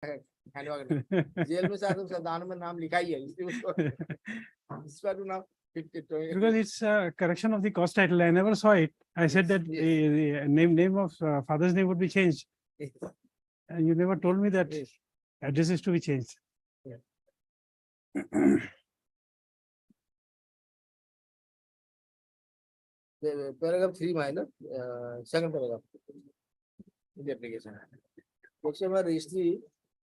Jail में संविधान में नाम लिखा ही है इसलिए उसको इस पर नाम because it's a correction of the cost title. I never saw it. I said that the name of father's name would be changed. And you never told me that address is to be changed. Paragraph 3 minor, second paragraph in the application. Section where registry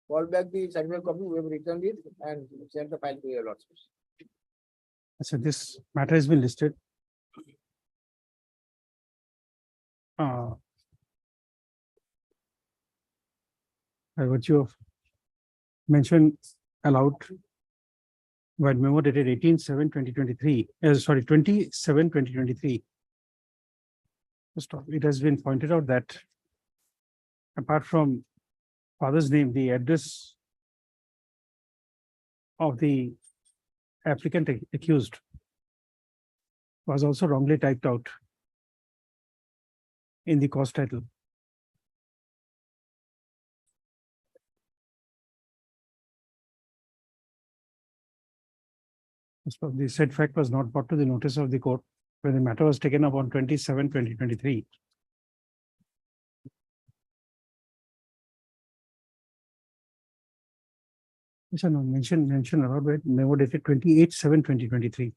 call back the certificate copy, we have returned it and sent the file to your lordship. So this matter has been listed. By virtue of mention allowed by memo dated 18/7/2023, sorry, 27/2023. It has been pointed out that apart from father's name, the address of the applicant accused was also wrongly typed out in the cost title. So the said fact was not brought to the notice of the court when the matter was taken up on 27/2023. Mention allowed by memo dated 28/7/2023.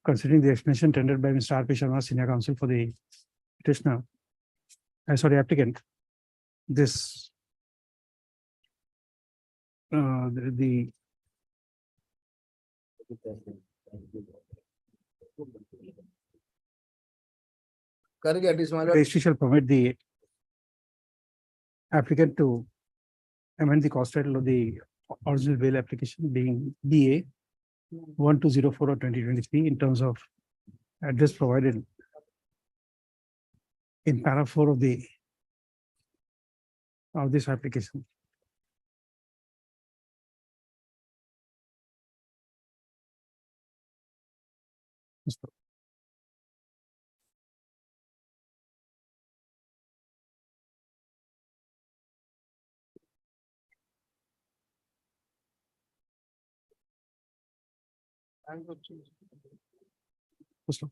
Considering the explanation tendered by Mr. R.P. Sharma, senior counsel for the petitioner, applicant, this the registry shall permit the applicant to amend the cost title of the original bail application being BA 1204 of 2023 in terms of address provided in para 4 of this application.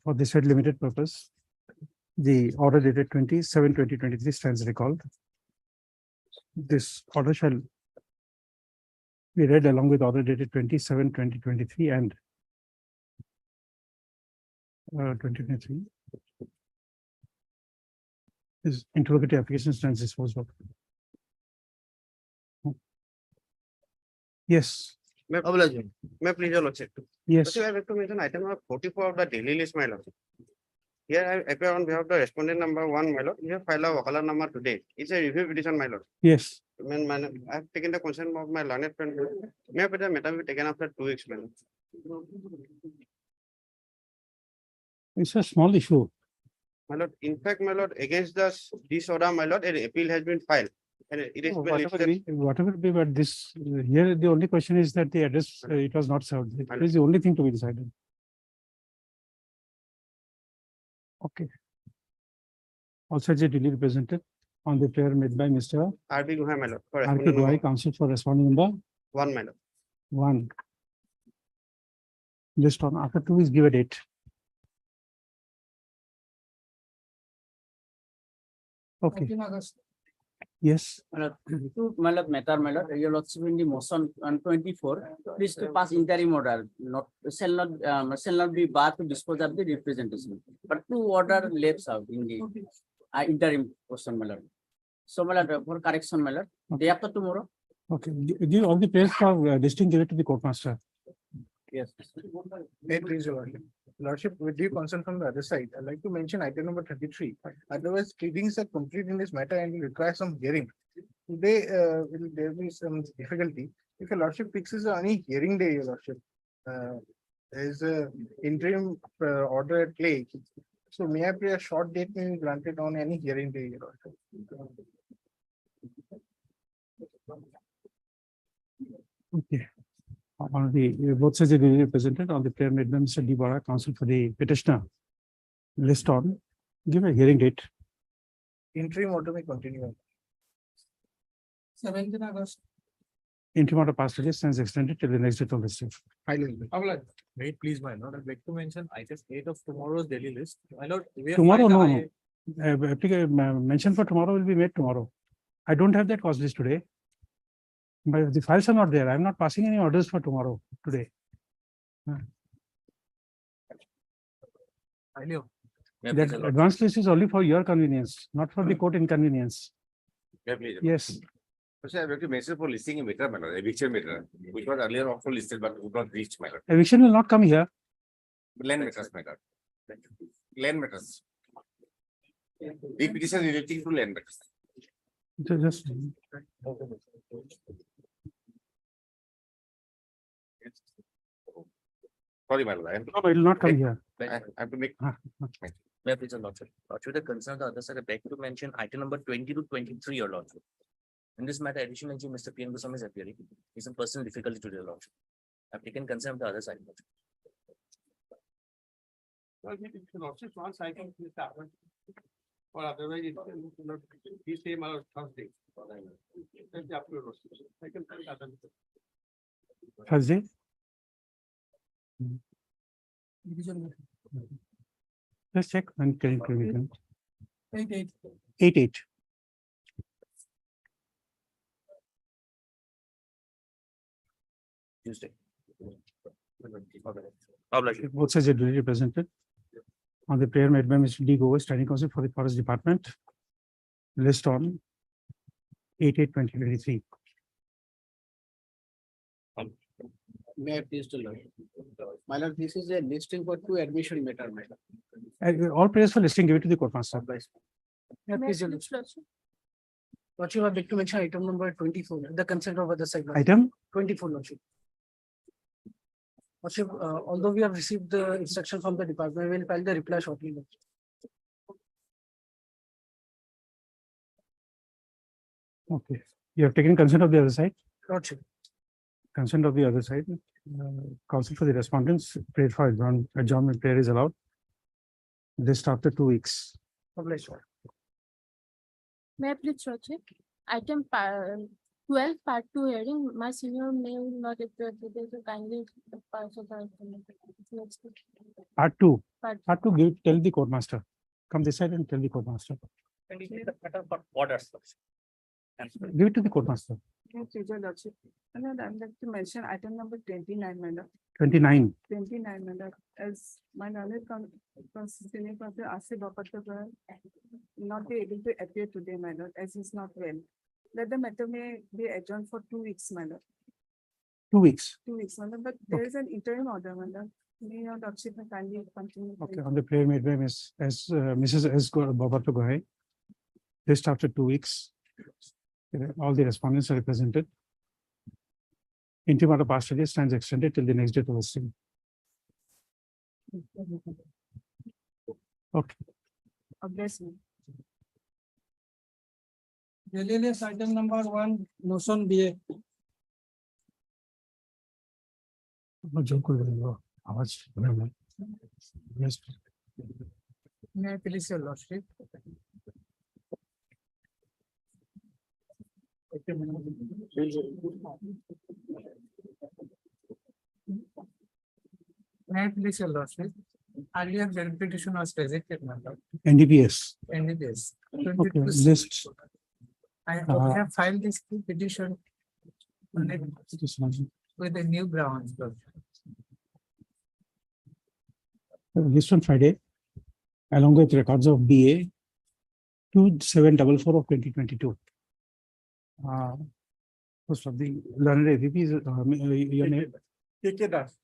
For this said limited purpose, the order dated 27/2023 stands recalled. This order shall be read along with order dated 27/2023 and 2023. This interrogatory application stands disposed of. Yes. May please your lordship. Yes. I have to mention item number 44 of the daily list, my lord. Here I appear on behalf of the respondent number 1, my lord. You have filed a Wakala number today. It's a review petition, my lord. Yes. I have taken the consent of my learned friend. May the matter be taken after 2 weeks, my lord. It's a small issue. My lord, in fact, my lord, against this order, my lord, an appeal has been filed. And it is whatever be, but this here the only question is that the address it was not served. It is the only thing to be decided. Okay. Also, the duly represented on the prayer made by Mr. R.P. Guhai, my lord. R.P. Guhai, counsel for responding number 1, my lord. 1. Just on after 2 weeks, give a date. Okay. Yes. My lord, matter, my lord, your lordship in the motion on 24, please to pass interim order, shall not be barred to dispose of the representation, but to order left out in the interim motion, my lord. So, my lord, for correction, my lord, day after tomorrow. Okay. Give all the praise for listing, give it to the court master. Yes. May please your lordship, with due concern from the other side, I'd like to mention item number 33. Otherwise, pleadings are complete in this matter and will require some hearing. Today, will there be some difficulty? If your lordship fixes any hearing day, your lordship, there is a interim order at play. So may I pray a short date may be granted on any hearing day, your lordship? Okay. On the both sides will be represented on the prayer made by Mr. D. Bora, counsel for the petitioner. List on, give a hearing date. Interim order may continue. 17 August. Interim order passed today stands extended till the next date of receipt. Wait, please, my lord, I'd like to mention item 8 of tomorrow's daily list. My lord, we have Tomorrow, filed no, a- mention for tomorrow will be made tomorrow. I don't have that cost list today. But the files are not there. I'm not passing any orders for tomorrow, today. Filed. That advance list is only for your convenience, not for the court inconvenience. Yes, Sir, I have to mention for listing a matter, my lord, eviction matter, which was earlier also listed but would not reach, my lord. eviction will not come here. Land matters, my lord. Land matters. The petition relating to land matters. Just, Sorry, my lord, I no, it will not come here. have to make. May I please, your lordship. Lordship, the concern of the other side, I beg to mention item number 20 to 23, your lordship. In this matter, additional entry, Mr. P. N. Goswami is appearing. He's in personal difficulty today, your lordship. I've taken concern of the other side. Lordship. Once I can please happen. Or otherwise, it will not, he say my Thursday. That's the upload also. I can tell other. Thursday, let's check and can we can. 8. Tuesday. Obligation. Both sides are duly represented. On the prayer made by Mr. D. Goa, Standing Counsel for the Forest Department. List on 8/8/2023. May I please to learn? My lord, this is a listing for two admission matter, my lord. All prayers for listing, give it to the court master. May I please, your lordship? What you have to mention item number 24, the consent of other side. lordship. Item 24, lordship. Lordship, although we have received the instruction from the department, we will file the reply shortly. lordship. Okay, you have taken consent of the other side, Lordship, consent of the other side. Counsel for the respondents, prayer for adjournment prayer is allowed. List after 2 weeks. obliged. May I please check? Item 12, part 2 hearing, my senior may not appear today, so kindly pass it on. Next. Part 2, Part part 2, give, tell the court master. Come this side and tell the court master. And it is the matter for orders. Give it to the court master. Yes, your lordship. And then I'd like to mention item number 29, madam. 29. 29, madam, as my knowledge constituting for the Asi Bapato not be able to appear today, madam, as he's not well. Let the matter may be adjourned for 2 weeks, madam. 2 weeks. 2 weeks, madam, but there is an interim order, madam. May your lordship kindly continue. Okay, on the prayer made by Mrs. S. Babato Gohai. List after 2 weeks. All the respondents are represented. Interim order passed today stands extended till the next date of the same. Okay, Obviously. Daily list item number 1, motion BA. Yes. May I please, your lordship? May I please, your lordship? Earlier, the petition was rejected, madam, NDPS. and it is. Okay, list. I have filed this petition on it with the new grounds. List on Friday, along with records of BA 2744 of 2022. First of the learned AVP is your name, KK Das.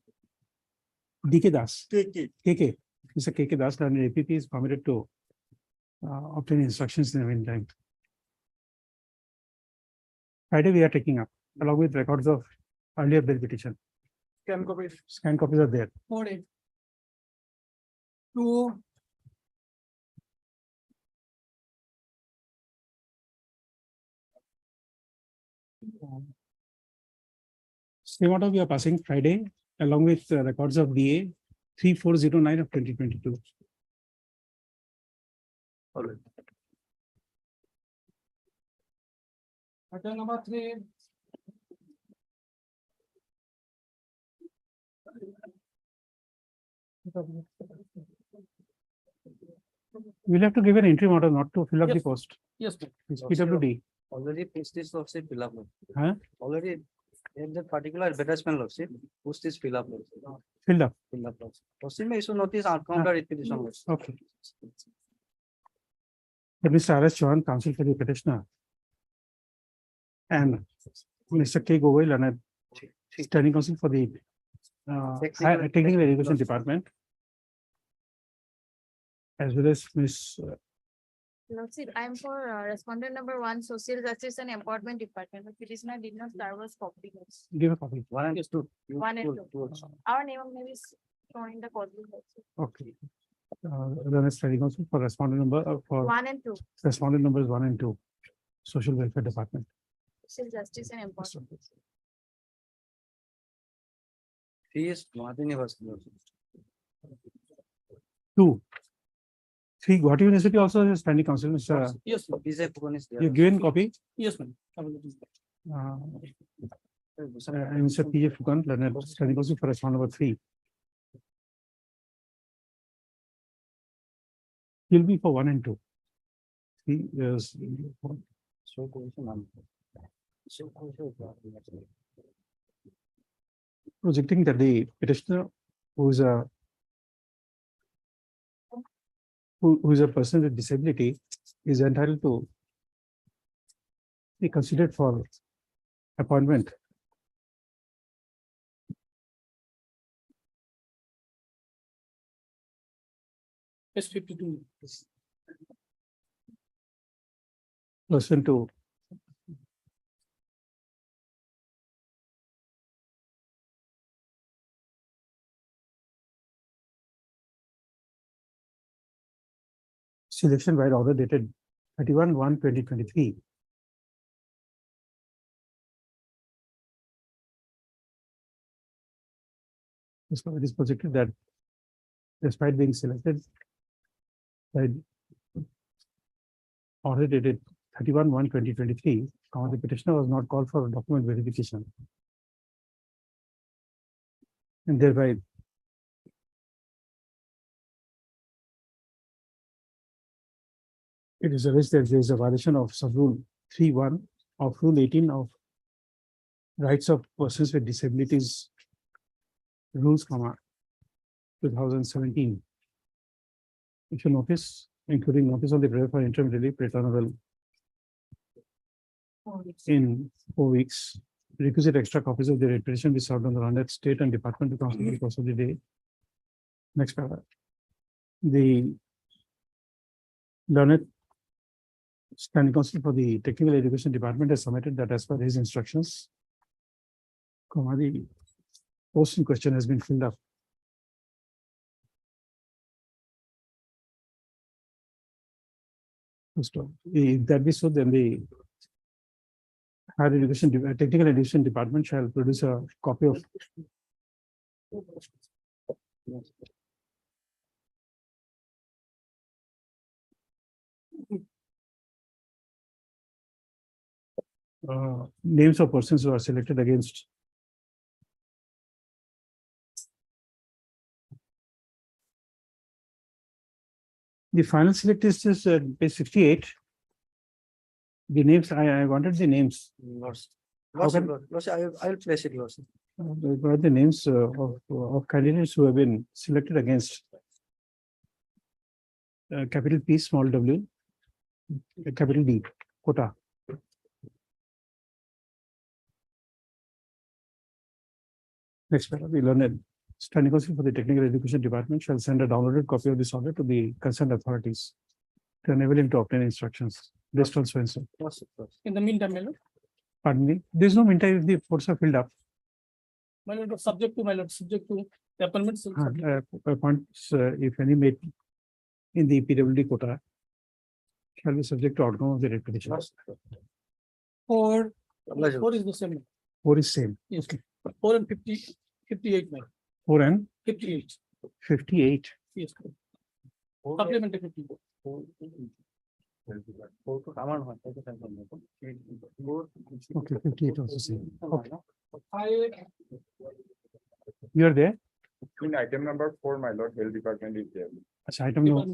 DK Das. KK. KK. Mr. KK Das, learned APP is permitted to obtain instructions in the meantime. Friday we are taking up along with records of earlier bill petition. Can copy. Scan copies are there. 2. Same order we are passing Friday along with records of BA 3409 of 2022. Item number 3. We'll have to give an interim order not to fill up the Yes. post. Yes, ma'am. It's PWD. Already post is lordship fill up. Huh? Already in that particular advertisement lordship, post is fill up. Filled up. Fill up. Lordship may issue notice on counter repetition. lordship. Okay. Mr. R.S. Chauhan, counsel for the petitioner. And Mr. K. Goel, and standing counsel for the technical education department. As well as Ms. Lordship, I am for respondent number 1, Social Justice and Employment Department. The petitioner did not serve us copy. Give a copy. 1 and 2. 1 and 2. Our name may be shown in the code. Okay. Then study counsel for respondent number for 1 and 2, respondent numbers 1 and 2. Social Welfare Department. Social Justice and Employment. Fee is Guwahati University. 2. 3. Guwahati University also has a standing counsel. Mr. Yes, ma'am. Vijay Pukon is there. You given copy. Yes, ma'am. And Mr. P. J. Fukan, learned standing counsel for respondent number 3. He'll be for 1 and 2. 3 years. So question. So question. Projecting that the petitioner who is a person with disability is entitled to be considered for appointment. Yes, 52. Person to selection by order dated 31/1/2023. It is projected that despite being selected by order dated 31/1/2023, the petitioner was not called for document verification. And thereby it is alleged that there is a violation of sub-rule 3(1) of Rule 18 of Rights of Persons with Disabilities Rules, 2017. If you notice, including notice on the prayer for interim relief returnable in 4 weeks, requisite extra copies of the writ petition be served on the London State and Departmental Council in the course of the day. Next paragraph. The learned standing counsel for the Technical Education Department has submitted that as per his instructions, the post in question has been filled up. So, if that be so, then the higher education, technical education department shall produce a copy of names of persons who are selected against the final select list is page 68. The names, I wanted the names. Lordship, How can- I will place it, lordship. What are the names of candidates who have been selected against capital P, small w, capital D, quota. Next paragraph, we learned standing counsel for the Technical Education Department shall send a downloaded copy of this order to the concerned authorities to enable him to obtain instructions based on so and so. Lordship, lordship. In the meantime, my lord, Pardon me, there is no meantime if the ports are filled up. my lord, subject to the appointments. Appointments, if any made in the PWD quota shall be subject to outcome of the writ petition. Four Lordship. is the same. 4 is same. Yes. 4 and 58, my 4 and 58. 58. Yes. Supplementary 50. Okay, 58 also same. Okay. You are there? In item number 4, my lord, health department is there. Achha, item number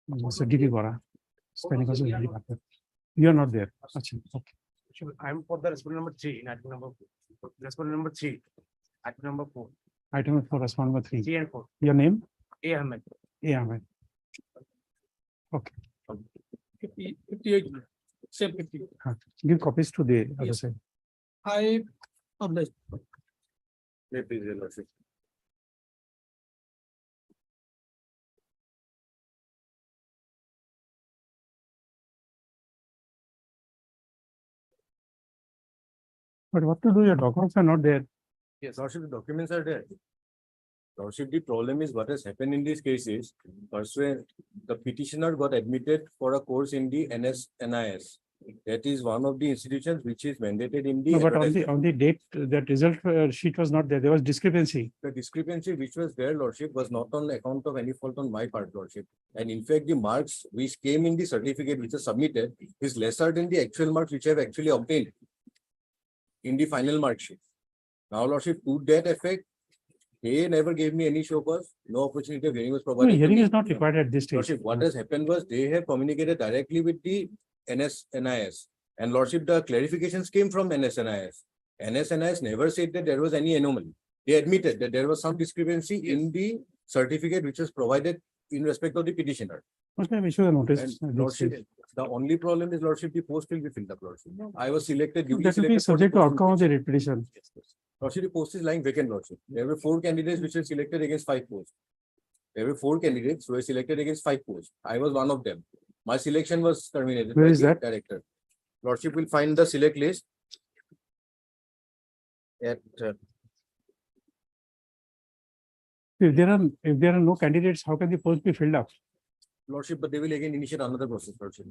4. So DP Bora. Spending also health department. You are not there. Achha, okay. I'm for the respondent number 3 in item number, respondent number 3, item number 4, Item number 4, respond number 3. 3 and 4. Your name? A. Ahmed. Yeah, man. Okay. 58, same 50. Give copies to the other Yes. side. I published. May please, your lordship. But what to do? Your documents are not there. Yes, lordship, the documents are there. Lordship, the problem is what has happened in this case is, first when the petitioner got admitted for a course in the NIS. That is one of the institutions which is mandated in the. No, but advertisement. on the date, that result sheet was not there. There was discrepancy. The discrepancy which was there, lordship, was not on account of any fault on my part, lordship. And in fact, the marks which came in the certificate which is submitted is lesser than the actual marks which I have actually obtained in the final mark sheet. Now, lordship, to that effect, they never gave me any show cause, no opportunity of hearing was No, provided. to hearing me. is not required at this stage. Lordship, what has happened was they have communicated directly with the NIS. And lordship, the clarifications came from NIS. NIS never said that there was any anomaly. They admitted that there was some discrepancy in the certificate which was provided in respect of the petitioner. Must have issued a notice. And at this lordship, stage. the only problem is, lordship, the post will be filled up, lordship. I was selected. duly That will be selected for the subject to post. outcome of the writ petition. Yes, lordship, the post is lying vacant, lordship. There were 4 candidates which were selected against 5 posts. There were 4 candidates who were selected against 5 posts. I was one of them. My selection was terminated. Where by is the that? Director. Lordship will find the select list at If there are no candidates, how can the post be filled up? lordship, but they will again initiate another process, lordship.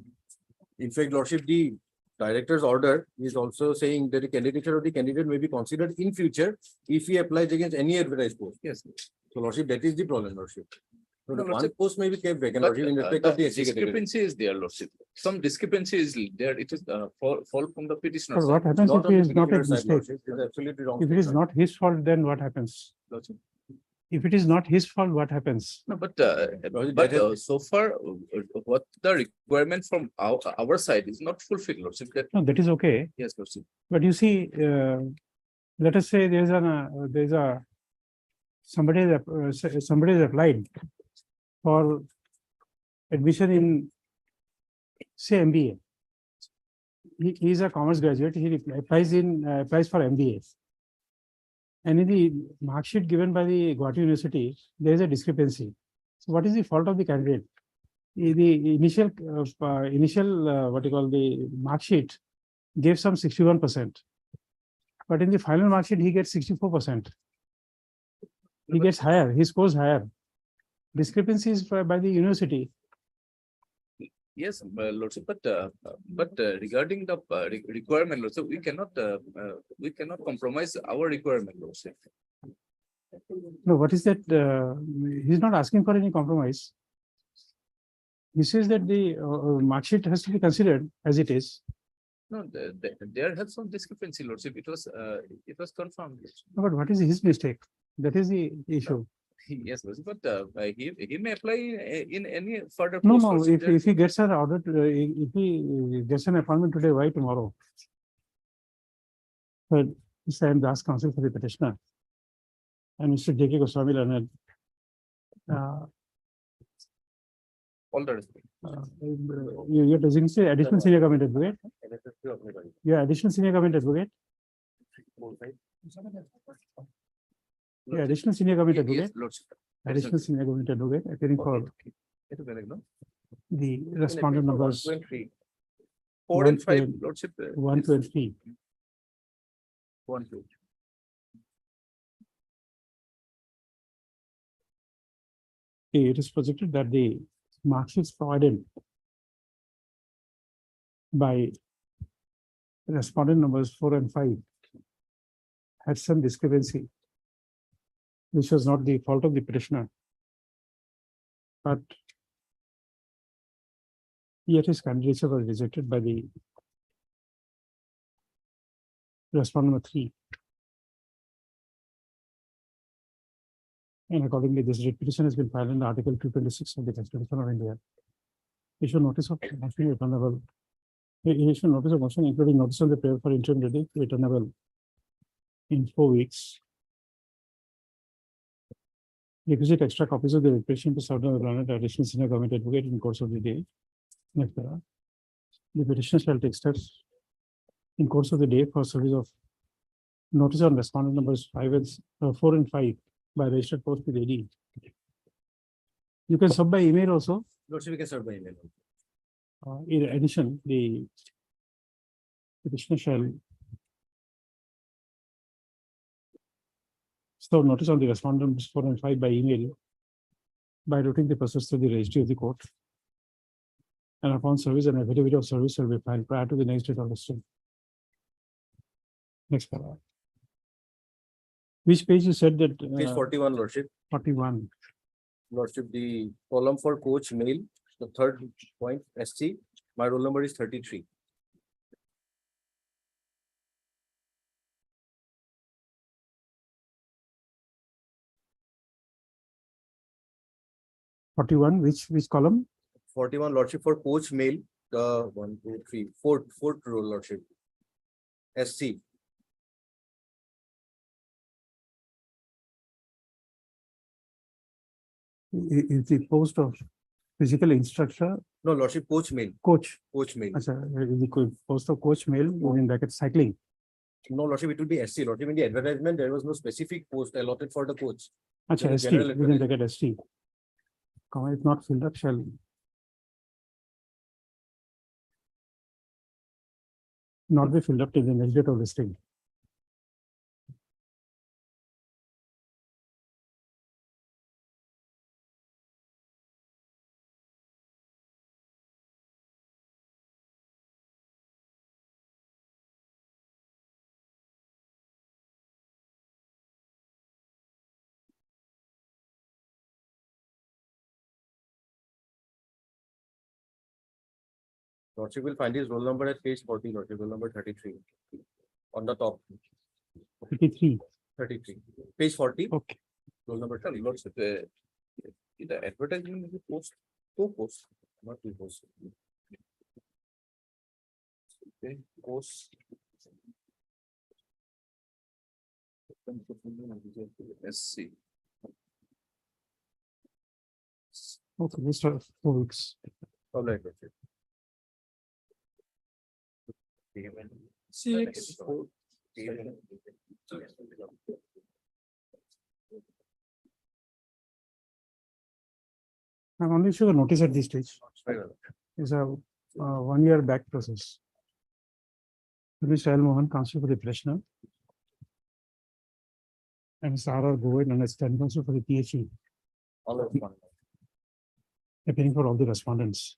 In fact, lordship, the director's order is also saying that the candidature of the candidate may be considered in future if he applies against any advertised post. Yes. So, lordship, that is the problem, lordship. So No, the one lordship, post may be kept vacant, But lordship, in respect of the SC category. discrepancy is there, lordship. Some discrepancy is there. It is fall from the petitioner. But what side. happens Not if it on is the not a petitioner side, mistake? lordship. It is absolutely wrong. If it is not his fault, then what happens? Lordship. If it is not his fault, what happens? No, but that has- so far, what the requirement from our side is not fulfilled, lordship. That No, that is okay. yes, lordship. But you see, let us say somebody has applied for admission in, say, MBA. He is a commerce graduate. He applies for MBA. And in the mark sheet given by the Guwahati University, there is a discrepancy. So what is the fault of the candidate? The initial what you call the mark sheet gave some 61%. But in the final mark sheet, he gets 64%. He gets higher, he scores higher. Discrepancies by the university. Yes, lordship, but regarding the requirement, lordship, we cannot compromise our requirement, lordship. No, what is that? He's not asking for any compromise. He says that the mark sheet has to be considered as it is. No, there has some discrepancy, lordship. It was confirmed. lordship. No, but what is his mistake? That is the issue. Yes, lordship, but he may apply in any further. No, post, no, lordship. if he gets an order, if he gets an appointment today, why tomorrow? But I am the asked counsel for the petitioner. And Mr. J.K. Goswami Leonard. All the respect. You're doing say additional senior government advocate? Yeah, additional senior government advocate? Yeah, additional senior government Yes, advocate? lordship. Additional senior government advocate, appearing for It is correct, no? the respondent numbers 4 and 5, 1, lordship. 1, 2, and 3. 1, 2. It is projected that the mark sheets provided by respondent numbers 4 and 5 had some discrepancy, which was not the fault of the petitioner. But yet his candidature was rejected by the respondent number 3. And accordingly, this petition has been filed in Article 226 of the Constitution of India. Issue notice of motion returnable. Issue notice of motion, including notice of the prayer for interim relief returnable in 4 weeks. Requisite extra copies of the petition to serve on the learned additional senior government advocate in course of the day. Next paragraph. The petitioner shall take steps in course of the day for service of notice on respondent numbers 4 and 5 by registered post with AD. You can sub by email also. Lordship, we can serve by email. In addition, the petitioner shall serve notice on the respondent numbers 4 and 5 by email by routing the process to the registry of the court. And upon service, an affidavit of service shall be filed prior to the next date of listing. Next paragraph. Which page you said that? Page 41, Lordship. 41. Lordship, the column for coach mail, the third point, SC, my roll number is 33. Which column? 41, Lordship, for coach mail, the 1, 2, 3, fourth row, Lordship. SC. Is the post of physical instructor No, Lordship, coach mail, coach? coach mail. Is the post of coach mail in bracket cycling? No, Lordship, it will be SC. Lordship, in the advertisement, there was no specific post allotted for the coach. Acha, ST, general within bracket ST. Comma, if not filled up, shall not be filled up till the next date of listing. Lordship will find his roll number at page 40, Lordship, roll number 33. On the top, 53. 33. Page 40, Okay. roll number 33. Lordship, the advertisement is post, two posts, not two posts. Okay, post. SC. Okay, this is 4 weeks. All right, Lordship. Six. I'm only sure the notice at this stage is a 1 year back process. Mr. L. Mohan, counsel for the petitioner. And Mr. R. Govind, and assistant counsel for the PHE, All of one. appearing for all the respondents.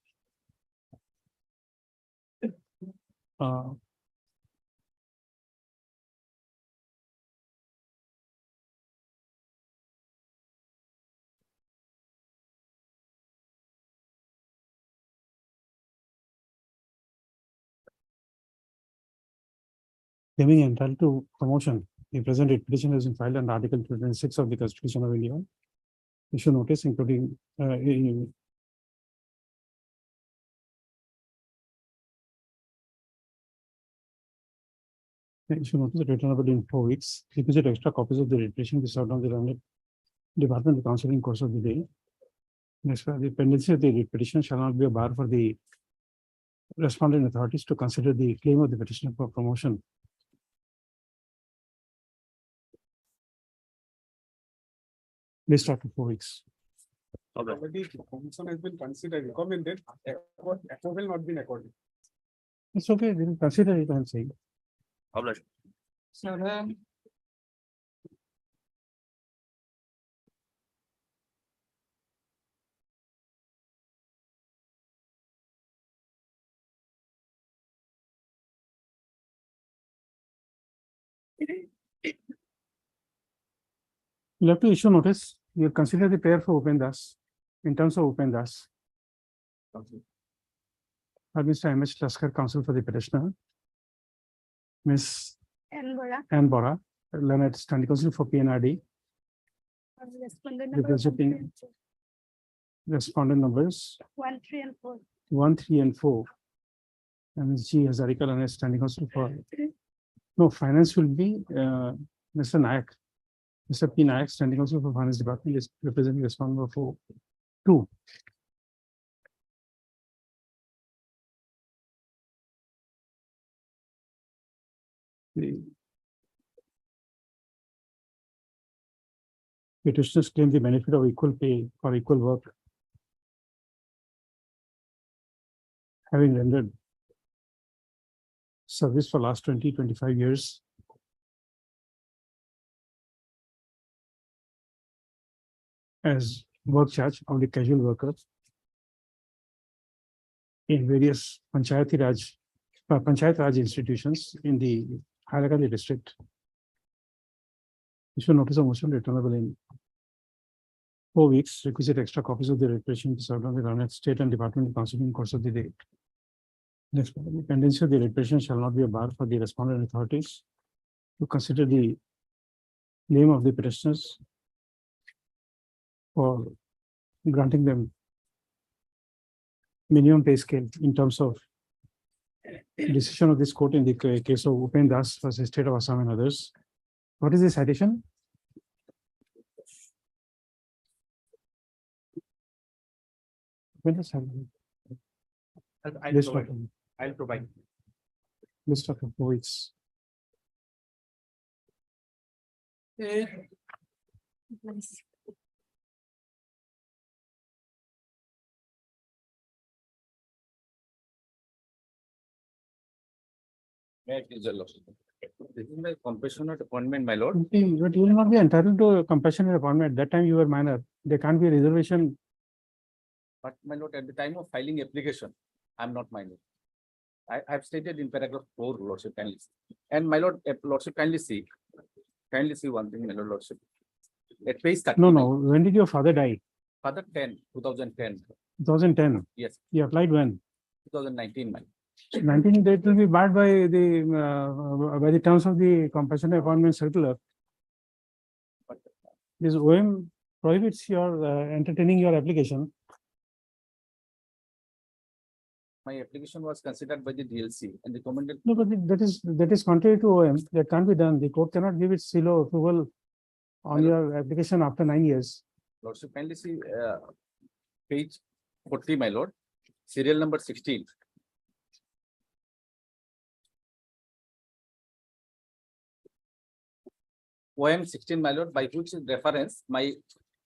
Claiming entitled to promotion, the present petition has been filed under Article 226 of the Constitution of India. Issue notice including issue notice returnable in 4 weeks. Requisite extra copies of the petition be served on the relevant Departmental counsel in course of the day. Next, the pendency of the petition shall not be a bar for the respondent authorities to consider the claim of the petitioner for promotion. List after 4 weeks. Already, the promotion has been considered, recommended, approval not been accorded. It's okay, we will consider it, I'm saying. Obliged. You have to issue notice. You consider the prayer for Upendas in terms of Upendas. Mr. M.H. Laskar, counsel for the petitioner. Ms. and Bora, Leonard standing counsel for PNRD, representing respondent numbers 1, 3, and 4. 1, 3, and 4. And she has Harika Leonard standing counsel for. No, finance will be Mr. Nayak. Mr. P. Nayak, standing counsel for finance department, is representing respondent number 4, 2. The petitioners claim the benefit of equal pay for equal work, having rendered service for last 20-25 years. As work charge of the casual workers in various Panchayat Raj institutions in the Hailakandi district. Issue notice of motion returnable in 4 weeks. Requisite extra copies of the declaration to serve on the Rana State and Departmental Council in course of the day. Next, the pendency of the declaration shall not be a bar for the respondent authorities to consider the name of the petitioners for granting them minimum pay scale in terms of decision of this court in the case of Upen Das versus State of Assam and others. What is the citation? List of I'll provide. list of employees. This is my compassionate appointment, my lord. But you will not be entitled to a compassionate appointment. At that time you were minor. There can't be a reservation. But my lord, at the time of filing application, I'm not minor. I have stated in paragraph 4, lordship kindly see. And my lord, lordship kindly see one thing, my lord, lordship. At page 30. No. When did your father die? Father 2010. 2010. Yes, He applied when? 2019, my lord. 19, that will be barred by the terms of the compassionate appointment circular. This OM prohibits your entertaining your application. My application was considered by the DLC and the commandant. No, but that is contrary to OM. That can't be done. The court cannot give its seal of approval on your application after 9 years. Lordship kindly see page 40, my lord, serial number 16. OM 16, my lord, by which reference my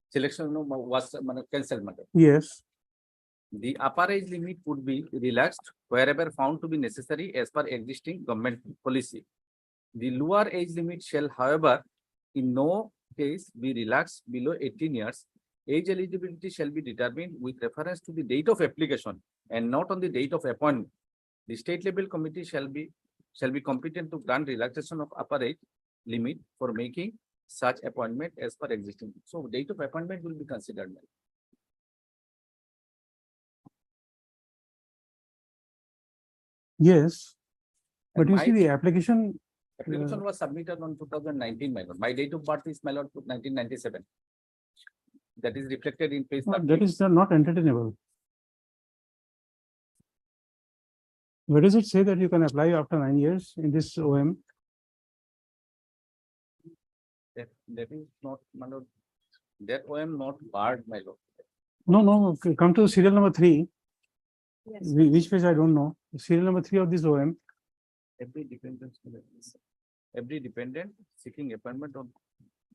selection was cancelled, my lord. Yes. The upper age limit would be relaxed wherever found to be necessary as per existing government policy. The lower age limit shall, however, in no case be relaxed below 18 years. Age eligibility shall be determined with reference to the date of application and not on the date of appointment. The state level committee shall be competent to grant relaxation of upper age limit for making such appointment as per existing. So date of appointment will be considered. Yes. And But you my see the application. application was submitted on 2019, my lord. My date of birth is, my lord, 1997. That is reflected in page 30. That is not entertainable. Where does it say that you can apply after 9 years in this OM? That is not, my lord. That OM not barred, my lord. No. Come to serial number 3. Yes. Which page I don't know. Serial number 3 of this OM. Every dependent seeking appointment of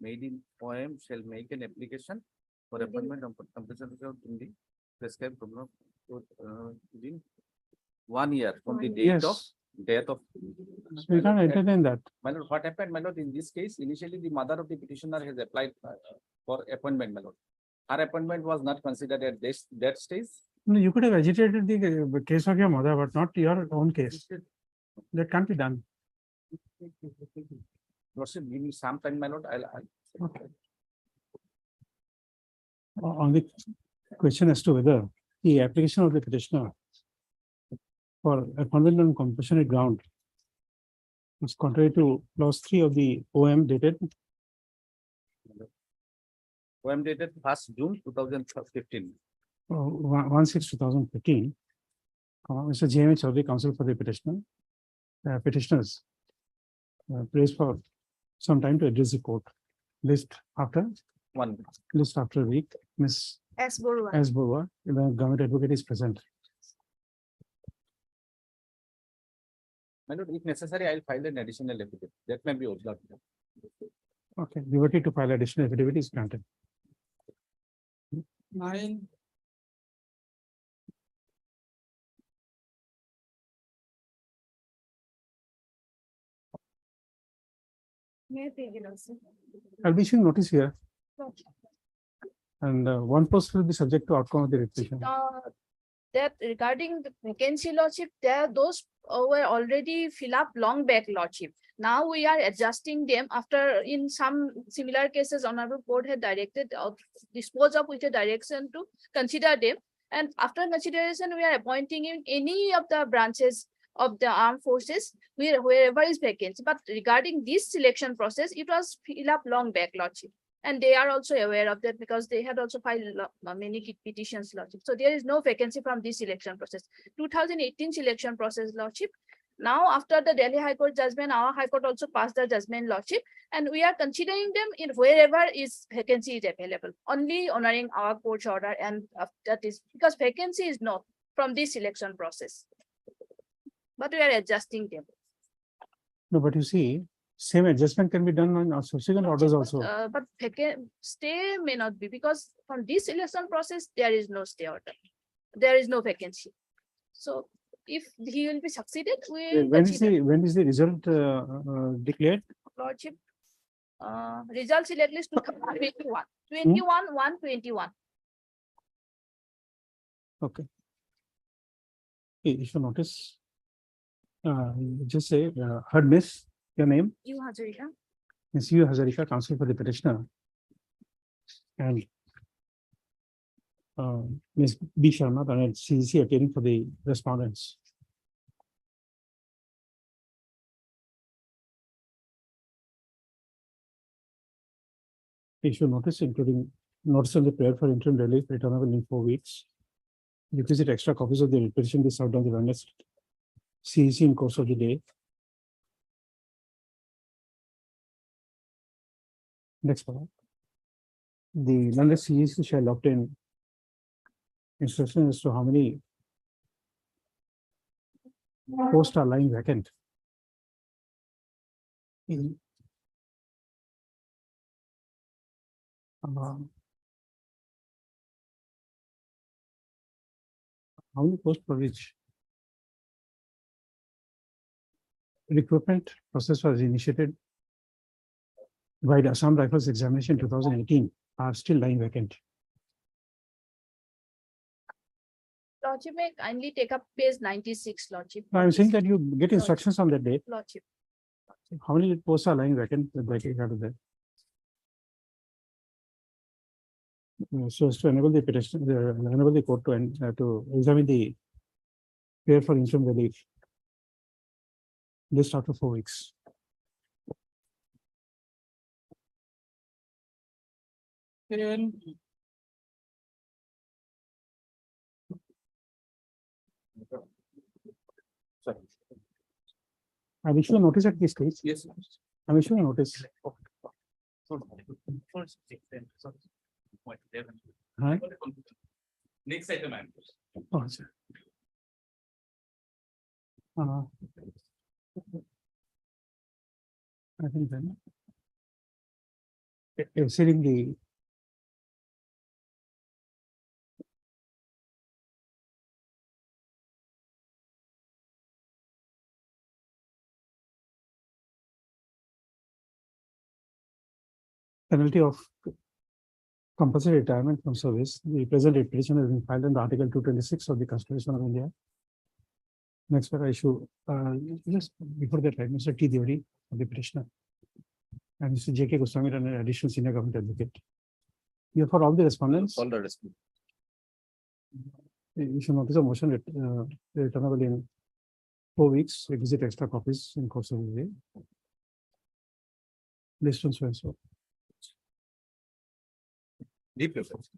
made in OM shall make an application for appointment of compensation in the prescribed program within 1 year from the date of Yes. death of. So we can't entertain that. My lord, what happened, my lord, in this case, initially the mother of the petitioner has applied for appointment, my lord. Her appointment was not considered at that stage. No, you could have agitated the case of your mother, but not your own case. That can't be done. Lordship, give me some time, my lord. Okay. On the question as to whether the application of the petitioner for appointment on compassionate ground It's contrary to clause 3 of the OM dated OM dated 1st June 2015. 1/6/2015. Mr. JMH Chaudhary, counsel for the petitioner, petitioners, prays for some time to address the court. List after a week. Ms. S. Borua. S. Borua, the government advocate is present. My lord, if necessary, I'll file an additional affidavit. That may be observed. Okay, liberty to file additional affidavit is granted. Nine. May I take it also? I'll be issuing notice here. And one post will be subject to outcome of the requisition. That regarding the vacancy lordship, there those were already fill up long back lordship. Now we are adjusting them after in some similar cases, honorable court had directed dispose of with a direction to consider them. And after consideration, we are appointing in any of the branches of the armed forces wherever is vacancy. But regarding this selection process, it was fill up long back lordship. And they are also aware of that because they had also filed many petitions lordship. So there is no vacancy from this selection process. 2018 selection process lordship. Now after the Delhi High Court judgment, our High Court also passed the judgment lordship, and we are considering them in wherever is vacancy is available, only honoring our court's order, and that is because vacancy is not from this selection process. But we are adjusting them. No, but you see, same adjustment can be done on subsequent orders also. But stay may not be because from this selection process, there is no stay order. There is no vacancy. So if he will be succeeded, we will consider. When is the result declared? Lordship. Results at least 2021. 21/1/21. Okay. Okay, issue notice. Just say, heard miss, your name? You Hazarika. Ms. U. Hazarika, counsel for the petitioner. And Ms. B. Sharma, and CCC appearing for the respondents. Issue notice, including notice on the prayer for interim relief returnable in 4 weeks. Requisite extra copies of the petition be served on the witness CEC in course of the day. Next one. The London CEC shall obtain instructions as to how many posts are lying vacant. How many posts for which recruitment process was initiated by the Assam Rifles examination 2018 are still lying vacant. Lordship may kindly take up page 96, Lordship. I'm saying that you get instructions on that day. Lordship. How many posts are lying vacant? So as to enable the petition, enable the court to examine the prayer for interim relief list after 4 weeks. I'm issuing a notice at this stage. Yes. I'm issuing a notice. Huh? Next item, I'm. Oh, sir. I think then. Considering the penalty of compulsory retirement from service, the present petition has been filed under Article 226 of the Constitution of India. Next one, I issue just before that, right, Mr. T. Deori of the petitioner and Mr. J.K. Goswami, an additional senior government advocate. Here for all the respondents. All the respondents. You should notice a motion returnable in 4 weeks, requisite extra copies in course of the day. List on so and so. Deep reference.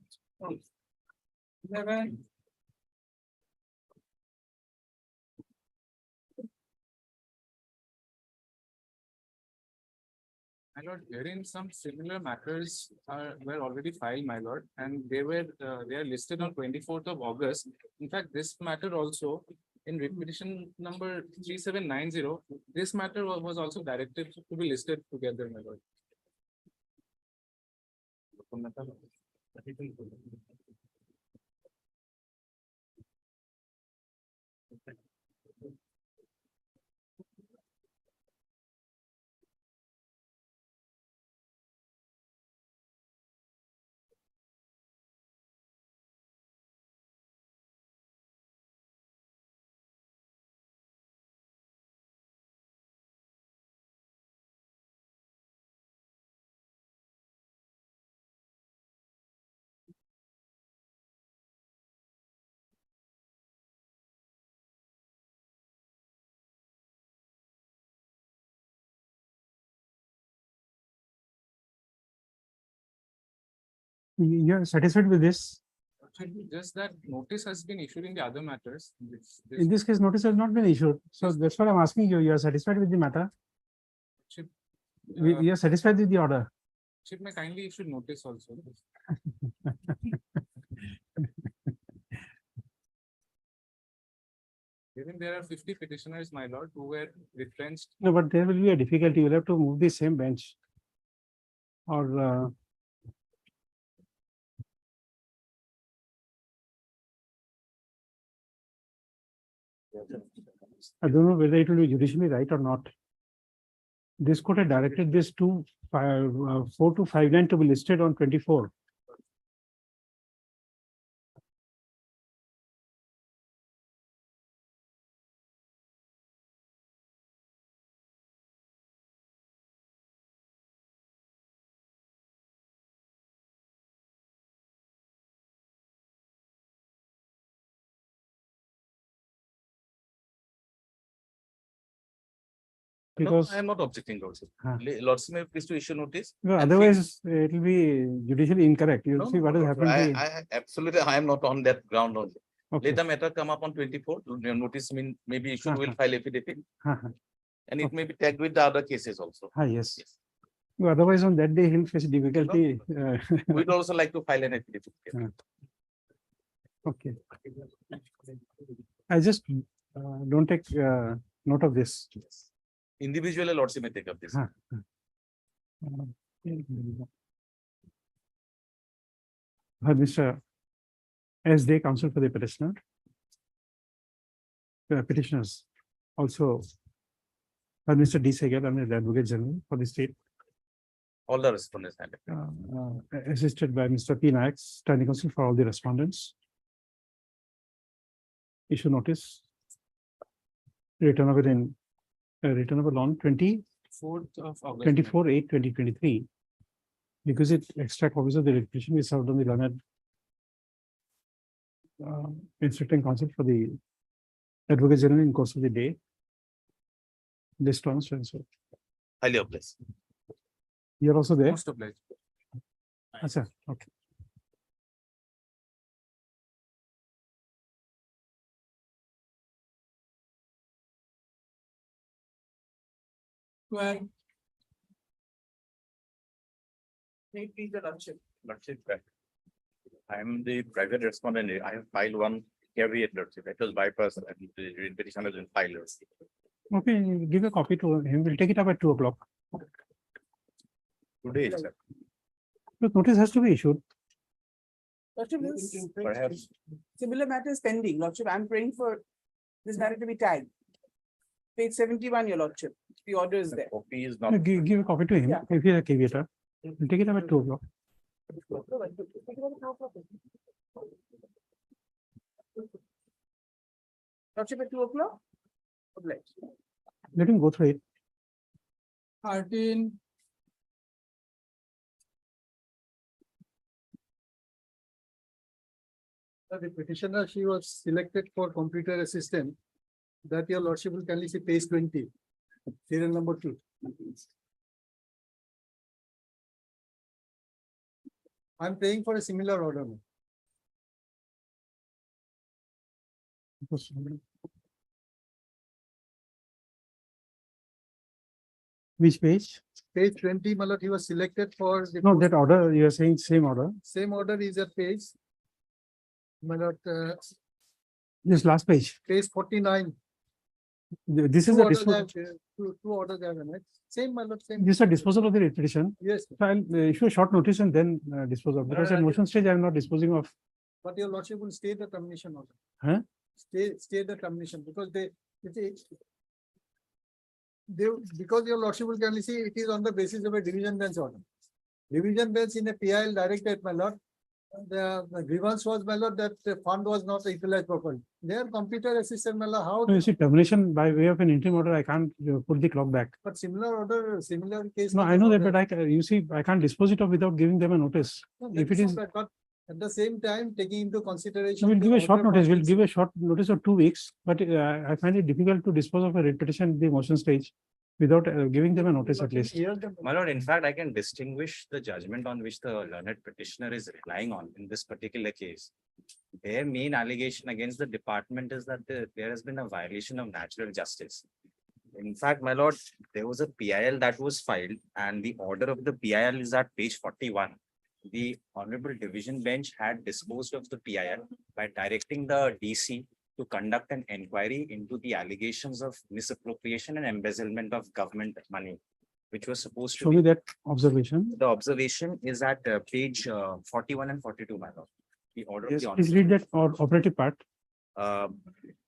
My lord, wherein some similar matters were already filed, my lord, and they are listed on 24th of August. In fact, this matter also in repetition number 3790, this matter was also directed to be listed together, my lord. You are satisfied with this? Just that notice has been issued in the other matters. In this case, notice has not been issued. So that's what I'm asking you. You are satisfied with the matter? Should, You are satisfied with the order? Should may kindly issue notice also. Even there are 50 petitioners, my lord, who were retrenched. No, but there will be a difficulty. You'll have to move the same bench. Or I don't know whether it will be judicially right or not. This court had directed this 4259 to be listed on 24. Because I am not objecting, Lordship. Huh. Lordship, may please to issue notice. no, And otherwise it will be judicially incorrect. You'll No, see what has happened. absolutely, I am not on that ground only. Okay. Let the matter come up on 24, notice maybe issue will file affidavit, and it may be tagged with the other cases also. Yes. No, otherwise, on that day, he'll face difficulty. We'd also like to file an affidavit. Okay. I just don't take note of this. Individually, Lordship may take up this. Mr. As they counsel for the petitioner, petitioners also, Mr. D. Segal, I'm the Advocate General for the state, All the respondents have it. assisted by Mr. P. Nayak, standing counsel for all the respondents. Issue notice. Returnable on 4th of August. 24/8/2023. Because it extra copies of the repetition is served on the learned instructing counsel for the Advocate General in course of the day. List on so and so. Highly obliged. You're also there? Most obliged. Sir, okay. Well, Lordship, I am the private respondent. I have filed one caveat, Lordship. It was bypassed and the petition has been filed. Okay, give a copy to him. We'll take it up at 2 o'clock. Today, sir. Look, notice has to be issued. Perhaps. Similar matter is pending, Lordship. I'm praying for this matter to be tagged. Page 71, your Lordship. The order is there. Copy is No, not. give a copy to him. Yeah. If he's a caveator, we'll take it up at 2 o'clock. Lordship at 2 o'clock? Obliged. Let him go through it. 13. The petitioner, she was selected for computer assistant. That your lordship will kindly see page 20, serial number 2. I'm praying for a similar order. Which page? Page 20, my lord, he was selected for the No, post- that order, you are saying same order. same order is at page. My lord, This last page. page 49. This is Two a orders disposal. have, two orders have, right? Same, my lord, same. This is a disposal of the writ petition. Yes, So I'll issue a short notice and then dispose of, because at motion stage I am not disposing of. but your lordship will stay the termination order. Huh? Stay the termination because because your lordship will kindly see it is on the basis of a division bench order. Division bench in a PIL directed, my lord. The grievance was, my lord, that the fund was not utilized properly. Their computer assistant, my lord, how, No, you see, termination by way of an interim order, I can't put the clock back. but similar order, similar case. No, I know that, but you see, I can't dispose it of without giving them a notice. If it is, But at the same time, taking into consideration. we'll the give a short order notice, we'll findings. give a short notice of 2 weeks, but I find it difficult to dispose of a writ petition at the motion stage without giving them a notice at least. Hear them. My lord, in fact, I can distinguish the judgment on which the learned petitioner is relying on in this particular case. Their main allegation against the department is that there has been a violation of natural justice. In fact, my lord, there was a PIL that was filed and the order of the PIL is at page 41. The Honorable Division Bench had disposed of the PIL by directing the DC to conduct an inquiry into the allegations of misappropriation and embezzlement of government money, which was supposed to Show be. me that observation. The observation is at page 41 and 42, my lord. The order of Yes, the please Honorable. read that or operative part.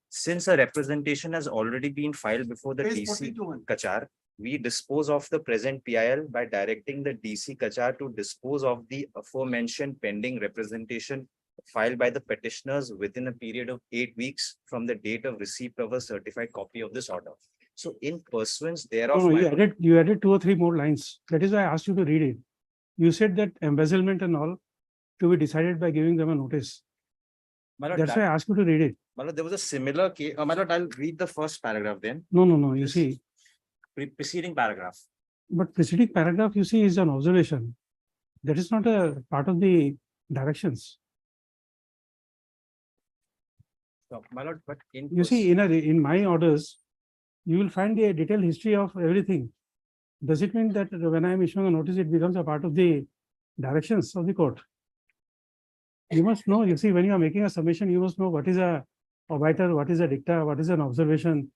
Since a representation has already been filed before the Page DC 42. Kachar, we dispose of the present PIL by directing the DC Kachar to dispose of the aforementioned pending representation filed by the petitioners within a period of 8 weeks from the date of receipt of a certified copy of this order. So in pursuance thereof, No, my you lord, added 2 or 3 more lines. That is why I asked you to read it. You said that embezzlement and all to be decided by giving them a notice. my lord, That's why I asked you to read it. my lord, there was a similar case. My lord, I'll read the first paragraph then, No, you Yes. see, preceding paragraph. but preceding paragraph, you see, is an observation. That is not a part of the directions. So, my lord, but in. You see, in my orders, you will find a detailed history of everything. Does it mean that when I am issuing a notice, it becomes a part of the directions of the court? You must know, you see, when you are making a submission, you must know what is a obiter, what is a dicta, what is an observation,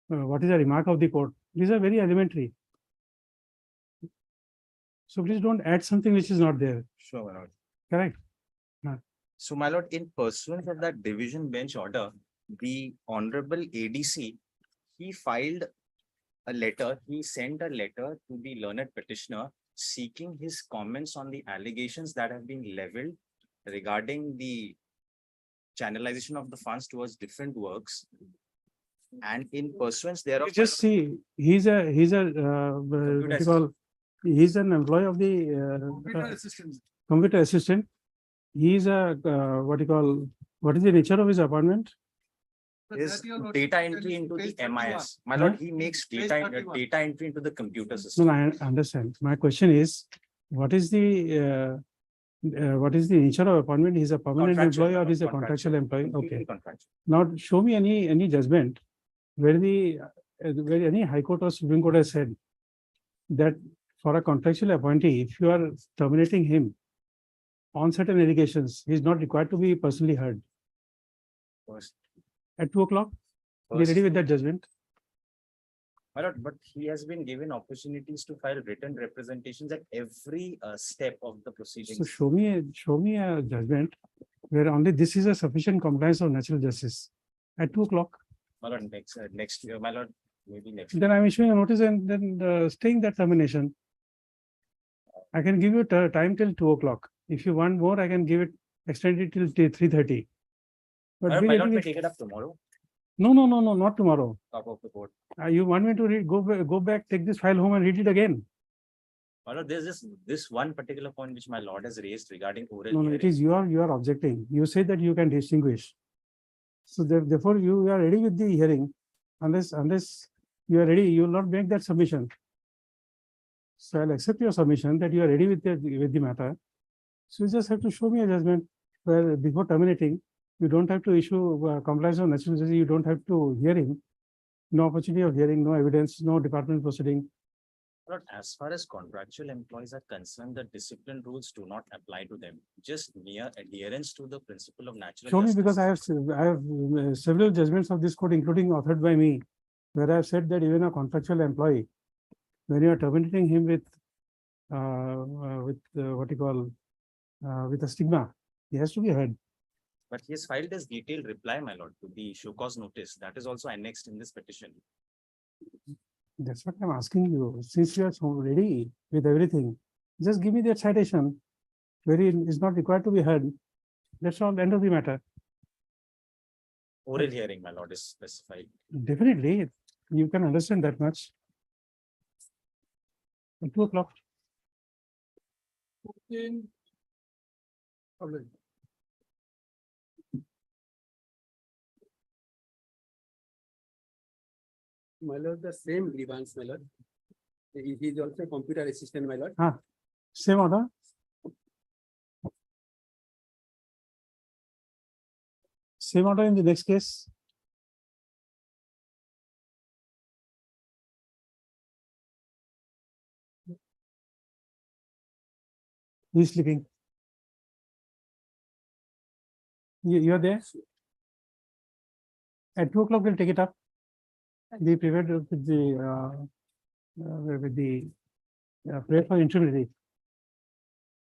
what is a remark of the court. These are very elementary. So please don't add something which is not there. Sure, my lord. Correct? So, my lord, in pursuance of that division bench order, the Honorable ADC, he filed a letter, he sent a letter to the learned petitioner seeking his comments on the allegations that have been leveled regarding the channelization of the funds towards different works. And in pursuance thereof. You just see, he's what you call, he's an employee of the Computer assistant. computer assistant. He's a what is the nature of his appointment? But Is that your lordship data will entry kindly see into page the 31. MIS. My Huh? lord, he makes Page data 31. data entry into the computer No, system. no, I understand. My question is, what is the nature of appointment? He's a permanent Contractual, employee or my he's a lord, contractual employee? Completely Okay. contractual. Now show me any judgment where where any high court or Supreme Court has said that for a contractual appointee, if you are terminating him on certain allegations, he is not required to be personally heard. First- At 2 o'clock, be first- ready with that judgment. My lord, but he has been given opportunities to file written representations at every step of the So proceedings. show me a judgment where only this is a sufficient compliance of natural justice. At 2 o'clock, My lord, next year, my lord, maybe next. then I'm issuing a notice and then staying that termination. I can give you time till 2 o'clock. If you want more, I can give it, extend it till 3:30. But My be lord, ready may with, take it up tomorrow, no, not tomorrow. top of the board. You want me to read, go back, take this file home and read it again? My lord, there's this one particular point which my lord has raised regarding oral. No, it hearing. is you are objecting. You say that you can distinguish. So therefore you are ready with the hearing. unless you are ready, you will not make that submission. So I'll accept your submission that you are ready with the matter. So you just have to show me a judgment where before terminating, you don't have to issue compliance of necessity, you don't have to hearing, no opportunity of hearing, no evidence, no department proceeding. But as far as contractual employees are concerned, the discipline rules do not apply to them. Just mere adherence to the principle of natural Show me, because justice. I have several judgments of this court, including authored by me, where I have said that even a contractual employee, when you are terminating him with what you call with a stigma, he has to be heard. But he has filed his detailed reply, my lord, to the show cause notice. That is also annexed in this petition. That's what I'm asking you. Since you are so ready with everything, just give me that citation where it is not required to be heard. That's all, end of the matter. Oral hearing, my lord, is specified. Definitely, you can understand that much. At 2 o'clock. My lord, the same grievance, my lord. He is also a computer assistant, my lord. Same order. Same order in the next case. Who is sleeping? You are there? At 2 o'clock, we'll take it up. Be prepared with the prayer for integrity.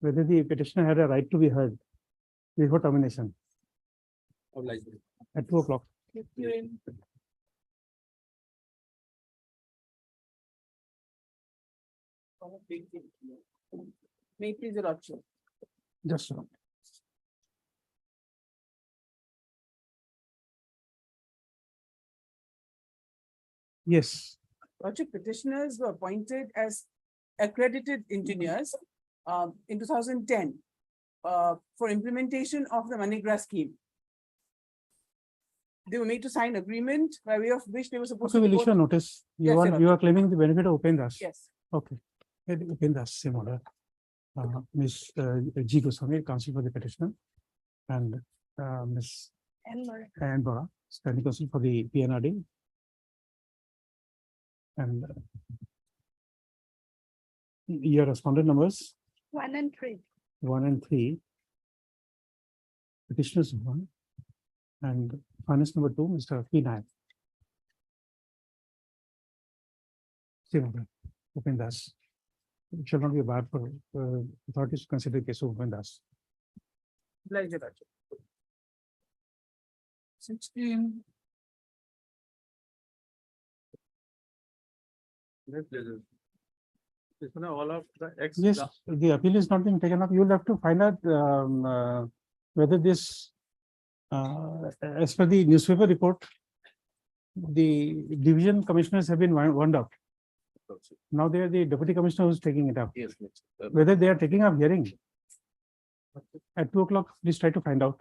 Whether the petitioner had a right to be heard before termination. At 2 o'clock. May it please your lordship. Just a moment. Yes. Lordship, petitioners were appointed as accredited engineers in 2010 for implementation of the MoneyGram scheme. They were made to sign agreement by way of which they were supposed Okay, to. we'll issue a notice. Yes, Your You are claiming the benefit of Upendas. Yes. Okay. Upendas, same order. Ms. G. Goswami, counsel for the petitioner, and Ms. Ann Bora, standing counsel for the PNRD. And your respondent numbers 1 and 3. 1 and 3. Petitioners 1 and finance number 2, Mr. P. Nayak. Same order. Upendas. It shall not be bad for authorities to consider the case of Upendas. Oblige, Your lordship. 16. All of the ex. Yes, the appeal is not being taken up. You will have to find out whether this, as per the newspaper report, the division commissioners have been wound up. Now they are the deputy commissioner who is taking it up. Yes. Whether they are taking up hearing at 2 o'clock, please try to find out.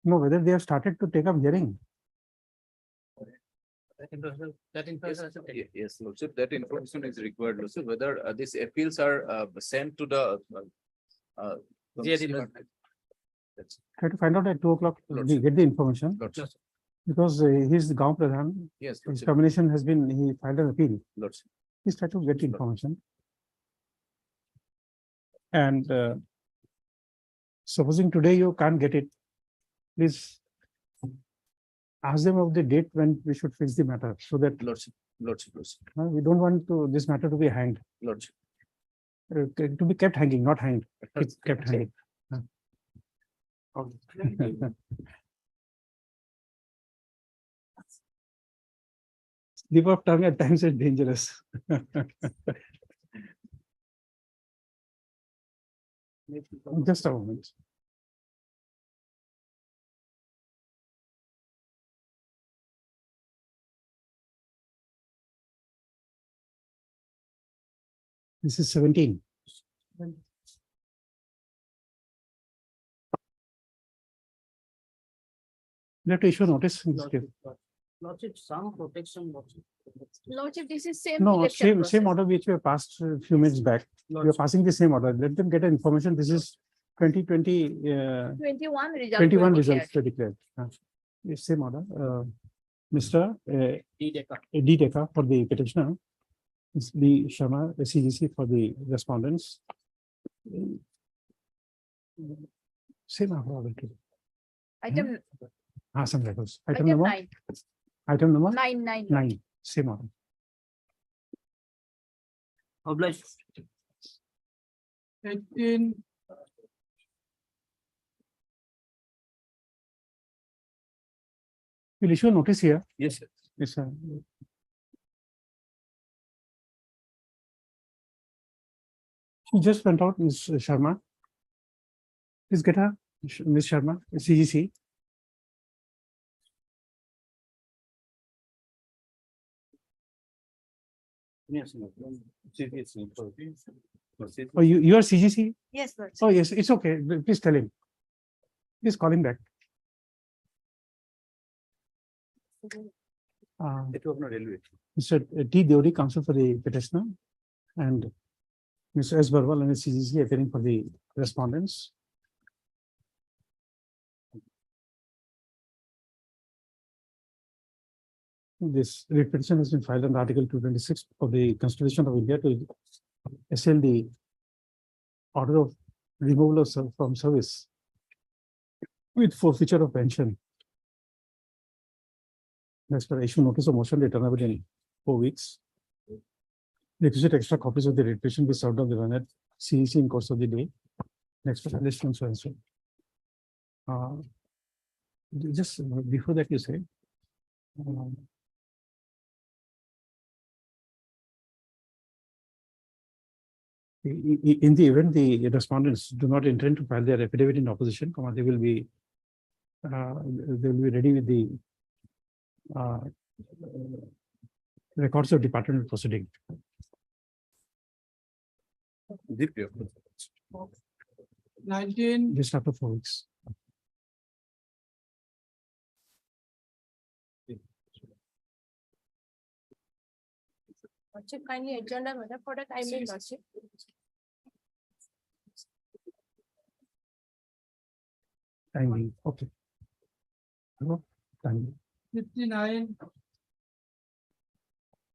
No, whether they have started to take up hearing. Yes, Lordship, that information is required, Lordship, whether these appeals are sent to the. Try to find out at 2 o'clock, get the information. Lordship. Because he is the Gaon Pradhan. Yes, His Lordship. termination has been, he filed an appeal. Lordship. Please try to get the information. And supposing today you can't get it, please ask them of the date when we should fix the matter, so that Lordship. we don't want this matter to be hanged, Lordship. to be kept hanging, not hanged. It's kept hanging. Slip of tongue at times is dangerous. Just a moment. This is 17. We have to issue notice in this case. Lordship, some protection. Lordship, this is same No, election same process. order which we have passed a few minutes back. We are passing the same order. Let them get an information. This is 2020, 21 result. 21 will be results declared. to declare. It's same order. Mr. D Deca. D. Deca for the petitioner. Ms. B. Sharma, the CGC for the respondents. Same order. Item, Some records. Item item number, 9, item number 9. 9, same order. Obliged. 18, We'll issue a notice here. Yes, sir. Yes, sir. She just went out, Ms. Sharma. Please get her, Ms. Sharma, CGC. Yes. Oh, you are CGC? Yes, Lord. Oh, yes, it's okay. Please tell him. Please call him back. Mr. T. Deori, counsel for the petitioner, and Mr. S. Barwal and CGC appearing for the respondents. This petition has been filed under Article 226 of the Constitution of India to assail the order of removal of from service with forfeiture of pension. Next, for issue notice of motion returnable in 4 weeks. Requisite extra copies of the writ petition be served on the run at CEC in course of the day. Next, for list and so and so. Just before that, you say. In the event the respondents do not intend to file their affidavit in opposition, they will be ready with the records of departmental proceeding. 19, Just after 4 weeks. Lordship, kindly agenda matter for the timely, Lordship. Timing, okay. Hello, timing. 59,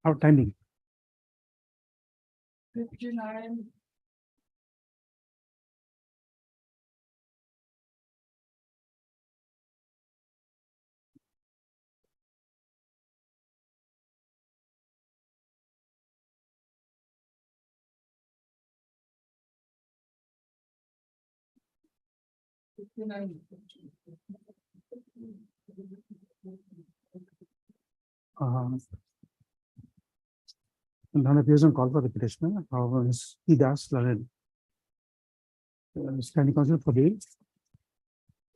Our timing. 59, None appears on call for the petitioner. However, Ms. P. Das Lalan, standing counsel for the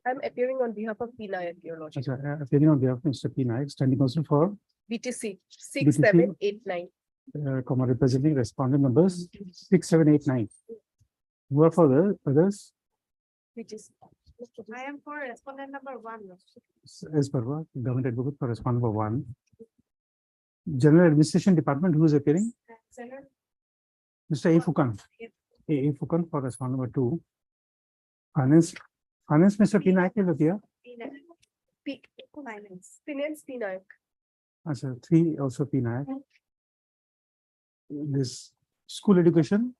I'm appearing on behalf of P. Nayak, Your Lordship. appearing on behalf of Mr. P. Naik, standing counsel for BTC BTC. 6789. Representing respondent numbers 6789. Who are for the others? Which is. I am for respondent number 1. Lordship. As per what? Government advocate for respondent number 1. General Administration Department, who is appearing? Mr. A. Fukan. A. Fukan for respondent number 2. Finance, Mr. P. Naik will appear. Finance P. Nayak. 3 also P. Naik. This school education,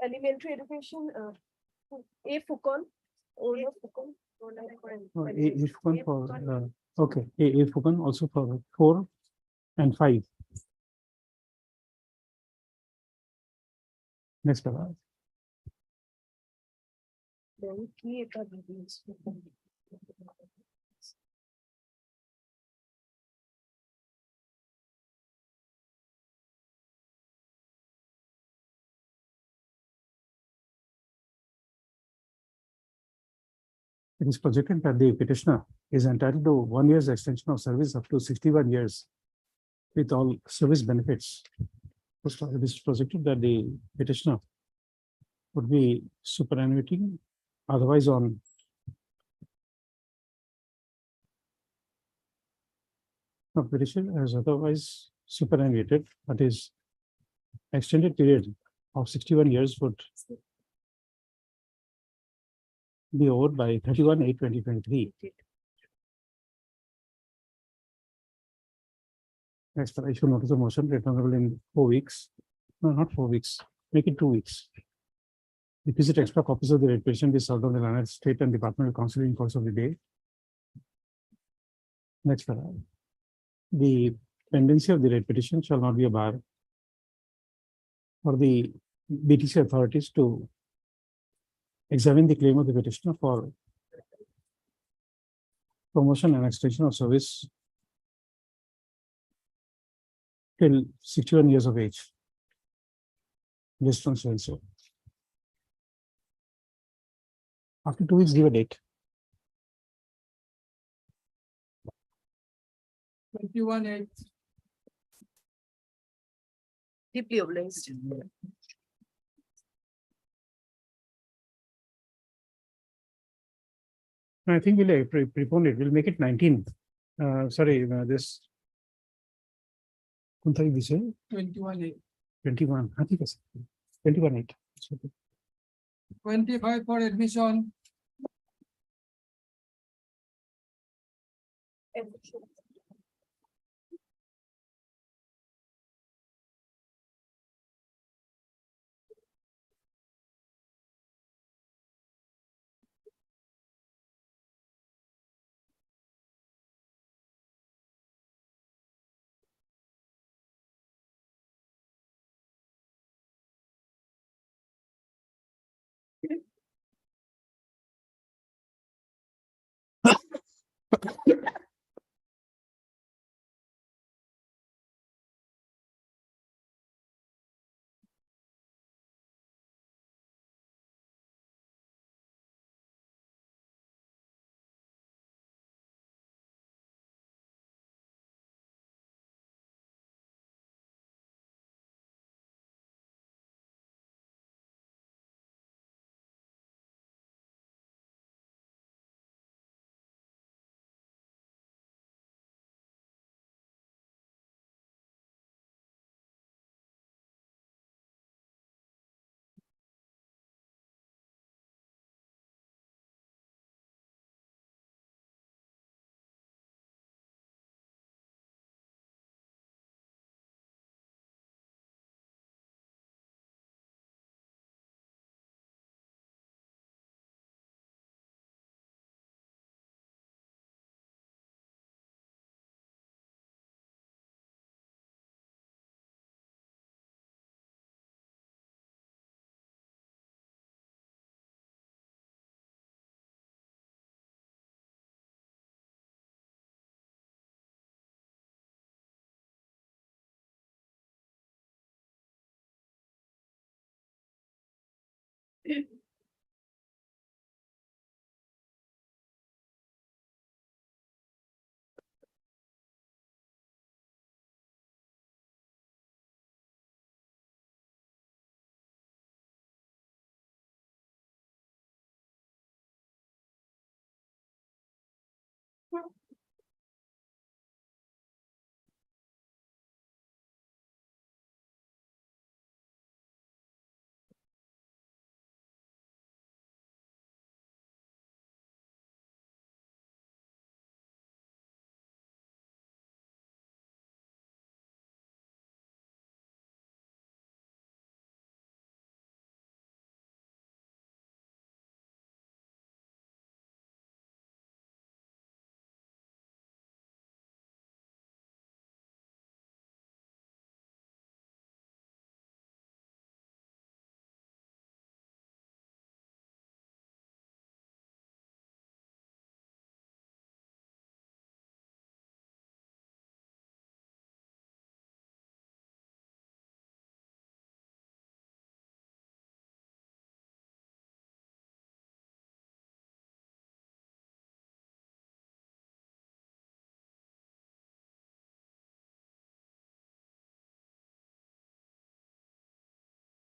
Elementary education, A. Fukon. A. Fukon. A. Fukan for, okay, A. Fukan also for 4 and 5. Next, it is projected that the petitioner is entitled to 1 year's extension of service up to 61 years with all service benefits. It is projected that the petitioner would be superannuating, otherwise on of petition as otherwise superannuated, but his extended period of 61 years would be over by 31/8/2023. Next, I should notice a motion returnable in 4 weeks. No, not 4 weeks. Make it 2 weeks. Requisite extra copies of the writ petition be served on the United State and Departmental Counsel in course of the day. Next, the pendency of the writ petition shall not be a bar for the BTC authorities to examine the claim of the petitioner for promotion and extension of service till 61 years of age. Based on so and so. After 2 weeks, give a date. 21/8. Deeply obliged. I think we'll prepone it. We'll make it 19th. Sorry, this. कौन तारीख दिसे? 21/8. 21. हाँ ठीक है sir. 21/8. 25 for admission.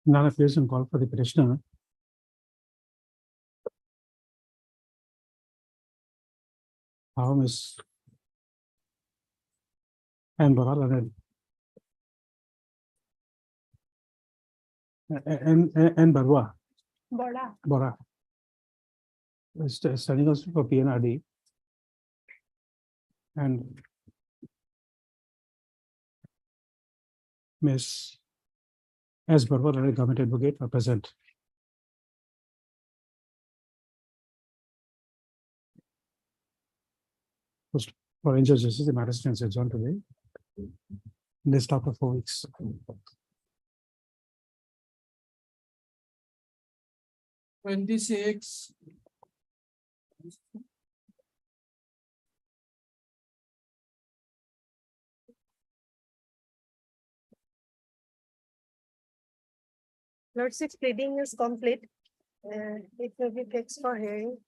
None appears and call for the petitioner. How is and Bora, and Barwa, Bola. Bora. Studying also for PNRD. And Miss S. Barwa, and a government advocate are present. For injustice, the matter stands adjourned today. List after 4 weeks. 26. Lordship pleading is complete. It will be fixed for hearing.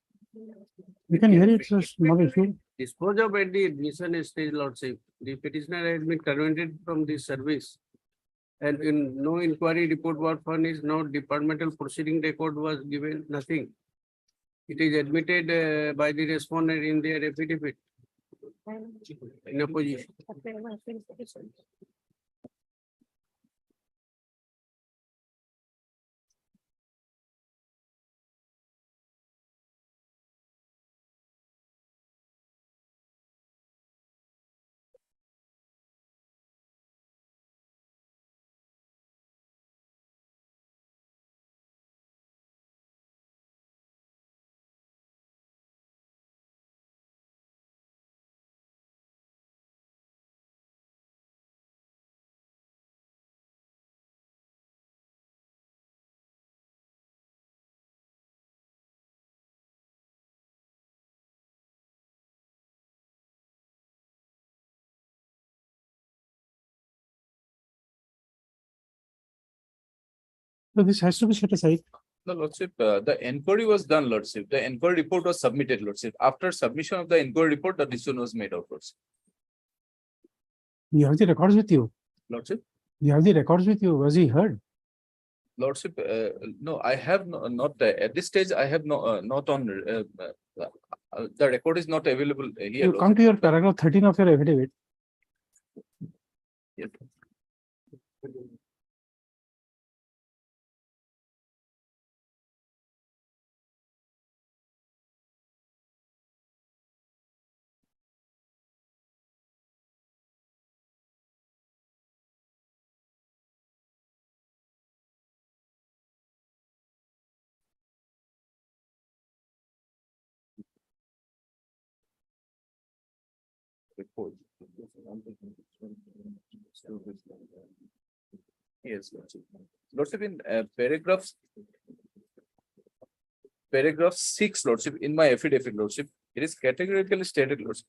We can hear it, so it's not an issue. Dispose of at the admission stage, Lordship. The petitioner has been terminated from the service. And in no inquiry report was furnished, no departmental proceeding record was given, nothing. It is admitted by the respondent in their affidavit in opposition. So this has to be set aside. No, Lordship, the inquiry was done, Lordship. The inquiry report was submitted, Lordship. After submission of the inquiry report, the decision was made out, Lordship. You have the records with you. Lordship, You have the records with you. Was he heard? Lordship, no, I have not, at this stage, I have not on, the record is not available here. You come to your paragraph 13 of your affidavit. Yes. Report. Yes, Lordship. Lordship, in paragraph 6, Lordship, in my affidavit, Lordship, it is categorically stated, Lordship.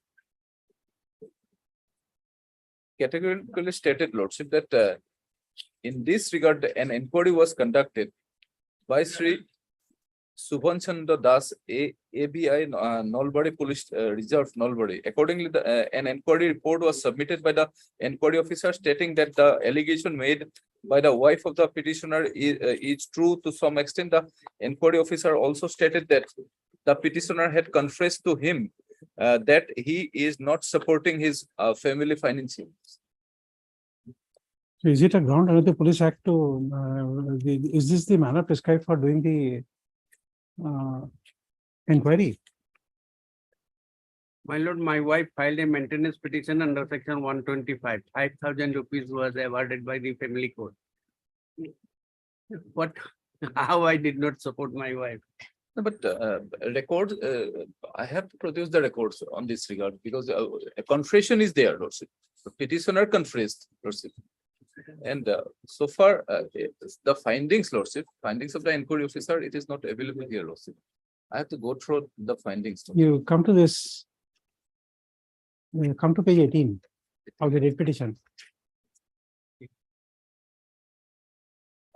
Categorically stated, Lordship, that in this regard, an inquiry was conducted by Sri Subhan Chandra Das, ABI, Nalbari Police Reserve, Nalbari. Accordingly, an inquiry report was submitted by the inquiry officer stating that the allegation made by the wife of the petitioner is true to some extent. The inquiry officer also stated that the petitioner had confessed to him that he is not supporting his family financially. So is it a ground under the Police Act to, is this the manner prescribed for doing the inquiry? My lord, my wife filed a maintenance petition under section 125. 5,000 rupees was awarded by the family court. What, how I did not support my wife? No, but records, I have to produce the records on this regard because a confession is there, Lordship. The petitioner confessed, Lordship. And so far, the findings, Lordship, findings of the inquiry officer, it is not available here, Lordship. I have to go through the findings. You come to this, you come to page 18 of the writ petition.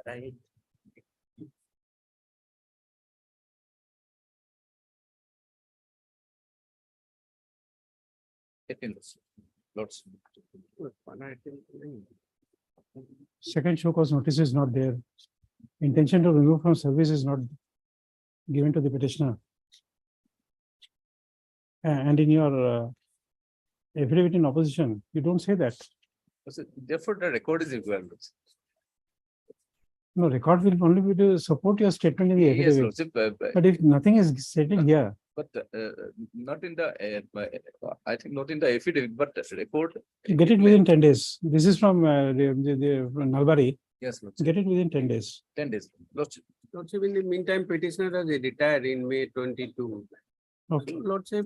Right. Lordship. Second show cause notice is not there. Intention to remove from service is not given to the petitioner. And in your affidavit in opposition, you don't say that. So therefore, the record is required. No, record will only be to support your statement in the Yes, affidavit. Lordship, But if nothing is stated here, but not in the, I think not in the affidavit, but the record. get it within 10 days. This is from from Nalbari. Yes, Lordship, Get it within 10 days. 10 days. Lordship, Lordship, in the meantime, petitioner has retired in May 22. Okay. Lordship.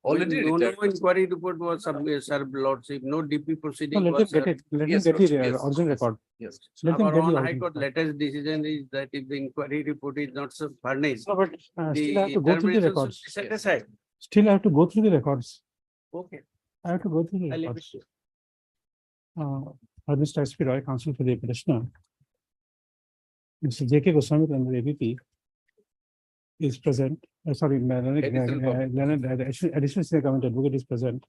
already No retired. inquiry report was served, Lordship, no DP No, proceeding let was them get served. it. Let them Yes, get the Lordship, yes. original record. Yes. Let them Our get the own High original Court record. latest decision is that if the inquiry report is not furnished, No, but still I have to go through the termination should records. be set aside. Still I have to go through the records. Okay. I have to go through the I'll leave it records. to you. Mr. S.P. Roy, counsel for the petitioner. Mr. J.K. Goswami from the ABP is present. Sorry, additional senior government advocate is present.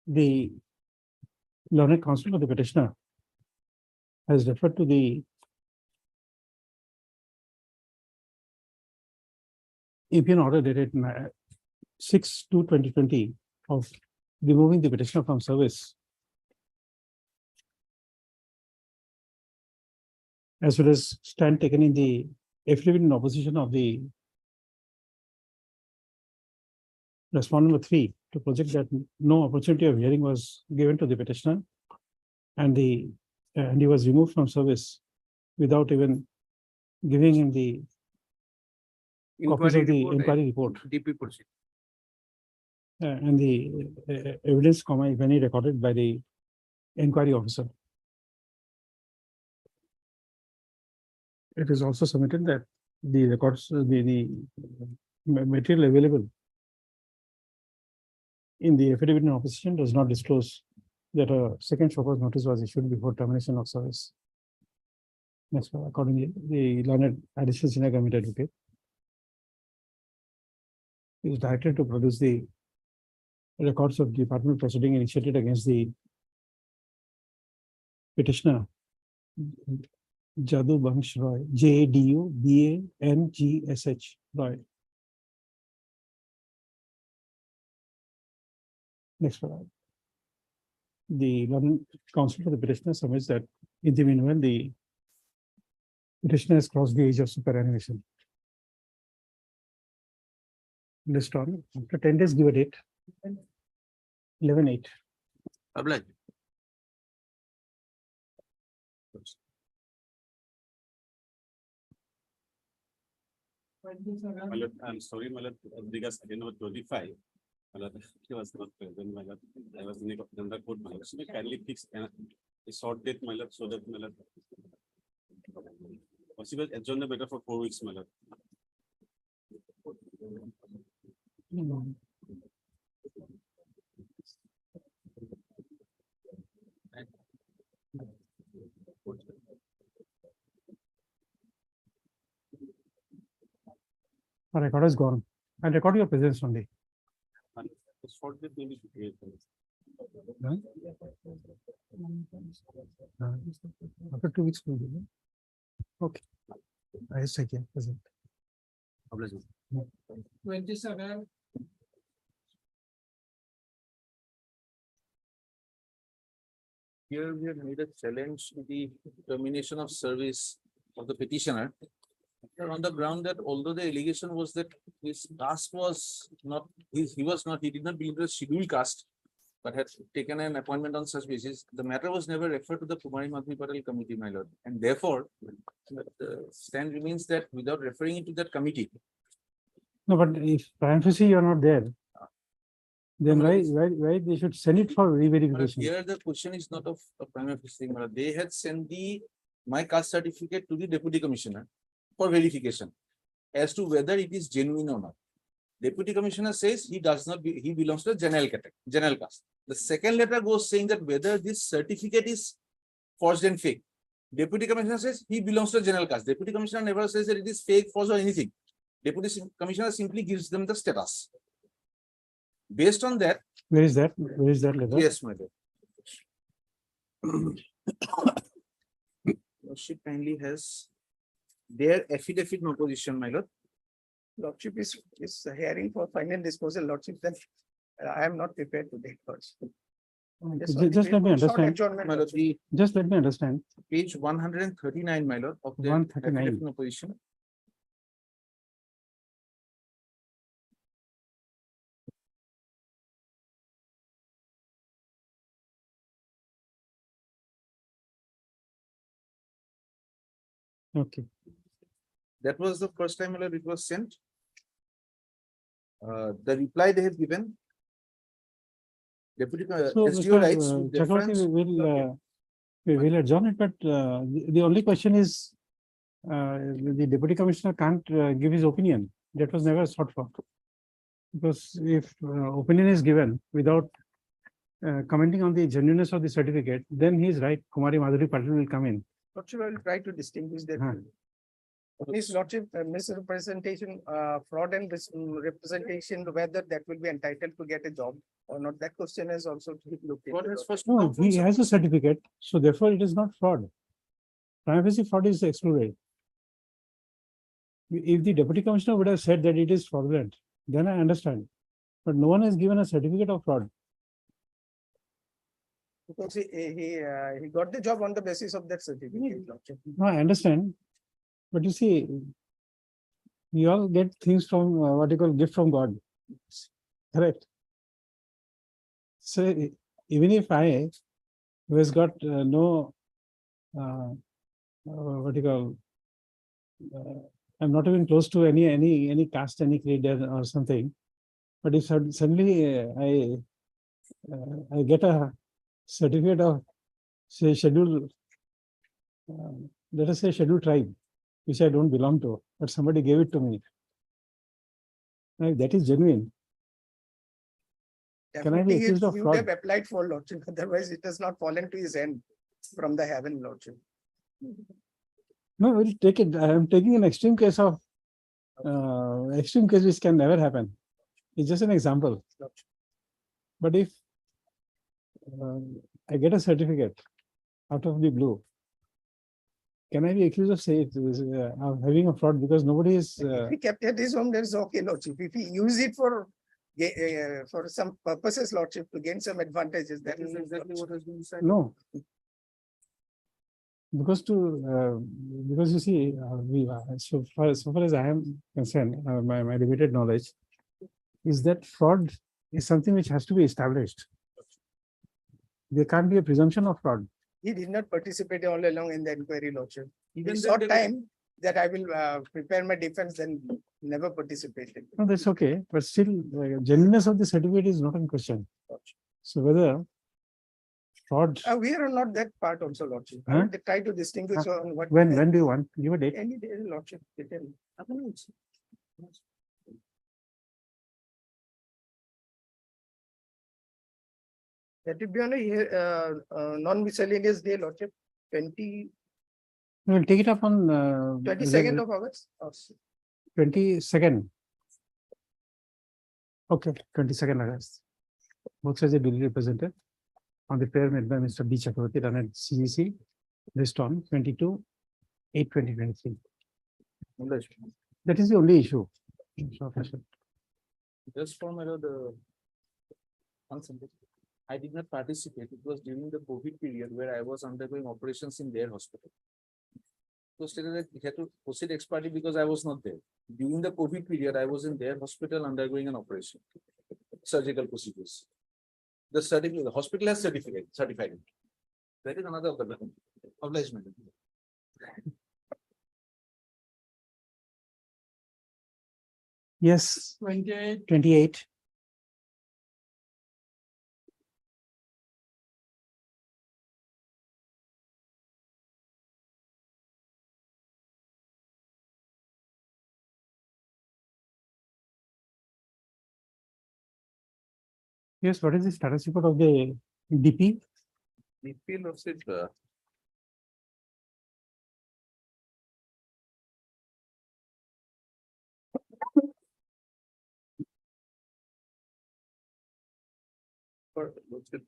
The learned counsel for the petitioner has referred to the EPN order dated 6/2/2020 of removing the petitioner from service, as well as stand taken in the affidavit in opposition of the respondent number 3 to project that no opportunity of hearing was given to the petitioner, and he was removed from service without even giving him the copies of the inquiry report DP proceeding. and the evidence, if any, recorded by the inquiry officer. It is also submitted that the records, the material available in the affidavit in opposition does not disclose that a second show cause notice was issued before termination of service. Next, accordingly, the learned additional senior government advocate is directed to produce the records of departmental proceeding initiated against the petitioner Jadu Bangsh Roy, JADUBANGSH Roy. Next slide. The London counsel for the petitioner submits that in the meanwhile, the petitioner has crossed the age of superannuation. List on after 10 days, give a date. 11/8. Oblige. I'm sorry, my lord, because I know 25. My lord, he was not present, my lord. I was in the court, my lord. So may kindly fix a short date, my lord, so that my lord. Possible adjourn the matter for 4 weeks, my lord. Our record is gone. And record your presence only. The short date may be great. After 2 weeks, we'll do it. Okay. I say yeah, present. Oblige. 27. Here we have made a challenge to the termination of service of the petitioner. On the ground that although the allegation was that his caste was not, he did not belong to the scheduled caste, but had taken an appointment on such basis, the matter was never referred to the Kumari Madhvi Patel committee, my lord. And therefore, the stand remains that without referring it to that committee. No, but if parenthesis you are not there, then why they should send it for But re-verification? here the question is not of a prima facie thing, my lord. They had sent my caste certificate to the deputy commissioner for verification as to whether it is genuine or not. Deputy commissioner says he belongs to the general caste. The second letter goes saying that whether this certificate is forged and fake. Deputy commissioner says he belongs to the general caste. Deputy commissioner never says that it is fake, false or anything. Deputy commissioner simply gives them the status. Based on that. Where is that? Where is that letter? Yes, my lord. She kindly has their affidavit in opposition, my lord. Lordship is hearing for final disposal, Lordship, then I am not prepared to take first. Just let me understand. My lord, the Just let me understand. page 139, my lord, of the 139. affidavit in opposition. Okay. That was the first time, my lord, it was sent. The reply they have given. Deputy So, SDO writes Mr. with Chakravarti, deference. we will adjourn it, but the only question is, the deputy commissioner can't give his opinion. That was never sought for. Because if opinion is given without commenting on the genuineness of the certificate, then he is right. Kumari Madhuri Patil will come in. Lordship, I will try to distinguish that. Huh. Miss Lordship, misrepresentation, fraud and representation, whether that will be entitled to get a job or not, that question is also to be looked What into. has first No, come from he has a certificate, so therefore it is not fraud. Privacy fraud is excluded. If the deputy commissioner would have said that it is fraudulent, then I understand. But no one has given a certificate of fraud. Because he got the job on the basis of that certificate, Lordship. No, I understand. But you see, we all get things from what you call gift from God. Correct. So even if I, who has got no, what you call, I'm not even close to any caste, any creed or something. But if suddenly I get a certificate of, say, scheduled, let us say scheduled tribe, which I don't belong to, but somebody gave it to me. Now, that is genuine. Can I be Definitely, accused of he would have fraud? applied for, Lordship, otherwise it has not fallen to his end from the heaven, Lordship. No, we'll take it. I am taking an extreme case of extreme case which can never happen. It's just an example. But if I get a certificate out of the blue, can I be accused of of having a fraud because nobody is? If he kept at his home, that's okay, Lordship. If he use it for some purposes, Lordship, to gain some advantages, that is exactly what has been decided. No. Because because you see, so far as I am concerned, my limited knowledge is that fraud is something which has to be established. There can't be a presumption of fraud. He did not participate all along in the inquiry, Lordship. Even He then sought they- time that I will prepare my defense and never participated. No, that's okay, but still, genuineness of the certificate is not in question. So whether fraud, We are not that part also, Lordship. I Huh? will try to distinguish on what. when do you want? Give a date. Any day, Lordship. That would be on a non-miscellaneous day, Lordship, We'll take it up on 22nd of August. 22nd. Okay, 22nd August. Both sides are duly represented on the prayer made by Mr. B. Chakravarti done at CEC, list on 22/8/2023. That is the only issue. Just for my lord, one sentence. I did not participate. It was during the COVID period where I was undergoing operations in their hospital. So stated that it had to proceed ex parte because I was not there. During the COVID period, I was in their hospital undergoing an operation, surgical procedures. The certificate, the hospital has certified it. That is another of the obligement. Yes, 28. Yes, what is the status report of the DP? The appeal of it, for, what's it?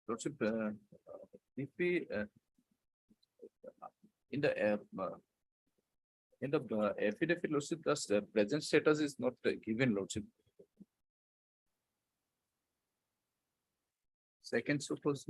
Lordship, if we, in the, affidavit, Lordship, the present status is not given, Lordship. Second suppose.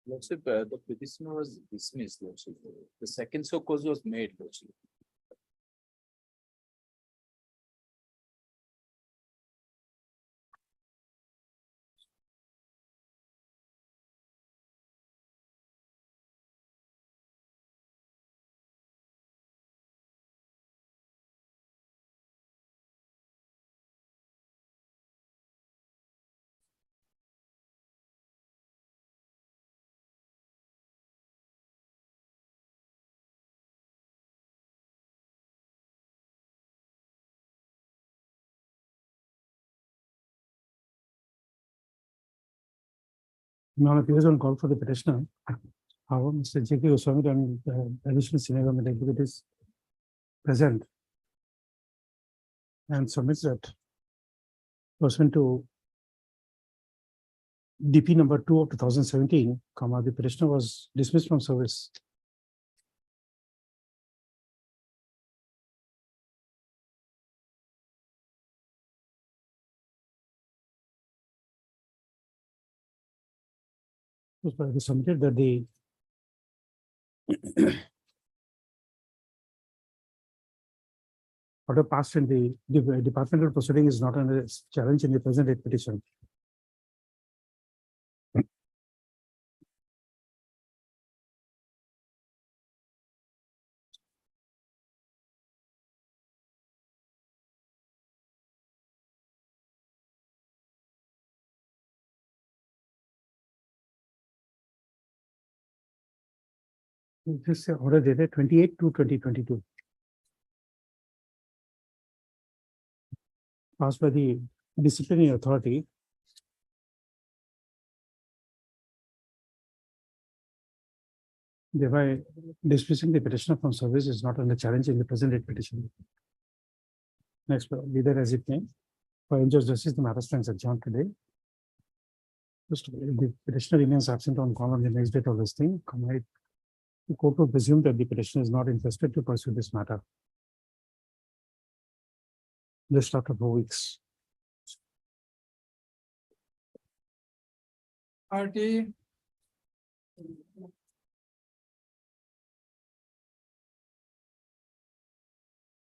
Lordship, the petition was dismissed, Lordship. The second so cause was made, Lordship. Now appears on call for the petitioner. However, Mr. J.K. Goswami and additional senior government executives present and submits that pursuant to DP number 2 of 2017, the petitioner was dismissed from service. It was submitted that the order passed in the departmental proceeding is not under challenge in the present date petition. This is order dated 28/2/2022. Passed by the disciplinary authority. Thereby dismissing the petitioner from service is not under challenge in the present date petition. Next, be that as it may, for injured justice, the matter stands adjourned today. First, the petitioner remains absent on call on the next date of listing. The court will presume that the petitioner is not interested to pursue this matter. Just after 4 weeks. RT.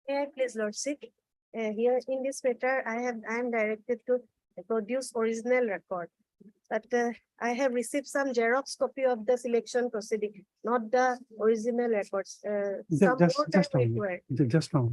Yeah, please, Lordship. Here in this matter, I am directed to produce original record. But I have received some Xerox copy of the selection proceeding, not the original records. Some more time required. Just now.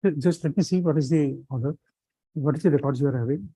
Just let me see what is the order. What is the records you are having?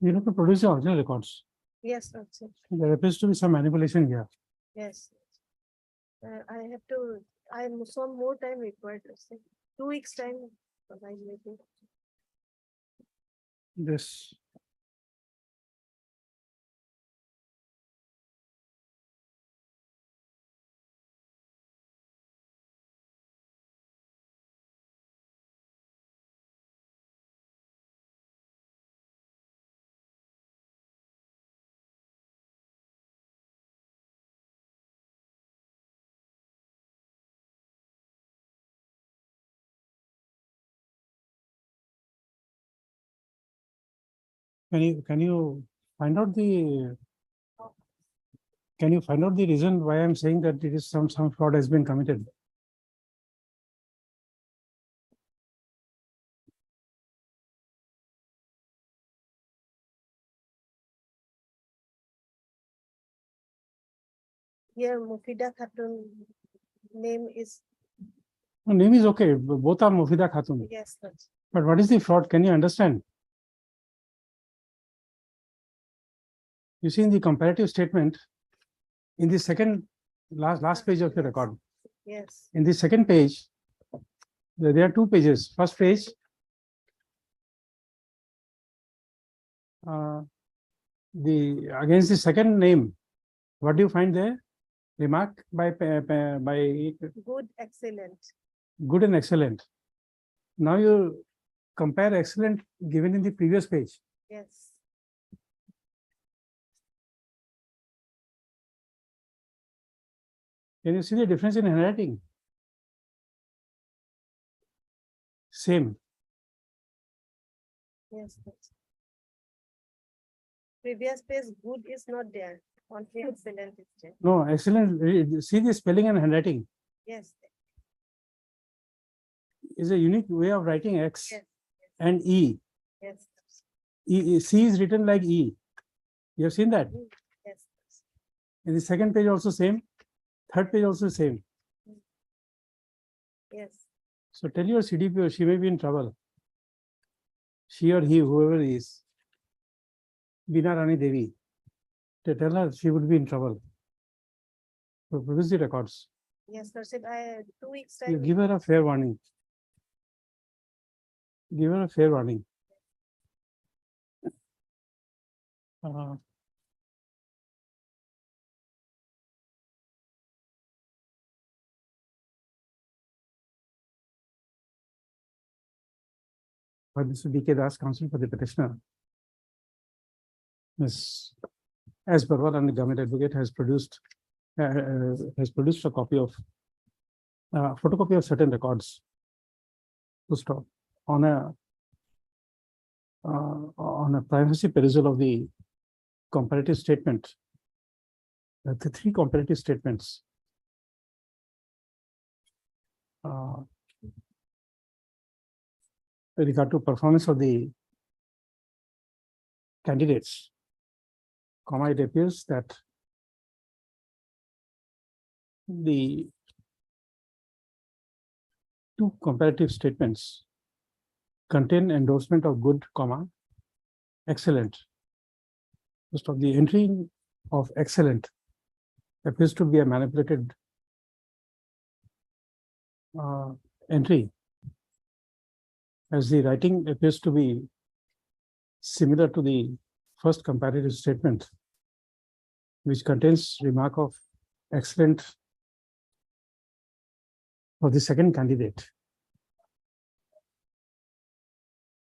You have to produce the original records. Yes, Lordship. There appears to be some manipulation here. Yes. I have to, I am some more time required, Lordship. 2 weeks time. Provide maybe. This. Can you find out the reason why I'm saying that it is some fraud has been committed? Here, Mufida Khatun name is, The name is okay. Both are Mufida Khatun. yes, Lordship. But what is the fraud? Can you understand? You see in the comparative statement, in the second last page of your record, Yes, in the second page, there are 2 pages. First page, against the second name, what do you find there? Remark by good, excellent. good and excellent. Now you compare excellent given in the previous page. Yes, Can you see the difference in handwriting? Same. yes. Lordship. Previous page, good is not there. only excellent is there. No, excellent. See the spelling and handwriting Yes, is a unique way of writing X Yes. and E. yes, C is written like E. You have seen that? yes. In the second page also same, third page also same. Yes. So tell your CDPO, she may be in trouble. She or he, whoever is, Bina Rani Devi, to tell her she would be in trouble. So produce the records. Yes, Lordship, 2 weeks You time. give her a fair warning. Give her a fair warning. But this is DK Das, counsel for the petitioner. Ms. S. Barwal and the government advocate has produced a copy of photocopy of certain records to stop on a privacy perusal of the comparative statement. The 3 comparative statements. With regard to performance of the candidates, it appears that the 2 comparative statements contain endorsement of good, excellent. Most of the entry of excellent appears to be a manipulated entry, as the writing appears to be similar to the first comparative statement, which contains remark of excellent for the second candidate.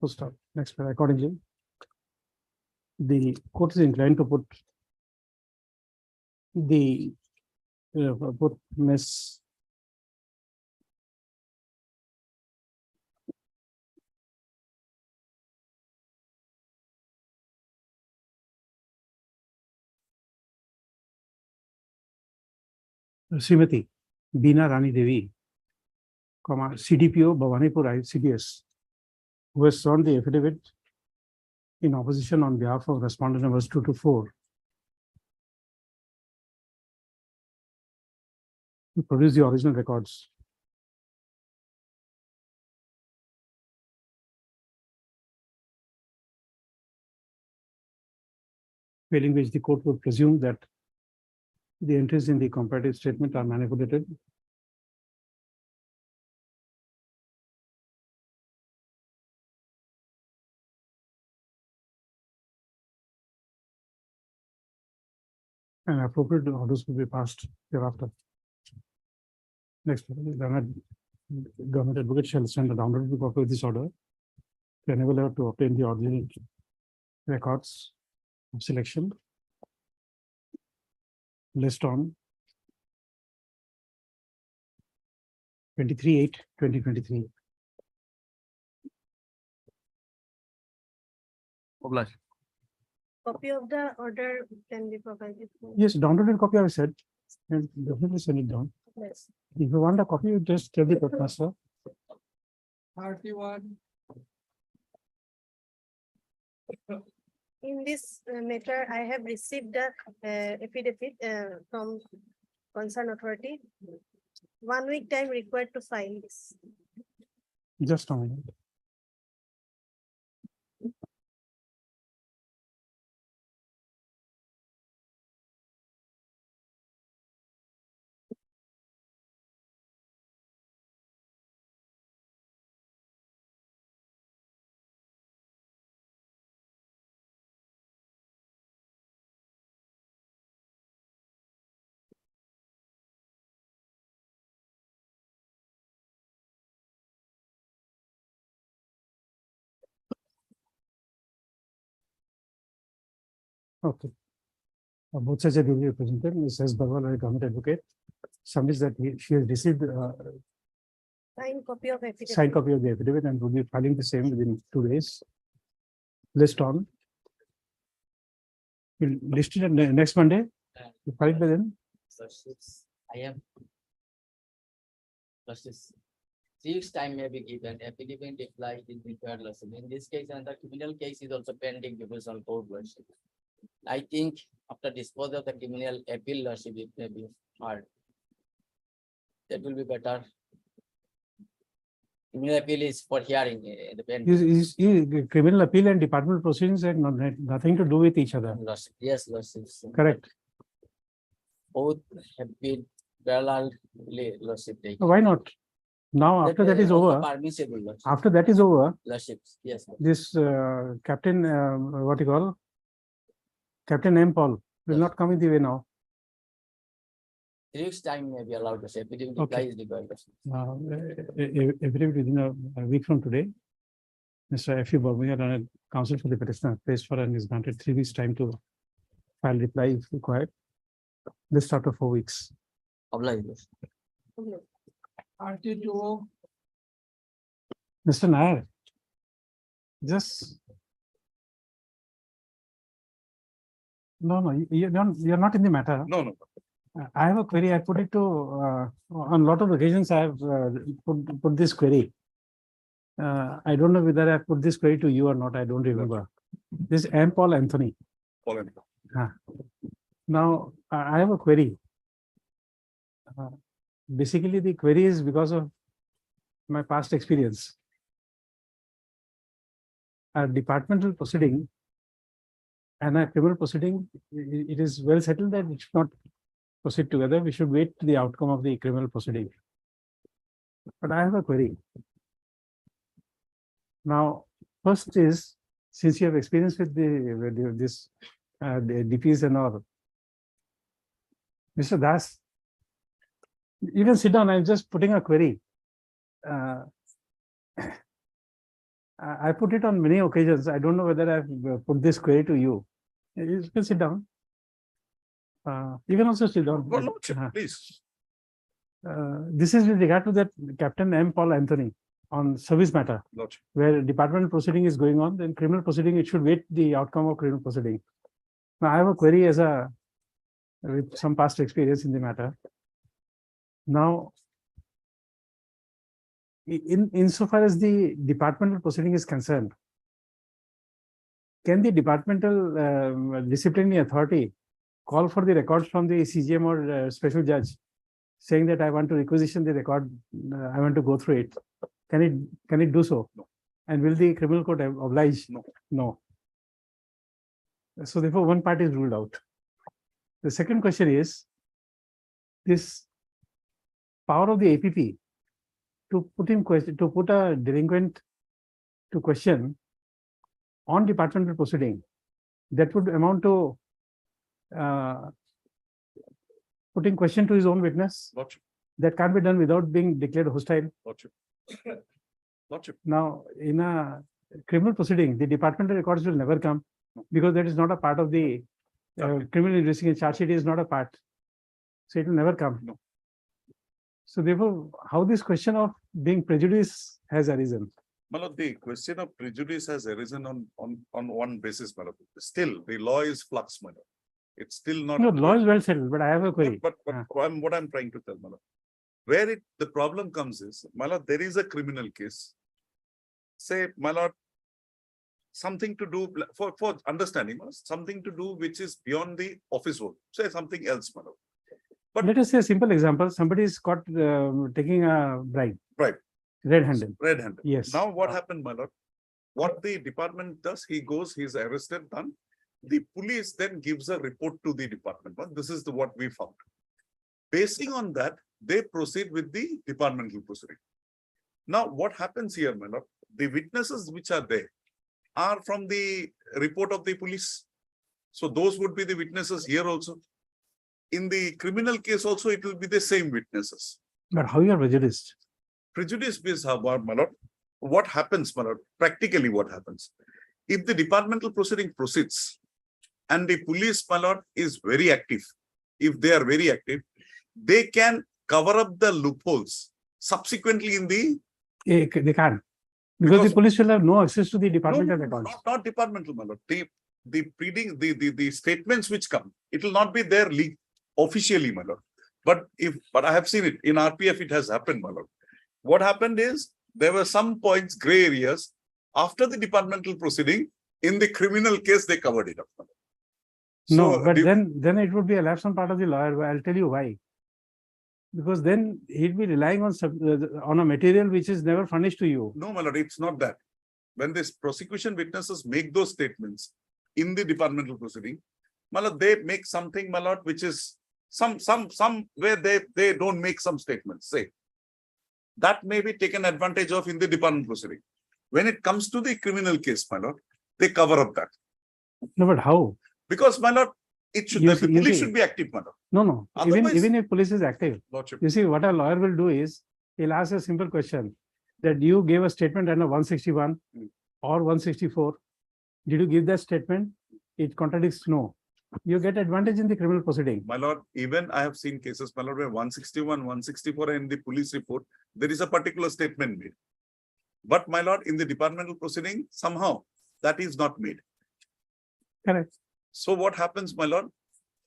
Full stop. Next, accordingly, the court is inclined to put Ms. Srimati Bina Rani Devi, CDPO Bhawanipur ICDS, who has sworn the affidavit in opposition on behalf of respondent numbers 2 to 4. To produce the original records. Failing which the court would presume that the entries in the comparative statement are manipulated. And appropriate orders will be passed thereafter. Next, the government advocate shall send a downloaded copy of this order to enable her to obtain the original records of selection list on 23/8/2023. Copy of the order can be provided. Yes, downloaded copy I said, and definitely send it down. Yes. If you want a copy, you just tell the professor. 31. In this matter, I have received the affidavit from concerned authority. 1 week time required to file this. Just a minute. Okay. Both sides are duly represented. Ms. S. Barwal, a government advocate, submits that she has received Signed copy of affidavit. signed copy of the affidavit and will be filing the same within 2 days. List on. We'll list it next Monday. You filed by then? I am. Justice. 3 weeks time may be given, affidavit reply is required. In this case, another criminal case is also pending because on court worship. I think after disposal of the criminal appeal lordship, it may be hard. That will be better. Criminal appeal is for hearing the pending. Criminal appeal and departmental proceedings have nothing to do with each other. Lordship. Yes, lordship. Correct. Both have been parallel lordship. Why not? Now, after that is over, Permissible lordship. after that is over, Lordships, yes. this Captain, what you call? Captain M. Paul will not come in the way now. 3 weeks time may be allowed to say, affidavit Okay. reply is required. Every within a week from today, Mr. F. U. Birmingham and counsel for the petitioner pays for and is granted 3 weeks time to file reply if required. This after 4 weeks. Oblige. RT2, Mr. Nair, just. No, you're not in the matter. No. I have a query. I put it to, on a lot of occasions, I have put this query. I don't know whether I put this query to you or not. I don't remember. This M. Paul Anthony. Now, I have a query. Basically, the query is because of my past experience. A departmental proceeding and a criminal proceeding, it is well settled that it should not proceed together. We should wait to the outcome of the criminal proceeding. But I have a query. Now, first is, since you have experience with this the DPs and all, Mr. Das, you can sit down. I'm just putting a query. I put it on many occasions. I don't know whether I've put this query to you. You can sit down. You can also sit down. Please. This is with regard to that Captain M. Paul Anthony on service matter, where departmental proceeding is going on. Then criminal proceeding, it should wait the outcome of criminal proceeding. Now, I have a query with some past experience in the matter. Now, insofar as the departmental proceeding is concerned, can the departmental disciplinary authority call for the records from the CGM or special judge, saying that I want to requisition the record, I want to go through it? Can it do so? No. And will the criminal court oblige? No. No. So therefore, one part is ruled out. The second question is this power of the APP to put a delinquent to question on departmental proceeding, that would amount to putting question to his own witness. Lordship. That can't be done without being declared hostile. Lordship. Now, in a criminal proceeding, the departmental records will never come because that is not a part of the criminal investigation. Charge sheet is not a part. So it will never come. No. So therefore, how this question of being prejudiced has arisen? Malad, the question of prejudice has arisen on one basis, Malad. Still, the law is flux, Malad. It's still not. No, law is well settled, but I have a query. But what I'm trying to tell, Malad, where the problem comes is, Malad, there is a criminal case. Say, Malad, something to do for understanding, Malad, something to do which is beyond the office work. Say something else, Malad. But let us say a simple example. Somebody is caught taking a bribe. Right. Red-handed. Red-handed. Yes. Now what happened, my lord? What the department does, he goes, he's arrested, done. The police then gives a report to the department. But this is what we found. Basing on that, they proceed with the departmental proceeding. Now, what happens here, my lord? The witnesses which are there are from the report of the police. So those would be the witnesses here also. In the criminal case also, it will be the same witnesses. But how you are prejudiced? Prejudice is, my lord, what happens, my lord, practically what happens? If the departmental proceeding proceeds and the police, my lord, is very active, if they are very active, they can cover up the loopholes subsequently in the... They can't. Because the police will have no access to the departmental records. Not departmental, my lord. the pleading, the statements which come, it will not be there officially, my lord. But I have seen it in RPF, it has happened, my lord. What happened is there were some points, gray areas after the departmental proceeding. In the criminal case, they covered it up. my lord. No, So but then it would be a lapse on part of the lawyer. I'll tell you why. Because then he'd be relying on a material which is never furnished to you. no, my lord, it's not that. When this prosecution witnesses make those statements in the departmental proceeding, my lord, they make something, my lord, which is some where they don't make some statements, say. That may be taken advantage of in the department proceeding. When it comes to the criminal case, my lord, they cover up that. No, but how? Because, my lord, it should, the police should be active, my lord. No. Otherwise- Even if police is active, Lordship. you see, what a lawyer will do is, he'll ask a simple question, that you gave a statement under 161 or 164. Did you give that statement? It contradicts no. You get advantage in the criminal proceeding. My lord, even I have seen cases, my lord, where 161, 164 in the police report, there is a particular statement made. But my lord, in the departmental proceeding, somehow that is not made. Correct. So what happens, my lord?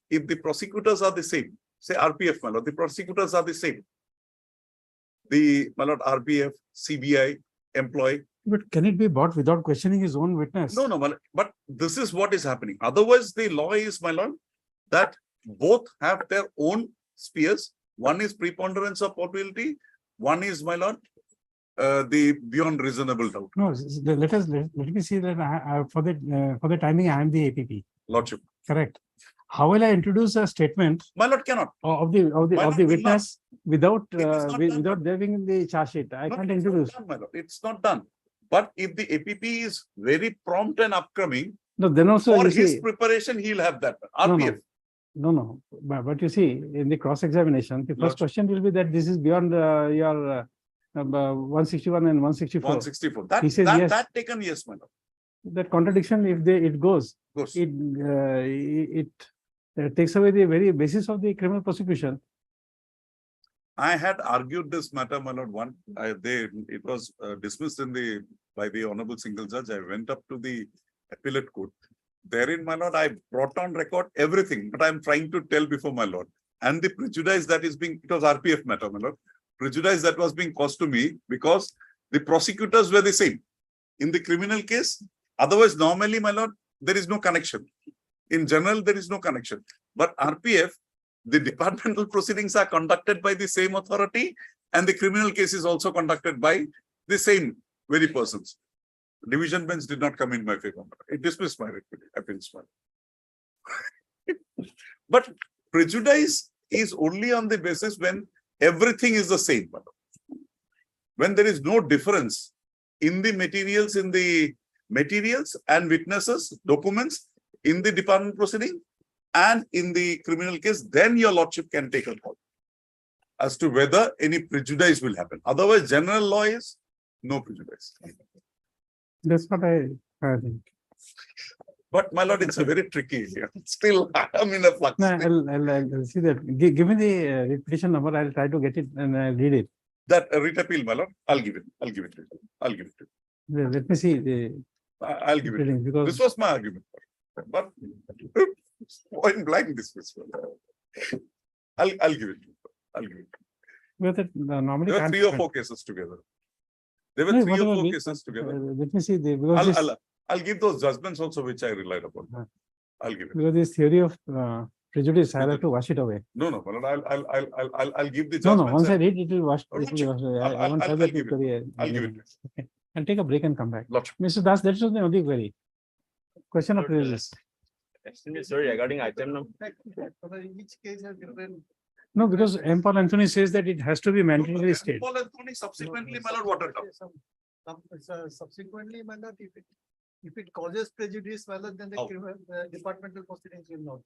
If the prosecutors are the same, say RPF, my lord, the prosecutors are the same. My lord, RPF, CBI, employee. But can it be bought without questioning his own witness? No, my lord, but this is what is happening. Otherwise, the law is, my lord, that both have their own spheres. One is preponderance of probability. One is, my lord, the beyond reasonable doubt. No, let me see that for the timing, I am the APP. Lordship. Correct. How will I introduce a statement My lord cannot. of the My lord will witness without It is not done, without there being in the charge sheet? I No, can't it's not introduce. done, my lord. It's not done. But if the APP is very prompt and upcoming, No, then also for you his see, preparation, he'll have that. no, RPF. no. But you see, in the cross examination, the first Lordship. question will be that this is beyond your 161 and 164. 164. That, He says that, yes. that taken, yes, my lord. That contradiction, if it goes, Goes. it takes away the very basis of the criminal prosecution. I had argued this matter, my lord, it was dismissed by the honorable single judge. I went up to the appellate court. Therein, my lord, I brought on record everything, but I'm trying to tell before my lord. And the prejudice that is being, it was RPF matter, my lord. Prejudice that was being caused to me because the prosecutors were the same. In the criminal case, otherwise, normally, my lord, there is no connection. In general, there is no connection. But RPF, the departmental proceedings are conducted by the same authority, and the criminal case is also conducted by the same very persons. Division bench did not come in my favor. It dismissed my appeals. But prejudice is only on the basis when everything is the same. When there is no difference in the materials and witnesses, documents in the department proceeding and in the criminal case, then your lordship can take a call as to whether any prejudice will happen. Otherwise, general law is no prejudice. That's what I think. But my lord, it's a very tricky area. Still, I'm in a flux. No, I'll see that. Give me the repetition number. I'll try to get it and I'll read it. That writ appeal, my lord, I'll give it. I'll give it to you. I'll give it to you. Let me see the. I'll give it. reading, because This was my argument. But point blank dismissal. I'll give it to you. I'll give it. Well, that, normally There were can't 3 or happen. 4 cases together. There were No, 3 or whatever 4 be- cases together. Let me see the because I'll give those judgments also which I relied upon. I'll give it. because this theory of prejudice, I'll have to wash it away. No, my lord, I'll give the No, judgments. once I and- read it will wash. Oh, It will wash away. I I'll won't have give that it. query. I'll give it. Okay. I'll take a break and come back. Lordship. Mr. Das, that's the only query. Question of prejudice. Sorry, regarding item number. Each case has different. No, because M. Paul Anthony says that it has to be mandatorily stated. Paul Anthony subsequently, my lord, watered down. Subsequently, my lord, if it causes prejudice, well, then How? the departmental proceedings will not.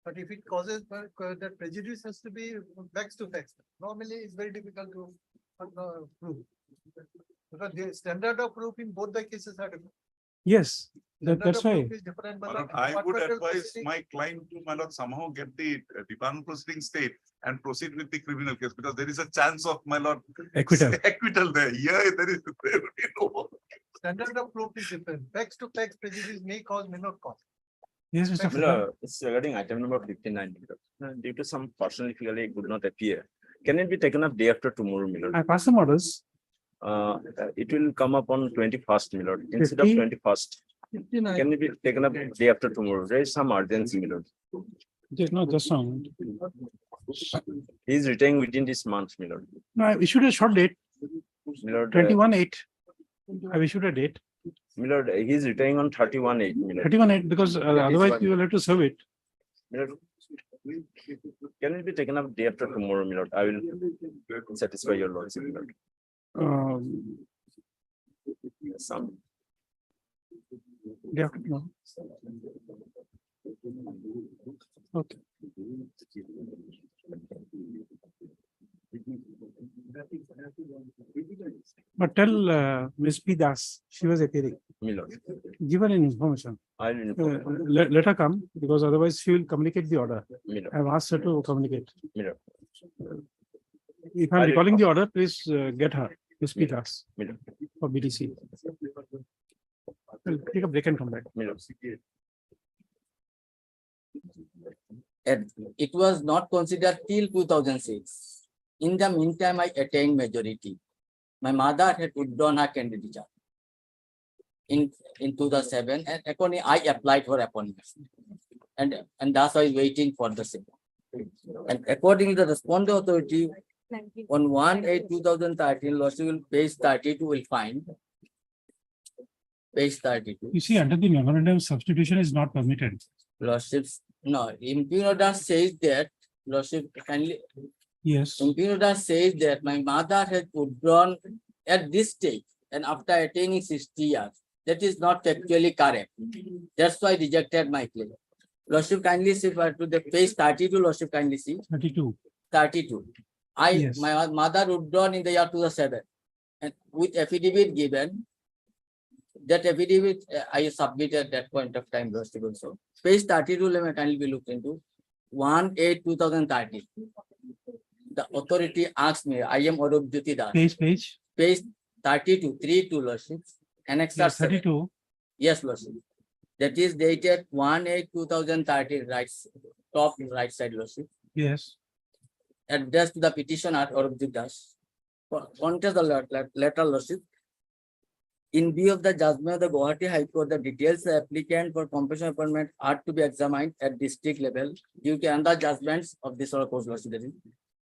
But if it causes, that prejudice has to be facts to facts. Normally, it's very difficult to prove. Because the standard of proof in both the cases are different. Yes, Standard that's of why. proof is different, my My lord. lord, I would Departmental advise proceeding- my client to, my lord, somehow get the department proceeding state and proceed with the criminal case because there is a chance of, my lord, Acquittal. acquittal there. Here, there is no. Standard of proof is different. Facts to facts prejudice may cause, may not cause. Yes, Mr. Fuller. Miller, it's regarding item number 59. Due to some personal difficulty, it could not appear. Can it be taken up day after tomorrow, Miller? I pass some orders. It will come up on 21st, Miller, instead of 50. 21st. Can it be taken up day after tomorrow? There is some urgency, Miller. No, just a moment. He is retiring within this month, Miller. No, I issued a short date, Miller, 21/8. I issued a date, Miller, he is retiring on 31/8, Miller. 31/8, because otherwise you will have to serve it. Miller, can it be taken up day after tomorrow, Miller? I will satisfy your lordship, Miller. Some. Yeah, no. Okay. But tell Ms. P. Das, she was appearing. Miller, Give her an information. I will inform. Let her come, because otherwise she will communicate the order. Miller, I've asked her to communicate. Miller, If I'm I'll recalling the order, please get her, Ms. P. Das, Miller, for BDC. Well, take a break and come back. Miller. And it was not considered till 2006. In the meantime, I attained majority. My mother had withdrawn her candidature in 2007, and accordingly, I applied for appointment. And that's why I was waiting for the same. And according to the responding authority, on 1/8/2013, lawsuit will page 32 will find. Page 32. You see, under the memorandum, substitution is not permitted. Lordships, no, impunity says that, lordship kindly, Yes. impunity says that my mother has withdrawn at this stage and after attaining 60 years. That is not actually correct. That's why I rejected my claim. Lordship kindly see to the page 32, lordship kindly see. 32. 32. Yes. My mother withdrawn in the year 2007 and with affidavit given. That affidavit I submitted at that point of time, lordship also. Page 32, let me kindly be looked into. 1/8/2013. The authority asked me, I am Arup Jyoti Das. Page. Page 32, 32, lordship. Annex Yes, 32. Yes, lordship. That is dated 1/8/2013, right, top right side, lordship. Yes. Addressed to the petitioner or the Das. Contest the letter, lordship. In view of the judgment of the Guwahati High Court, the details of the applicant for compensation appointment are to be examined at district level due to another judgments of this or court, lordship.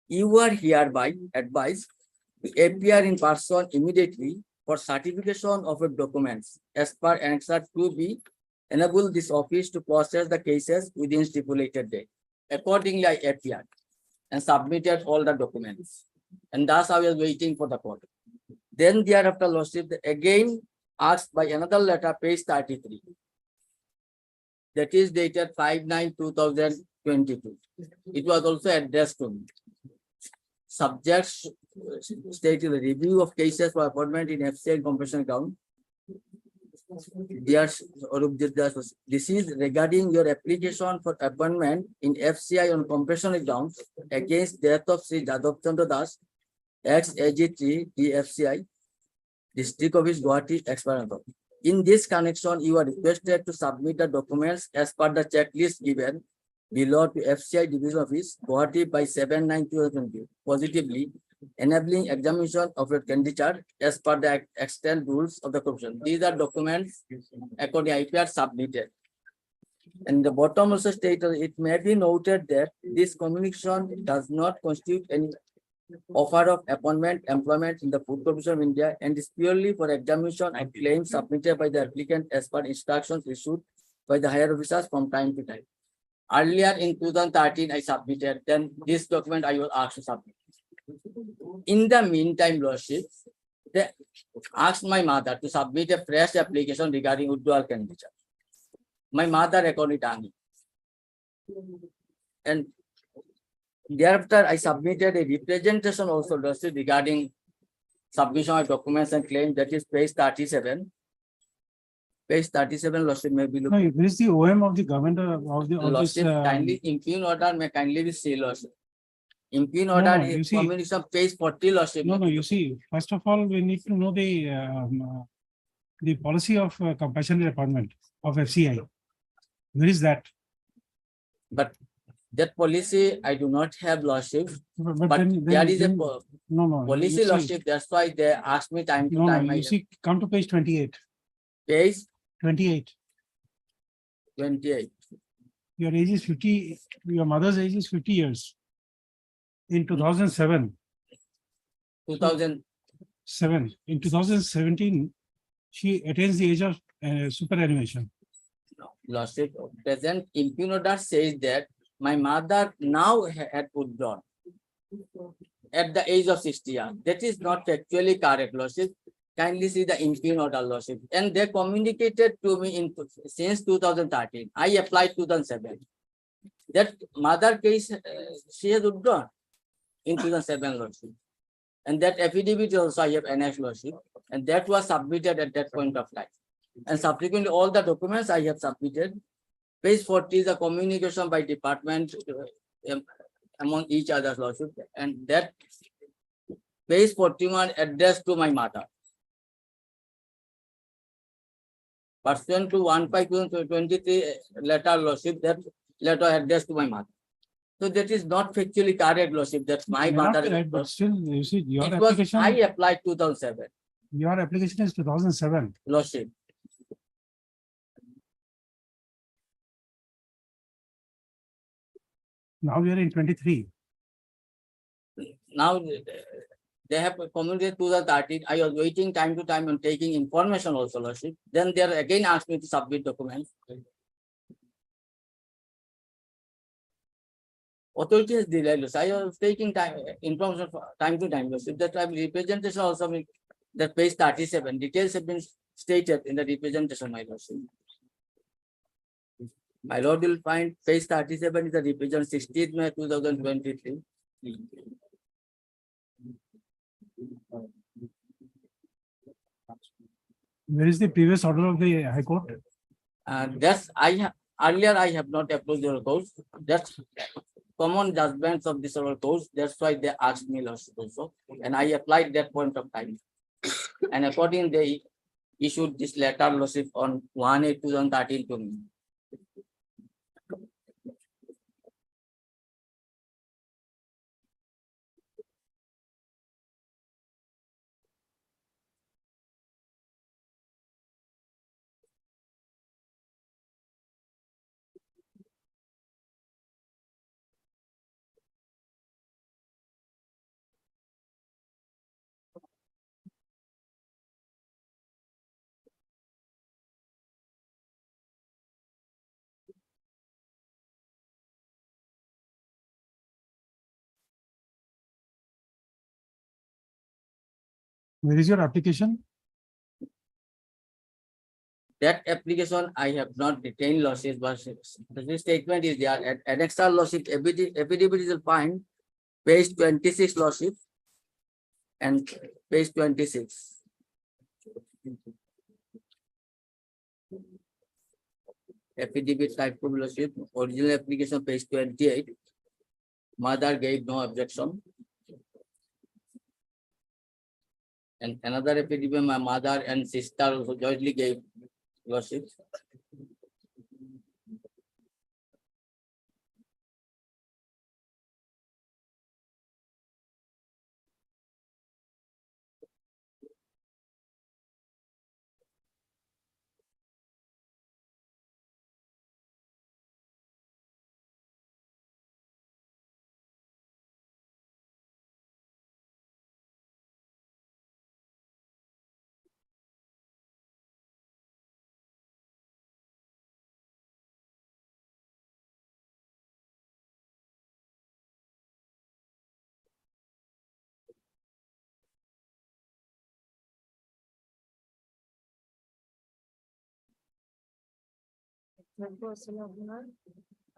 You are hereby advised to appear in person immediately for certification of your documents as per Annexure 2B, enable this office to process the cases within stipulated date. Accordingly, I appeared and submitted all the documents. And thus I was waiting for the court. Then thereafter, lordship again asked by another letter, page 33. That is dated 5/9/2022. It was also addressed to me. Subjects stated the review of cases for appointment in FCI and compensation account. Dear Arup Jyoti Das, this is regarding your application for appointment in FCI on compensation account against death of Sri Jadhav Chandra Das, ex-AG3 DFCI, District Office Guwahati, expired. In this connection, you are requested to submit the documents as per the checklist given below to FCI Division Office, Guwahati by 7/9/2020, positively enabling examination of your candidature as per the extant rules of the corporation. These are documents according to IPR submitted. And the bottom also stated, it may be noted that this communication does not constitute any offer of appointment, employment in the Food Corporation of India and is purely for examination of claims submitted by the applicant as per instructions issued by the higher officers from time to time. Earlier in 2013, I submitted, then this document I was asked to submit. In the meantime, lordship, they asked my mother to submit a fresh application regarding withdrawal candidature. My mother accordingly done it. And thereafter, I submitted a representation also lordship regarding submission of documents and claims, that is page 37. Page 37, lordship may be looked. No, this is the OM of the government of the. Lordship, kindly impugn order may kindly be see, lordship. Impugn No, order no, you is see- communication page 40, lordship. No, you see, first of all, we need to know the the policy of compassionate appointment of FCI. Where is that? But that policy, I do not have lordship, but then- there is a then- No, no. policy you see- lordship, that's why they ask me time to No, no, time. you see, come to page 28. Page 28. 28. Your age is 50, your mother's age is 50 years. In 2007, 2000, in 2017, she attains the age of superannuation. lordship, present impugn order says that my mother now had withdrawn at the age of 60 years. That is not actually correct, lordship. Kindly see the impugn order, lordship. And they communicated to me since 2013. I applied 2007. That mother case, she has withdrawn in 2007, lordship. And that affidavit also I have annexed, lordship. And that was submitted at that point of time. And subsequently, all the documents I have submitted. Page 40 is a communication by department among each other's lawsuit. And that page 41 addressed to my mother. Pursuant to 1/5/2023 letter lawsuit, that letter addressed to my mother. So that is not factually correct, lawsuit, that my May not mother. be right, but still, you see, your It was, application, I applied 2007, your application is 2007. lawsuit. Now we are in 23. Now they have communicated 2013. I was waiting time to time and taking information also, lordship. Then they are again asked me to submit documents. Authority has delayed, lordship. I was taking time, information time to time, lordship. That time representation also, that page 37, details have been stated in the representation, my lordship. My lord will find page 37 is the representation 16th May 2023. Where is the previous order of the High Court? That's earlier I have not approved your course. That's common judgments of this our course. That's why they asked me lordship also, and I applied that point of time. And according they issued this letter lordship on 1/8/2013 to me. Where is your application? That application I have not detained losses, but the statement is there. Annexal losses, affidavit is fine. Page 26 losses and page 26. Affidavit type of lawsuit, original application page 28. Mother gave no objection. And another affidavit, my mother and sister also jointly gave lawsuit.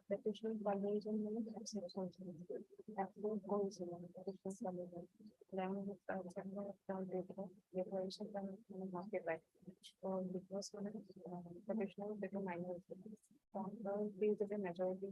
Petition foundation exceptions. Absolute goals. Declaration market right. Or because petitioner become minor. These are the majority.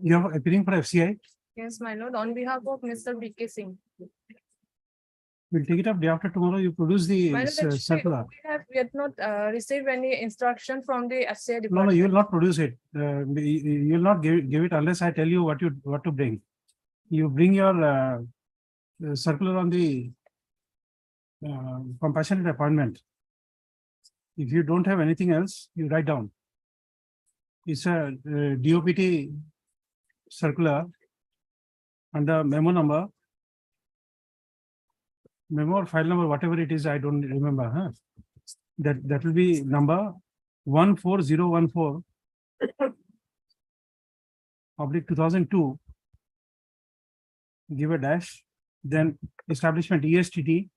You are appearing for FCI. Yes, my lord, on behalf of Mr. B.K. Singh. We'll take it up day after tomorrow. You produce the My lord, actually, circular. we have yet not received any instruction from the FCI No, department. you will not produce it. You will not give it unless I tell you what to bring. You bring your circular on the compassionate appointment. If you don't have anything else, you write down. It's a DOPT circular and the memo or file number, whatever it is, I don't remember. Huh? That will be number 14014 oblique 2002. Give a dash, then establishment ESTT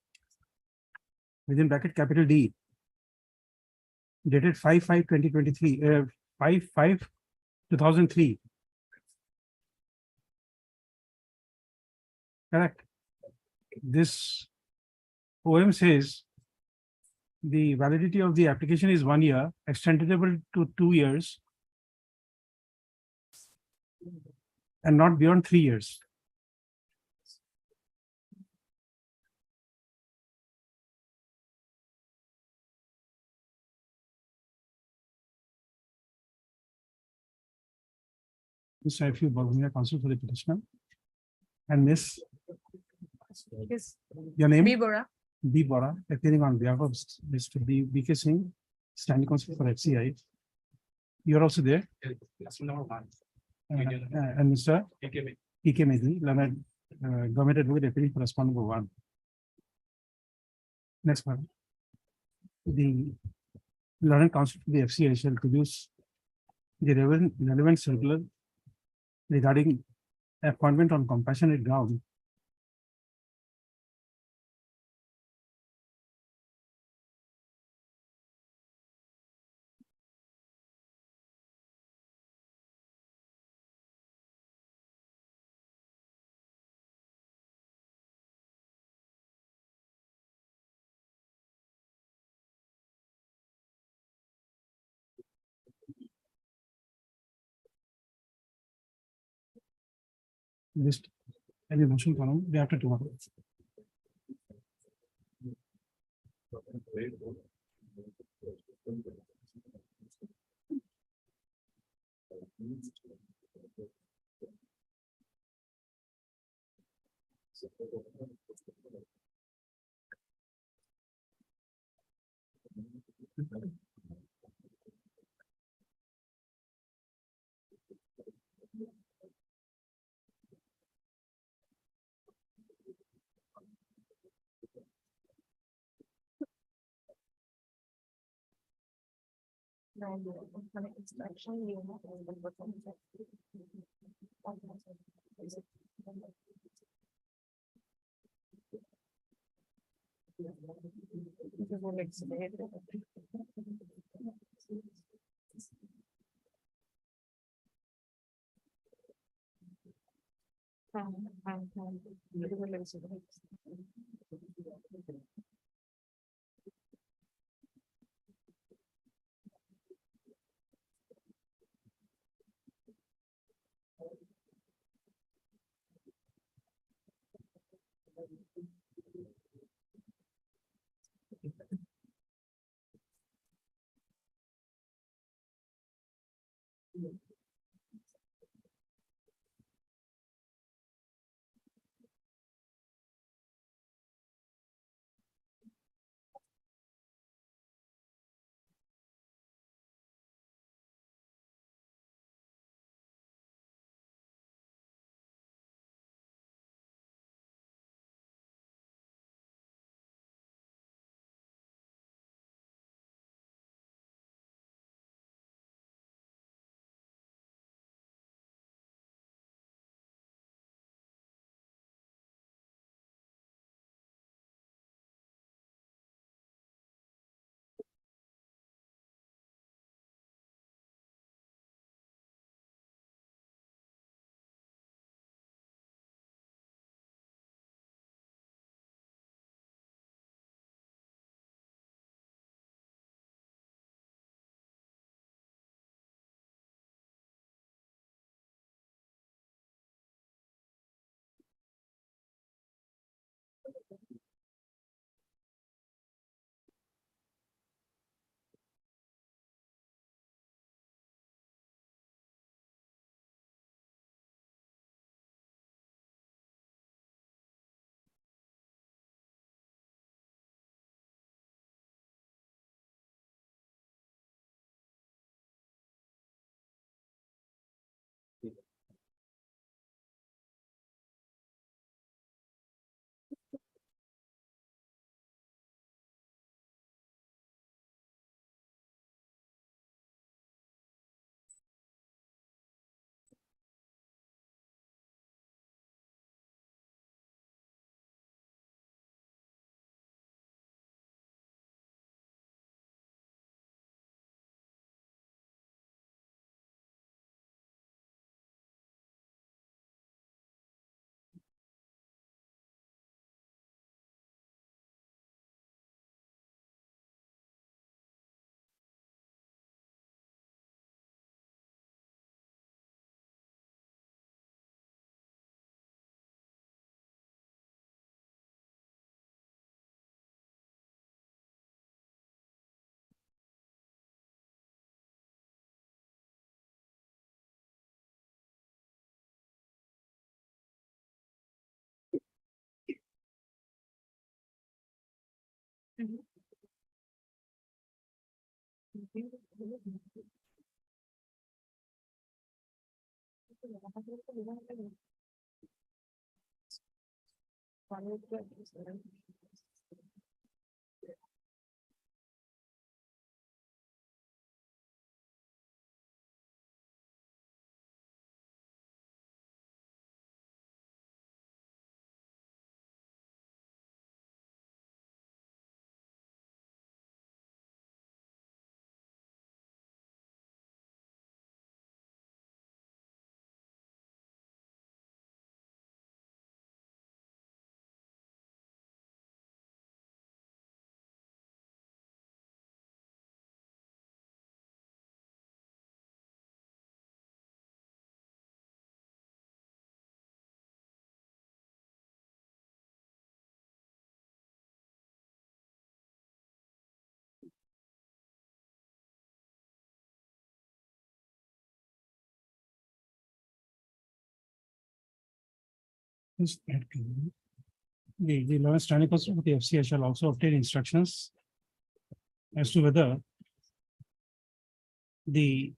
within bracket capital D, dated 5/5/2023, 5/5/2003. Correct. This OM says the validity of the application is 1 year, extendable to 2 years, and not beyond 3 years. Mr. F. U. Barbunia, counsel for the petitioner. And Miss, Yes. your name? B. Bora. B. Bora, appearing on behalf of Mr. B.K. Singh, standing counsel for FCI. You're also there? And Mr. P.K. Mehdi, learned government advocate appearing for respondent number 1. Next one. The learned counsel for the FCI shall produce the relevant circular regarding appointment on compassionate ground list any motion column day after tomorrow. Yes, the lowest standing person of the FCI shall also obtain instructions as to whether the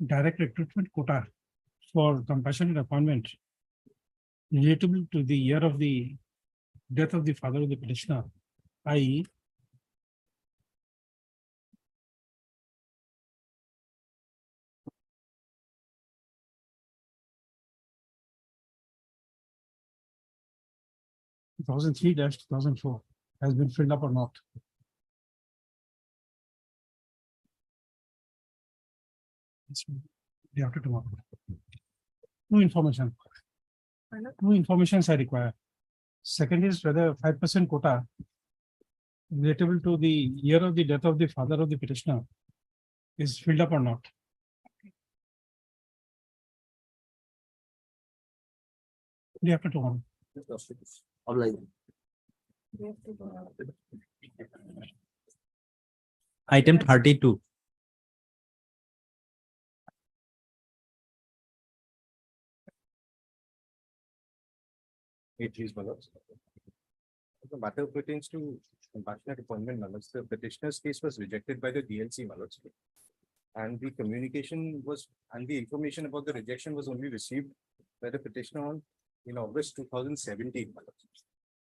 direct recruitment quota for compassionate appointment relatable to the year of the death of the father of the petitioner, i.e. Two 2003-2004 has been filled up or not. It's day after tomorrow. Two information. Two informations I require. Second is whether 5% quota relatable to the year of the death of the father of the petitioner is filled up or not. Day after tomorrow. Online. Item 32. Please, my lords. The matter pertains to compassionate appointment, my lords. The petitioner's case was rejected by the DLC, my lords. And the communication was, and the information about the rejection was only received by the petitioner in August 2017, my lords.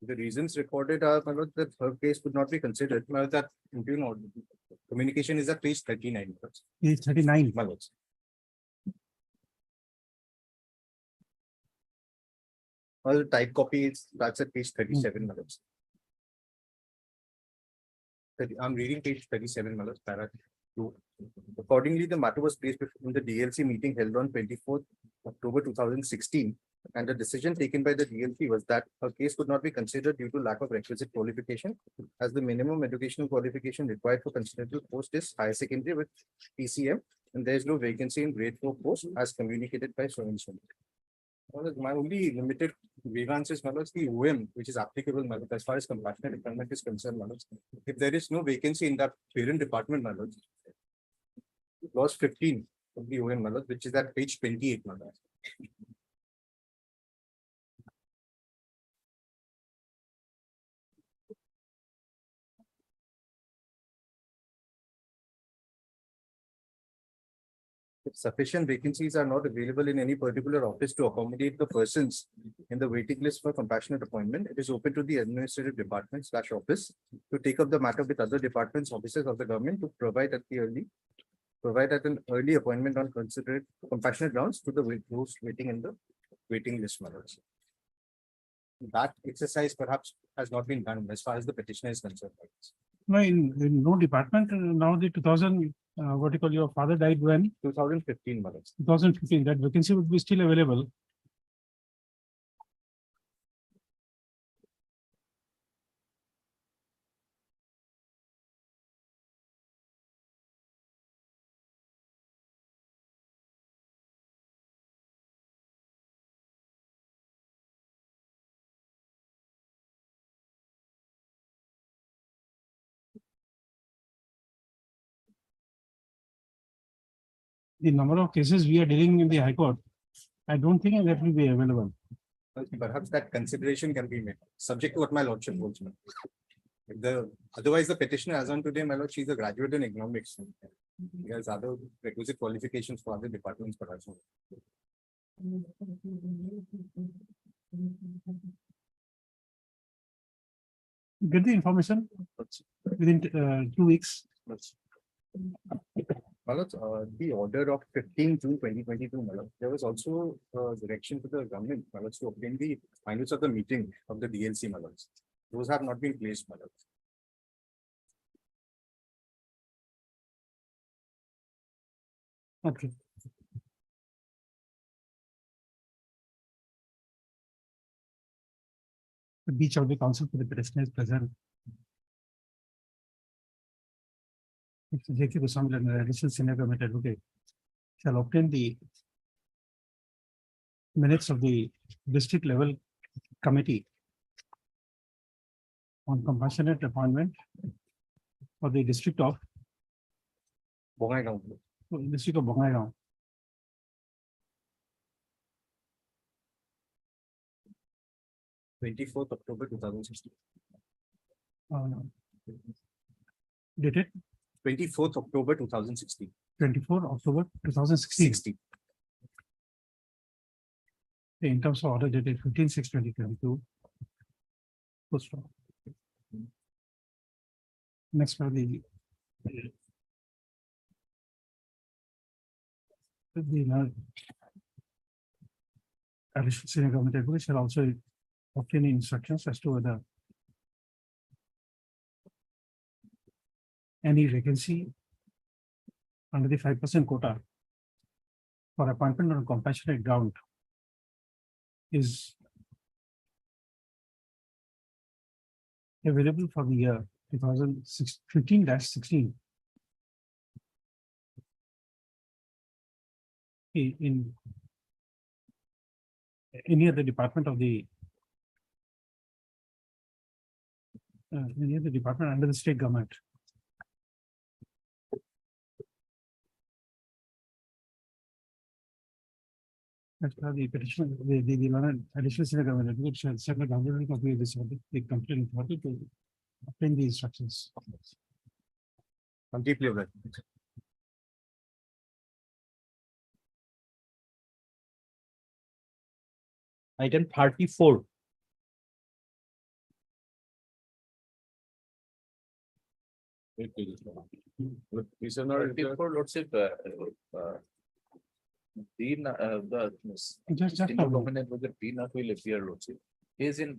The reasons recorded are, my lord, that her case could not be considered, my lord, that, you know, communication is at page 39, my lords. Page 39. My lords. Well, the type copy is, that's at page 37, my lords. I'm reading page 37, my lords, para 2. Accordingly, the matter was placed in the DLC meeting held on 24th October 2016. And the decision taken by the DLC was that her case could not be considered due to lack of requisite qualification, as the minimum educational qualification required for considerable post is higher secondary with PCM, and there is no vacancy in grade 4 post as communicated by so and so. My only limited grievance is, my lords, the OM, which is applicable, my lords, as far as compassionate appointment is concerned, my lords. If there is no vacancy in that parent department, my lords, clause 15 of the OM, my lords, which is at page 28, my lords. If sufficient vacancies are not available in any particular office to accommodate the persons in the waiting list for compassionate appointment, it is open to the administrative department / office to take up the matter with other departments, offices of the government to provide at an early appointment on considerate compassionate grounds to those waiting in the waiting list. Matters. That exercise perhaps has not been done as far as the petitioner is concerned. No, in no department, now the 2000, what you call, your father died when? 2015, Maharaj. 2015, that vacancy would be still available. The number of cases we are dealing in the High Court, I don't think that will be available. Perhaps that consideration can be made, subject to what my lordship holds. Otherwise, the petitioner, as on today, my lord, she's a graduate in economics. He has other requisite qualifications for other departments, perhaps. Get the information within 2 weeks. The order of 15 June 2022, there was also a direction to the government to obtain the minutes of the meeting of the DLC. Those have not been placed. Okay. The beach of the council for the petitioner is present. J.K. Goswami, an additional senior government advocate, shall obtain the minutes of the district level committee on compassionate appointment for the district of Bongaigaon. Bongaigaon. 24th October 2016. Dated 24th October 2016. 24 October 2016. 60. In terms of order dated 15/6/2022. Full stop. Next for the additional senior government employees shall also obtain instructions as to whether any vacancy under the 5% quota for appointment on compassionate ground is available for the year 2015/16 in any other department of the any other department under the state government. As per the petition, the additional senior government advocate shall send a downloaded copy of this order, the complaint authority to obtain the instructions. I'm deeply aware. Item 34. Prisoner, 34, Lordship, Dean, Just a senior moment. government advocate Dean will appear, Lordship. He is in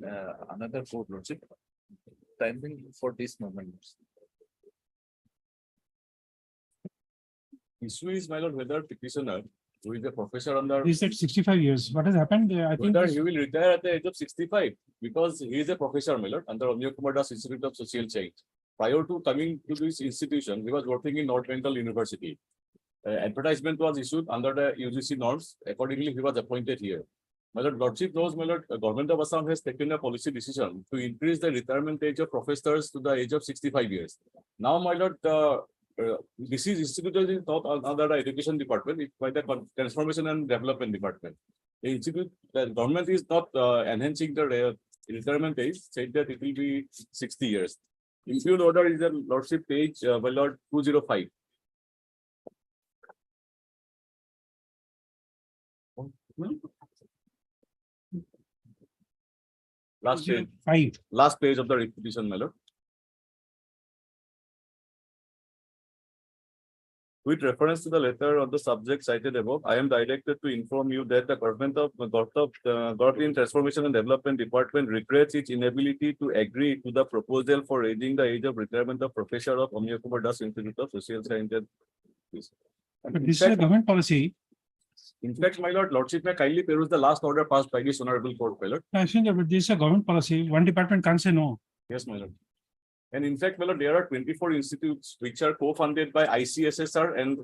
another court, Lordship. Timing for this moment. issue is, my lord, whether petitioner, who is a professor under, He said 65 years. What has happened? I think whether this- he will retire at the age of 65, because he is a professor, my lord, under Amiya Kumar Das Institute of Social Change. Prior to coming to this institution, he was working in Departmental University. Advertisement was issued under the UGC norms. Accordingly, he was appointed here. My lord, Lordship knows, my lord, Government of Assam has taken a policy decision to increase the retirement age of professors to the age of 65 years. Now, my lord, this is instituted in not under the education department, it's by the transformation and development department. The institute, the government is not enhancing the retirement age, said that it will be 60 years. Issued order is the Lordship page, my lord, 205. Last page of the petition, my lord. With reference to the letter of the subject cited above, I am directed to inform you that the government Transformation and Development Department regrets its inability to agree to the proposal for raising the age of retirement of Professor of Amiya Kumar Das Institute of Social Sciences. But this is a government policy. In fact, my lord, Lordship may kindly peruse the last order passed by this honorable court, my lord. I think that this is a government policy. One department can't say no. Yes, my lord. And in fact, my lord, there are 24 institutes which are co-funded by ICSSR and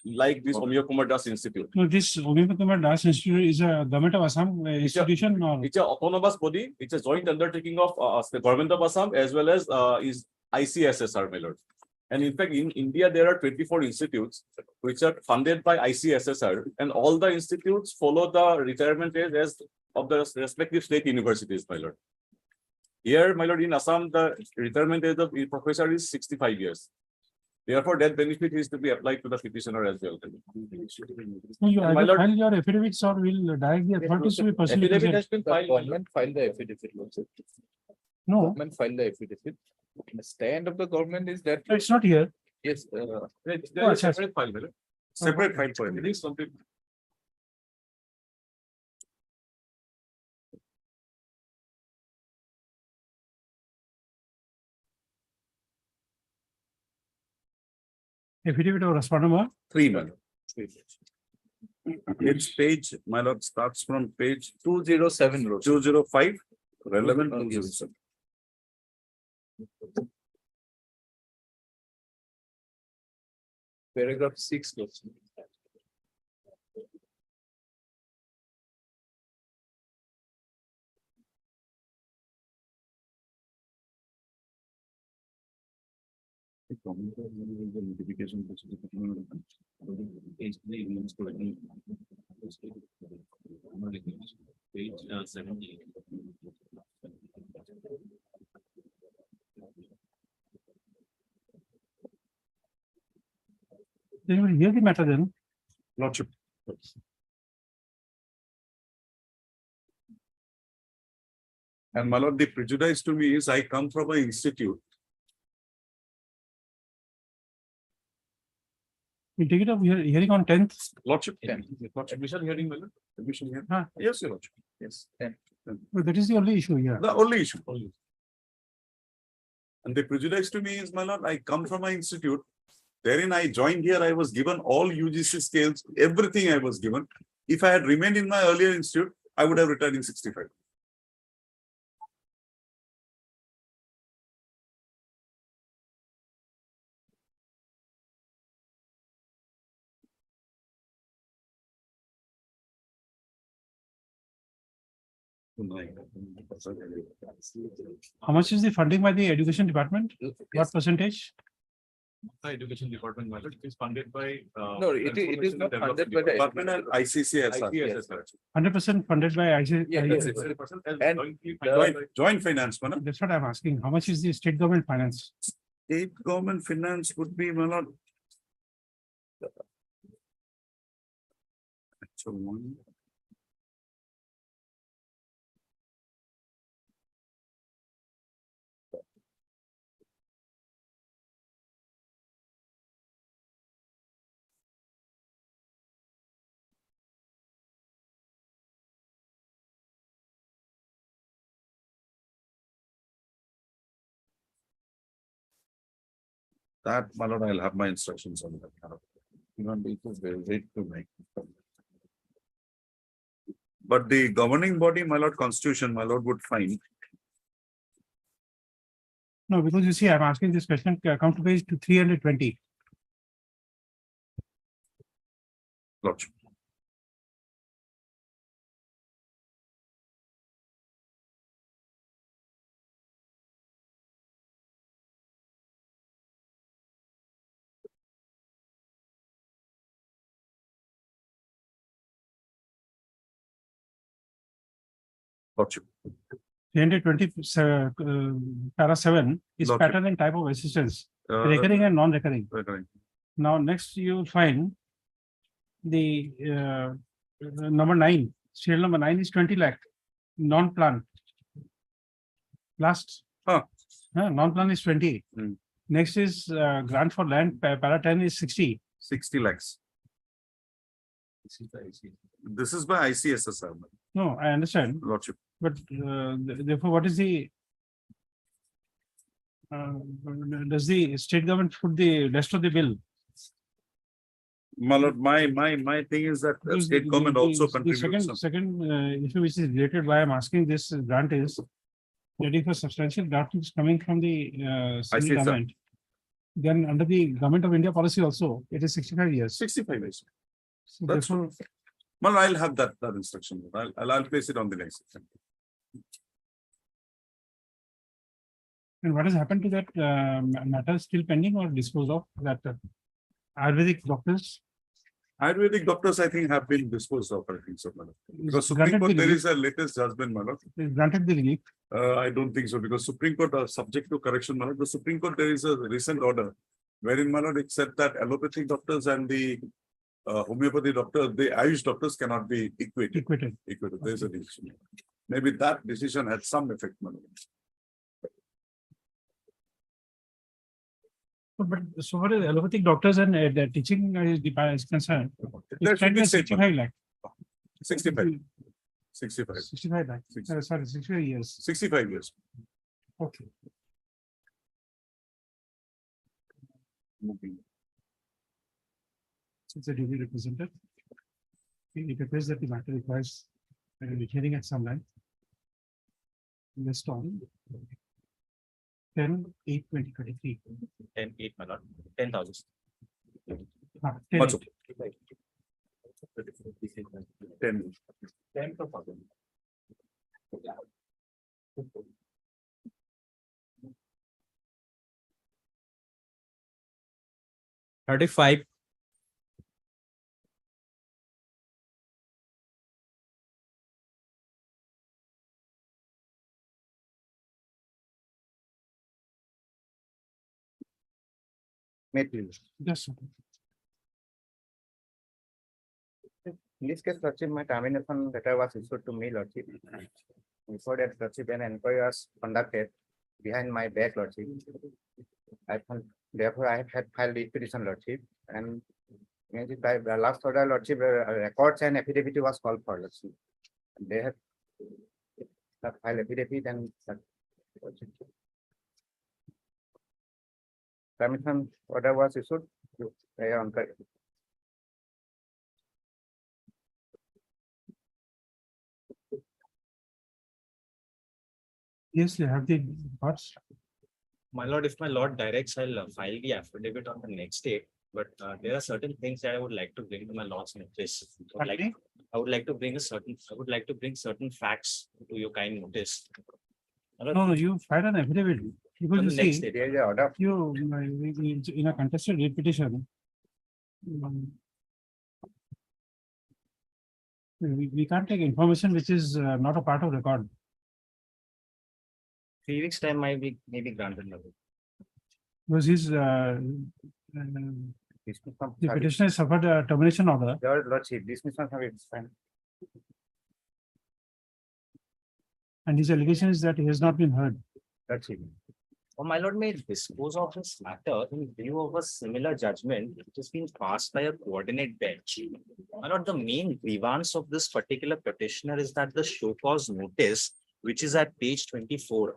like this Amiya Kumar Das Institute. No, this Amiya Kumar Das Institute is a government of Assam institution or It's a autonomous body. It's a joint undertaking of the Government of Assam as well as is ICSSR, my lord. And in fact, in India, there are 24 institutes which are funded by ICSSR, and all the institutes follow the retirement age as of the respective state universities, my lord. Here, my lord, in Assam, the retirement age of the professor is 65 years. Therefore, that benefit is to be applied to the petitioner as well. no, you And my either lord- file your affidavits or will direct the authorities to be personally Affidavit present. has been The filed, my lord. government filed the affidavit, Lordship. No, Government filed the affidavit. The stand of the government is that, it's not here. yes, There Oh, is a अच्छा, separate file, my lord. Separate file for it. This complete. Affidavit of respondent number 3, my lord. Its page, my lord, starts from page 207, Lordship. 205, relevant 207. Paragraph 6, Lordship. Page 70. They will hear the matter then. Lordship. And my lord, the prejudice to me is I come from an institute. We take it up hearing on 10th. Lordship. Admission hearing, my lord. Admission hearing. Yes, your lordship. Yes. Well, that is the only issue here. The only issue. And the prejudice to me is, my lord, I come from an institute. Therein I joined here, I was given all UGC scales, everything I was given. If I had remained in my earlier institute, I would have retired in 65. How much is the funding by the education department? What percentage? The education department, my lord, is funded by. No, it is not funded by the Department and ICCSR. Yes, 100% funded by IC. Yes. And Joint finance, my lord. That's what I'm asking. How much is the state government finance? State government finance would be, my lord. Actual one. That, my lord, I'll have my instructions on that. Even it is very late to make. But the governing body, my lord, constitution, my lord, would find. No, because you see, I'm asking this question, come to page 320. Lordship. Lordship. 320, para 7 is Lordship. pattern and type of assistance, recurring and non-recurring. Recurring. Now, next you will find the number 9, serial number 9 is 20 lakh, non-plan. Last. Non-plan is 20. Next is grant for land, para 10 is 60. 60 lakhs. This is by ICSSR. No, I understand. Lordship. But therefore, what is the does the state government put the rest of the bill? My lord, my thing is that the state government also contributes. The second issue which is related why I'm asking this grant is that if a substantial grant is coming from the central government, then under the Government of India policy also, it is 65 years. 65 years. So That's therefore, well, I'll have that instruction. I'll place it on the next section. and what has happened to that matter still pending or disposed of that Ayurvedic doctors? Ayurvedic doctors, I think, have been disposed of, I think so, madam. Because Supreme Granted Court, the there relief. is a latest judgment, madam. Granted the relief. I don't think so, because Supreme Court are subject to correction, madam. The Supreme Court, there is a recent order wherein, madam, it said that allopathic doctors and the homeopathy doctors, the Ayush doctors cannot be equated. There is a decision. Maybe that decision had some effect, madam. But so far as allopathic doctors and the teaching is concerned, There it's should be 65 lakh. 65. 65. 65 lakh. Sorry, 65 years. 65 years. Okay. Since the duly represented, it appears that the matter requires a hearing at some length. List on 10/8/2023. 10/8, my lord, 10,000. 10. Much. 10. 10,000. 35. May please. Yes. In this case, Lordship, my termination letter was issued to me, Lordship. Before that, Lordship, an inquiry was conducted behind my back, Lordship. Therefore, I had filed the petition, Lordship, and by the last order, Lordship, records and affidavit was called for, Lordship. They have filed affidavit and permission order was issued. Yes, you have the records. My lord, if my lord directs, I'll file the affidavit on the next day. But there are certain things that I would like to bring to my lord's notice. I would like to bring certain facts to your kind notice. No, you filed an affidavit because On you the next see, day, There is an order. in a contested writ petition. We can't take information which is not a part of record. 3 weeks time might be maybe granted. Because his, the petitioner suffered a termination order. Your Lordship, dismissal of it is fine. And his allegation is that he has not been heard. Lordship. Oh, my lord may dispose of this matter in view of a similar judgment which has been passed by a coordinate bench. My lord, the main grievance of this particular petitioner is that the show cause notice, which is at page 24.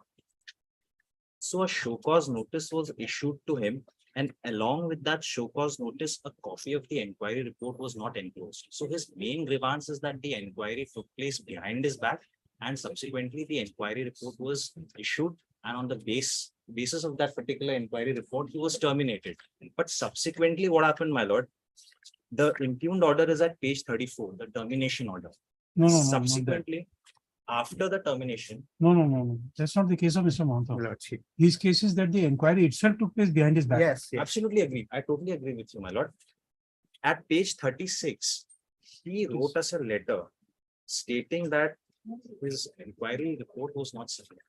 So a show cause notice was issued to him, and along with that show cause notice, a copy of the inquiry report was not enclosed. So his main grievance is that the inquiry took place behind his back, and subsequently the inquiry report was issued, and on the basis of that particular inquiry report, he was terminated. But subsequently, what happened, my lord? The impugned order is at page 34, the termination order. No. Subsequently, after the termination. No. That's not the case of Mr. Mohanto. Lordship. His case is that the inquiry itself took place behind his back. Yes. Absolutely agree. I totally agree with you, my lord. At page 36, he wrote us a letter stating that his inquiry report was not submitted.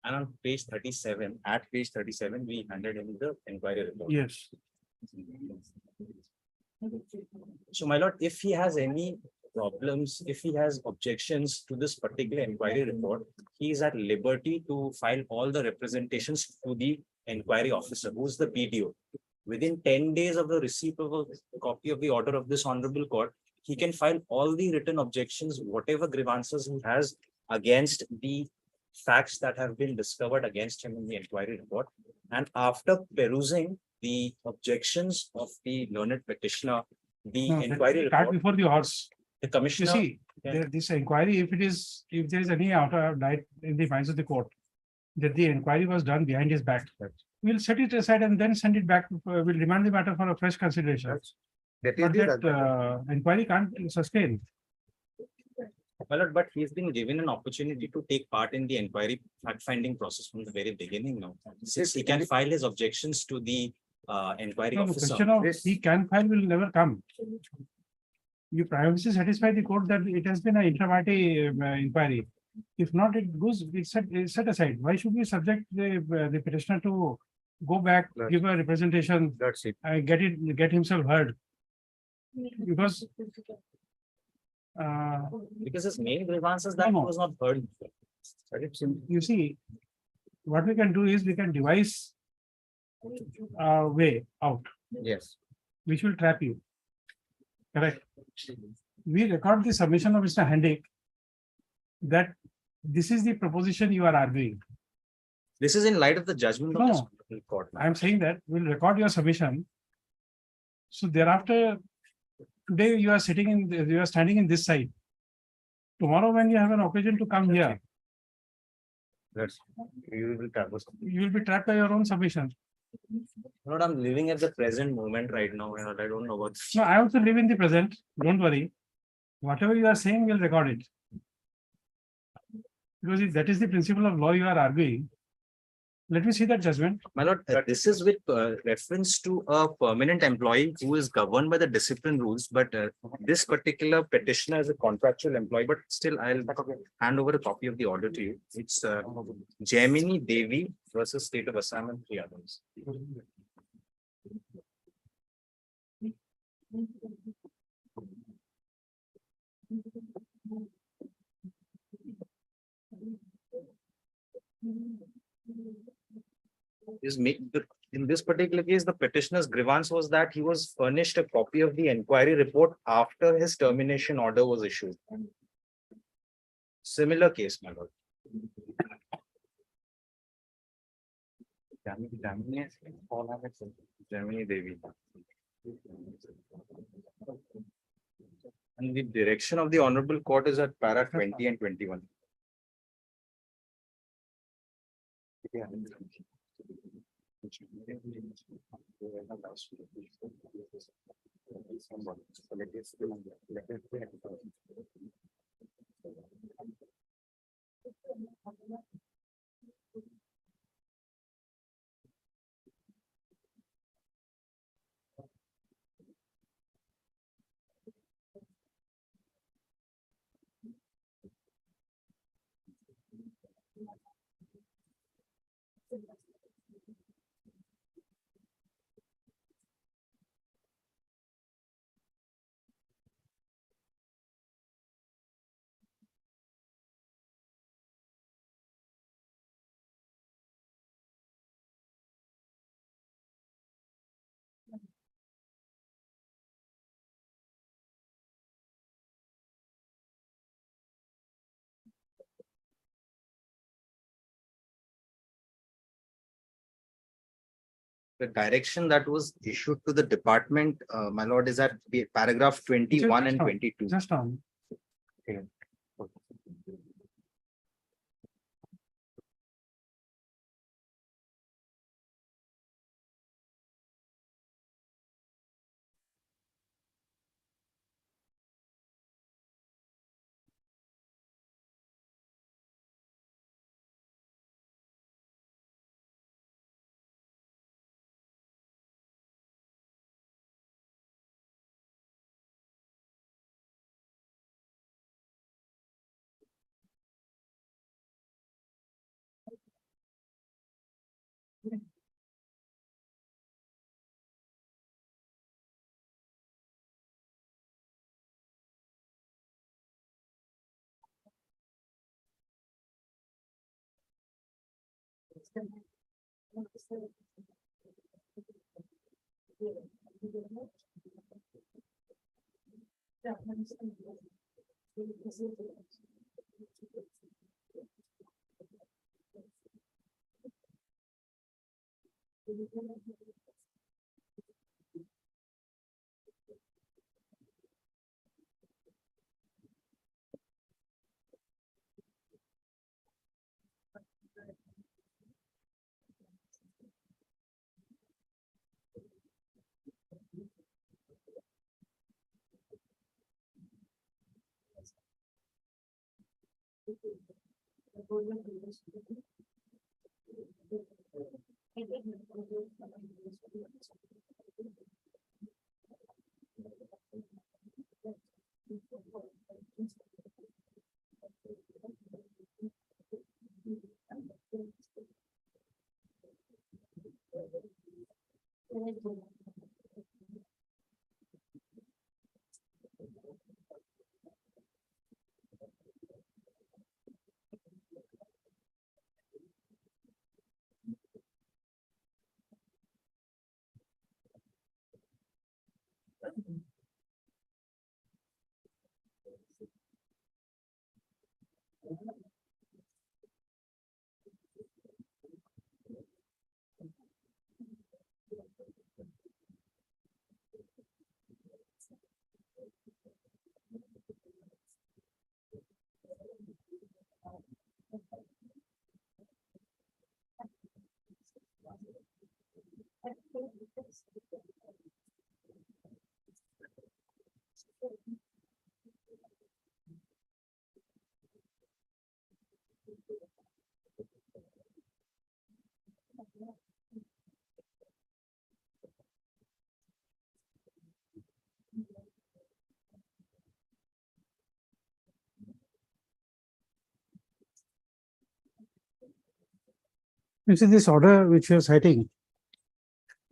And on page 37, we handed him the inquiry report. Yes. So, my lord, if he has any problems, if he has objections to this particular inquiry report, he is at liberty to file all the representations to the inquiry officer, who is the BDO. Within 10 days of the receipt of a copy of the order of this honorable court, he can file all the written objections, whatever grievances he has against the facts that have been discovered against him in the inquiry report. And after perusing the objections of the learned petitioner, the inquiry Cart report, before the horse. the You commissioner. see, this inquiry, if there is any outer doubt in the minds of the court that the inquiry was done behind his back, we'll set it aside and then send it back. We'll remand the matter for a fresh consideration. That But is that inquiry can't sustain. Well, but he's been given an opportunity to take part in the inquiry fact-finding process from the very beginning now. Since he can file his objections to the inquiry No, the officer. question of he can file will never come. You privacy satisfy the court that it has been an inter partes inquiry. If not, it's set aside. Why should we subject the petitioner to go back, give a representation, get himself heard? Because his main grievance is that he was not heard. you see, what we can do is we can devise a way out. Yes. Which will trap you. Correct. We record the submission of Mr. Handick that this is the proposition you are arguing. This is in light of the judgment of the court. I am saying that we'll record your submission. So thereafter, today you are standing in this side. Tomorrow, when you have an occasion to come here, you will be trapped by your own submission. Lord, I'm living at the present moment right now, and I don't know what. No, I also live in the present. Don't worry. Whatever you are saying, we'll record it. Because if that is the principle of law you are arguing, Let me see that judgment. My lord, this is with reference to a permanent employee who is governed by the discipline rules, but this particular petitioner is a contractual employee, but still I'll hand over a copy of the order to you. It's Jaimini Devi versus State of Assam and 3 others. In this particular case, the petitioner's grievance was that he was furnished a copy of the inquiry report after his termination order was issued. Similar case, my lord. Jaimini Devi. And the direction of the honorable court is at para 20 and 21. The direction that was issued to the department, my lord, is at paragraph 21 and 22. Just on. Okay. You see this order which you are citing,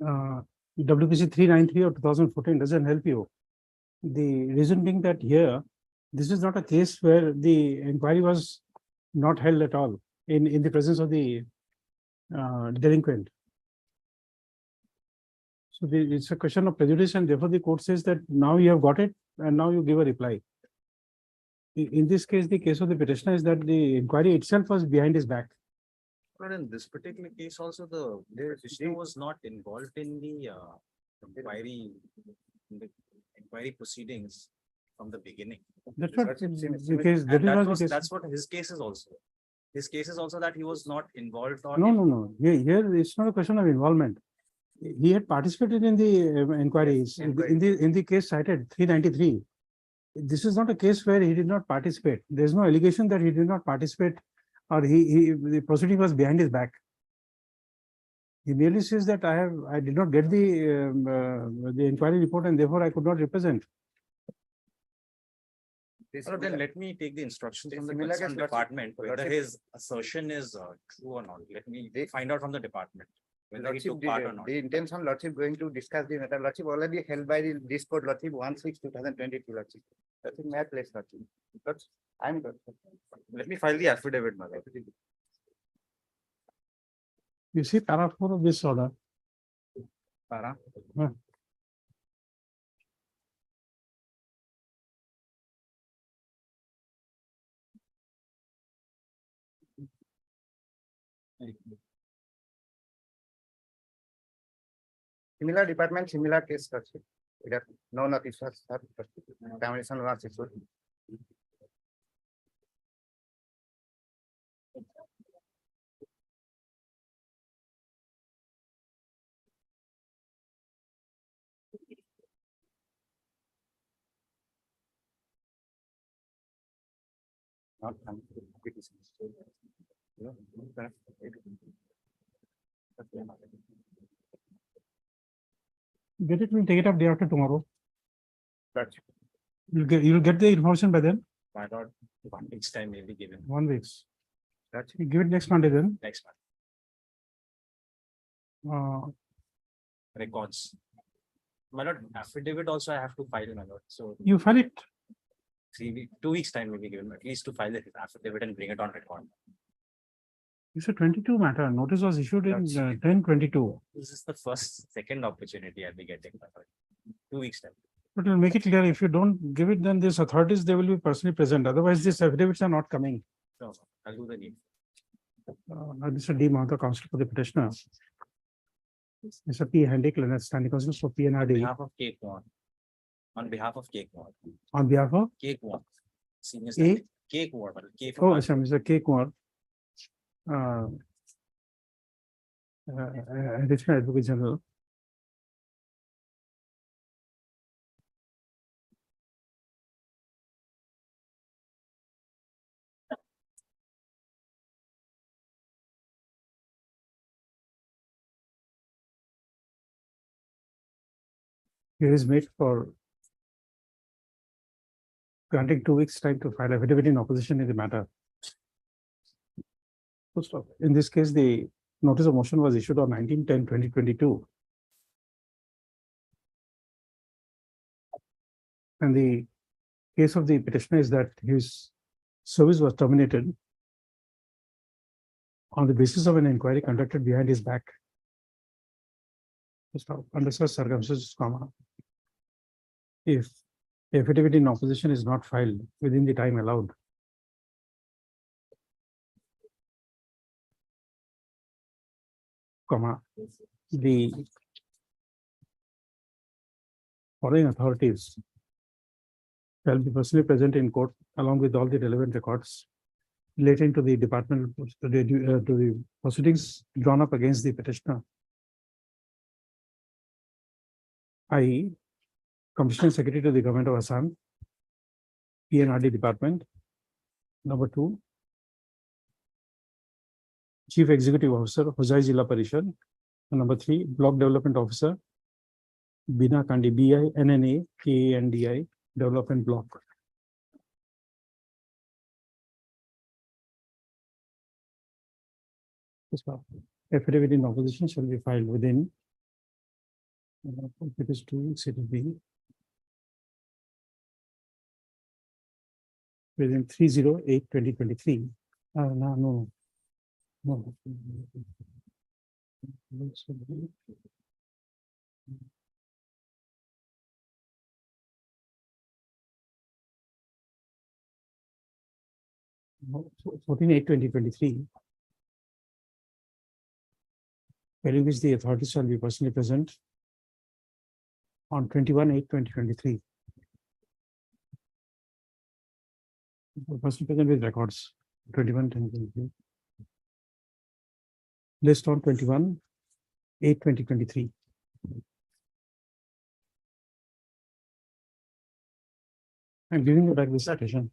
WPC 393 of 2014 doesn't help you. The reason being that here, this is not a case where the inquiry was not held at all in the presence of the delinquent. So it's a question of prejudice, and therefore the court says that now you have got it and now you give a reply. In this case, the case of the petitioner is that the inquiry itself was behind his back. But in this particular case also, the petitioner was not involved in the inquiry proceedings from the beginning. That's what Lordship, the case. And That that's what his case is also. His case is also that he was not involved or. no. Here it's not a question of involvement. He had participated in the inquiries in the case cited 393. This is not a case where he did not participate. There is no allegation that he did not participate or the proceeding was behind his back. He merely says that I did not get the inquiry report and therefore I could not represent. Then let me take the instructions from the similar concerned case, department, whether Lordship- his assertion is true or not. Let me find out from the department. Whether he took part or not. The intention Lordship going to discuss the matter, Lordship already held by this court, Lordship 1/6/2022, Lordship. Lordship, may I place, Lordship? Lordship, I'm good. Let me file the affidavit, my lord. You see para 4 of this order. Para. Huh. Similar department, similar case, Lordship. We have no notice, termination was issued. Not Get it, we'll take it up day after tomorrow. Lordship. You'll get the information by then, My lord, 1 week's time may be given 1 week. Lordship. You give it next Monday then. next month. Records. My lord, affidavit also I have to file, my lord. So You file it. 2 weeks time may be given, at least to file the affidavit and bring it on record. It's a 22 matter. Notice was issued in 10/22. This is the second opportunity I'll be getting, my lord. 2 weeks time. But we'll make it clear, if you don't give it, then these authorities, they will be personally present. Otherwise, these affidavits are not coming. No, I'll do the need. Mr. D. Mahanta, counsel for the petitioner. Mr. P. Handick, Leonard, standing counsel for On PNRD. behalf of Cake One. On behalf of Cake One. On behalf of, Cake One. Senior A? standing. Cake One, K for. oh, Mother. Mr. K. Kumar. Additional Advocate General. Here is made for granting 2 weeks time to file affidavit in opposition in the matter. Full stop. In this case, the notice of motion was issued on 19/10/2022. And the case of the petitioner is that his service was terminated on the basis of an inquiry conducted behind his back. Full stop. Under such circumstances, comma, if the affidavit in opposition is not filed within the time allowed, comma, the following authorities shall be personally present in court along with all the relevant records relating to the departmental to the proceedings drawn up against the petitioner, i.e. Commissioner Secretary to the Government of Assam, PNRD Department. Number 2, Chief Executive Officer, Hosai Jilla Parishad. And number 3, Block Development Officer, Bina Kandi, BINNA KANDI Development Block. Affidavit in opposition shall be filed within. If it is 2 weeks, it will be within 3/08/2023. No. No, 14/8/2023. During which the authorities shall be personally present on 21/8/2023. Personally present with records, 21/10/2023. List on 21/8/2023. I'm giving you back this citation.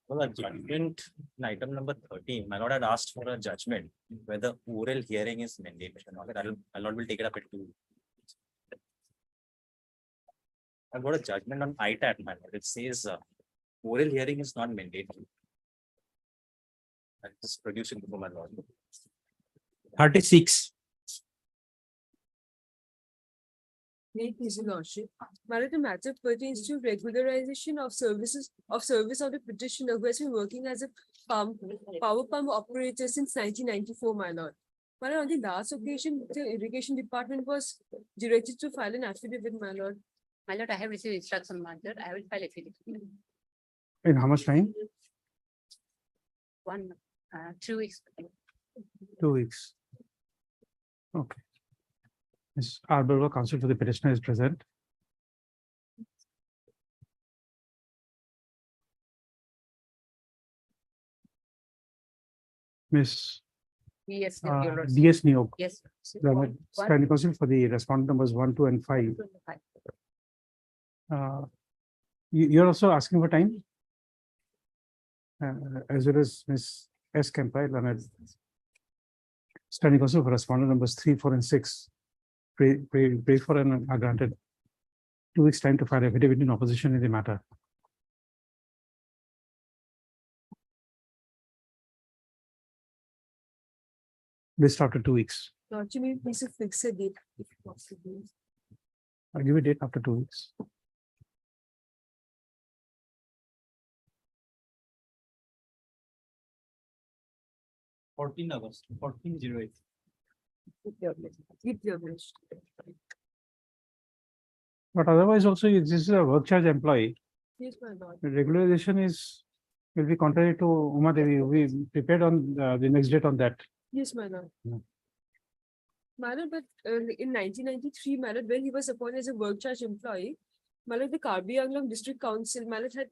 Well, the judgment in item number 13, my lord had asked for a judgment whether oral hearing is mandatory or not. My lord will take it up at 2. I've got a judgment on ITAT, my lord. It says oral hearing is not mandatory. I'm just producing before my lord. 36. May please your lordship. The matter pertains to regularization of service of the petitioner who has been working as a power pump operator since 1994, my lord. On the last occasion, the irrigation department was directed to file an affidavit, my lord. My lord, I have received instruction, my lord. I will file affidavit. In how much time? 2 weeks. 2 weeks. Okay. Ms. Arbor, counsel for the petitioner is present. Ms. Yes. DS Niyog. Yes. Standing counsel for the respondent numbers 1, 2, and 5. You're also asking for time? As well as Ms. S. Kempai, standing counsel for respondent numbers 3, 4, and 6. Pray for and are granted 2 weeks time to file affidavit in opposition in the matter. List after 2 weeks. Lordship, may please fix a date if possible. I'll give a date after 2 weeks. August 14/08. Keep your wish. But otherwise also, this is a work charge employee. Yes, my lord. The regularization will be contrary to Uma Devi. We prepared on the next date on that. Yes, my lord. Yeah. My lord, but in 1993, my lord, when he was appointed as a work charge employee, my lord, the Karbi Anglong District Council, my lord, had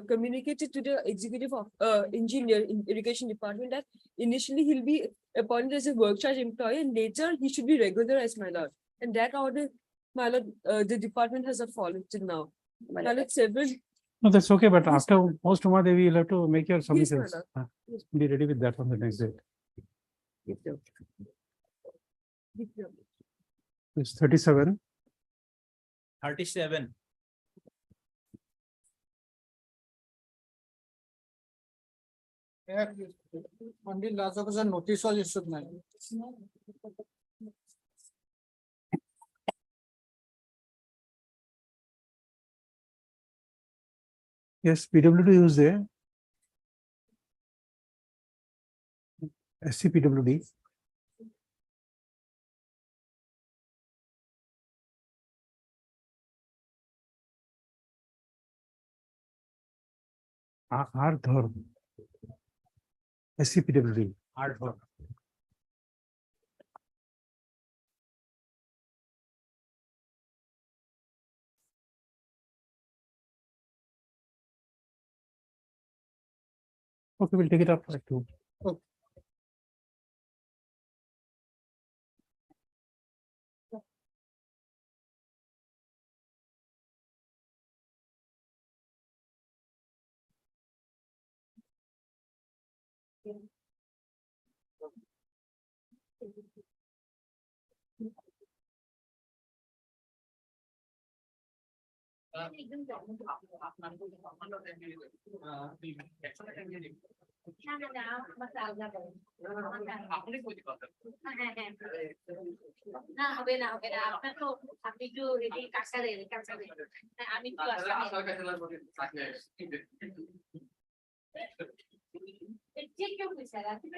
communicated to the executive engineer in irrigation department that initially he'll be appointed as a work charge employee and later he should be regularized, my lord. And that order, my lord, the department has not followed till now. My lord, several. No, that's okay, but Yes, after post Uma Devi, you'll have to make your Yes, my submissions. lord. Yes. Be ready with that on the next date. Keep your wish. It's 37. 37. On the last occasion, notice was issued, man. Yes, PWD is there. SCPWD. Ardhar. SCPWD. Ardhar. Okay, we'll take it up at 2. Okay. না হবে না হবে না আপনার তো আপনি একটু ready কাজটা দেন আমি একটু ঠিক কেউ স্যার আপনি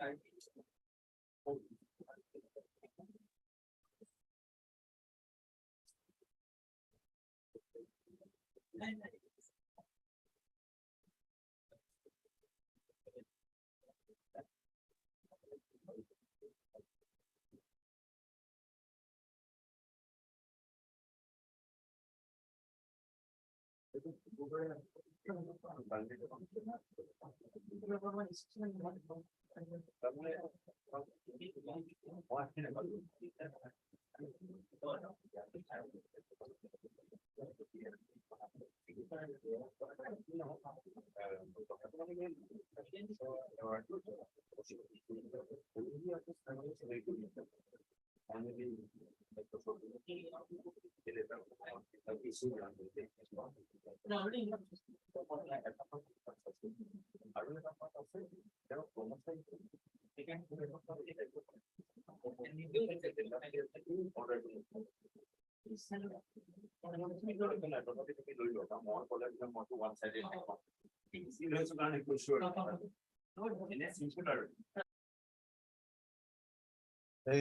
A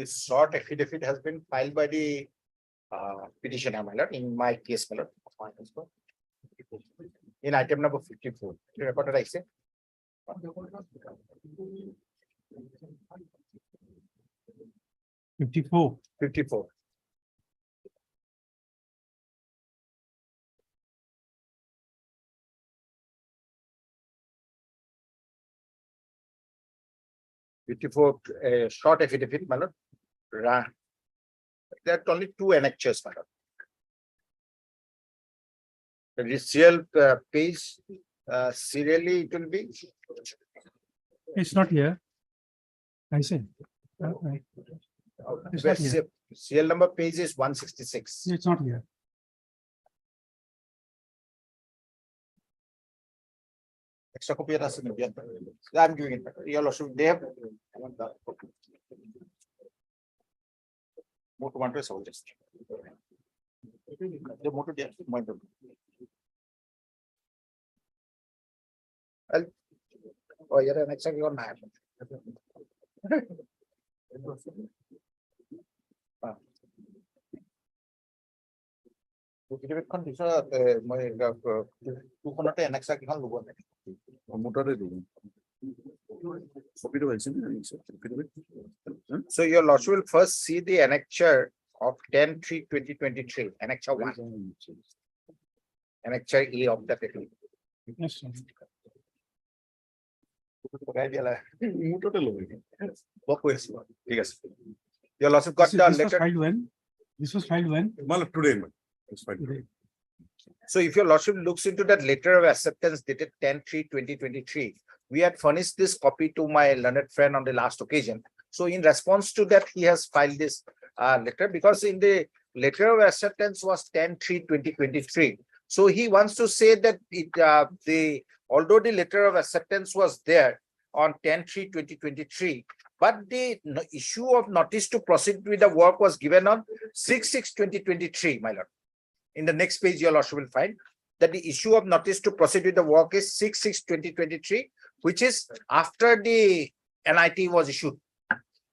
short affidavit has been filed by the petitioner, my lord, in my case, my lord. In item number 54. You recorded, I say. 54. 54. Short affidavit, my lord. There are only two annexures, my lord. The serial page, serially it will be. It's not here. I said. It's not here. Serial number page is 166. It's not here. Extra copy I'm giving it. Your lordship, they have. Move to 1 to just. The motor there. Oh, you're an exactly on map. So your lordship will first see the annexure of 10/3/2023, annexure 1. Annexure E of the technique. Yes, sir. Your lordship got the This was letter. filed when? This was filed when? Today. So if your lordship looks into that letter of acceptance dated 10/3/2023, we had furnished this copy to my learned friend on the last occasion. So in response to that, he has filed this letter because in the letter of acceptance was 10/3/2023. So he wants to say that although the letter of acceptance was there on 10/3/2023, but the issue of notice to proceed with the work was given on 6/6/2023, my lord. In the next page, your lordship will find that the issue of notice to proceed with the work is 6/6/2023, which is after the NIT was issued.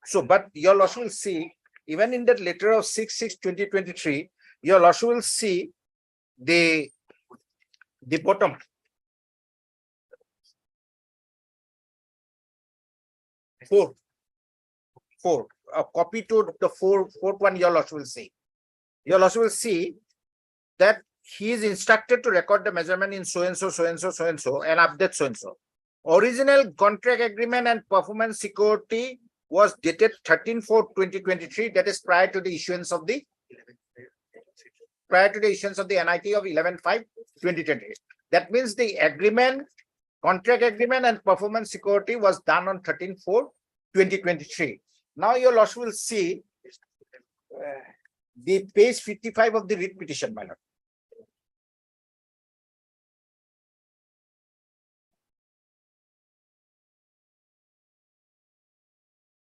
So, but your lordship will see, even in that letter of 6/6/2023, your lordship will see the bottom. Four, a copy to the fourth one, your lordship will see. Your lordship will see that he is instructed to record the measurement in so and so, so and so, so and so, and update so and so. Original contract agreement and performance security was dated 13/4/2023. That is prior to the issuance of the NIT of 11/5/2020. That means the agreement, contract agreement, and performance security was done on 13/4/2023. Now your lordship will see the page 55 of the writ petition, my lord.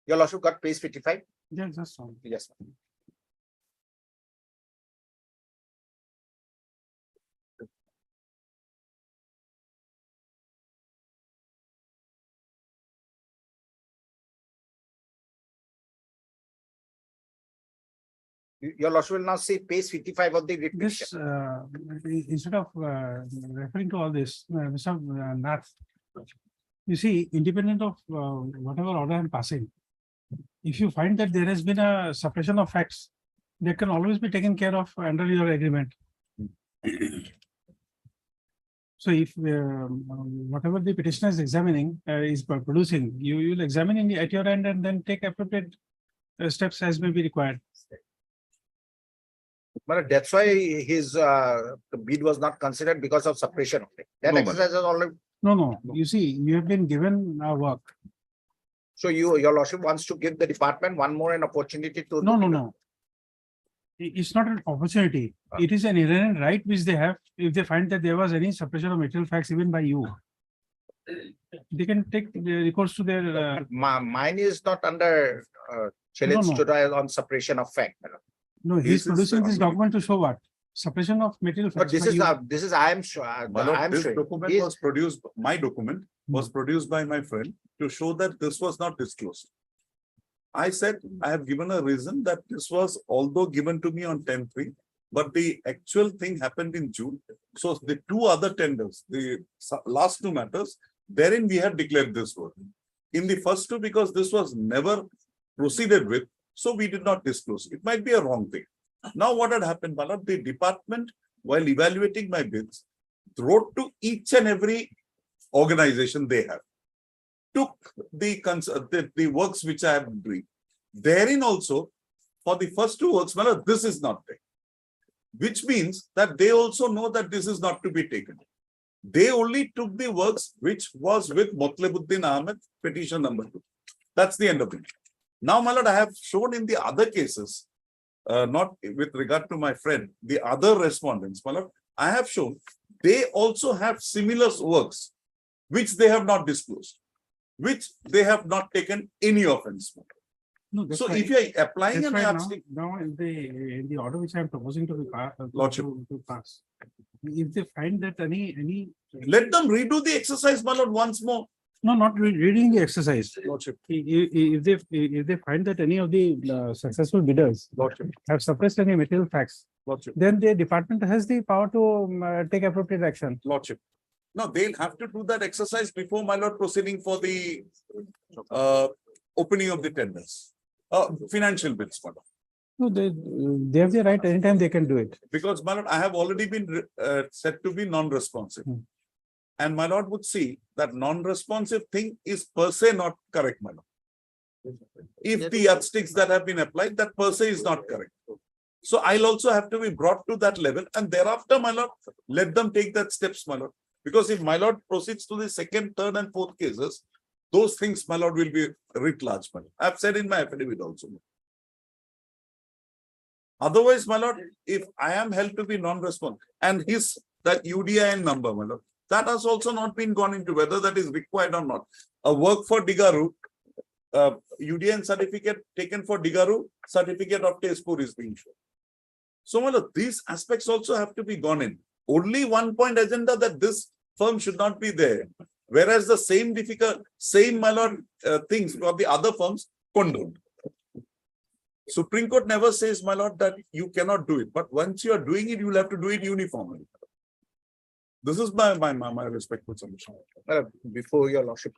Your lordship got page 55? Yeah, just one. Yes. Your lordship will now see page 55 of the writ This, petition. instead of referring to all this, Mr. Nath, you see, independent of whatever order I'm passing, if you find that there has been a suppression of facts, they can always be taken care of under your agreement. So if whatever the petitioner is examining, is producing, you will examine at your end and then take appropriate steps as may be required. But that's why his bid was not considered because of suppression of it. That No, exercise is already. No, you see, you have been given work. So your lordship wants to give the department one more an opportunity to. No. It's not an opportunity. It is an inherent right which they have. If they find that there was any suppression of material facts even by you, they can take the recourse to their. Mine is not under challenge No. to trial on suppression of fact. No, This he's is, producing this document to show what? Suppression of material But facts. this is, I am sure, My lord, I am this sure. document Is- was produced, my document was produced by my friend to show that this was not disclosed. I said, I have given a reason that this was although given to me on 10/3, but the actual thing happened in June. So the two other tenders, the last two matters, therein we had declared this work. In the first two, because this was never proceeded with, so we did not disclose. It might be a wrong thing. Now what had happened, my lord, the department, while evaluating my bids, wrote to each and every organization they have, took the works which I have briefed. Therein also, for the first two works, my lord, this is not there. Which means that they also know that this is not to be taken. They only took the works which was with Motlebuddin Ahmed, petition number 2. That's the end of it. Now, my lord, I have shown in the other cases, not with regard to my friend, the other respondents, my lord, I have shown they also have similar works which they have not disclosed, which they have not taken any offense. No, that's So right. if you are applying That's an right now, absolute, now in the order which I am proposing to be Lordship. to pass. If they find that any. let them redo the exercise, my lord, once more. No, not reading the exercise. Lordship. If they find that any of the successful bidders Lordship. have suppressed any material facts, Lordship. then the department has the power to take appropriate action. Lordship. No, they'll have to do that exercise before, my lord, proceeding for the opening of the tenders. Financial bids, my lord. No, they have the right anytime they can do it. Because, my lord, I have already been said to be non-responsive. And my lord would see that non-responsive thing is per se not correct, my lord. If the yardsticks that have been applied, that per se is not correct. So I'll also have to be brought to that level, and thereafter, my lord, let them take that steps, my lord. Because if my lord proceeds to the second, third, and fourth cases, those things, my lord, will be writ large, my lord. I've said in my affidavit also. Otherwise, my lord, if I am held to be non-responsive, and his that UDIN number, my lord, that has also not been gone into whether that is required or not. A work for Digaru, UDN certificate taken for Digaru, certificate of Tezpur is being shown. So, my lord, these aspects also have to be gone in. Only one point agenda that this firm should not be there. Whereas the same, my lord, things for the other firms condoned. Supreme Court never says, my lord, that you cannot do it. But once you are doing it, you will have to do it uniformly. This is my respectful submission. Before your lordship,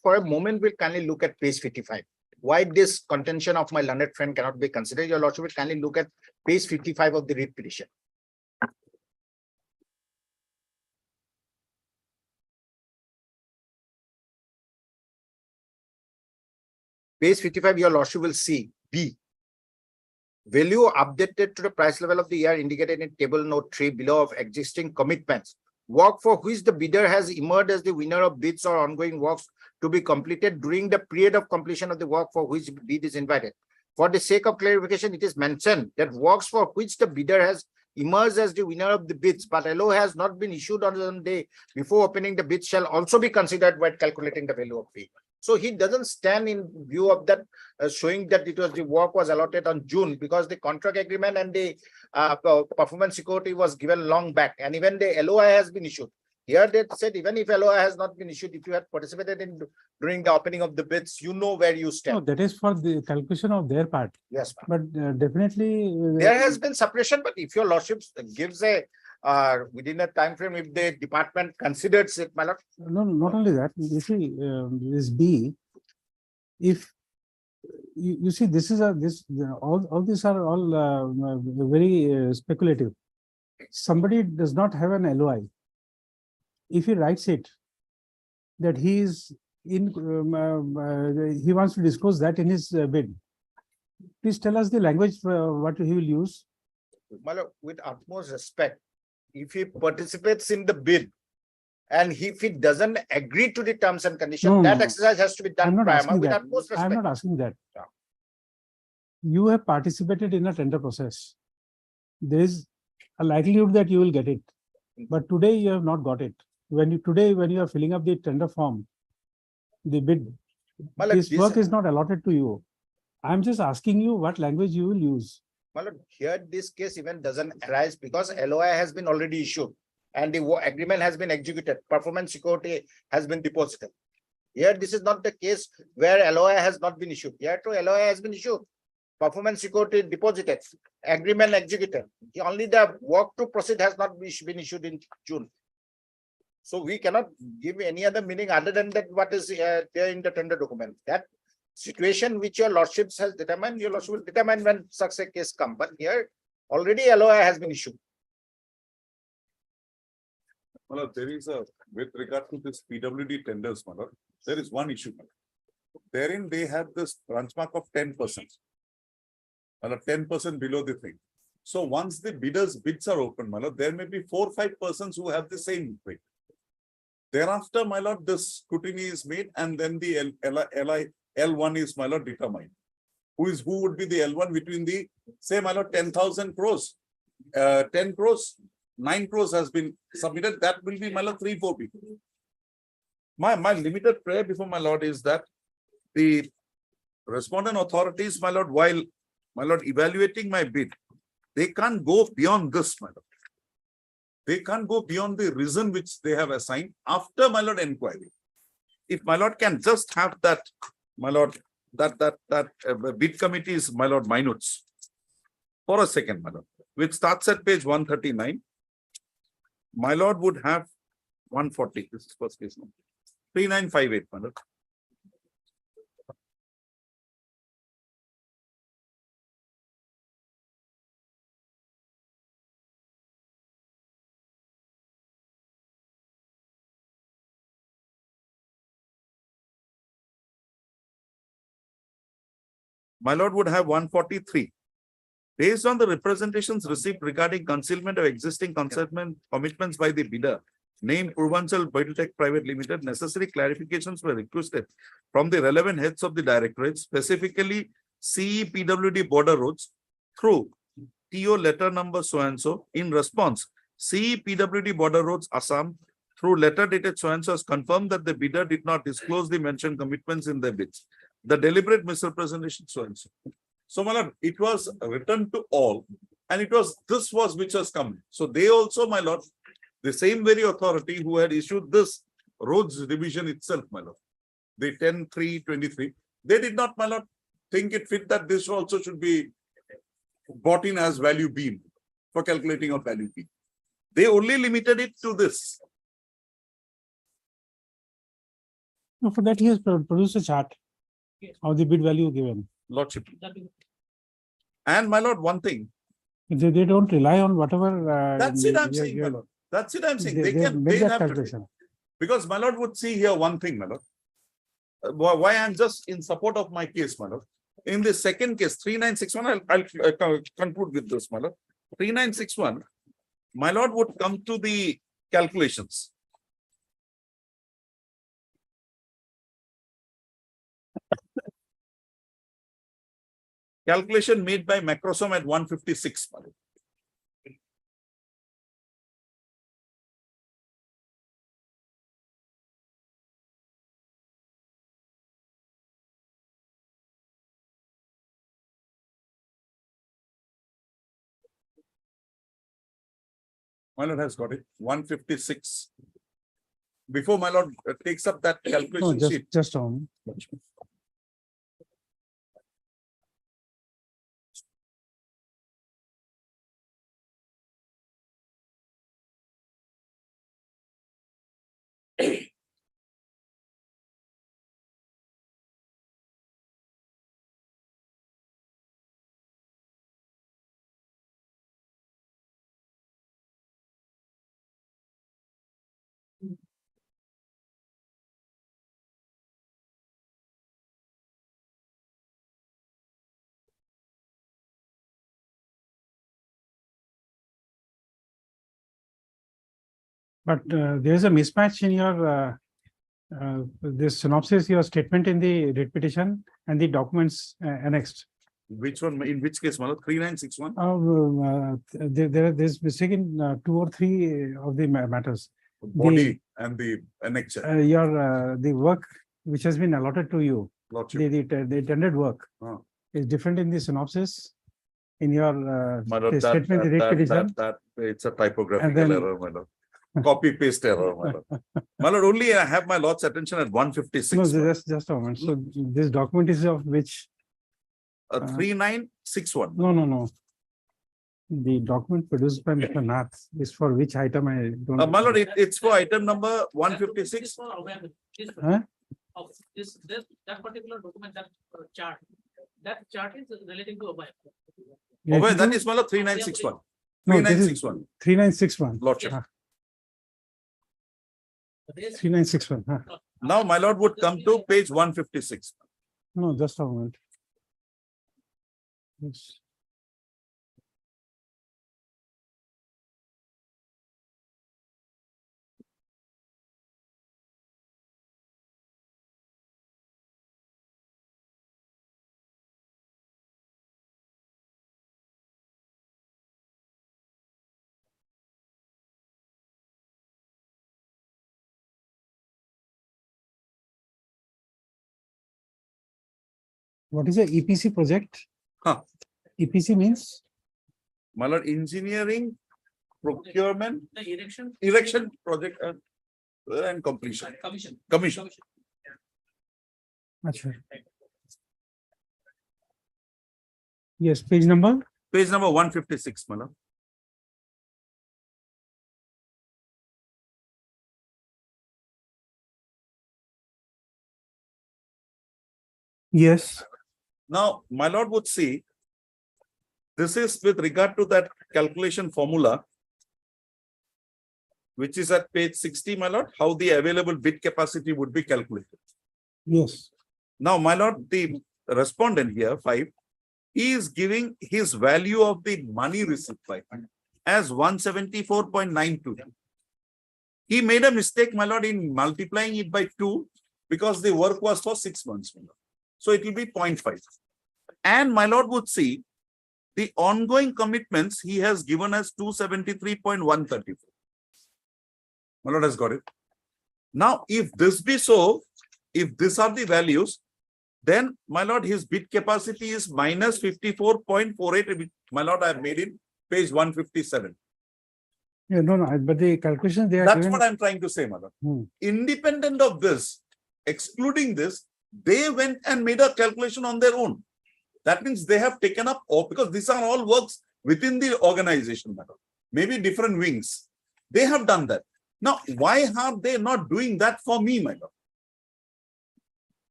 for a moment, will kindly look at page 55. Why this contention of my learned friend cannot be considered? Your lordship will kindly look at page 55 of the writ petition. Page 55, your lordship will see B. Value updated to the price level of the year indicated in table note 3 below of existing commitments. Work for which the bidder has emerged as the winner of bids or ongoing works to be completed during the period of completion of the work for which bid is invited. For the sake of clarification, it is mentioned that works for which the bidder has emerged as the winner of the bids, but LO has not been issued on the day before opening the bid shall also be considered when calculating the value of fee. So he doesn't stand in view of that, showing that it was the work was allotted on June because the contract agreement and the performance security was given long back, and even the LOI has been issued. Here they said even if LOI has not been issued, if you had participated in during the opening of the bids, you know where you No, stand. that is for the calculation of their part, Yes, ma'am. but definitely. There has been suppression, but if your lordship gives a within a time frame, if the department considers it, my lord. No, not only that, you see, this B, if you see, this is all these are all very speculative. Somebody does not have an LOI. If he writes it, that he is in, he wants to disclose that in his bid. Please tell us the language, what he will use. My lord, with utmost respect, if he participates in the bid and if he doesn't agree to the terms and conditions, No, that no. exercise has to be I'm done not prior asking with that. utmost I'm respect. not asking that. Yeah. You have participated in a tender process. There is a likelihood that you will get it, but today you have not got it. When you are filling up the tender form, the bid, My lord, this work is not allotted to you. I'm just asking you what language you will use. my lord, here this case even doesn't arise because LOI has been already issued and the agreement has been executed. Performance security has been deposited. Here, this is not the case where LOI has not been issued. Here too, LOI has been issued. Performance security deposited, agreement executed. Only the work to proceed has not been issued in June. So we cannot give any other meaning other than that what is there in the tender document. That situation which your lordships has determined, your lordship will determine when such a case come. But here already LOI has been issued. Well, there is a, with regard to this PWD tenders, Malad, there is one issue. Therein they have this branch mark of 10%. 10% below the thing. So once the bids are open, Malad, there may be 4 or 5 persons who have the same rate. Thereafter, my lord, this scrutiny is made and then the L1 is, my lord, determined. Who would be the L1 between the, say, my lord, 10,000 crores, 10 crores, 9 crores has been submitted. That will be, my lord, 3-4 people. My limited prayer before my lord is that the respondent authorities, my lord, while, my lord, evaluating my bid, they can't go beyond this, my lord. They can't go beyond the reason which they have assigned after, my lord, inquiry. If my lord can just have that, my lord, that bid committee's, my lord, minutes for a second, my lord, which starts at page 139. My lord would have 140. This is first case number 3958, my lord. My lord would have 143. Based on the representations received regarding concealment of existing consignment commitments by the bidder, named Purvanchal Biotech Private Limited, necessary clarifications were requested from the relevant heads of the directorate, specifically CEPWD Border Roads, through TO letter number so-and-so. In response, CEPWD Border Roads, Assam, through letter dated so-and-so, has confirmed that the bidder did not disclose the mentioned commitments in their bids. The deliberate misrepresentation so-and-so. So, my lord, it was written to all, and it was this was which has come. So they also, my lord, the same very authority who had issued this roads division itself, my lord, the 10-3-23, they did not, my lord, think it fit that this also should be brought in as value beam for calculating of value beam. They only limited it to this. No, for that he has produced a chart of the bid value given. Lordship. And my lord, one thing. They don't rely on whatever. That's it I'm saying, my lord. That's it I'm saying. They that have calculation. to. Because my lord would see here one thing, my lord. Why I'm just in support of my case, my lord. In the second case, 3961, I'll conclude with this, my lord. 3961, my lord would come to the calculations. Calculation made by Macrosome at 156. My lord has got it. 156. before my lord takes up that No, calculation sheet. just on. But there's a mismatch in your this synopsis, your statement in the writ petition and the documents annexed. Which one, in which case, my lord, 3961? There's mistake in 2 or 3 of the matters. Body and the annexure. The work which has been allotted to you, Lordship. the intended work is different in the synopsis. In your My lord, statement, the writ petition. that, it's a typographical then- error, my lord. Copy paste error, my lord. My lord, only I have my lord's attention at 156. No, my lord. just a moment. So this document is of which? 3961. No. The document produced by Mr. Nath is for which item I don't. My lord, it's for item number 156. Huh? That particular document, that chart is relating to above. Oh, that is my lord 3961. No, this is 3961. 3961. Lordship. 3961. Now, my lord would come to page 156. No, just a moment. Yes. What is a EPC project? EPC means? My lord, engineering, procurement, The erection project and completion. Commission. Achha. Yes, page number? Page number 156, my lord. Yes. Now, my lord would see, this is with regard to that calculation formula, which is at page 60, my lord, how the available bid capacity would be calculated. Yes. Now, my lord, the respondent here, 5, he is giving his value of the money received by as 174.92. He made a mistake, my lord, in multiplying it by 2 because the work was for 6 months, my lord. So it will be 0.5. And my lord would see the ongoing commitments he has given as 273.134. My lord has got it. Now, if this be so, if these are the values, then my lord, his bid capacity is minus 54.48, which my lord I have made in page 157. Yeah, no, but the calculation they are That's given. what I'm trying to say, my lord. Independent of this, excluding this, they went and made a calculation on their own. That means they have taken up all, because these are all works within the organization, my lord. Maybe different wings. They have done that. Now, why are they not doing that for me, my lord?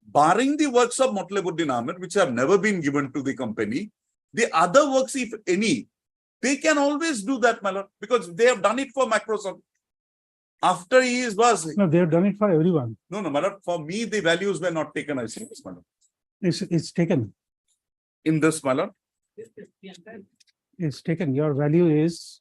Barring the works of Motlebuddin Ahmed, which have never been given to the company, the other works, if any, they can always do that, my lord, because they have done it for Microsoft. After he was... No, they have done it for everyone. No, my lord, for me, the values were not taken as serious, my lord. It's taken. In this, my lord? It's taken. Your value is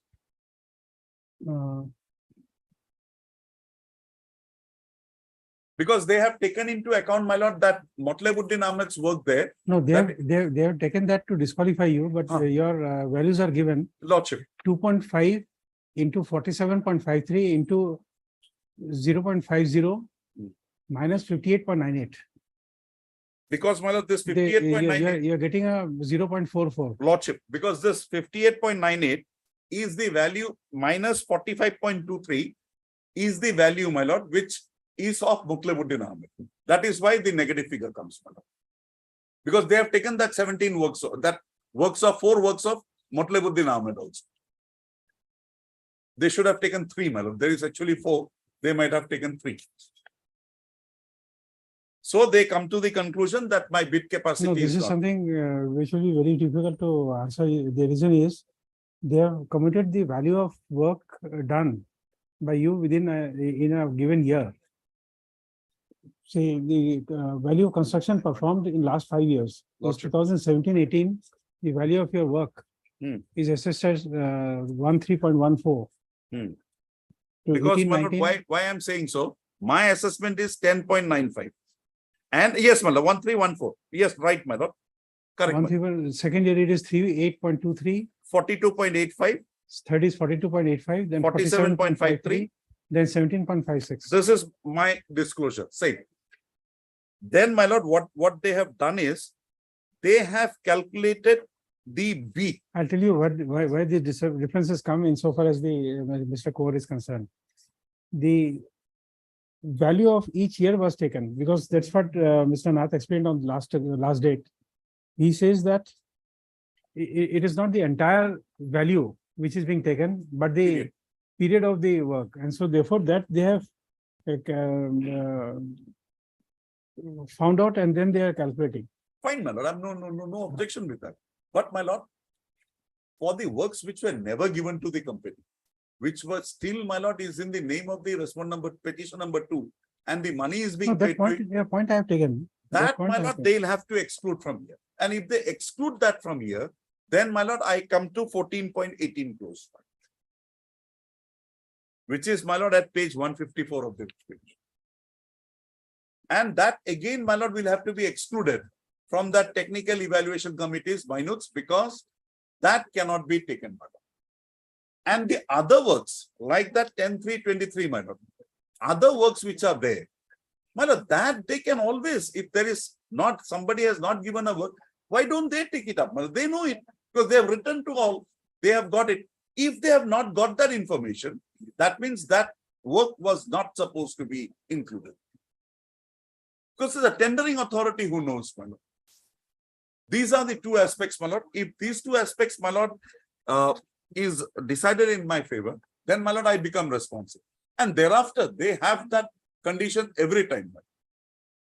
because they have taken into account, my lord, that Motlebuddin Ahmed's work there. no, they have taken that to disqualify you, but your values are given. Lordship. 2.5 into 47.53 into 0.50 minus 58.98. Because, my lord, this 58.98. You're getting a 0.44. Lordship, because this 58.98 is the value minus 45.23, is the value, my lord, which is of Mutlabuddin Ahmed. That is why the negative figure comes, my lord. Because they have taken that 17 works, that four works of Mutlabuddin Ahmed also. They should have taken 3, my lord. There is actually 4. They might have taken 3. So they come to the conclusion that my bid capacity No, this is not. something which will be very difficult to answer. The reason is they have committed the value of work done by you within in a given year. See, the value of construction performed in last 5 years. Was 2017-18, the value of your work is assessed as 13.14. Because my lord, why I'm saying so? My assessment is 10.95. And yes, my lord, 1314. Yes, right, my lord. Correct. my lord. Second year it is 38.23. 42.85. Third is 42.85, then 47.53, then 17.56. This is my disclosure. Say. Then, my lord, what they have done is they have calculated the B. I'll tell you why the differences come insofar as the Mr. Kaur is concerned. The value of each year was taken because that's what Mr. Nath explained on last date. He says that it is not the entire value which is being taken, but the period of the work, and so therefore that they have found out and then they are calculating. Fine, my lord. I have no objection with that. But my lord, for the works which were never given to the company, which were still, my lord, is in the name of the petition number 2, and the money is being paid. Point I have taken. That, my lord, they'll have to exclude from here. And if they exclude that from here, then, my lord, I come to 14.18 crores, which is, my lord, at page 154 of the page. And that again, my lord, will have to be excluded from that technical evaluation committee's minutes because that cannot be taken, my lord. And the other works, like that 10.323, my lord, other works which are there, my lord, that they can always, if there is not, somebody has not given a work, why don't they take it up? My lord, they know it because they have written to all, they have got it. If they have not got that information, that means that work was not supposed to be included. Because it's a tendering authority who knows, my lord. These are the two aspects, my lord. If these two aspects, my lord, is decided in my favor, then, my lord, I become responsible. And thereafter, they have that condition every time.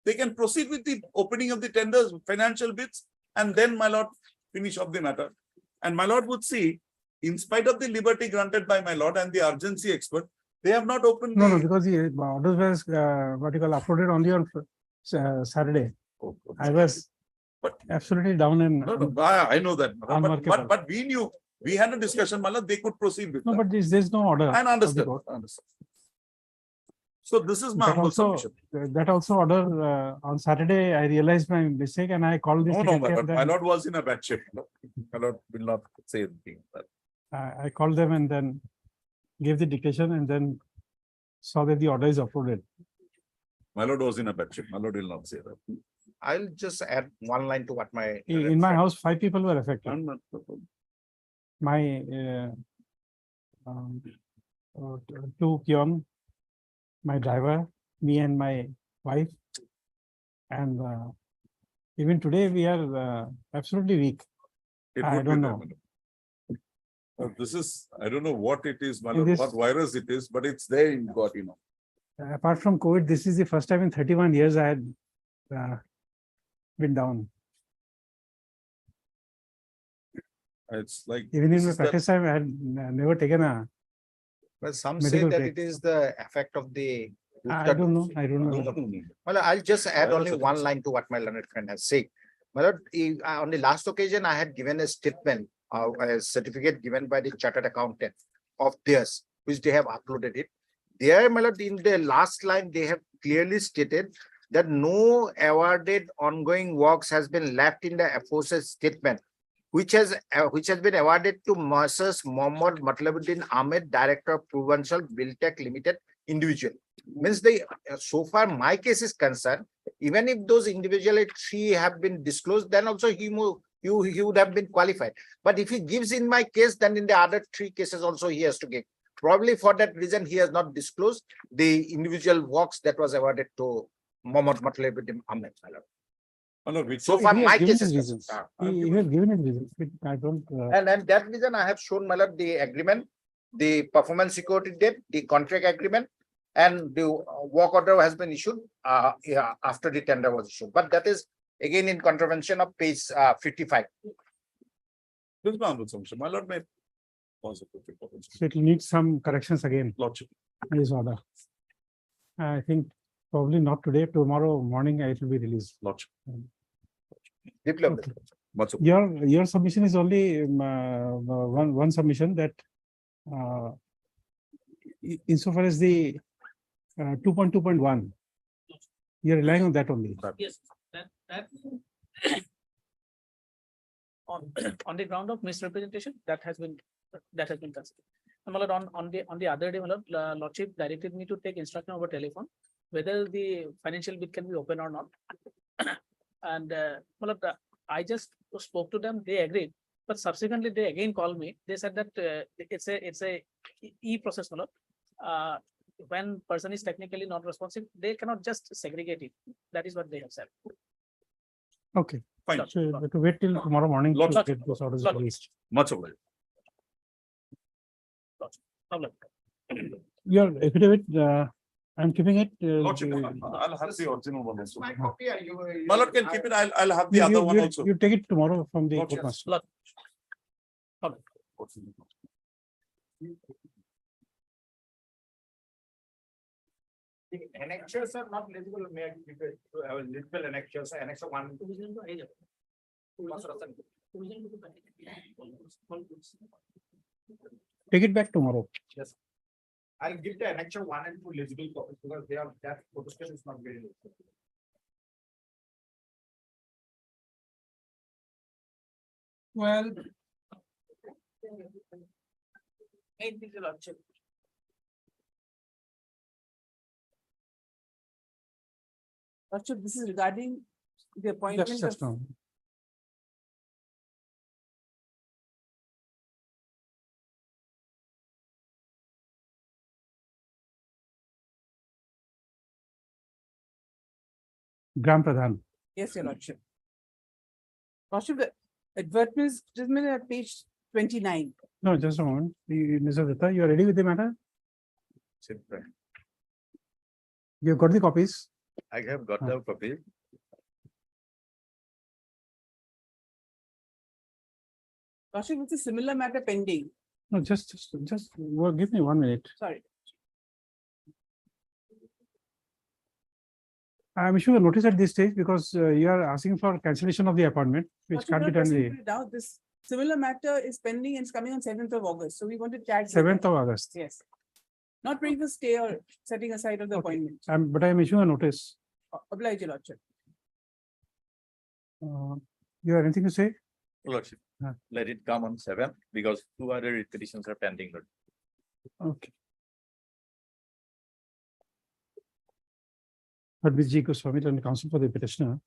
They can proceed with the opening of the tenders, financial bids, and then, my lord, finish off the matter. And my lord would see, in spite of the liberty granted by my lord and the urgency expert, they have not opened. No, because the orders was uploaded only on Saturday. I was absolutely down and I know that, but we knew, we had a discussion, my lord, they could proceed with that. But there's no order. I understand. So this is my submission. That also order on Saturday, I realized my mistake and I called this. No, my lord was in a bad shape. My lord will not say anything. I called them and then gave the dictation and then saw that the order is uploaded. My lord was in a bad shape. My lord will not say that. I'll just add one line to what my. In my house, 5 people were affected. My 2 peon, my driver, me and my wife, and even today we are absolutely weak. I don't know. This is, I don't know what it is, my lord, what virus it is, but it's there in God, you know. Apart from COVID, this is the first time in 31 years I had been down. It's like even in my practice time, I had never taken a. Well, some say that it is the effect of the. I don't know. I don't know. Well, I'll just add only one line to what my learned friend has said. Well, on the last occasion, I had given a statement, a certificate given by the chartered accountant of theirs, which they have uploaded it. There, my lord, in the last line, they have clearly stated that no awarded ongoing works has been left in the aforesaid statement, which has been awarded to Messrs. Mohammad Matlabuddin Ahmed, Director of Provincial Buildtech Limited, individual. Means so far my case is concerned, even if those individual 3 have been disclosed, then also he would have been qualified. But if he gives in my case, then in the other 3 cases also he has to probably for that reason, he has not disclosed the individual works that was awarded to Mohammad Matlabuddin Ahmed. my lord. My lord, which So far, He has my given case his is reasons. concerned. He has given his reasons. I don't. And that reason I have shown, my lord, the agreement, the performance security debt, the contract agreement, and the work order has been issued yeah, after the tender was issued. But that is again in contravention of page 55. This is my honorable submission. My lord may. Pause it, okay, pause it. So it will need some corrections again. Lordship. in This order. I think probably not today. Tomorrow morning it will be released. Lordship. Biplab. Okay. Much obliged. Your submission is only one submission that insofar as the 2.2.1, you're relying on that only. Yes, that on the ground of misrepresentation, that has been considered. And my lord, on the other day, my lord, lordship directed me to take instruction over telephone, whether the financial bit can be open or not. And my lord, I just spoke to them, they agreed, but subsequently they again called me. They said that it's a e-process, my lord. When person is technically not responsive, they cannot just segregate it. That is what they have said. Okay. Fine. So we have to wait till tomorrow morning to Lordship. get those orders Lordship. released. Much obliged. Problem. Your affidavit, I'm keeping it. Lordship, I'll have the original one also. My lord can keep it. I'll have the You- other you- one you- also. You take it tomorrow from the Lordship. courtmaster. Lord. Problem. The annexures are not legible. May I give it to have legible annexures, annex of one. Take it back tomorrow. Yes. I'll give the annexure 1 and 2 legible copies because they are, that protocol is not very legible. Well, Lordship, this is regarding the appointment Just of now. Gram Pradhan. Yes, your lordship. Lordship, the advertisement at page 29. No, just a moment. Mr. Datta, you are ready with the matter? You've got the copies? I have got the copy. Lordship, it's a similar matter pending. No, just, well, give me 1 minute. Sorry. I'm issuing a notice at this stage because you are asking for cancellation of the appointment, which Lordship, can't be not done pressing the it down. This similar matter is pending and it's coming on 7th of August. So we want to chat. 7th of August. Yes. Not bring the stay or setting aside of the appointment. But I'm issuing a notice. Oblige, your lordship. You have anything to say? Lordship, Huh. let it come on 7th because 2 other petitions are pending. Lord. Okay. Hardeep Ji Goswami and counsel for the petitioner.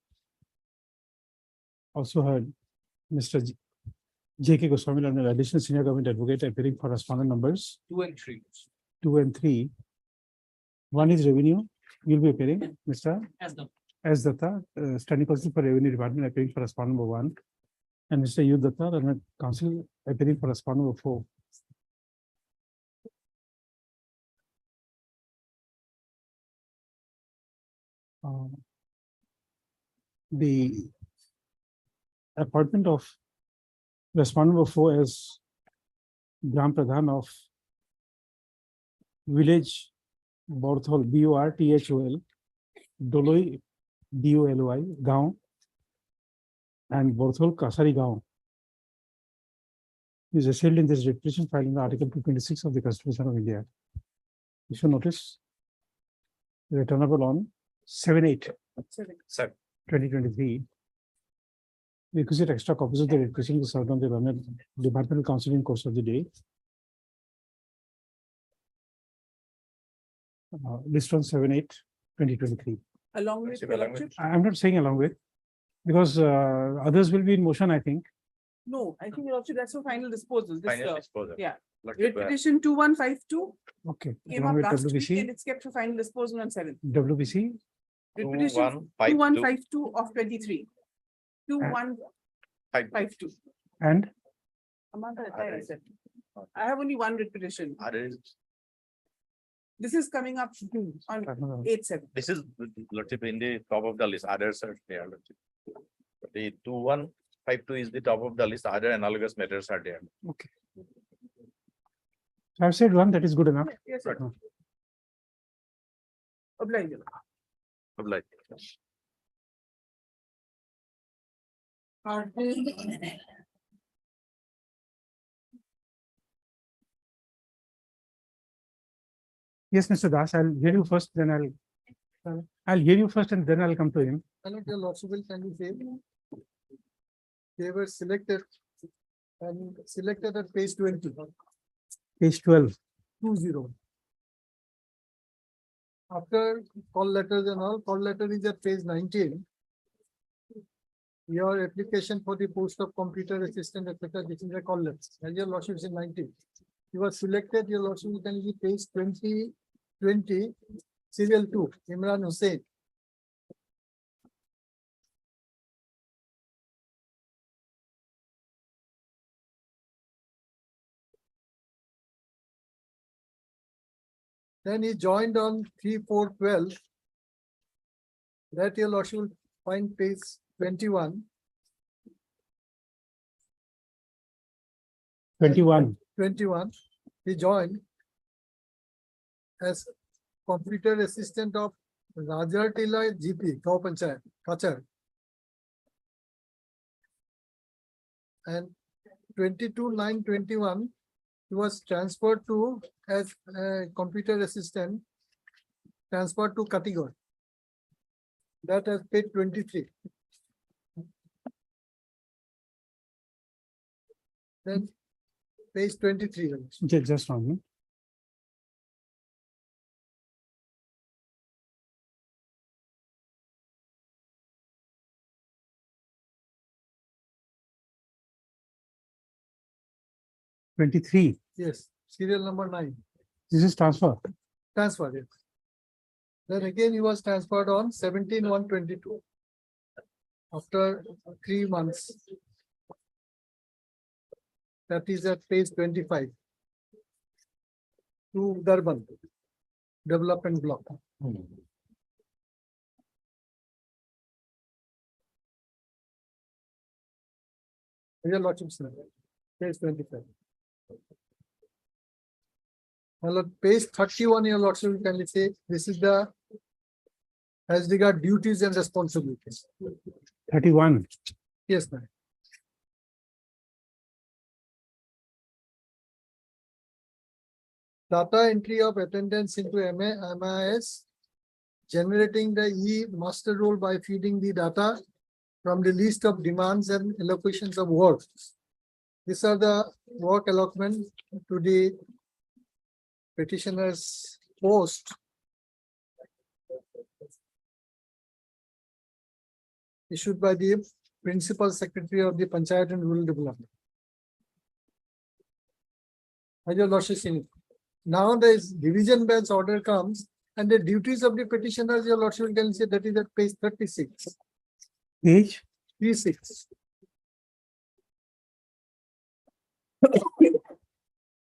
Also heard Mr. J.K. Goswami and an additional senior government advocate appearing for respondent numbers 2 and 3. 2 and 3. One is revenue. You'll be appearing, Mr. S. Datta, standing counsel for revenue department appearing for respondent number 1. And Mr. U. Datta, and counsel appearing for respondent number 4. The appointment of respondent number 4 as Gram Pradhan of village Borthol, Borthol, Doloi, Doi, Gaon, and Borthol Kasari Gaon is assailed in this requisition filed in the Article 226 of the Constitution of India. You should notice returnable on 7/8/2023. Requisite extra copies of the requisition is served on the Departmental Council in course of the day. List on 7/8/2023. Along with your lordship. I'm not saying along with, because others will be in motion, I think. No, I think your lordship, that's for final disposal. This, Final disposal. yeah. Lordship, Writ petition 2152 Okay. came Along up with last week and WBC, it's kept for final disposal on 7th. WBC, Writ petition 2152 of 23. 2152. and Amount of attire, I said. I have only one writ petition. Others, This is coming up on 8/7. this is lordship in the top of the list, others are there. Lordship. The 2152 is the top of the list, other analogous matters are there. okay. I've said one that is good enough. Yes, sir. Oblige. Obliged. Yes, Mr. Das, I'll hear you first, then I'll hear you first and then I'll come to him. Your lordship will kindly say. They were selected and selected at page 20. Page 12. 20. After call letters and all, call letter is at page 19. Your application for the post of computer assistant, etc. This is a call letter. And your lordship is in 19. You are selected, your lordship will kindly page 20, serial 2, Imran Hussain. Then he joined on 3/4/12. That your lordship will find page 21. 21. 21. He joined as computer assistant of Rajartila GP, Gau Panchayat, Kachar. And 22/9/21. He was transferred to as a computer assistant, transferred to Katigor. That has paid 23. Then page 23. Just one minute. $23. Yes, serial number 9. This is transfer. Transferred, yes. Then again, he was transferred on 17/1/22. After 3 months. That is at page 25. To Durban. Development block. Your lordship, sir. Page 25. Well, page 31, your lordship, you can say this is the as regard duties and responsibilities. 31. Yes, ma'am. Data entry of attendance into MIS, generating the e-master roll by feeding the data from the list of demands and allocations of work. These are the work allotment to the petitioner's post. Issued by the Principal Secretary of the Panchayat and Rural Development. Your lordship, now the division bench order comes and the duties of the petitioners, your lordship can say that is at page 36. Page 36.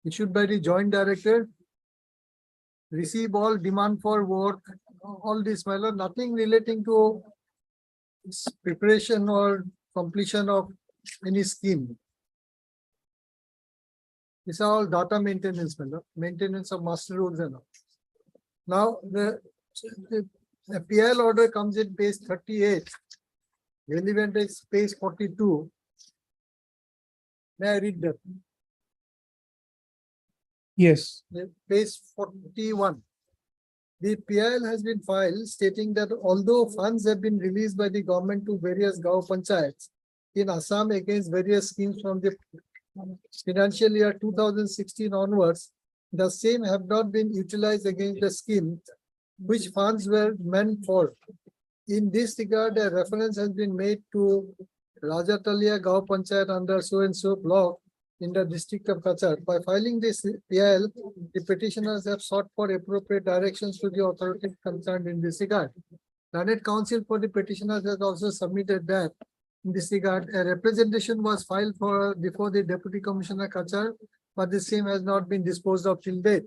Issued by the Joint Director. Receive all demand for work, all this, my lord, nothing relating to preparation or completion of any scheme. These are all data maintenance, my lord, maintenance of master rules and all. Now, the PL order comes in page 38. Relevant is page 42. May I read that? Yes. Page 41. The PIL has been filed stating that although funds have been released by the government to various Gau Panchayats in Assam against various schemes from the financial year 2016 onwards, the same have not been utilized against the scheme which funds were meant for. In this regard, a reference has been made to Rajatalia Gao Panchayat under so and so block in the district of Kachar. By filing this PIL, the petitioners have sought for appropriate directions to the authorities concerned in this regard. Learned Counsel for the petitioners has also submitted that in this regard, a representation was filed before the Deputy Commissioner Kachar, but the same has not been disposed of till date.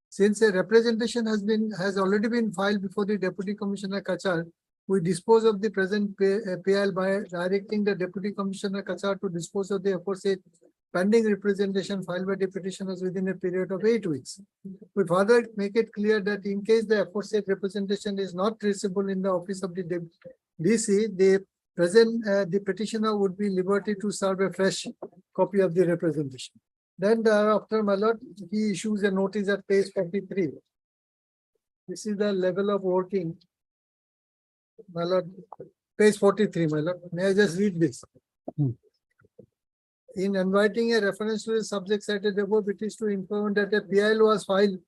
Since a representation has already been filed before the Deputy Commissioner Kachar, we dispose of the present PIL by directing the Deputy Commissioner Kachar to dispose of the aforesaid pending representation filed by the petitioners within a period of 8 weeks. We further make it clear that in case the aforesaid representation is not traceable in the office of the DC, the petitioner would be liberty to serve a fresh copy of the representation. Then thereafter, my lord, he issues a notice at page 43. This is the level of working. My lord, page 43, my lord. May I just read this? In inviting a reference to the subject cited above, it is to inform that a PIL was filed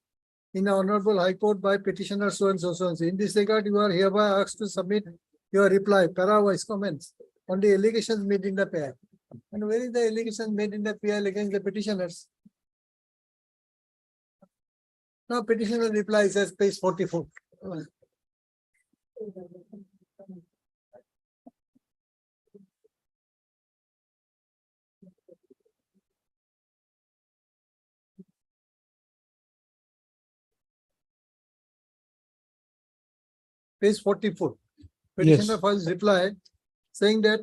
in the Honorable High Court by petitioner so and so so and so. In this regard, you are hereby asked to submit your reply, para-wise comments on the allegations made in the PIL. And where is the allegation made in the PIL against the petitioners? Now, petitioner replies as page 44. Page 44. Petitioner files reply saying that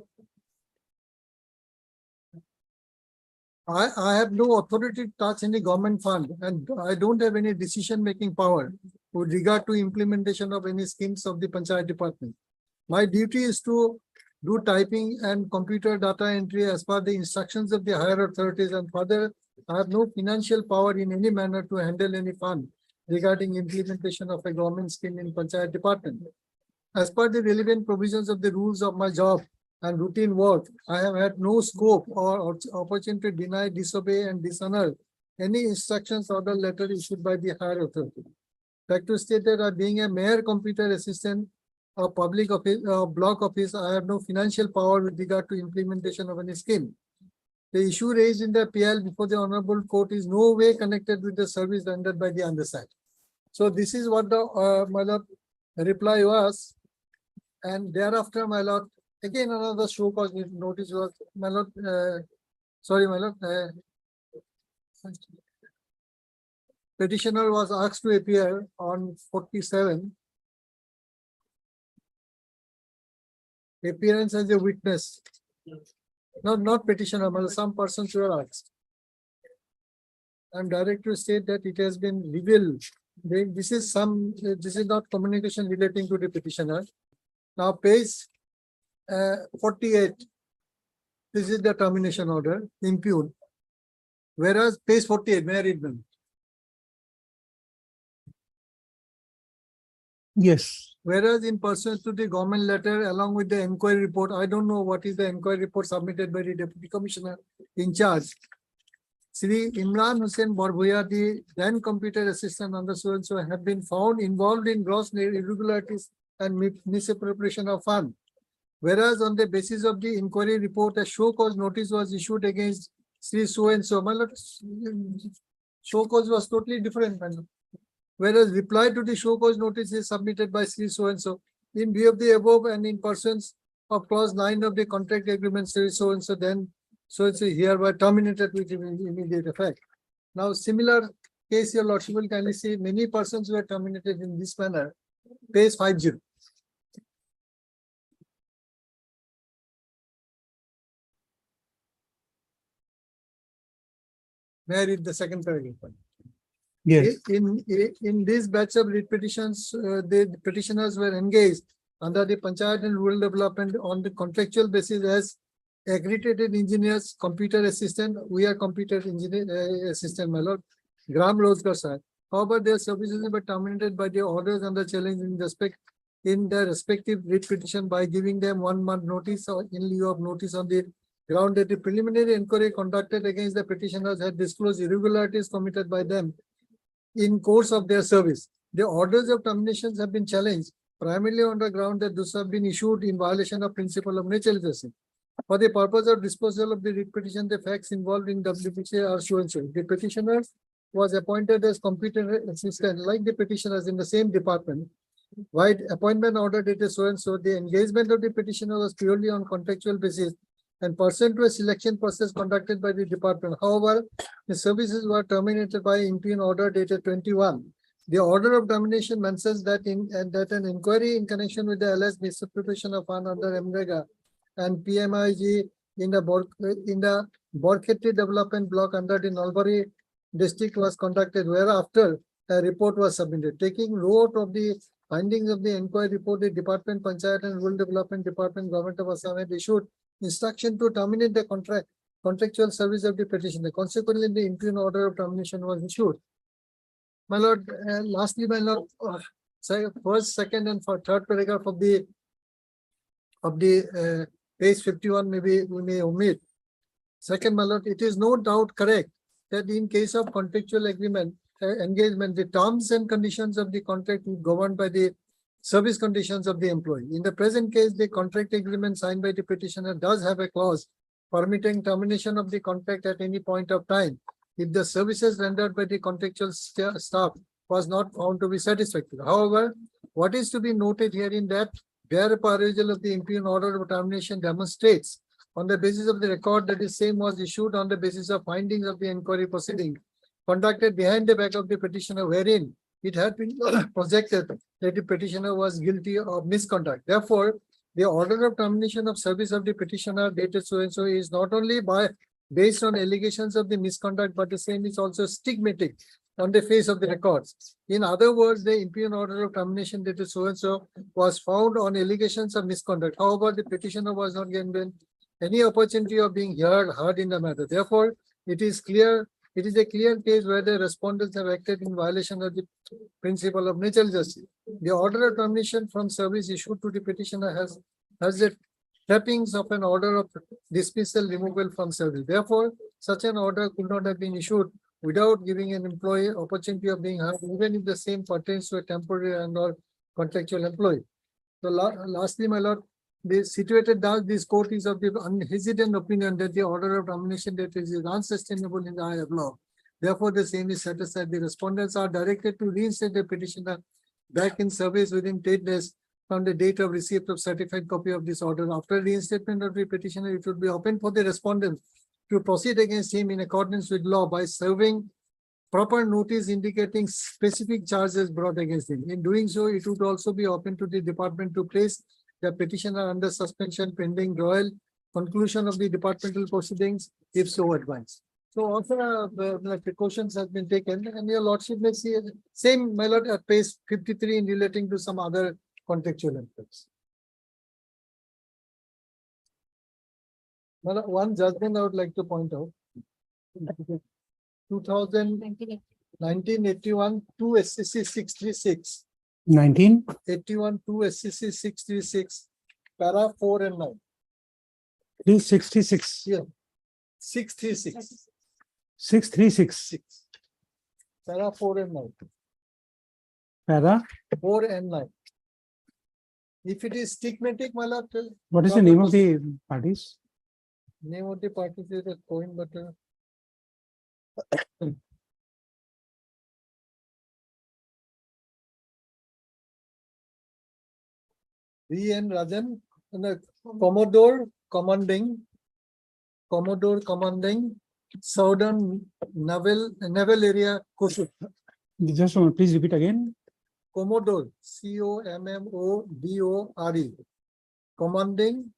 I have no authority to touch any government fund and I don't have any decision-making power with regard to implementation of any schemes of the Panchayat department. My duty is to do typing and computer data entry as per the instructions of the higher authorities, and further, I have no financial power in any manner to handle any fund regarding implementation of a government scheme in Panchayat department. As per the relevant provisions of the rules of my job and routine work, I have had no scope or opportunity to deny, disobey, and dishonor any instructions or the letter issued by the higher authority. Fact to state that being a mayor computer assistant or public office or block office, I have no financial power with regard to implementation of any scheme. The issue raised in the PL before the Honorable Court is no way connected with the service rendered by the undersigned. So this is what the my lord reply was, and thereafter, my lord, again another show cause notice was, my lord, sorry, my lord, petitioner was asked to appear on 47. Appearance as a witness. Not petitioner, but some persons were asked. I'm direct to state that it has been revealed. This is not communication relating to the petitioner. Now, page 48. This is the termination order, impugned. Whereas page 48, may I read them? Yes. Whereas in pursuant to the government letter along with the inquiry report, I don't know what is the inquiry report submitted by the Deputy Commissioner in charge. Sri Imran Hussain Barbhuya, the then computer assistant under so and so, have been found involved in gross irregularities and misappropriation of funds. Whereas on the basis of the inquiry report, a show cause notice was issued against Sri so and so. Show cause was totally different. Whereas reply to the show cause notice is submitted by Sri so and so. In view of the above and in persons of clause 9 of the contract agreement, Sri so and so, then so and so hereby terminated with immediate effect. Now, similar case, your lordship will kindly see many persons were terminated in this manner. Page 50. May I read the second paragraph? Yes. In this batch of writ petitions, the petitioners were engaged under the Panchayat and Rural Development on the contractual basis as accredited engineers, computer assistant. We are computer engineer assistant, my lord. Gram Rozgar sir. However, their services were terminated by the orders under challenge in the respective writ petition by giving them 1 month notice or in lieu of notice on the ground that the preliminary inquiry conducted against the petitioners had disclosed irregularities committed by them in course of their service. The orders of terminations have been challenged primarily on the ground that those have been issued in violation of principle of mutual justice. For the purpose of disposal of the writ petition, the facts involved in WPC are so and so. The petitioner was appointed as competent assistant like the petitioners in the same department. While appointment order dated so and so, the engagement of the petitioner was purely on contractual basis and pursuant to a selection process conducted by the department. However, the services were terminated by impugn order dated 21. The order of termination mentions that that an inquiry in connection with the alleged misappropriation of fund under MREGA and PMIG in the Borkhetri development block under the Nalbari district was conducted, whereafter a report was submitted. Taking note of the findings of the inquiry report, the Department Panchayat and Rural Development Department, Government of Assam had issued instruction to terminate the contractual service of the petitioner. Consequently, the impugn order of termination was issued. My lord, lastly, my lord, first, second, and third paragraph of the page 51, maybe we may omit. Second, my lord, it is no doubt correct that in case of contractual agreement engagement, the terms and conditions of the contract is governed by the service conditions of the employee. In the present case, the contract agreement signed by the petitioner does have a clause permitting termination of the contract at any point of time if the services rendered by the contractual staff was not found to be satisfactory. However, what is to be noted here in that bare perusal of the impugn order of termination demonstrates on the basis of the record that the same was issued on the basis of findings of the inquiry proceeding conducted behind the back of the petitioner, wherein it had been projected that the petitioner was guilty of misconduct. Therefore, the order of termination of service of the petitioner dated so and so is not only based on allegations of the misconduct, but the same is also stigmatic on the face of the records. In other words, the impugn order of termination dated so and so was found on allegations of misconduct. However, the petitioner was not given any opportunity of being heard in the matter. Therefore, it is a clear case where the respondents have acted in violation of the principle of natural justice. The order of termination from service issued to the petitioner has the trappings of an order of dismissal, removal from service. Therefore, such an order could not have been issued without giving an employee opportunity of being heard, even if the same pertains to a temporary and or contractual employee. So lastly, my lord, situated thus, this court is of the unhesitant opinion that the order of termination that is unsustainable in the eye of law. Therefore, the same is set aside. The respondents are directed to reinstate the petitioner back in service within 10 days from the date of receipt of certified copy of this order. After reinstatement of the petitioner, it would be open for the respondent to proceed against him in accordance with law by serving proper notice indicating specific charges brought against him. In doing so, it would also be open to the department to place the petitioner under suspension pending royal conclusion of the departmental proceedings, if so advised. So also precautions have been taken, and your lordship may see same, my lord, at page 53 in relating to some other contractual aspects. Well, one judgment I would like to point out. 1981 2 SCC 636. 1981 2 SCC 636, para 4 and 9. 366. Yeah. 636. 636. Para 4 and 9. Para. 4 and 9. If it is stigmatic, my lord. What is the name of the parties? Name of the parties is a coin, but V.N. Rajan, and the Commodore commanding Southern Naval Area Kosuk. Just a moment, please repeat again. Commodore, COMMODORE, commanding,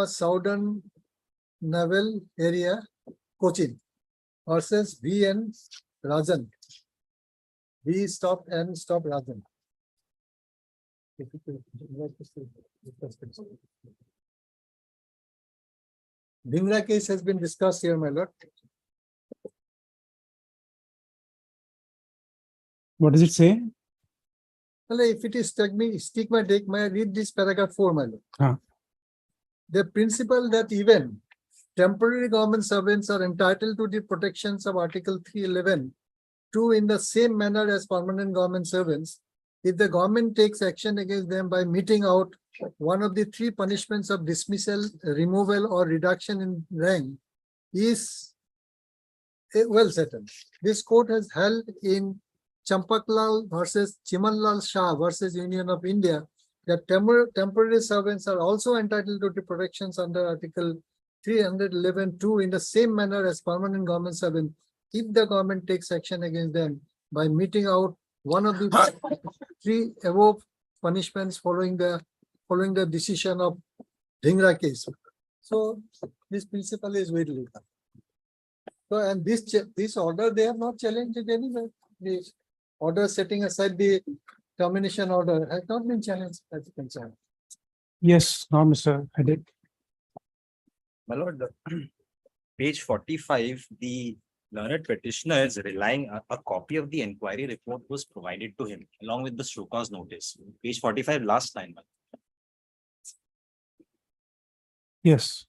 Southern Naval Area, Cochin, versus V.N. Rajan. V stop N stop Rajan. Dhingra case has been discussed here, my lord. What does it say? Well, if it is stigmatic, may I read this paragraph 4, my lord? The principle that even temporary government servants are entitled to the protections of Article 311, 2 in the same manner as permanent government servants, if the government takes action against them by meting out one of the three punishments of dismissal, removal, or reduction in rank is well settled. This court has held in Champaklal versus Chimanlal Shah versus Union of India that temporary servants are also entitled to the protections under Article 311(2) in the same manner as permanent government servants if the government takes action against them by meting out one of the three above punishments following the decision of Dhingra case. So this principle is very legal. So and this order they have not challenged it anywhere. The order setting aside the termination order has not been challenged as a concern. Yes, now, Mr. Headache. My lord, page 45, the learned petitioner is relying a copy of the inquiry report was provided to him along with the show cause notice. Page 45, last line. My lord. Yes,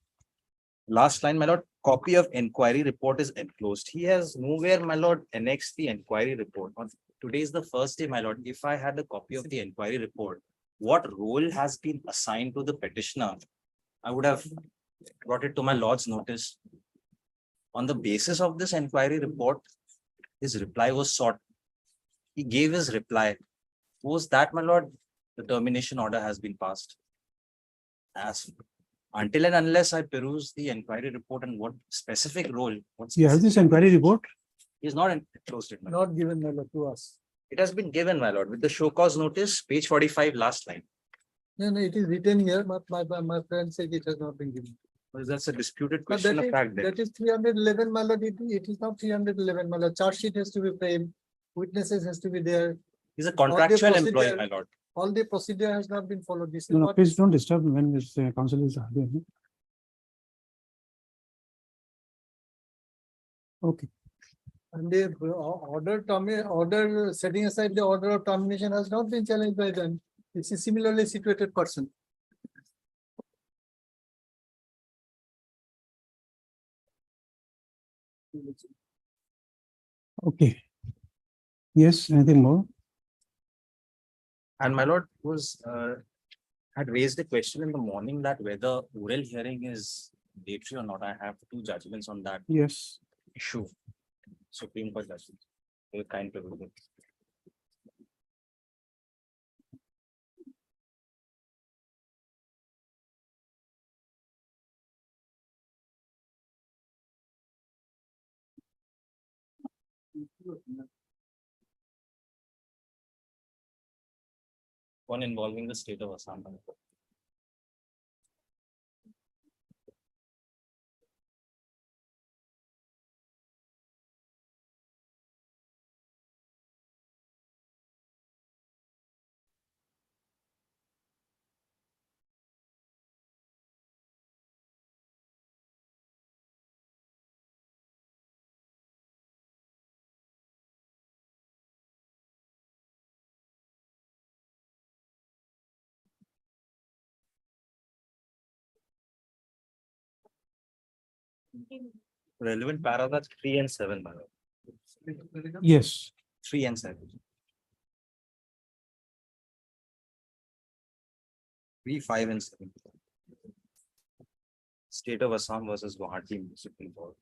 Last line, my lord, copy of inquiry report is enclosed. He has nowhere, my lord, annexed the inquiry report. Today is the first day, my lord. If I had a copy of the inquiry report, what role has been assigned to the petitioner? I would have brought it to my lord's notice. On the basis of this inquiry report, his reply was sought. He gave his reply. Post that, my lord, the termination order has been passed. As until and unless I peruse the inquiry report and what specific role, what you have this inquiry report? is not enclosed it, my lord. Not given to us. It has been given, my lord, with the show cause notice, page 45, last line. No, it is written here, but my friend said it has not been given. Well, that's a disputed But question of fact. that is 311, my lord. It is not 311, my lord. Charge sheet has to be framed, witnesses has to be there. He's a contractual employee, procedure- my lord. All the procedure has not been followed. This is No, what please don't disturb when this council is having. Okay, and the order setting aside the order of termination has not been challenged by them. It's a similarly situated person. okay. Yes, anything more? And my lord had raised a question in the morning that whether oral hearing is mandatory or not. I have two judgments on that Yes. issue. Supreme Court judgment. Very kind privilege. One involving the state of Assam. Relevant paragraphs 3 and 7, my lord. Yes. 3 and 7. 3, 5 and 7. State of Assam versus Guwahati Supreme Court.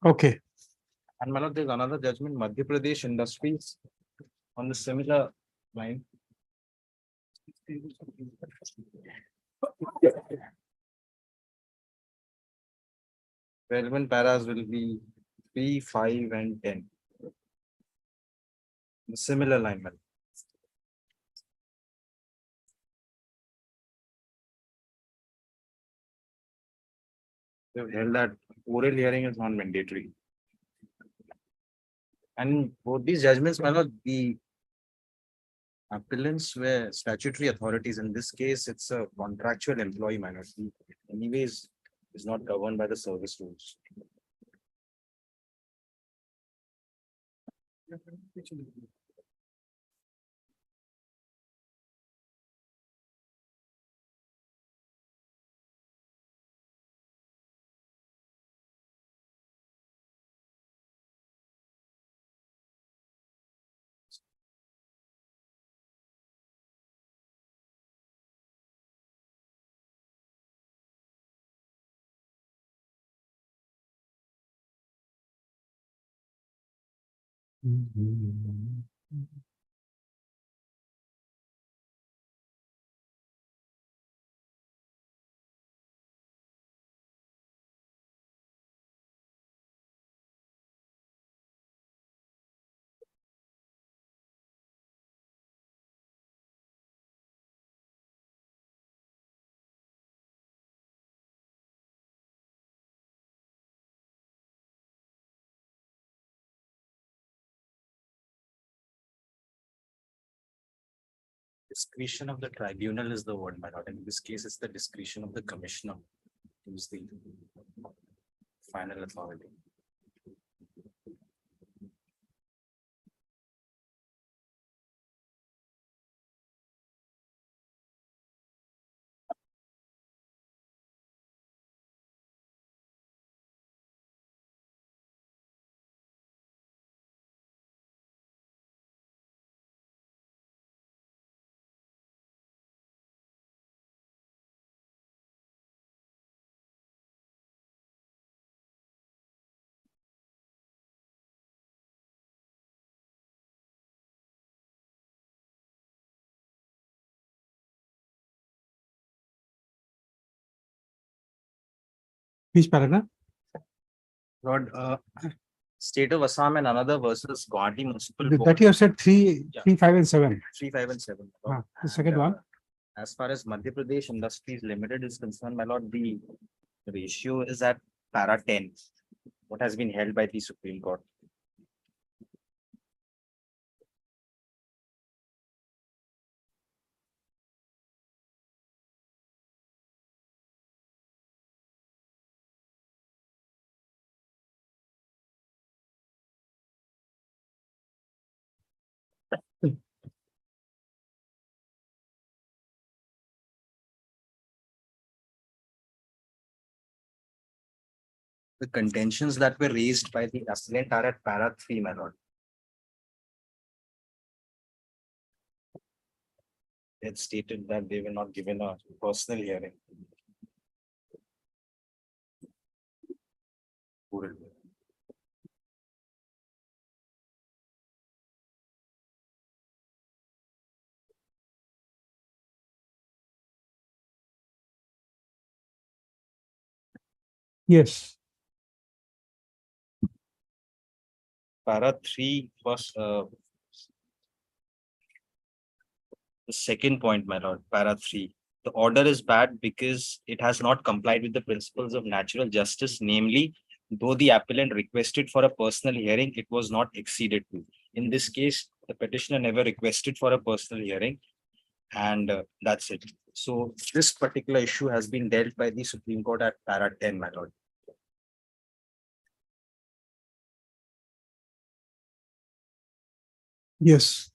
Okay, And my lord, there's another judgment, Madhya Pradesh Industries on the similar line. Relevant paras will be 3, 5, and 10. The similar line, my lord. They've held that oral hearing is non-mandatory. And both these judgments, my lord, the appellants were statutory authorities. In this case, it's a contractual employee, my lord. He anyways is not governed by the service rules. Discretion of the tribunal is the word, my lord. In this case, it's the discretion of the commissioner, who's the final authority. which paragraph? Lord, State of Assam and another versus Guwahati Municipal That Board, you have said 3, Yeah. 3, 5, and 7. 3, 5, and 7. The second And, one, As far as Madhya Pradesh Industries Limited is concerned, my lord, the ratio is at para 10. What has been held by the Supreme Court. The contentions that were raised by the appellant are at para 3, my lord. It stated that they were not given a personal hearing. yes. Para 3 was the second point, my lord, para 3. The order is bad because it has not complied with the principles of natural justice, namely, though the appellant requested for a personal hearing, it was not acceded to. In this case, the petitioner never requested for a personal hearing, and that's it. So this particular issue has been dealt by the Supreme Court at para 10, my lord. Yes.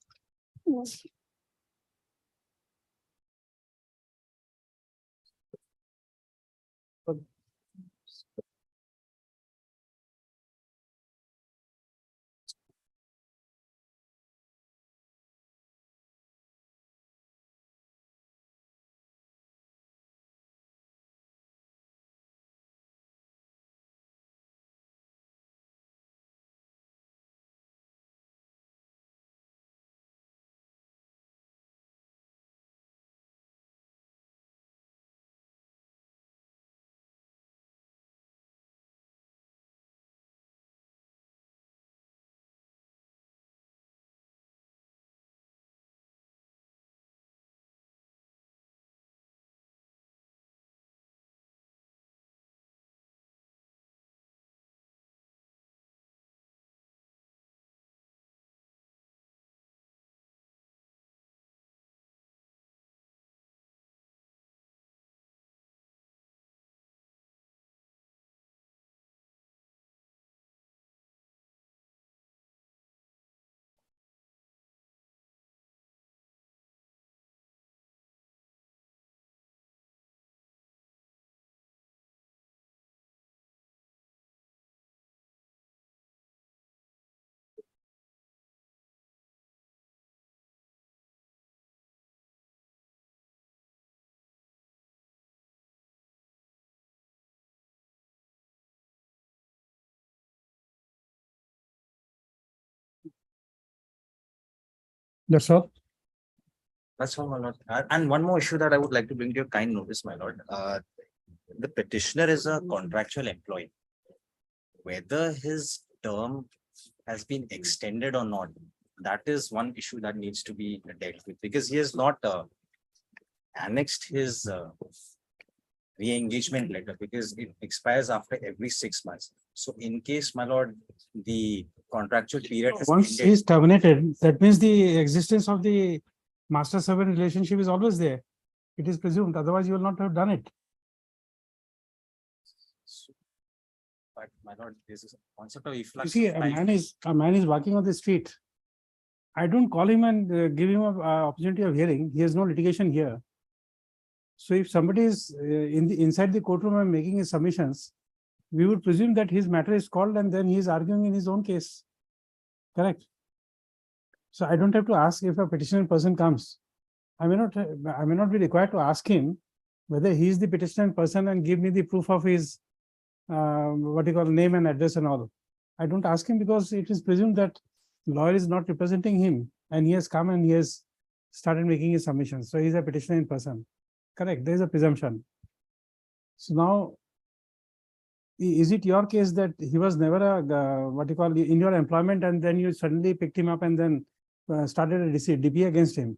That's all. That's all, my lord. And one more issue that I would like to bring to your kind notice, my lord. The petitioner is a contractual employee. Whether his term has been extended or not, that is one issue that needs to be dealt with, because he has not annexed his re-engagement letter, because it expires after every 6 months. So in case, my lord, the contractual period has Once ended, he's terminated, that means the existence of the master servant relationship is always there. It is presumed, otherwise you will not have done it. but my lord, this is a concept of You efflux see, of a time. man is walking on the street. I don't call him and give him an opportunity of hearing. He has no litigation here. So if somebody is inside the courtroom and making his submissions, we would presume that his matter is called and then he is arguing in his own case. Correct. So I don't have to ask if a petitioner person comes. I may not be required to ask him whether he is the petitioner person and give me the proof of his what you call name and address and all. I don't ask him because it is presumed that lawyer is not representing him and he has come and he has started making his submissions. So he's a petitioner in person. Correct. There is a presumption. So now, is it your case that he was never a what you call in your employment and then you suddenly picked him up and then started a DP against him?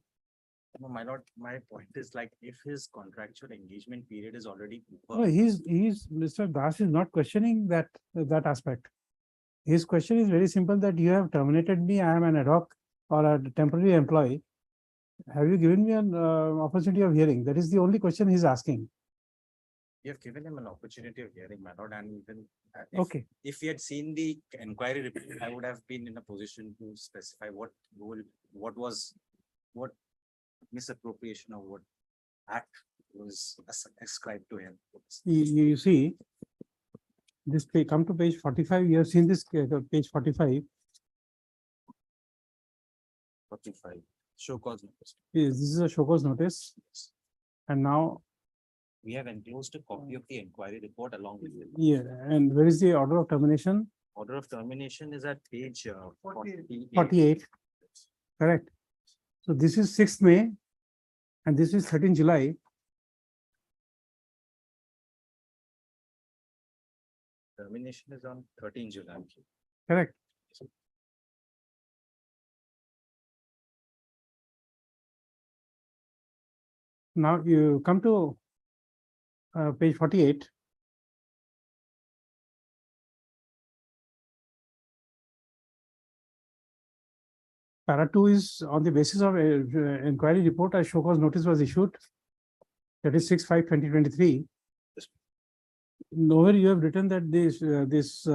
No, my lord, my point is like, if his contractual engagement period is already No, over, Mr. Das is not questioning that aspect. His question is very simple, that you have terminated me, I am an ad hoc or a temporary employee. Have you given me an opportunity of hearing? That is the only question he's asking. you have given him an opportunity of hearing, my lord, and even Okay. if he had seen the inquiry report, I would have been in a position to specify what misappropriation or what act was ascribed to him. You see, this page, come to page 45, you have seen this page 45. 45. Show cause notice. This is a show cause notice. And now, We have enclosed a copy of the inquiry report along with it. yeah, and where is the order of termination? Order of termination is at page 48. 48. Correct. So this is 6th May and this is 13 July. Termination is on 13 July. Correct. Now you come to page 48. Para 2 is on the basis of inquiry report, a show cause notice was issued. That is 6/5/2023. Nowhere you have written that this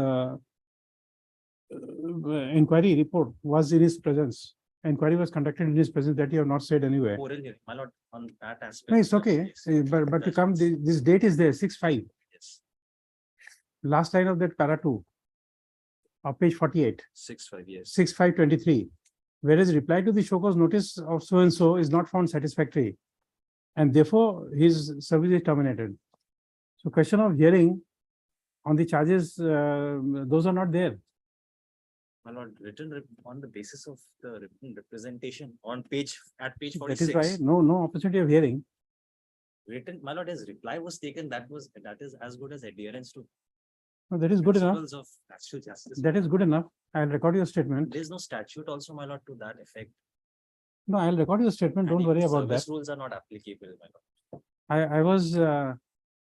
inquiry report was in his presence. Inquiry was conducted in his presence, that you have not said anywhere. Oral hearing, my lord, on that aspect. No, it's okay. But to come, this date is there, 6/5. Yes, Last line of that para 2 of page 48, 6/5, yes. 6/5/23. Whereas reply to the show cause notice of so and so is not found satisfactory, and therefore his service is terminated. So question of hearing on the charges, those are not there. My lord, written on the basis of the written representation on page, at page That is 46. why no opportunity of hearing. Written, my lord, his reply was taken, that is as good as adherence to No, that is good enough. principles of natural justice. That is good enough. I'll record your statement. There is no statute also, my lord, to that effect. No, I'll record your statement. Don't And worry even about that. service rules are not applicable, my lord. I was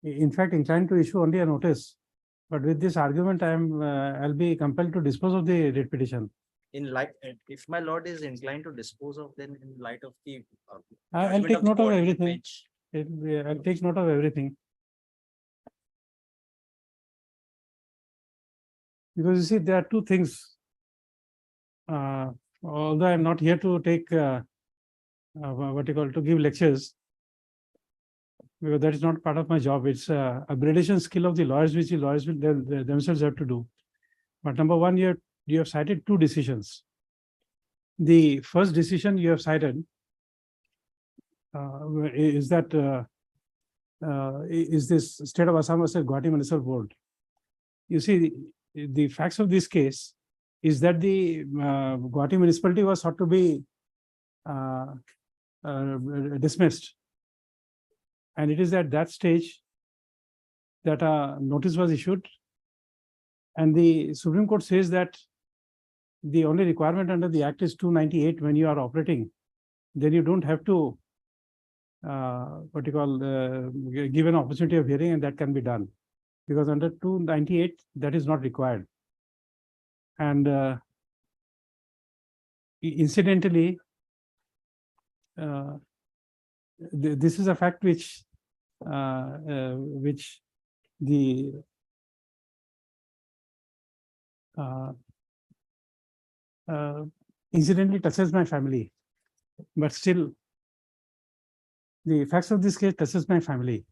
in fact inclined to issue only a notice, but with this argument, I'll be compelled to dispose of the writ petition. In light, if my lord is inclined to dispose of, then in light of the I'll judgment take of the note of court on the everything. bench, I'll take note of everything. Because you see, there are two things. Although I'm not here to take what you call to give lectures, because that is not part of my job. It's a gradation skill of the lawyers, which the lawyers will themselves have to do. But number one, you have cited two decisions. The first decision you have cited is that is this state of Assam versus Guwahati Municipal Board. You see, the facts of this case is that the Guwahati municipality was thought to be dismissed. And it is at that stage that a notice was issued. And the Supreme Court says that the only requirement under the Act is 298 when you are operating. Then you don't have to give an opportunity of hearing, and that can be done. Because under 298, that is not required. And incidentally, this is a fact which the incidentally touches my family, but still the facts of this case touches my family.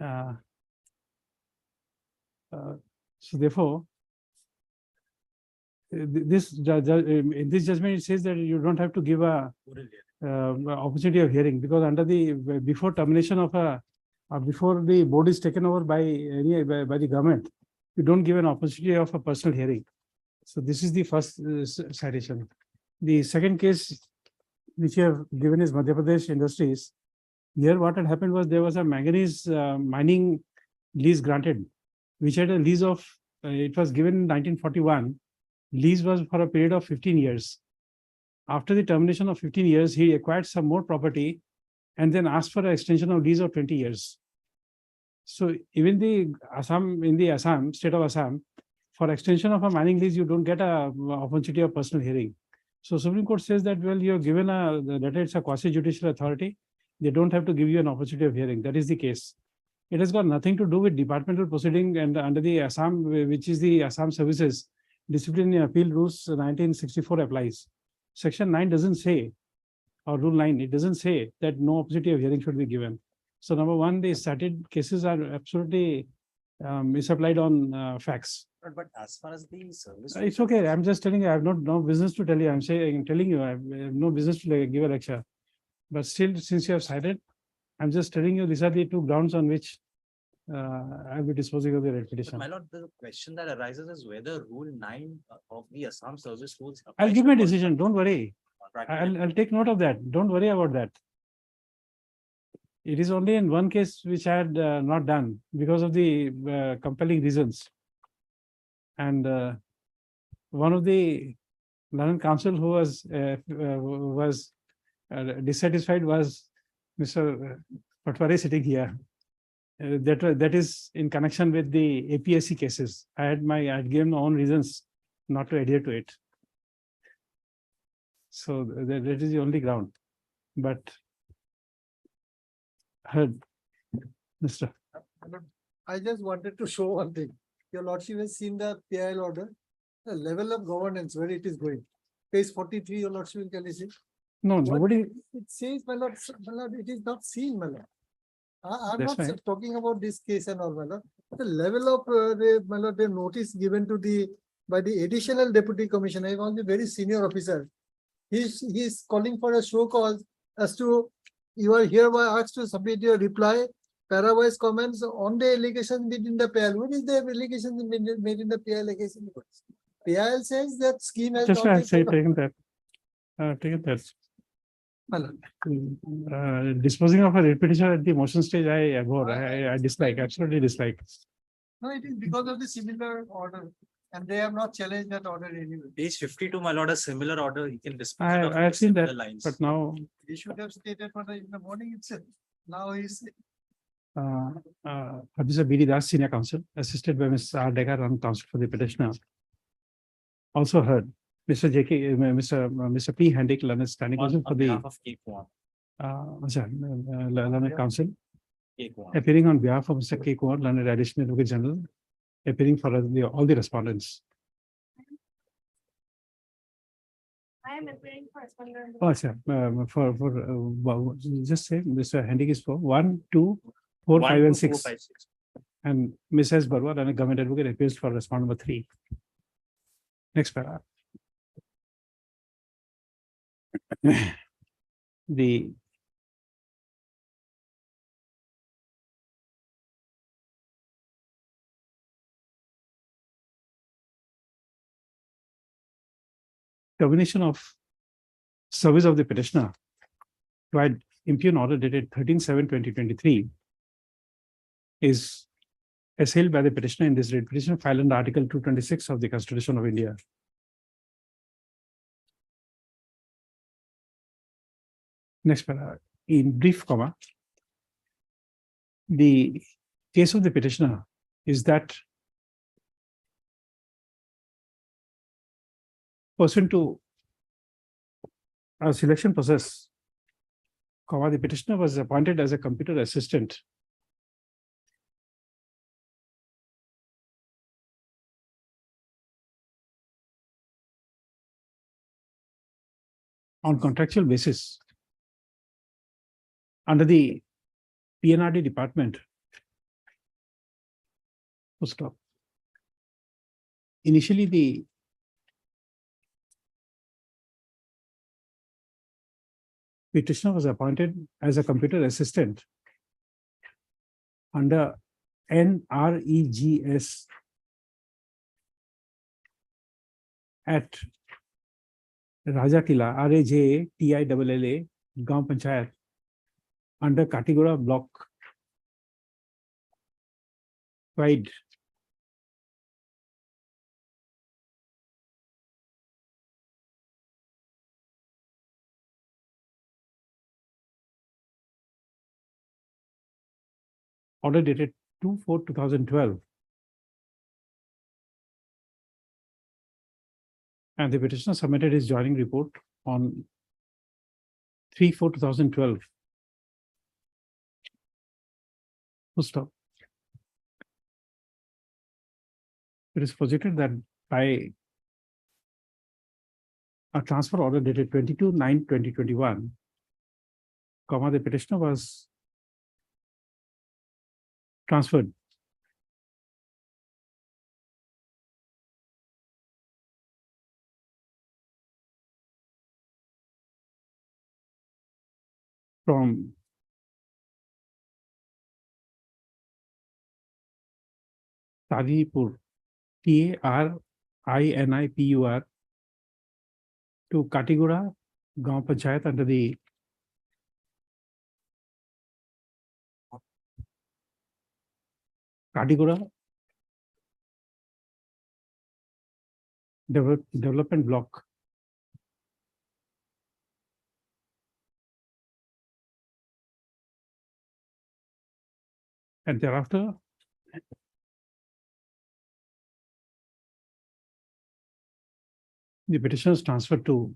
So therefore, in this judgment, it says that you don't have to give a opportunity of hearing, because under the before termination of a before the board is taken over by the government, you don't give an opportunity of a personal hearing. So this is the first citation. The second case which you have given is Madhya Pradesh Industries. Here what had happened was there was a manganese mining lease granted, which had a lease of, it was given in 1941. Lease was for a period of 15 years. After the termination of 15 years, he acquired some more property and then asked for an extension of lease of 20 years. So even the Assam, state of Assam, for extension of a mining lease, you don't get a opportunity of personal hearing. So Supreme Court says that, well, you're given that it's a quasi-judicial authority. They don't have to give you an opportunity of hearing. That is the case. It has got nothing to do with departmental proceeding, and under the Assam, which is the Assam Services Disciplinary Appeal Rules 1964 applies. Section 9 doesn't say, or Rule 9, it doesn't say that no opportunity of hearing should be given. So number one, the cited cases are absolutely misapplied on facts. But as far as the service. It's okay. I'm just telling you, I have no business to tell you. I'm telling you, I have no business to give a lecture. But still, since you have cited, I'm just telling you, these are the two grounds on which I'll be disposing of the writ petition. My lord, the question that arises is whether Rule 9 of the Assam Service Rules. I'll give my decision. Don't worry. Contractual. I'll take note of that. Don't worry about that. It is only in one case which I had not done because of the compelling reasons. And one of the learned counsel who was dissatisfied was Mr. Patwari sitting here. That is in connection with the APSC cases. I had given my own reasons not to adhere to it. So that is the only ground. But heard, Mr. I just wanted to show one thing. Your lordship has seen the PIL order, the level of governance where it is going. Page 43, your lordship can you see? No, nobody. It says, my lord, it is not seen, my lord. I'm That's not fine. talking about this case and all, my lord. The level of my lord, the notice given to by the additional deputy commissioner, he was a very senior officer. He's calling for a show cause as to you are hereby asked to submit your reply, parawise comments on the allegations made in the PIL. What is the allegations made in the PIL allegation? PIL says that scheme has Just not I been say followed. taken that. Disposing of a repetition at the motion stage, I abhor. I dislike, absolutely dislike. No, it is because of the similar order, and they have not challenged that order anyway. Page 52, my lord, a similar order, you can dispose. I it of have seen similar that, lines. but now He should have stated for in the morning itself. Now he's. Officer B.D. Das, Senior Counsel, assisted by Mr. R. Degar, on counsel for the petitioner. Also heard Mr. J.K. Mr. P. Hendick, learned standing counsel for On the behalf of K. Kumar. learned counsel, K. Kumar. appearing on behalf of Mr. K. Kumar, learned additional advocate general, appearing for all the respondents. I am appearing for respondent. Oh, sir, just say Mr. Hendick is for 1, 2, 4, 5, and 6. 4, 5, 6. And Mrs. Barwa, and a government advocate, appears for respondent number 3. Next paragraph. The termination of service of the petitioner provide impugn order dated 13/7/2023 is assailed by the petitioner in this writ petition filed under Article 226 of the Constitution of India. Next paragraph. In brief, the case of the petitioner is that pursuant to a selection process, the petitioner was appointed as a computer assistant on contractual basis under the PNRD department. Full stop. Initially, the petitioner was appointed as a computer assistant under NREGS at Rajakila, RAJTILLA, Gaon Panchayat, under Katigora block wide. Order dated 2/4/2012. And the petitioner submitted his joining report on 3/4/2012. Full stop. It is posited that by a transfer order dated 22/9/2021, the petitioner was transferred from Tadipur, TARINIPUR, to Katigura, Gaon Panchayat under the Katigura development block. And thereafter, the petition is transferred to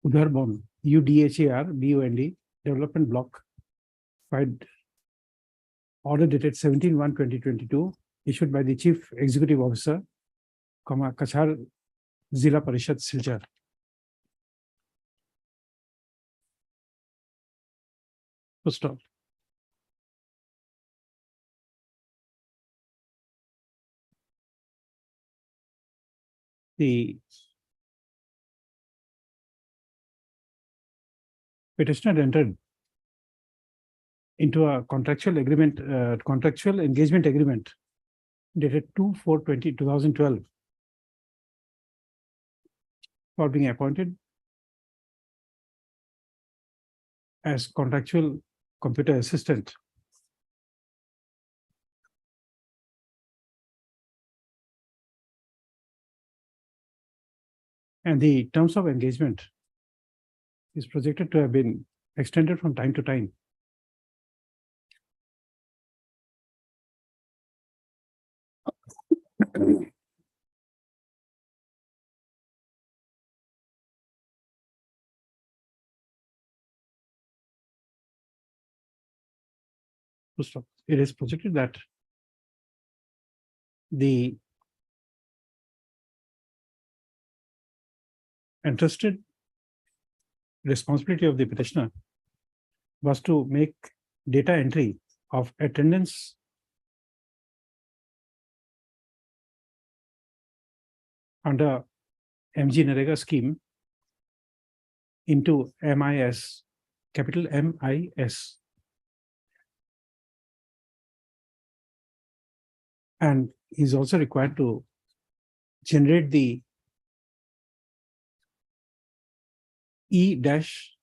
Udharbond, UDHARBOND development block, filed order dated 17/1/2022, issued by the Chief Executive Officer, Kachar Zilla Parishad Silchar. Full stop. The petitioner entered into a contractual engagement agreement dated 2/4/2012 for being appointed as contractual computer assistant. And the terms of engagement is projected to have been extended from time to time. It is projected that the entrusted responsibility of the petitioner was to make data entry of attendance under MG Narega scheme into MIS, capital MIS. And he's also required to generate the E dash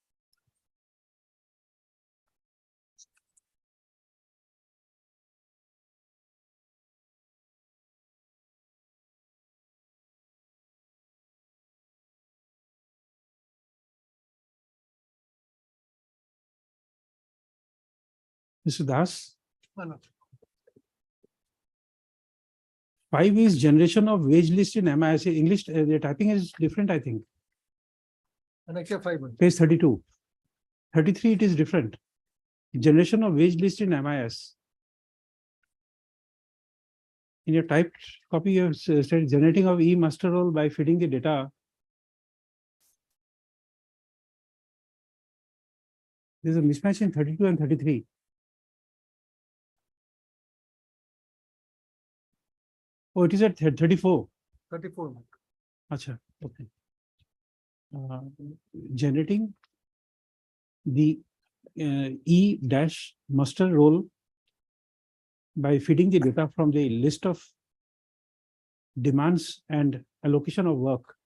Mr. Das. 5 is generation of wage list in MIS. English, the typing is different, I think. Annexure 5. Page 32. 33, it is different. Generation of wage list in MIS. In your typed copy, you have said generating of e-master roll by feeding the data. There's a mismatch in 32 and 33. Oh, it is at 34. 34. Acha, okay. Generating the E dash master role by feeding the data from the list of demands and allocation of work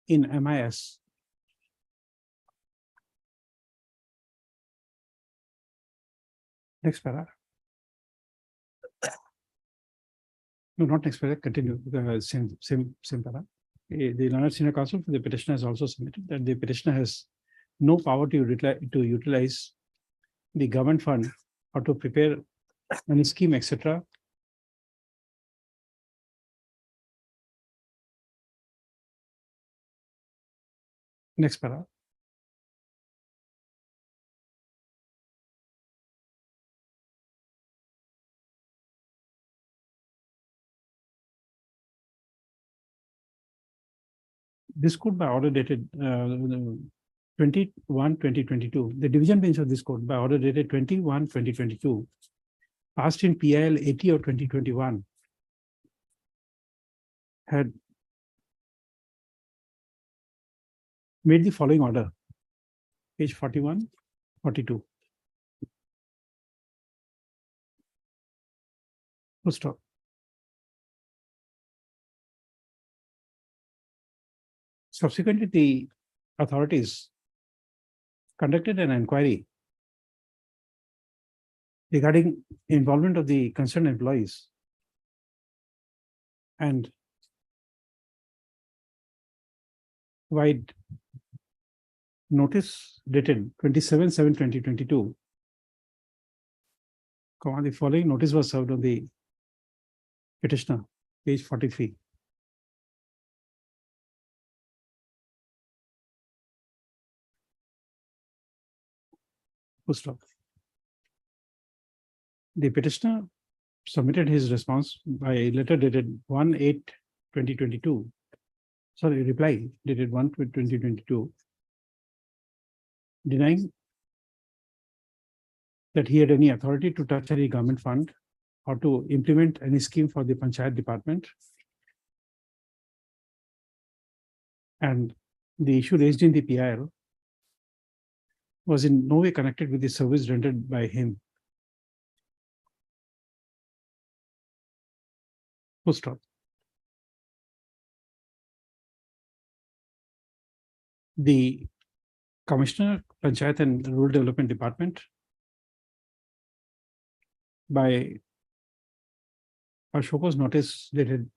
in MIS. Next para. No, not next para, continue, same para. The learned senior counsel for the petitioner has also submitted that the petitioner has no power to utilize the government fund or to prepare any scheme, etc. Next para. This court by order dated 21/2022, the division bench of this court by order dated 21/2022, passed in PIL 80 of 2021, had made the following order, page 41, 42. Full stop. Subsequently, the authorities conducted an inquiry regarding involvement of the concerned employees and provide notice dated 27/7/2022. The following notice was served on the petitioner, page 43. Full stop. The petitioner submitted his response by letter dated 1/8/2022. Sorry, reply dated 1/2022, denying that he had any authority to touch any government fund or to implement any scheme for the Panchayat department. And the issue raised in the PIL was in no way connected with the service rendered by him. Full stop. The Commissioner, Panchayat and Rural Development Department, by Ashoka's notice dated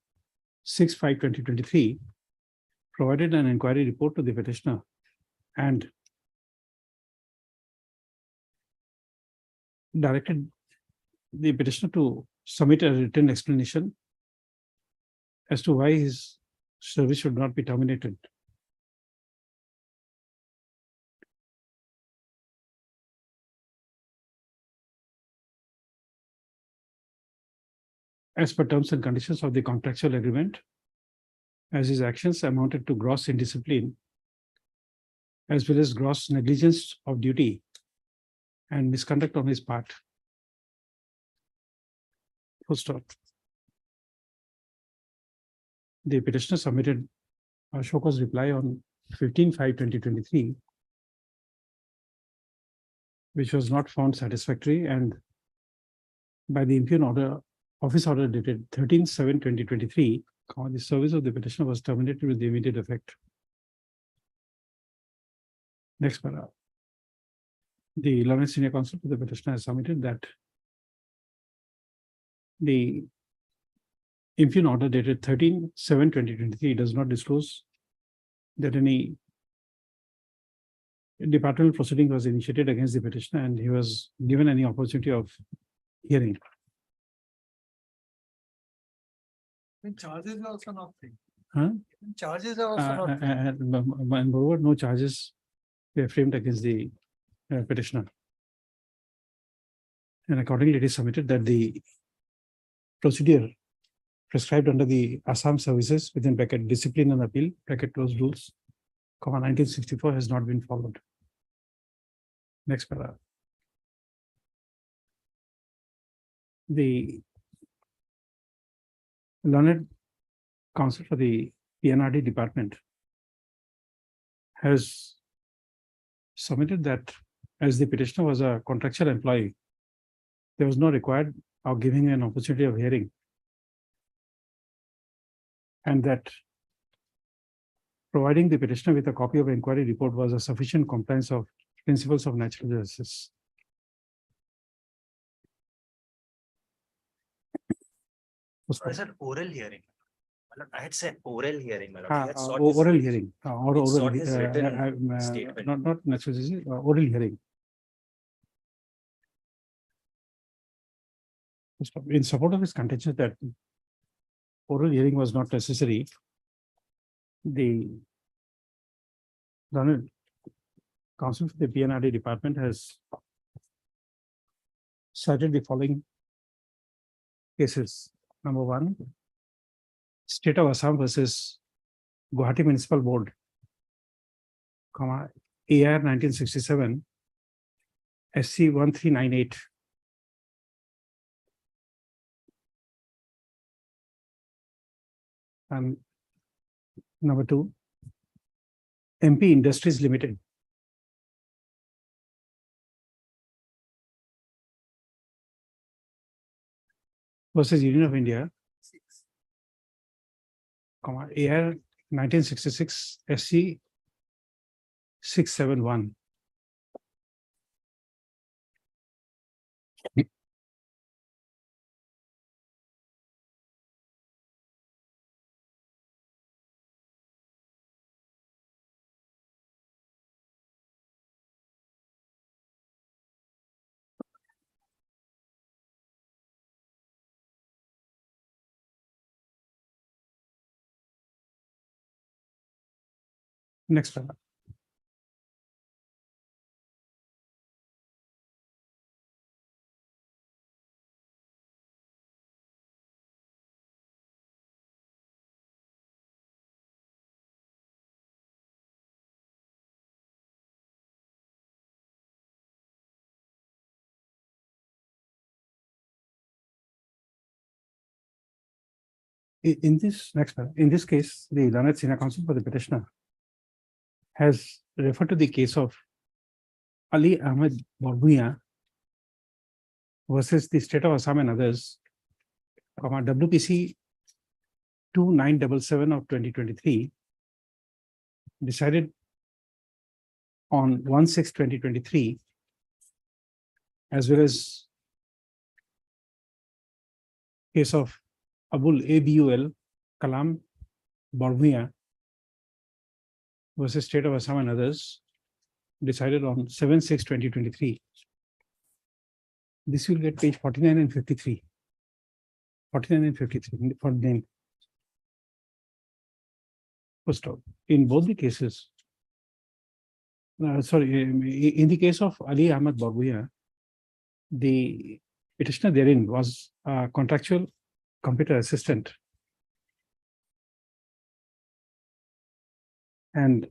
6/5/2023, provided an inquiry report to the petitioner and directed the petitioner to submit a written explanation as to why his service should not be terminated. As per terms and conditions of the contractual agreement, as his actions amounted to gross indiscipline, as well as gross negligence of duty and misconduct on his part. Full stop. The petitioner submitted Ashoka's reply on 15/5/2023, which was not found satisfactory, and by the impugn order, office order dated 13/7/2023, the service of the petitioner was terminated with immediate effect. Next paragraph. The learned senior counsel for the petitioner has submitted that the impugn order dated 13/7/2023 does not disclose that any departmental proceeding was initiated against the petitioner and he was given any opportunity of hearing. Charges are also not free. Huh? Charges are also not free. And moreover, no charges were framed against the petitioner. And accordingly, it is submitted that the procedure prescribed under the Assam Services within bracket discipline and appeal bracket closed rules, 1964 has not been followed. Next paragraph. The learned counsel for the PNRD department has submitted that as the petitioner was a contractual employee, there was no required of giving an opportunity of hearing. And that providing the petitioner with a copy of inquiry report was a sufficient compliance of principles of natural justice. Or is it oral hearing? I had said oral hearing. Oral hearing, or oral, sought his written statement. not necessarily, oral hearing. In support of his contention that oral hearing was not necessary, the learned counsel for the PNRD department has cited the following cases. Number one, State of Assam versus Guwahati Municipal Board, AR 1967, SC 1398. And number two, MP Industries Limited versus Union of India, AR 1966, SC 671. Next paragraph. In this case, the learned senior counsel for the petitioner has referred to the case of Ali Ahmed Barbuya versus the State of Assam and others, WPC 2977 of 2023, decided on 1/6/2023, as well as case of Abul Abul Kalam Barbuya versus State of Assam and others, decided on 7/6/2023. This will get page 49 and 53. 49 and 53 for name. First off, in both the cases, in the case of Ali Ahmed Barbuya, the petitioner therein was a contractual computer assistant. And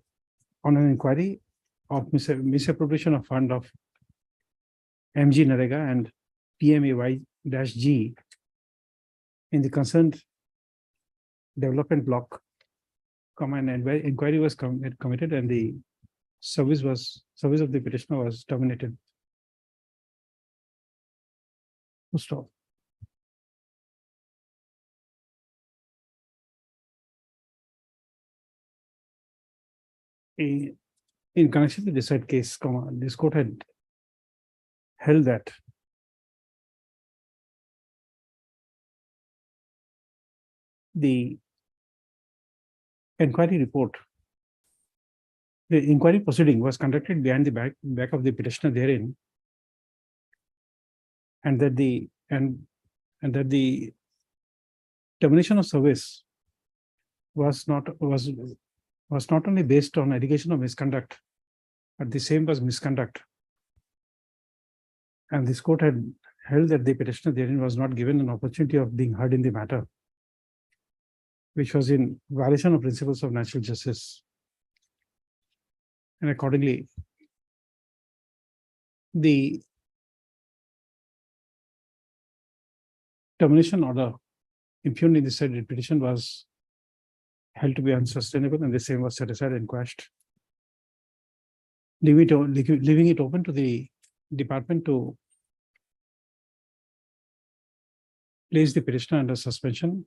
on an inquiry of misappropriation of fund of MG Narega and PMAY-G in the concerned development block, an inquiry was committed and the service of the petitioner was terminated. Stop. in connection with the said case, this court had held that the inquiry report, the inquiry proceeding was conducted behind the back of the petitioner therein, and that the termination of service was not only based on allegation of misconduct, but the same was misconduct. And this court had held that the petitioner therein was not given an opportunity of being heard in the matter, which was in violation of principles of natural justice. And accordingly, the termination order impugned in the said petition was held to be unsustainable, and the same was set aside and quashed, leaving it open to the department to place the petitioner under suspension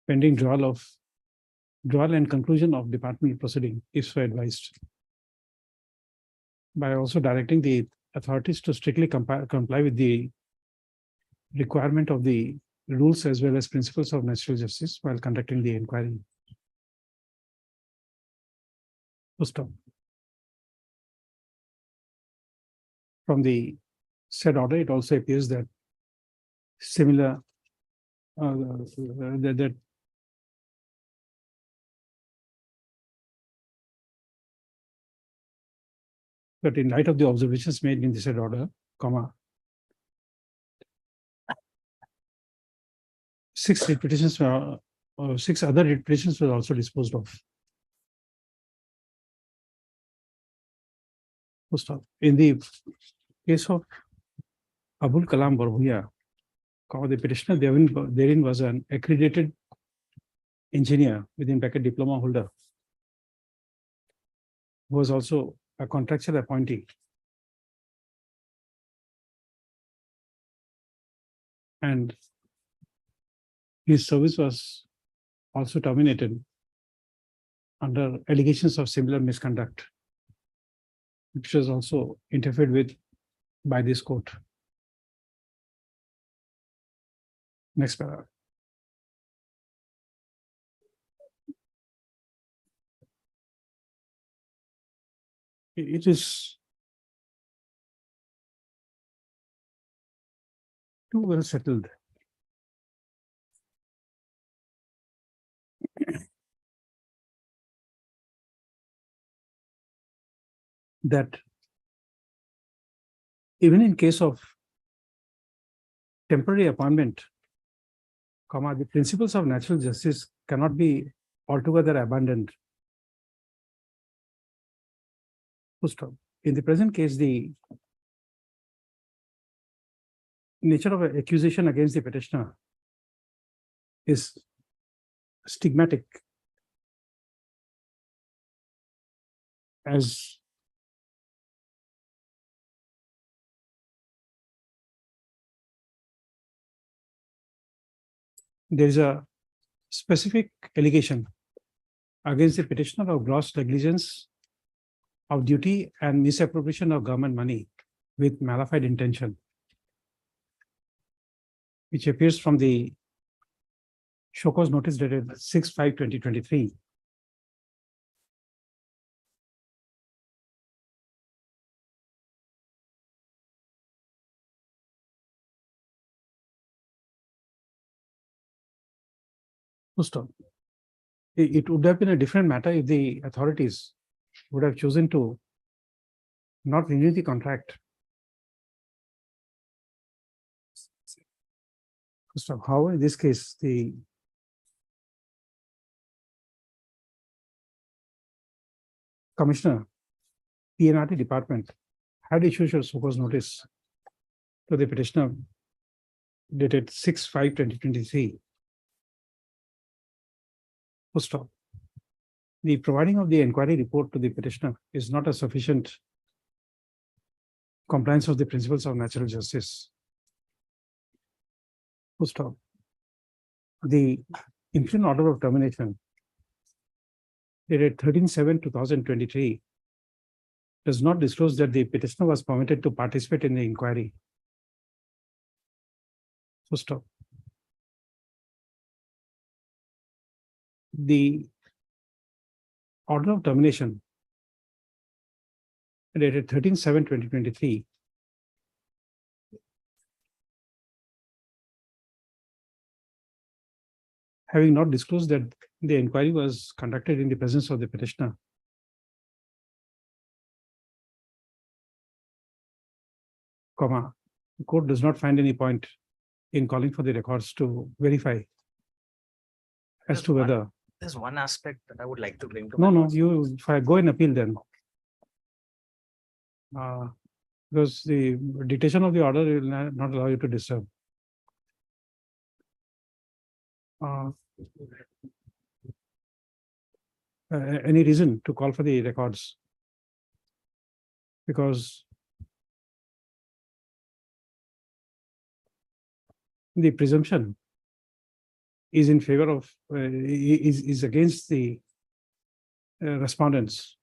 pending withdrawal and conclusion of departmental proceeding, if so advised, by also directing the authorities to strictly comply with the requirement of the rules as well as principles of natural justice while conducting the inquiry. Stop. From the said order, it also appears that similar that in light of the observations made in the said order, six other repetitions were also disposed of. In the case of Abul Kalam Barhuya, the petitioner therein was an accredited engineer within bracket diploma holder, who was also a contractual appointee. And his service was also terminated under allegations of similar misconduct, which was also interfered with by this court. Next paragraph. It is too well settled that even in case of temporary appointment, the principles of natural justice cannot be altogether abandoned. In the present case, the nature of an accusation against the petitioner is stigmatic, as there is a specific allegation against the petitioner of gross negligence of duty and misappropriation of government money with malified intention, which appears from the show cause notice dated 6/5/2023. It would have been a different matter if the authorities would have chosen to not renew the contract. How in this case, the Commissioner, PNRT department had issued a show cause notice to the petitioner dated 6/5/2023. The providing of the inquiry report to the petitioner is not a sufficient compliance of the principles of natural justice. The interim order of termination dated 13/7/2023 does not disclose that the petitioner was permitted to participate in the inquiry. Full stop. The order of termination dated 13/7/2023 having not disclosed that the inquiry was conducted in the presence of the petitioner, comma, the court does not find any point in calling for the records to verify as to whether. There's one aspect that I would like to bring to. No, my no, notice. you, if I go and appeal then. Because the dictation of the order will not allow you to disturb. Any reason to call for the records? Because the presumption is in favor of, is against the respondents.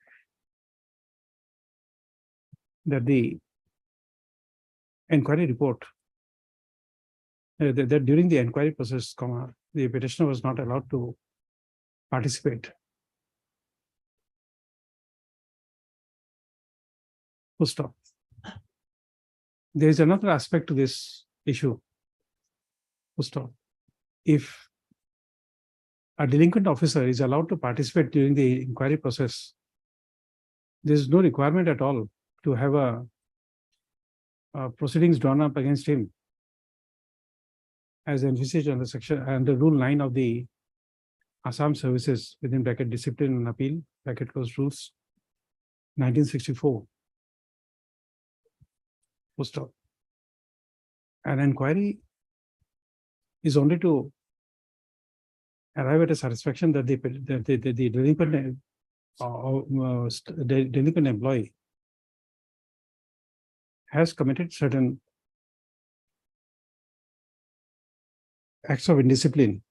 That the inquiry report, that during the inquiry process, comma, the petitioner was not allowed to participate. Full stop. There is another aspect to this issue. Full stop. If a delinquent officer is allowed to participate during the inquiry process, there is no requirement at all to have a proceedings drawn up against him as envisaged under section under Rule 9 of the Assam Services within bracket Discipline and Appeal bracket closed rules 1964. Full stop. An inquiry is only to arrive at a satisfaction that the delinquent employee has committed certain acts of indiscipline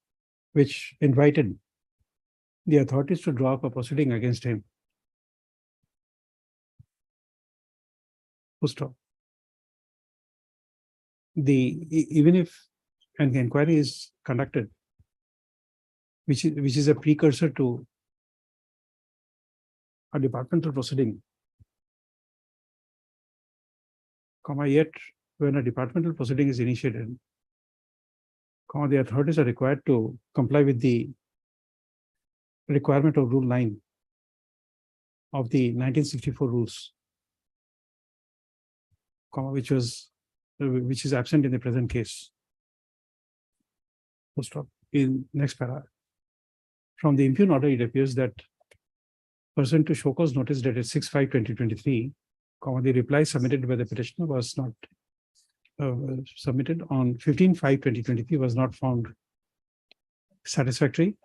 which invited the authorities to draw up a proceeding against him. Full stop. Even if an inquiry is conducted, which is a precursor to a departmental proceeding, comma, yet when a departmental proceeding is initiated, comma, the authorities are required to comply with the requirement of Rule 9 of the 1964 rules, comma, which is absent in the present case. Full stop. In next para. From the impugn order, it appears that pursuant to show cause notice dated 6/5/2023, the reply submitted by the petitioner was not submitted on 15/5/2023 was not found satisfactory.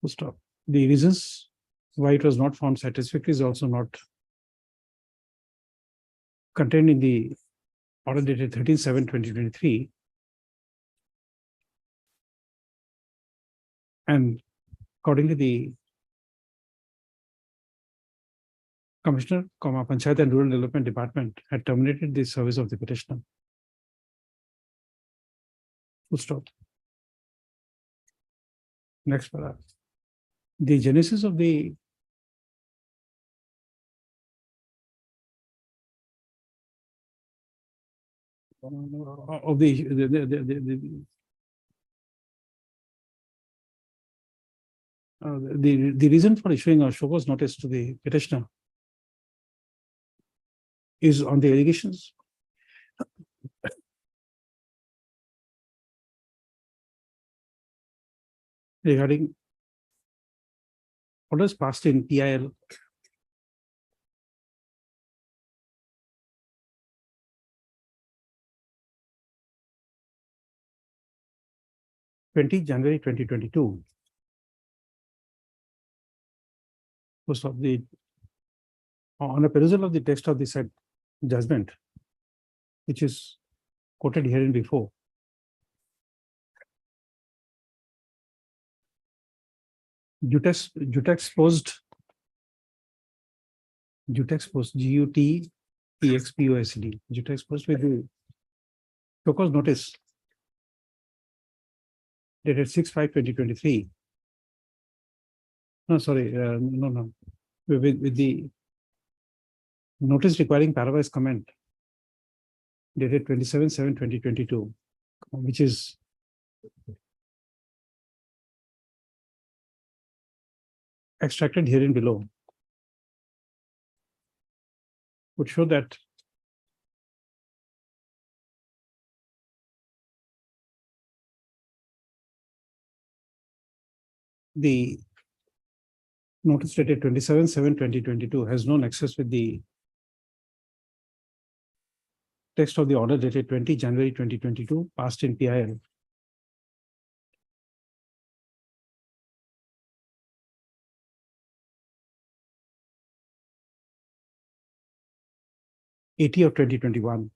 Full stop. The reasons why it was not found satisfactory is also not contained in the order dated 13/7/2023. And accordingly, the Commissioner, Panchayat and Rural Development Department had terminated the service of the petitioner. Full stop. Next paragraph. The genesis of the the reason for issuing a show cause notice to the petitioner is on the allegations regarding orders passed in PIL January 2022. Most of the on a perusal of the text of the said judgment, which is quoted herein before, juxtaposed Jutex Post, GUTEXPOSD, Jutex Post with the show notice dated 6/5/2023. No, sorry, no. With the notice requiring paravise comment dated 27/7/2022, which is extracted herein below, would show that the notice dated 27/7/2022 has no nexus with the text of the order dated 20 January 2022, passed in PIL. '80 of 2021.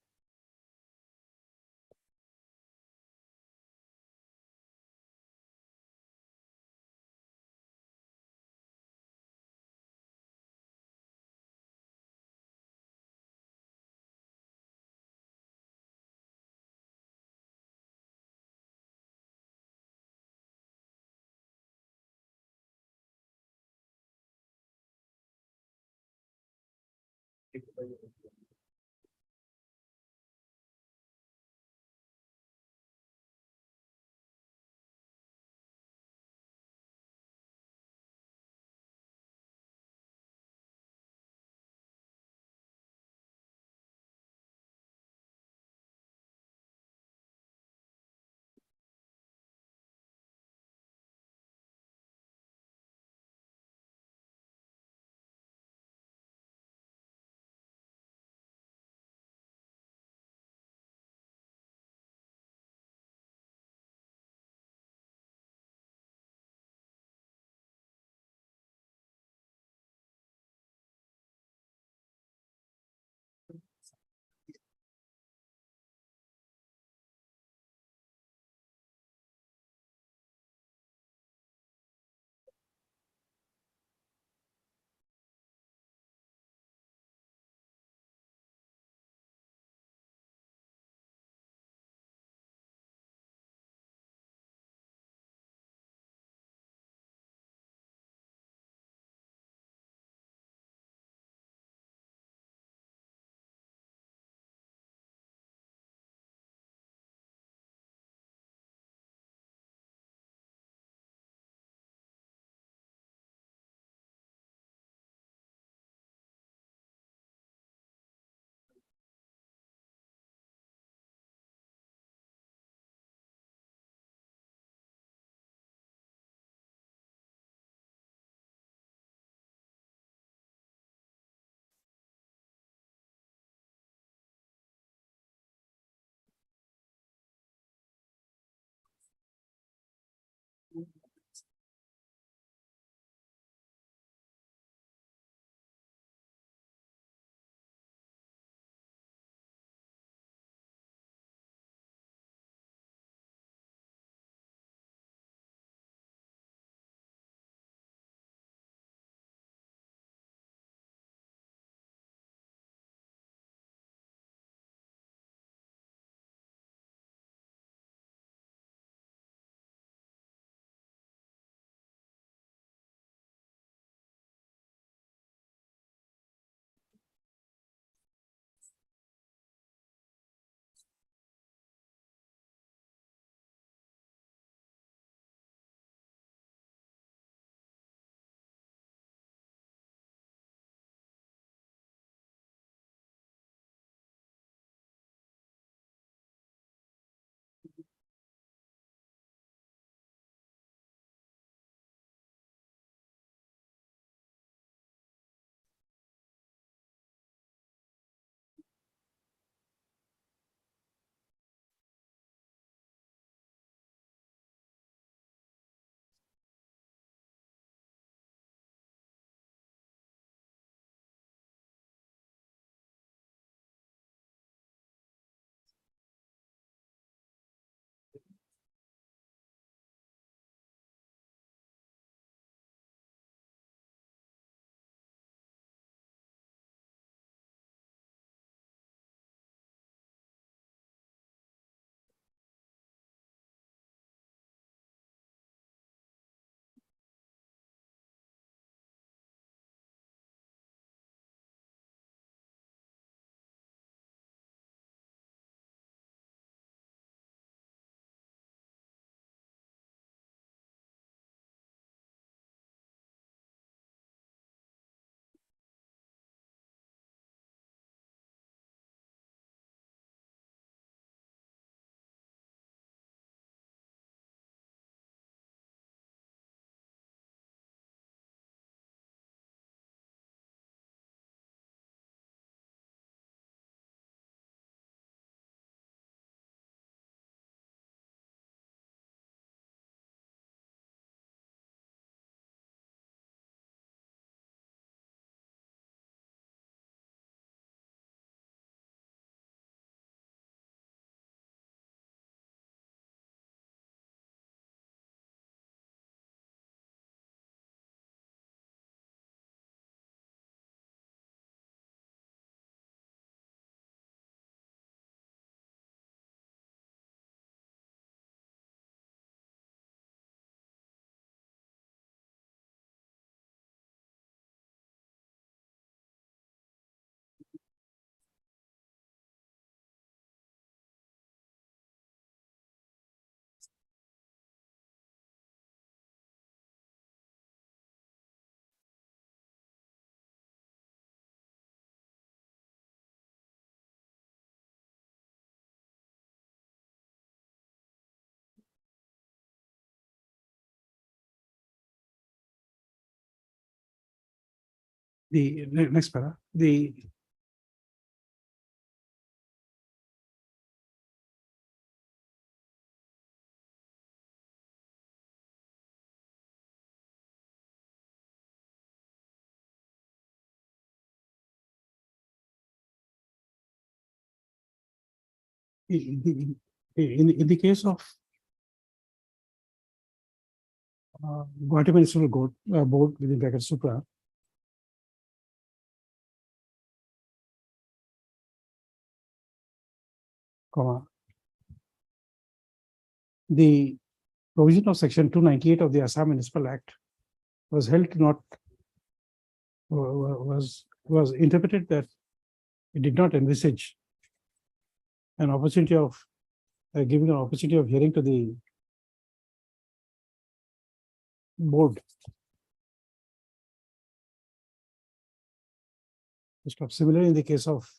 The next para, in the case of Guwahati Municipal Board within bracket Supra, comma, the provision of section 298 of the Assam Municipal Act was held to not was interpreted that it did not envisage an opportunity of giving an opportunity of hearing to the board. Similarly, in the case of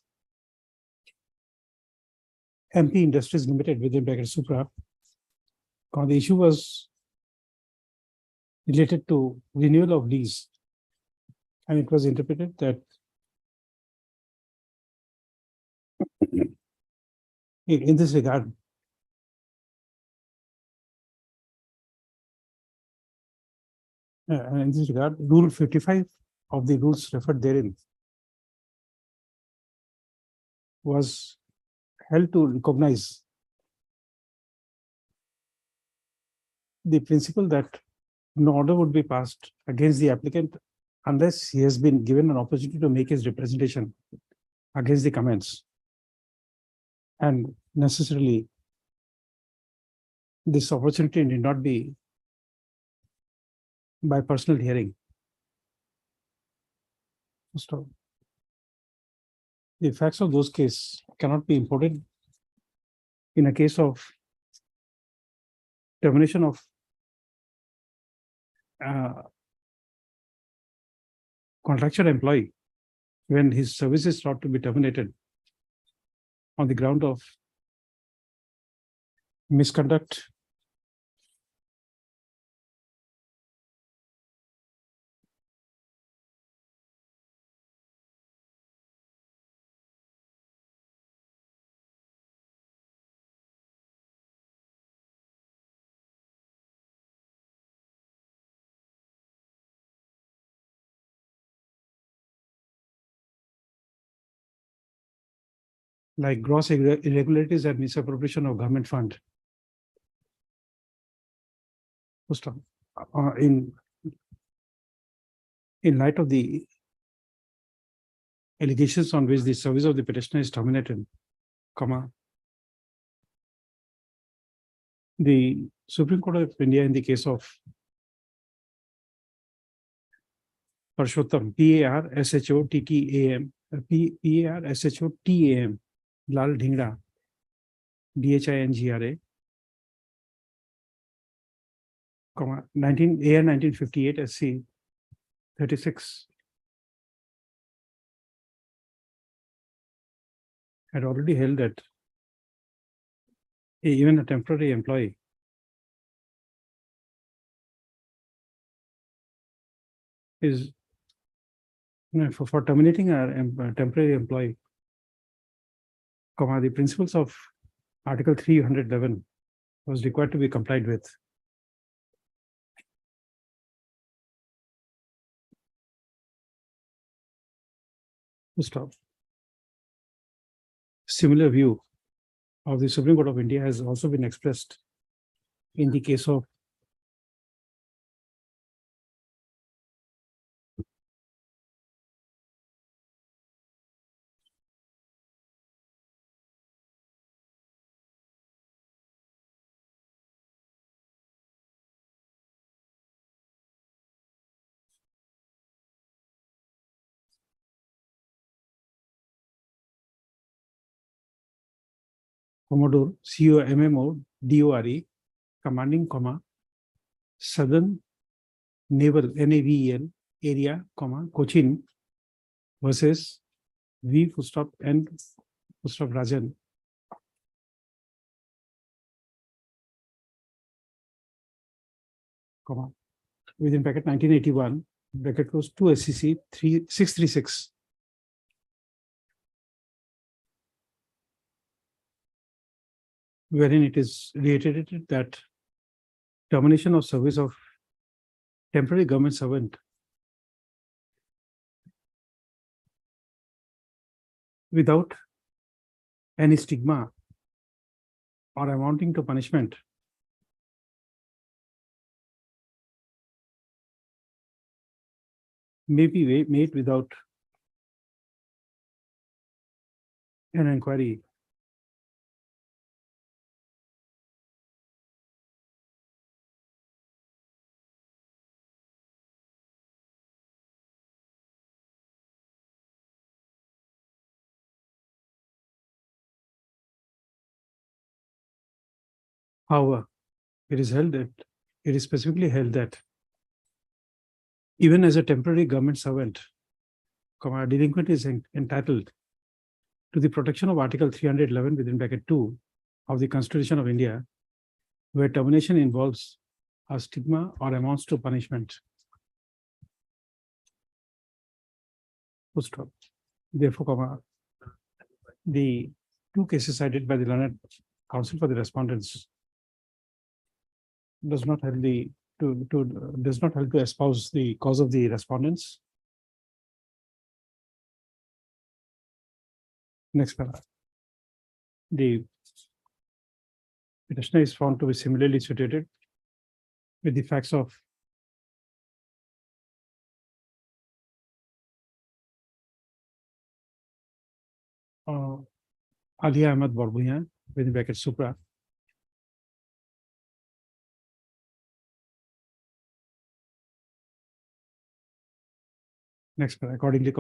MP Industries Limited within bracket Supra, the issue was related to renewal of lease, and it was interpreted that in this regard, Rule 55 of the rules referred therein was held to recognize the principle that no order would be passed against the applicant unless he has been given an opportunity to make his representation against the comments. And necessarily, this opportunity need not be by personal hearing. So, the facts of those cases cannot be imported in a case of termination of contractual employee when his service is sought to be terminated on the ground of misconduct, like gross irregularities and misappropriation of government fund. In light of the allegations on which the service of the petitioner is terminated, the Supreme Court of India in the case of Parshottam, P-A-R-S-H-O-T-T-A-M, P-A-R-S-H-O-T-A-M, Lal Dhingra, D-H-I-N-G-R-A, AR 1958 SC 36 had already held that even a temporary employee is for terminating a temporary employee, the principles of Article 311 was required to be complied with. Stop. Similar view of the Supreme Court of India has also been expressed in the case of Commodore, C-O-M-M-O-D-O-R-E, commanding, Southern Naval, N-A-V-E-L, area, Cochin versus V fullstop and fullstop Rajan. Within bracket 1981, bracket close 2 SCC 3636. Wherein it is reiterated that termination of service of temporary government servant without any stigma or amounting to punishment may be made without an inquiry However, it is specifically held that even as a temporary government servant, a delinquent is entitled to the protection of Article 311 within bracket 2 of the Constitution of India, where termination involves a stigma or amounts to punishment. Full stop. Therefore, the two cases cited by the learned counsel for the respondents does not help to espouse the cause of the respondents. Next paragraph. The petitioner is found to be similarly situated with the facts of Alia Ahmed Barbuya within bracket Supra. Next, accordingly,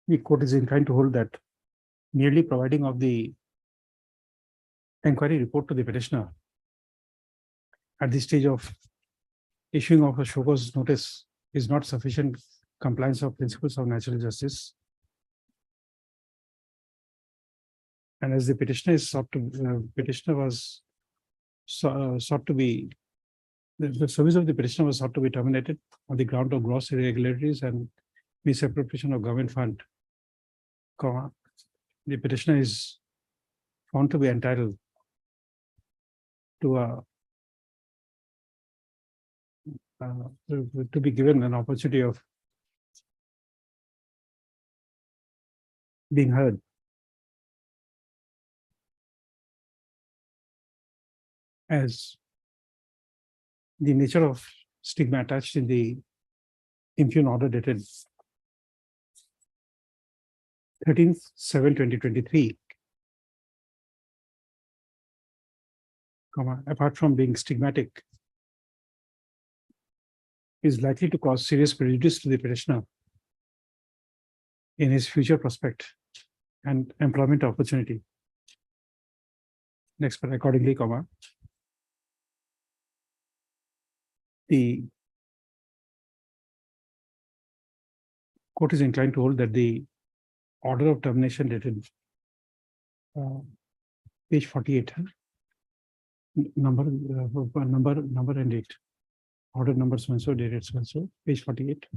the court is inclined to hold that merely providing of the inquiry report to the petitioner at the stage of issuing of a show cause notice is not sufficient compliance of principles of natural justice. And as the petitioner is sought to, the service of the petitioner was sought to be terminated on the ground of gross irregularities and misappropriation of government fund, the petitioner is found to be entitled to to be given an opportunity of being heard. As the nature of stigma attached in the impugn order dated 13/7/2023, apart from being stigmatic, is likely to cause serious prejudice to the petitioner in his future prospect and employment opportunity. Next, accordingly, the court is inclined to hold that the order of termination dated page 48, number and date, order number so-and-so, dated so-and-so, page 48,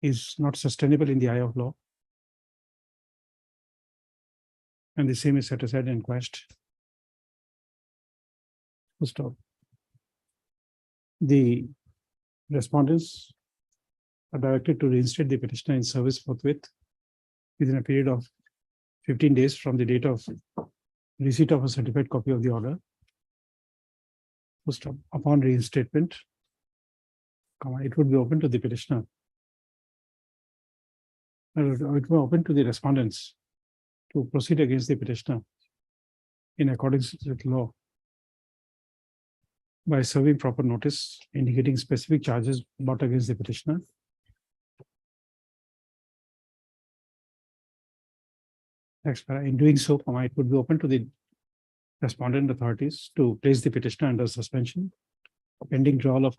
is not sustainable in the eye of law, and the same is set aside and quashed. Full stop. The respondents are directed to reinstate the petitioner in service forthwith within a period of 15 days from the date of receipt of a certified copy of the order. Full stop. Upon reinstatement, it would be open to the petitioner. It would be open to the respondents to proceed against the petitioner in accordance with law by serving proper notice indicating specific charges brought against the petitioner. Next, in doing so, it would be open to the respondent authorities to place the petitioner under suspension pending drawl and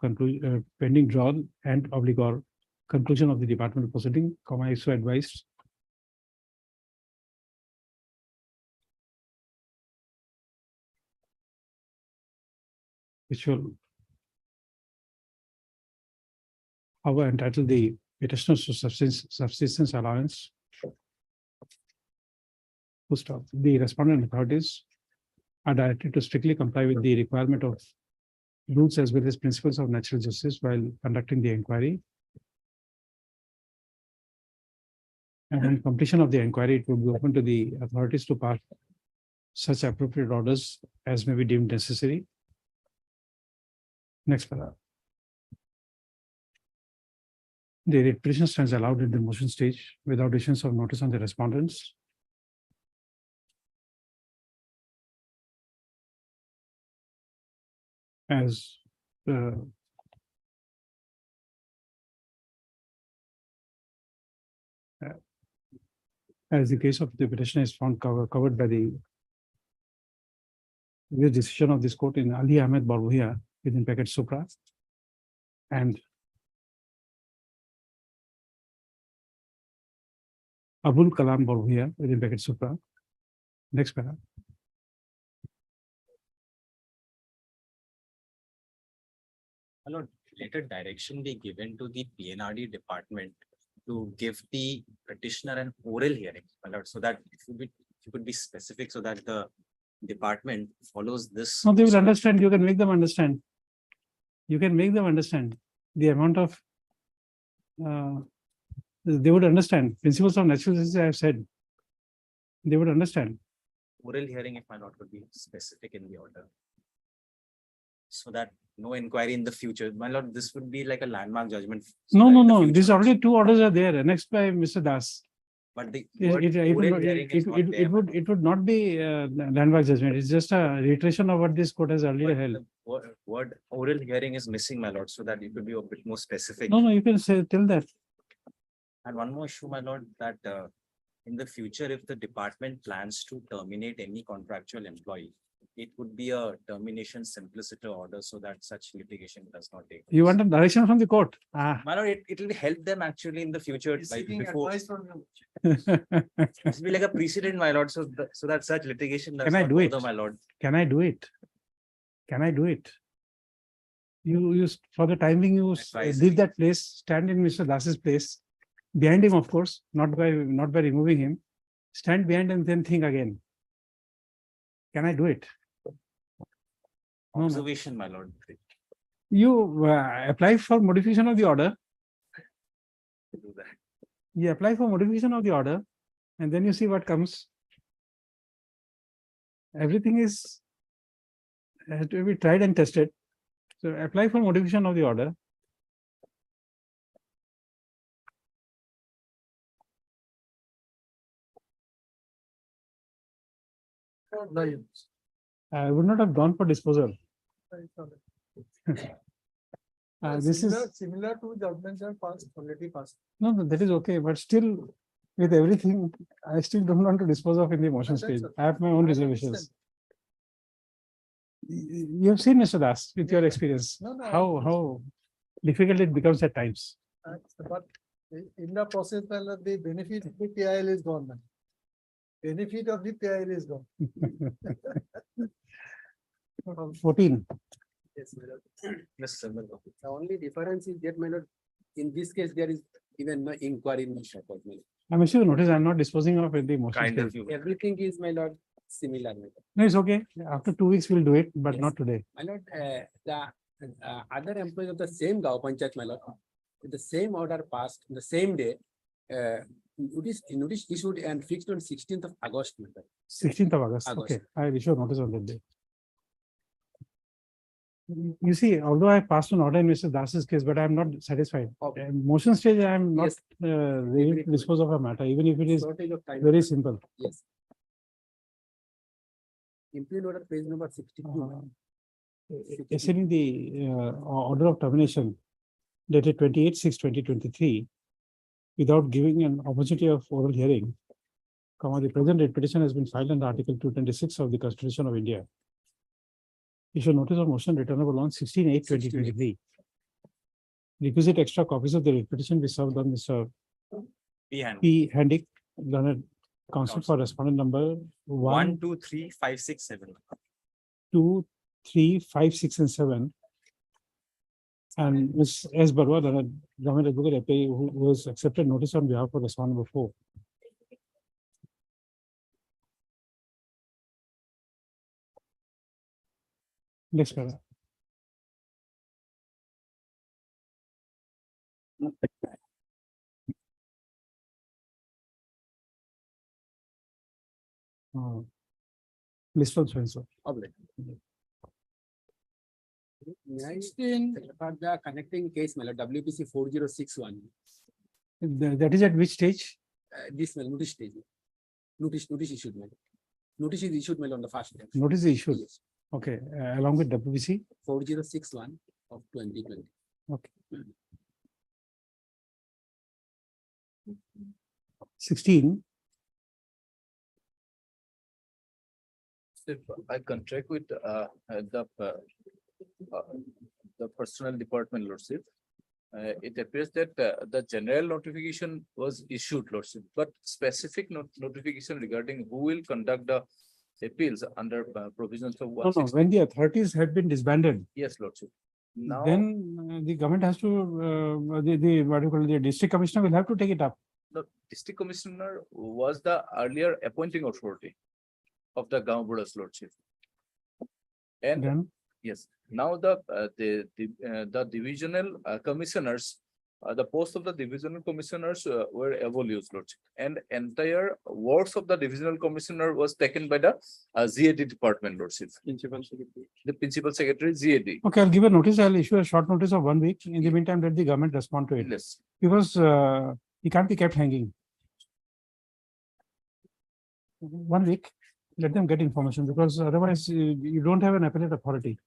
obligor conclusion of the departmental proceeding, if so advised, which will however entitle the petitioners to subsistence allowance. Full stop. The respondent authorities are directed to strictly comply with the requirement of rules as well as principles of natural justice while conducting the inquiry. And on completion of the inquiry, it will be open to the authorities to pass such appropriate orders as may be deemed necessary. Next paragraph. The writ petition stands allowed in the motion stage without issuance of notice on the respondents. As the case of the petitioner is found covered by the decision of this court in Ali Ahmed Barbuhia within packet Supra and Abul Kalam Barbuhia within packet Supra. Next paragraph. Lord, let a direction be given to the PNRD department to give the petitioner an oral hearing, my lord, so that if you could be specific so that the department follows this. No, they will understand. You can make them understand. You can make them understand the amount of. They would understand principles of natural justice. I have said. They would understand. Oral hearing, if my lord could be specific in the order. So that no inquiry in the future, my lord, this would be like a landmark judgment. so No, that no, in the no. future These also- already two orders are there annexed by Mr. Das. But the It, word it, oral hearing is not there, my it would not be landmark judgment. It's just a reiteration of what this court has lord. earlier But held. the word oral hearing is missing, my lord, so that you could be a bit more specific. No, no, you can say till that. And one more issue, my lord, that in the future, if the department plans to terminate any contractual employee, it would be a termination simpliciter order so that such litigation does not take. You place. want a direction from the court? Ah. My lord, it will help them actually in the future, like Seeking before. advice from you. It will be like a precedent, my lord, so that such litigation does Can I not do it? bother, my lord. Can I do it? Can I do it? You for the time being, you Advisory. leave that place, stand in Mr. Das's place, behind him, of course, not by removing him. Stand behind and then think again. Can I do it? No, no. Observation, my lord. You apply for modification of the order. To do that. You apply for modification of the order, and then you see what comes. Everything has to be tried and tested. So apply for modification of the order. I would not have gone for disposal. This is Similar to judgments are passed, already passed. no, that is okay, but still, with everything, I still don't want to dispose of in the motion That's stage. okay. I have my own I reservations. understand. You have seen, Mr. Das, with your experience, No, no, how difficult it becomes at times. But in the process, well, the benefit of the PIL is gone. Now. Benefit of the PIL is gone. 14. Yes, my lord. Mr. Selvan. The only difference is that, my lord, in this case, there is even no inquiry in the shop, my lord. I'm issuing notice, I'm not disposing of in the motion Kind of stage. you. Everything is, my lord, similar, my lord. No, it's okay. After 2 weeks, we'll do it, but Yes. not today. My lord, the other employees of the same Gaon Panchayat, my lord, with the same order passed the same day, notice issued and fixed on 16th of August, my lord. 16th of August. August. Okay, I will issue notice on that day. You see, although I passed an order in Mr. Das's case, but I am not satisfied. Okay. Motion stage, I am not Yes. ready to dispose of a matter, even if it is Shortage of time. very simple. Yes. Implement order page number 62. Issuing the order of termination dated 28/6/2023 without giving an opportunity of oral hearing, the present writ petition has been filed under Article 226 of the Constitution of India. Issue notice of motion returnable on 16/8/2023. Requisite extra copies of the writ petition be served on Mr. P. Handick, learned counsel for respondent number 1, 2, 3, 5, 6, 7. 2, 3, 5, 6, and 7. And Ms. S. Barwa, the government advocate, who was accepted notice on behalf of respondent number 4. Next paragraph. List of so. Next about the connecting case, WPC 4061. That is at which stage? This notice stage. Notice issued, Notice is issued on the first day. Notice is issued. Okay, along with WPC 4061 of 2020. Okay. 16. If I contract with the personnel department, Lordship, it appears that the general notification was issued, Lordship, but specific notification regarding who will conduct the appeals under provisions of No, when the authorities have been disbanded, Yes, Lordship. Now, then the government has to, the what do you call it, the district commissioner will have to take it up. the district commissioner was the earlier appointing authority of the Gaon-Buras Lordship. And Then, yes, now the divisional commissioners, the post of the divisional commissioners were abolished, Lordship, and entire works of the divisional commissioner was taken by the ZAD department, Lordship. The principal secretary ZAD. okay, I'll give a notice. I'll issue a short notice of 1 week. In the meantime, let the government respond to it. Yes. Because he can't be kept hanging. 1 week, let them get information, because otherwise you don't have an appellate authority.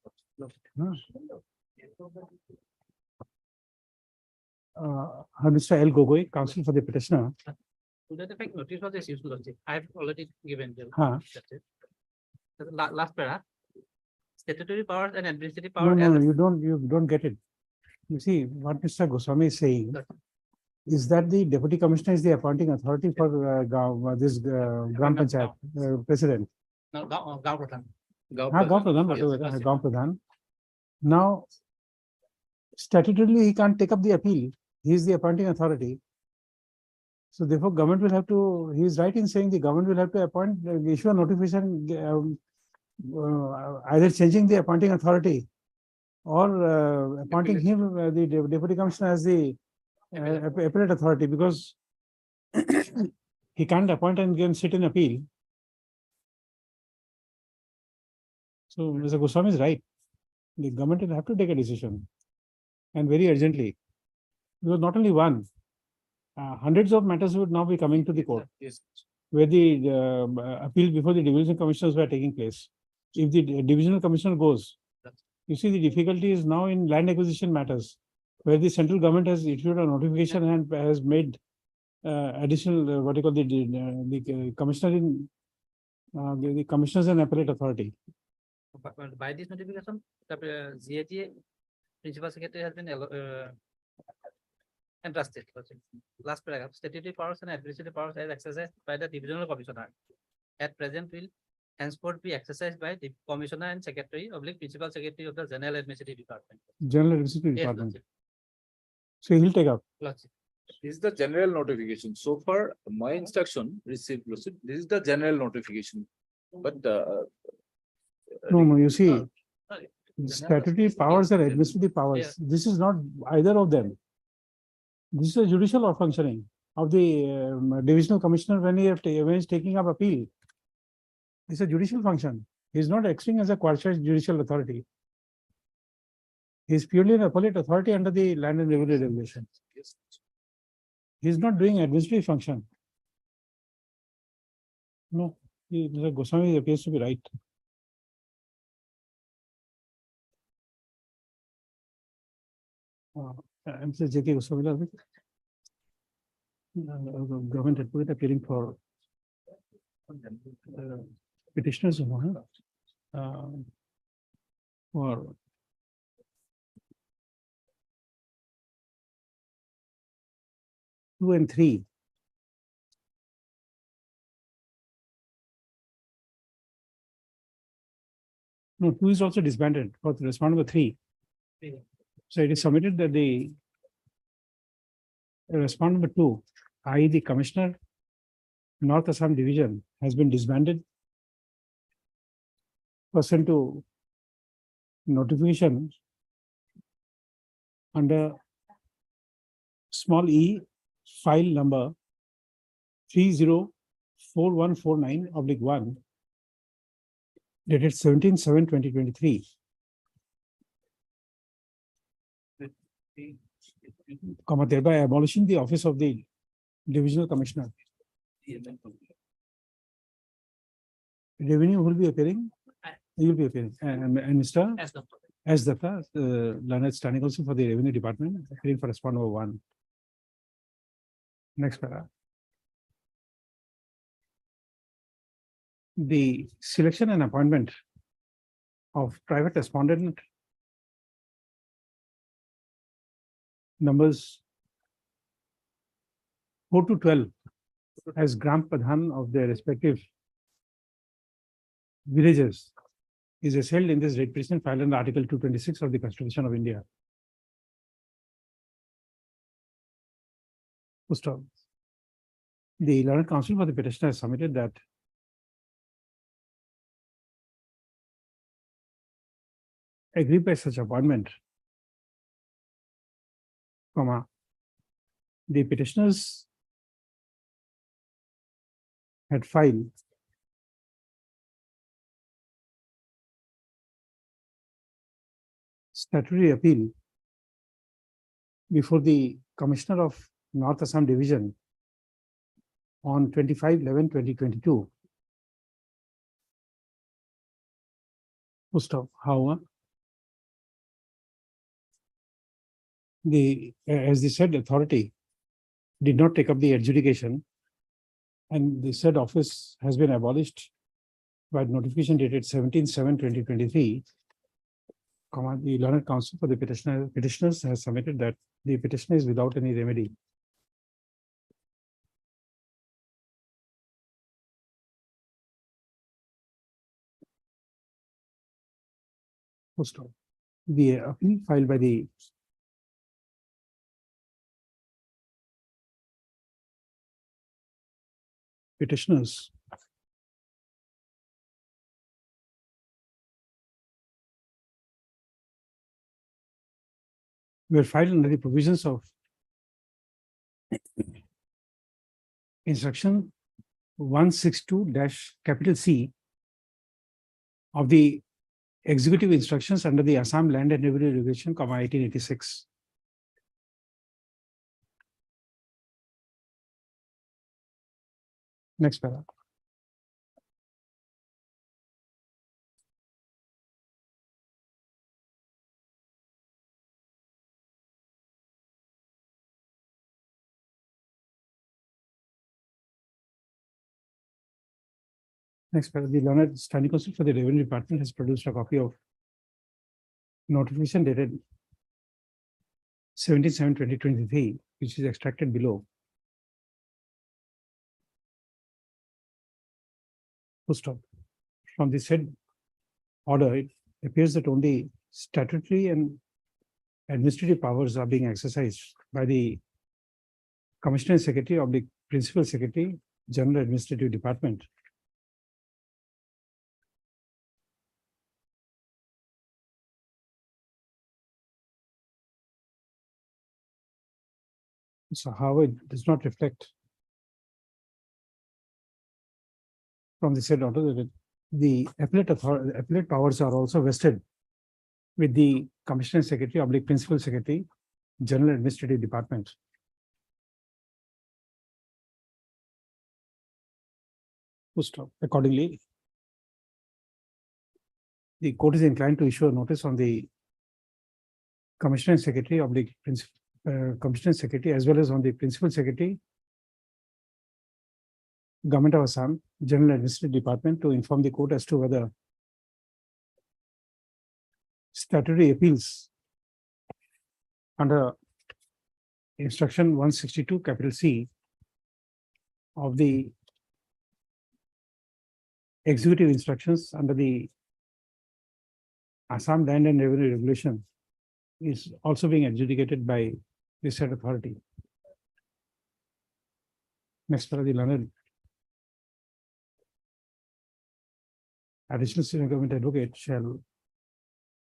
Mr. L. Gogoi, counsel for the petitioner. To that effect, notice was issued, Lordship. I have already given them. Huh. That's it. The last paragraph. Statutory powers and administrative No, powers. no, you don't get it. You see, what Mr. Goswami is saying is that the deputy commissioner is the appointing authority for this Gram Panchayat president. No, Gaon Pradhan. Gaon Pradhan, whatever, Gaon Pradhan. Now, statutorily, he can't take up the appeal. He is the appointing authority. So therefore, government will have to, he is right in saying the government will have to appoint, issue a notification, either changing the appointing authority or appointing him, the deputy commissioner, as the appellate authority, because he can't appoint and can sit in appeal. So Mr. Goswami is right. The government will have to take a decision, and very urgently, because not only one, hundreds of matters would now be coming to the court, Yes. where the appeal before the divisional commissioners were taking place. If the divisional commissioner goes, you see the difficulty is now in land acquisition matters, where the central government has issued a notification and has made additional, what you call the commissioner in the commissioners and appellate authority. By this notification, the ZAG principal secretary has been entrusted. Last paragraph, statutory powers and administrative powers as exercised by the divisional commissioner at present will henceforth be exercised by the commissioner and secretary of the principal secretary of the general administrative department. General administrative Yes, department. Lordship. So he'll take up. Lordship. This is the general notification. So far, my instruction received, Lordship, this is the general notification. But No, you see, statutory powers and administrative powers, this is not either of them. This is a judicial functioning of the divisional commissioner when he is taking up appeal. It's a judicial function. He is not acting as a quasi-judicial authority. He is purely an appellate authority under the land and revenue regulations. He is not doing administrative function. No, Mr. Goswami appears to be right. Mr. J.K. Goswami, government advocate appearing for petitioners for two and three. No, 2 is also disbanded for the respondent number 3. So it is submitted that the respondent number 2, i.e. the Commissioner, North Assam Division, has been disbanded pursuant to notification under small e file number 304149/1 dated 17/7/2023. Thereby abolishing the office of the Divisional Commissioner. Revenue will be appearing. You will be appearing. And Mr. S. Datta, learned standing also for the Revenue Department, appearing for respondent number 1. Next para. The selection and appointment of private respondent numbers 4 to 12 as Gram Pradhan of their respective villages is held in this writ petition filed under Article 226 of the Constitution of India. First of, the learned counsel for the petitioner has submitted that agreed by such appointment, the petitioners had filed statutory appeal before the Commissioner of North Assam Division on 25/11/2022. However, as the said authority did not take up the adjudication, and the said office has been abolished by notification dated 17/7/2023. The learned counsel for the petitioners has submitted that the petitioner is without any remedy. The appeal filed by the petitioners were filed under the provisions of instruction 162-C of the executive instructions under the Assam Land and Revenue Regulation, 1886. Next paragraph. Next paragraph. The learned standing counsel for the Revenue Department has produced a copy of notification dated 17/7/2023, which is extracted below. From the said order, it appears that only statutory and administrative powers are being exercised by the Commissioner Secretary of the Principal Secretary, General Administrative Department. So however, it does not reflect from the said order that the appellate powers are also vested with the Commissioner Secretary of the Principal Secretary, General Administrative Department. Accordingly, the court is inclined to issue a notice on the Commissioner Secretary of the Commissioner Secretary as well as on the Principal Secretary, Government of Assam, General Administrative Department, to inform the court as to whether statutory appeals under instruction 162(C) of the executive instructions under the Assam Land and Revenue Regulation is also being adjudicated by the state authority. Next, for the learned additional senior government advocate shall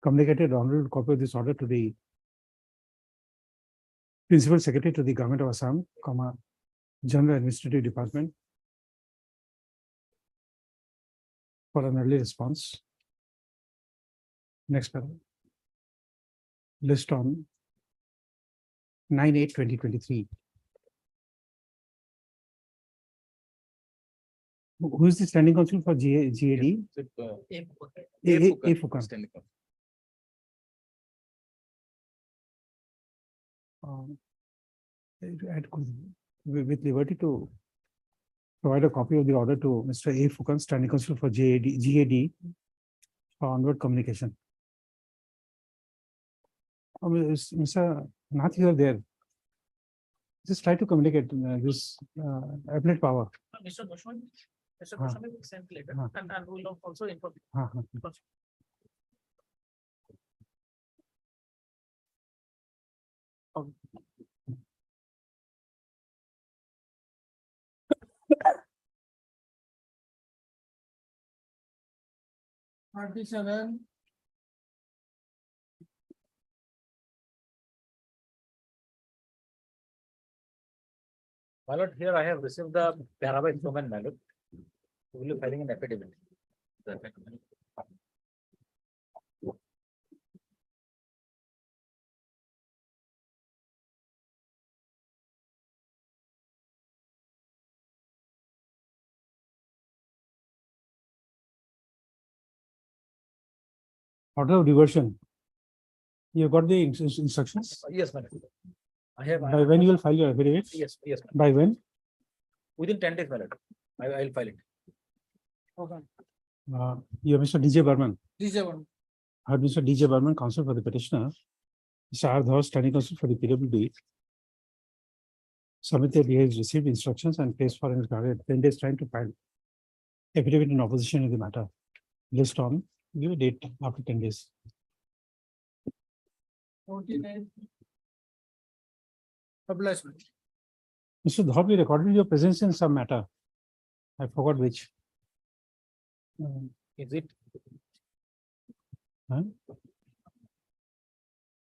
communicate a downloaded copy of this order to the Principal Secretary to the Government of Assam, General Administrative Department for an early response. Next paragraph. List on 9/8/2023. Who is the standing counsel for GAD? A. Fukan. With liberty to provide a copy of the order to Mr. A. Fukan, standing counsel for GAD for onward communication. Mr. Nath, you are there. Just try to communicate this appellate power. Mr. Goswami Huh. will send later Huh. and we will also inform. Seven. My lord, here I have received the terabyte from an mallet. We will be filing an affidavit. Order of diversion. You got the instructions? Yes, madam. I have. By when you will file your affidavit? Yes, yes, madam. By when? Within 10 days, madam. I will file it. Okay. You are Mr. DJ Burman. DJ1. I have Mr. DJ Burman, counsel for the petitioner. Mr. R. Dhar, standing counsel for the PWD. Submitted, he has received instructions and placed for his guardian 10 days time to file affidavit in opposition in the matter. List on, give a date after 10 days. 49. Publishment. Mr. Dhar, we recorded your presence in some matter. I forgot which. Is it? Huh?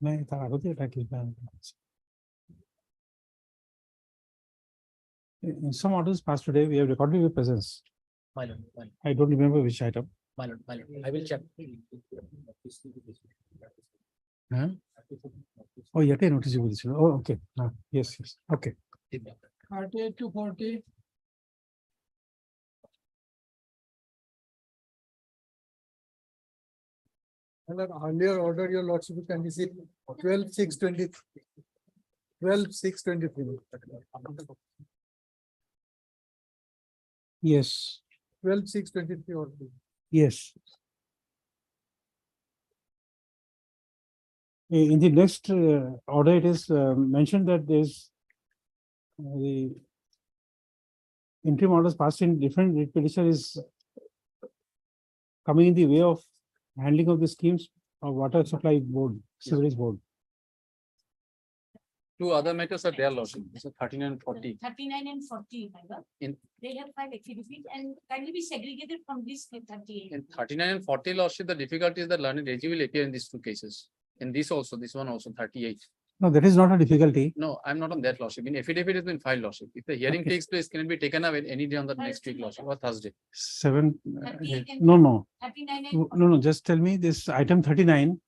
नहीं था आगे तो title पे in some orders passed today, we have recorded your presence. My lord, my lord, I don't remember which item. my lord, my lord. I will check. Huh? Oh, yeah, notice you. Oh, okay. Yes, yes. Okay. 38 to 40. Under earlier order, your lordship can visit 12/6/20. 12/6/23. Yes. 12/6/23 order. Yes. In the next order, it is mentioned that there's the interim orders passed in different petition is coming in the way of handling of the schemes of water supply board, sewerage board. Two other matters are there, lordship. It's 39 and 40. 39 and 40, my lord. In- They have filed affidavit and kindly be segregated from this 38. In 39 and 40, lordship, the difficulty is that learned AG will appear in these two cases. In this also, this one also 38. No, that is not a difficulty. No, I'm not on that, lordship. In affidavit has been filed, lordship. If the hearing Okay. takes place, can it be taken away any day on the next week, lordship, or Thursday? 7. 38 and No. 39 No, and no, just tell me this item 39,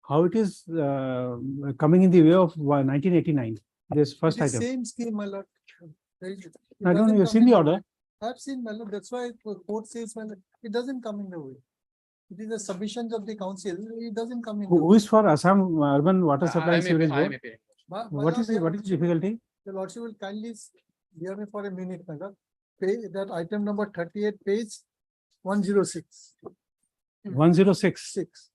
how it is coming in the way of 1989, this first It is item. same scheme, my lord. There is- it I don't know, doesn't you've come seen in the the order. way. I've seen, my lord, that's why the court says, my lord, it doesn't come in the way. It is the submissions of the council, it doesn't come in. the Who way. is for Assam Urban Water Supply and Sewerage I am Board? appearing. My What lord, is the difficulty? the lordship will kindly hear me for a minute, my lord. Page that item number 38, page 106. 106. 6.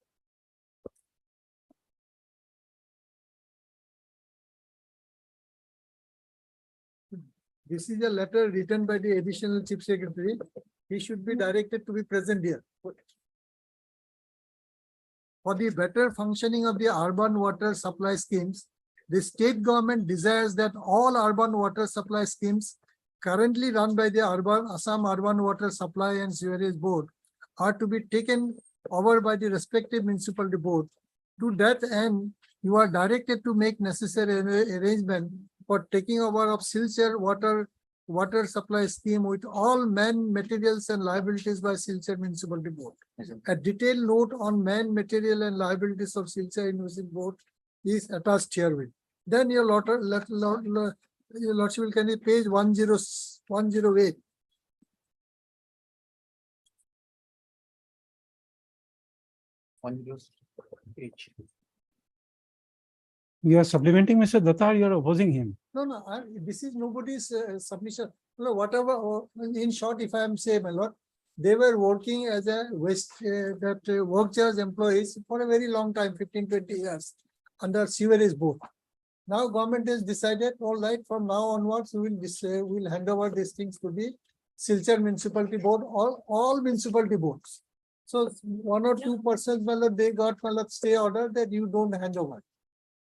This is a letter written by the additional chief secretary. He should be directed to be present here. for the better functioning of the urban water supply schemes, the state government desires that all urban water supply schemes currently run by the Assam Urban Water Supply and Sewerage Board are to be taken over by the respective municipality board. To that end, you are directed to make necessary arrangement for taking over of Silchar water supply scheme with all man, materials and liabilities by Silchar Municipality Board. A detailed note on man, material and liabilities of Silchar Municipal Board is attached herewith. Then your lordship will carry page 108. You are supplementing Mr. Datta, or you are opposing him? No, this is nobody's submission. No, whatever, in short, if I am saying, my lord, they were working as a work charge employees for a very long time, 15, 20 years, under sewerage board. Now government has decided, all right, from now onwards, we will hand over these things to the Silchar Municipality Board, all municipality boards. So 1 or 2 persons, they got stay order that you don't hand over.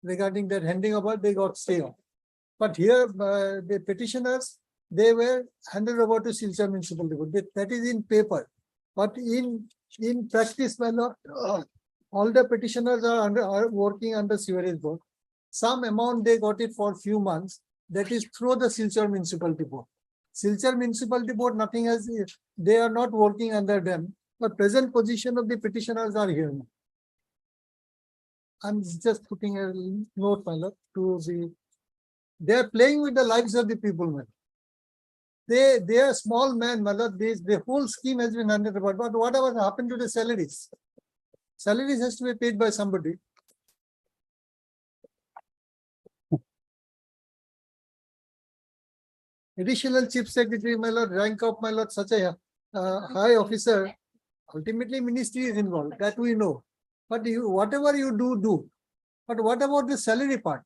Regarding that handing over, they got stay on. But here, the petitioners, they were handed over to Silchar Municipality Board. That is in paper. But in practice, all the petitioners are working under sewerage board. Some amount they got it for few months. That is through the Silchar Municipality Board. Silchar Municipality Board, nothing has, they are not working under them. But present position of the petitioners are here. I'm just putting a note, my lord, to the. They are playing with the lives of the people, man. They are small man, my lord. The whole scheme has been handed over. But whatever happened to the salaries? Salaries has to be paid by somebody. Additional chief secretary, my lord, rank of my lord, such a high officer. Ultimately, ministry is involved. That we know. But whatever you do. But what about the salary part?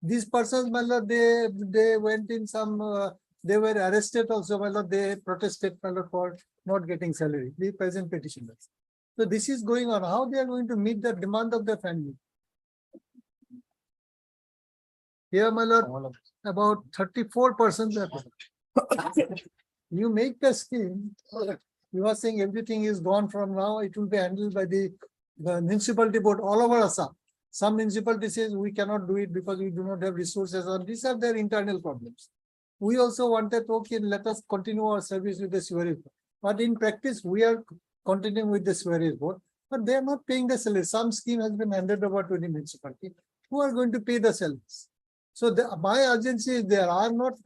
These persons, my lord, they went in some, they were arrested also, my lord, they protested, my lord, for not getting salary, the present petitioners. So this is going on. How they are going to meet the demand of their family? Here, my lord, about 34%. You make the scheme, you are saying everything is gone from now, it will be handled by the municipality board all over Assam. Some municipalities says we cannot do it because we do not have resources, and these are their internal problems. We also wanted, okay, let us continue our service with the sewerage board. But in practice, we are continuing with the sewerage board, but they are not paying the salary. Some scheme has been handed over to the municipality. Who are going to pay the salaries? So my urgency is there are not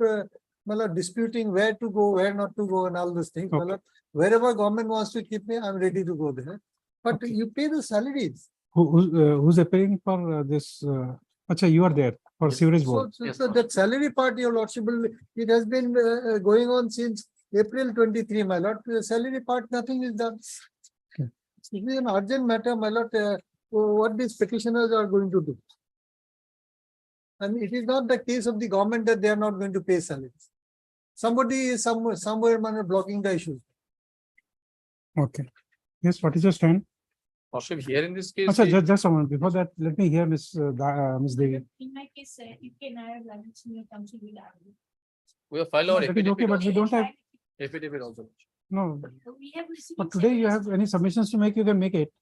disputing where to go, where not to go, and all those things. Okay. Wherever government wants to keep me, I'm ready to go there. But you pay the salaries. Who's appearing for this? Acha, you are there for sewerage board. So that salary part, your lordship, it has been going on since April 23, my lord. The salary part, nothing is done. Okay. It is an urgent matter, my lord. What these petitioners are going to do. And it is not the case of the government that they are not going to pay salaries. Somebody is somewhere blocking the issue. Okay. Yes, what is your stand? Lordship, here in this case. Acha, just a moment. Before that, let me hear Ms. Devi. In my case, you can have language in your council will argue. We have filed our That is okay, but we don't have, affidavit also. no. We have received. But today you have any submissions to make, you can make it.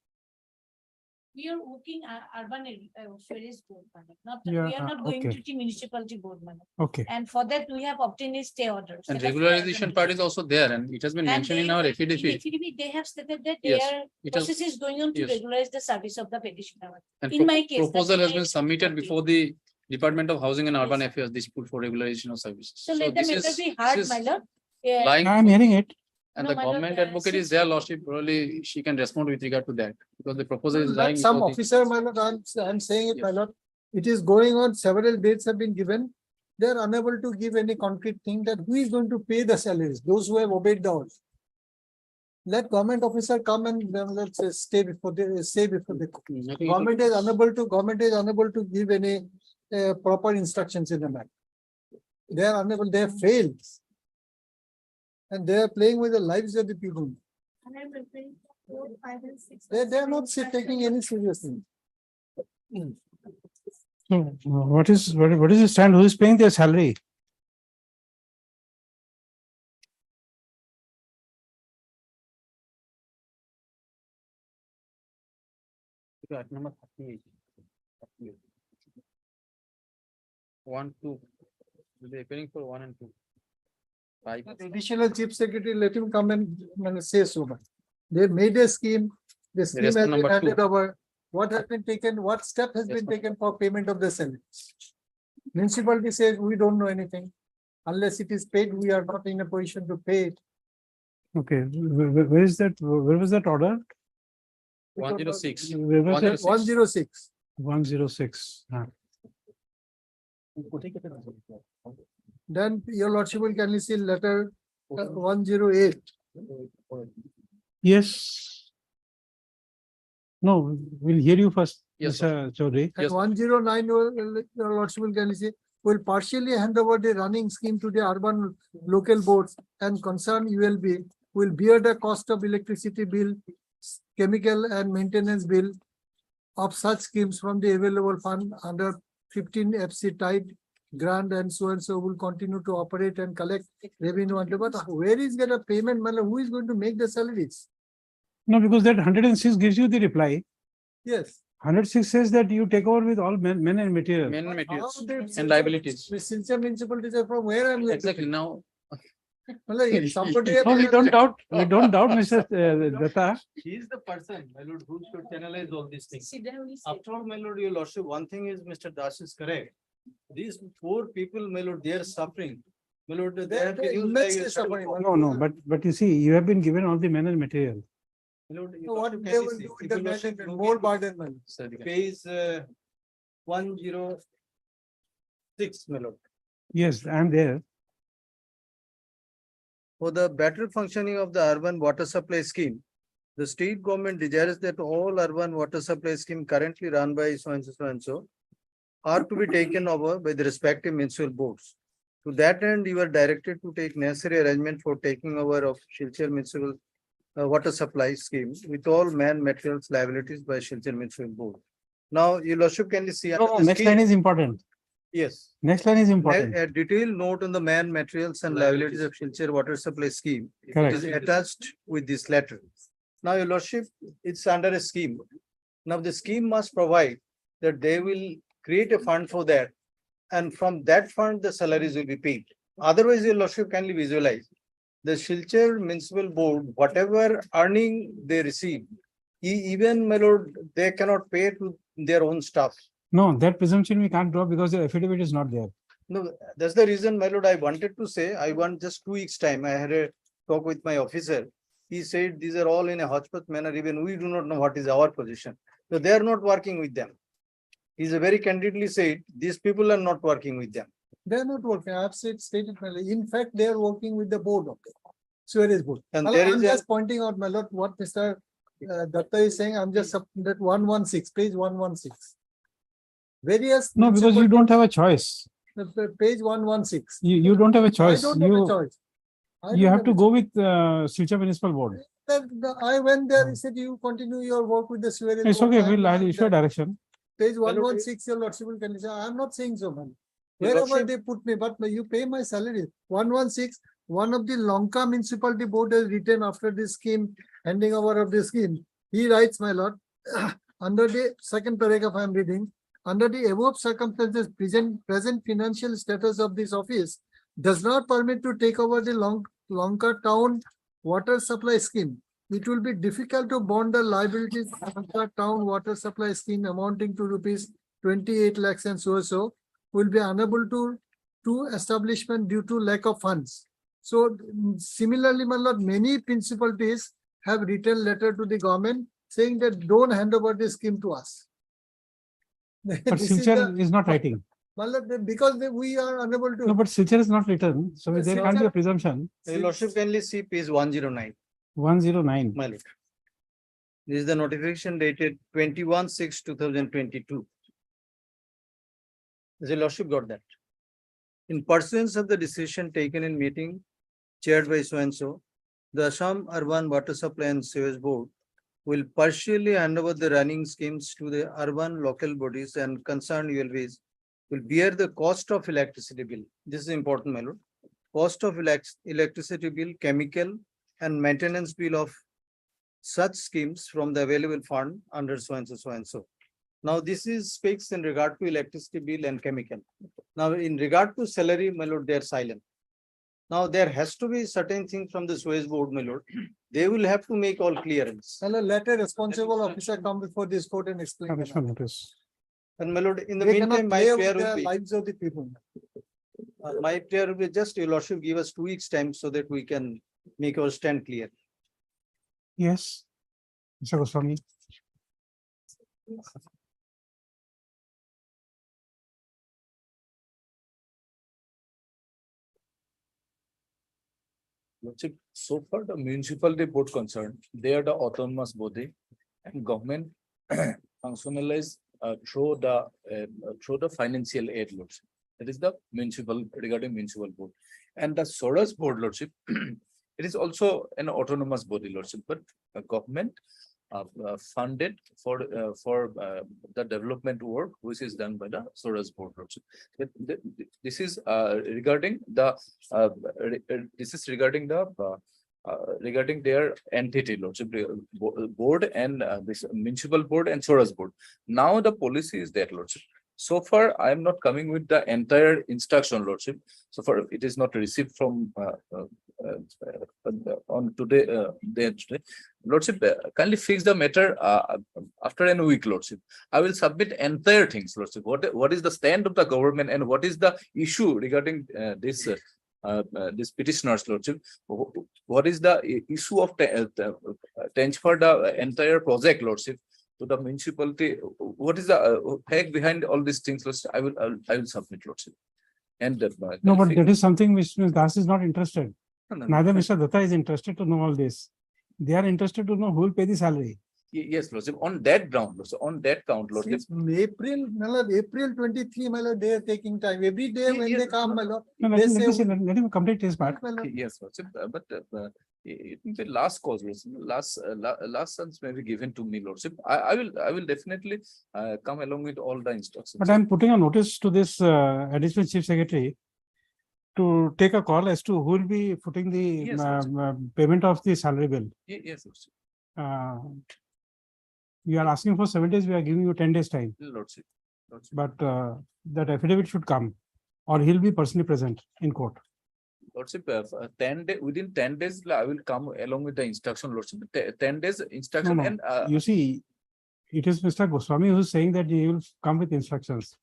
We are working urban sewerage board, madam. Not, Yeah, we are not going okay. to the municipality board, madam. Okay. And for that, we have obtained a stay order. And Set up regularization the part is also there, and it has been And mentioned in they- our in affidavit. affidavit, they have stated that Yes, their it has- process is going on to yes. regularize the service of the petitioner. And In my case. that's proposal has my been submitted responsibility. before the Department of Housing and Urban Yes. Affairs, dispute for regularization of services. So let the this matter is- be this heard, is my lord. Yeah. lying, I am hearing it. and No, the my lord, government advocate is since- there, lordship, probably she can respond with regard to that, because the proposal is Let lying. some before the- officer, my lord, I'm saying it, my lord. It is going on, several dates have been given. They are unable to give any concrete thing that who is going to pay the salaries, those who have obeyed the order. Let government officer come and let's say before the government is unable to give any proper instructions in the matter. They are unable, they have failed. And they are playing with the lives of the people. And I'm referring They are not taking any seriously. So what is the stand? Who is paying their salary? Number 38. 1, 2. They're paying for 1 and 2. 5. Additional chief secretary, let him come and say so much. They made a scheme, the scheme has been number handed 2. over. What has been taken, what step has been taken for payment of the salary? Municipality says, we don't know anything. Unless it is paid, we are not in a position to pay it. Okay, where is that? Where was that order? 106. Where was it? 106. 106. Then your lordship will kindly see letter 108. Yes. No, we'll hear you first, Yes, Mr. Chaudhary. And 109, your lordship will kindly see, will partially hand over the running scheme to the urban local boards and concerned ULB will bear the cost of electricity bill, chemical and maintenance bill of such schemes from the available fund under 15 FC type grant and so will continue to operate and collect revenue. But where is get a payment? Who is going to make the salaries? No, because that 106 gives you the reply. Yes. 106 says that you take over with all men and material. Men and materials How they- and liabilities. Since municipalities are from where I'm. Exactly now. If somebody. No, we don't doubt, Mr. Datta. He is the person, my lord, who should channelize all these things. After all, my lord, your lordship, one thing is Mr. Das is correct. These poor people, my lord, they are suffering. My lord, they have to use immensely like- suffering. No, but you see, you have been given all the men and material. My lord, you So what can they will see, do if with the your lordship man, look more into burden man. Page 106, my lord. Yes, I'm there. For the better functioning of the urban water supply scheme, the state government desires that all urban water supply scheme currently run by so and so are to be taken over by the respective municipal boards. To that end, you are directed to take necessary arrangement for taking over of Silchar municipal water supply scheme with all man materials liabilities by Silchar municipal board. Now, your lordship can see. No, next line is important. Yes. Next line is important. A detailed note on the man materials and liabilities of Silchar water supply scheme Correct. is attached with this letter. Now, your lordship, it's under a scheme. Now, the scheme must provide that they will create a fund for that. And from that fund, the salaries will be paid. Otherwise, your lordship can visualize. The Silchar municipal board, whatever earning they receive, even, my lord, they cannot pay to their own staff. No, that presumption we can't draw because the affidavit is not there. No, that's the reason, my lord, I wanted to say, I want just 2 weeks time. I had a talk with my officer. He said these are all in a hodgepodge manner. Even we do not know what is our position. So they are not working with them. He's very candidly said, these people are not working with them. They are not working. I have stated, my lord. In fact, they are working with the board of the sewerage board. And I'm there is just pointing out, my lord, what Mr. Datta is saying. I'm just that 116, page 116. Various. No, because you don't have a choice. Page 116. You don't have a I choice. don't have a choice. I You don't have to go with Silchar Municipal Board. I went there, he said, you continue your work with the sewerage. It's board. okay, I'm I'll issue a direction. Page 116, your lordship will can say, I'm not saying so, man. Wherever they put me, but you pay my salary. 116, one of the Lanka municipality board has written after this scheme, handing over of the scheme. He writes, my lord, under the second paragraph I am reading, under the above circumstances, present financial status of this office does not permit to take over the Lanka town water supply scheme. It will be difficult to bond the liabilities of Lanka town water supply scheme amounting to rupees 28 lakhs and so will be unable to establishment due to lack of funds. So similarly, my lord, many principalities have written letter to the government saying that don't hand over the scheme to us. But This is Silchar the- is not writing. my lord, because we are unable to. No, but Silchar is not written. So there can't be a presumption. Your lordship kindly see page 109. 109. My lord. This is the notification dated 21/6/2022. The lordship got that. In pursuance of the decision taken in meeting chaired by so and so, the Assam Urban Water Supply and Sewage Board will partially hand over the running schemes to the urban local bodies and concerned ULVs will bear the cost of electricity bill. This is important, my lord. Cost of electricity bill, chemical and maintenance bill of such schemes from the available fund under so and so, so and so. Now, this is speaks in regard to electricity bill and chemical. Now, in regard to salary, my lord, they are silent. Now, there has to be certain things from the Suez board, my lord. They will have to make all clearance. Let a responsible officer come before this court and explain. Additional notice. And my lord, in the They cannot meantime, my play prayer with will the be, lives of the people. my prayer will be just your lordship give us 2 weeks time so that we can make our stand clear. Yes. Mr. Goswami. Lordship, so far the municipality board concerned, they are the autonomous body and government functionalize through the financial aid, lordship. That is the municipal regarding municipal board. And the Soros board, lordship, it is also an autonomous body, lordship, but government funded for the development work which is done by the Soros board, lordship. This is regarding the regarding their entity, lordship, board and this municipal board and Soros board. Now the policy is that, lordship. So far, I am not coming with the entire instruction, lordship. So far, it is not received from on today. Today, lordship, kindly fix the matter after a week, lordship. I will submit entire things, lordship. What is the stand of the government and what is the issue regarding this petitioners, lordship? What is the issue of transfer the entire project, lordship, to the municipality? What is the fact behind all these things, lordship? I will submit, lordship. And No, but that is something which Ms. Das is not interested. No. Neither Mr. Datta is interested to know all this. They are interested to know who will pay the salary. Yes, lordship. On that ground, lordship, on that count, lordship. Since April 23, my lord, they are taking time. Every day when they come, my lord, No, they let say. let him complete his part. Yes, lordship, but it will be last cause, lordship. Last chance may be given to me, lordship. I will definitely come along with all the instructions. But I'm putting a notice to this additional chief secretary to take a call as to who will be footing the Yes, payment of the salary bill. Yes, lordship. You are asking for 7 days, we are giving you 10 days time. Lordship. But that affidavit should come or he'll be personally present in court. Lordship, 10 days, within 10 days, I will come along with the instruction, lordship. 10 days instruction No. and You see, it is Mr. Goswami who's saying that he will come with instructions.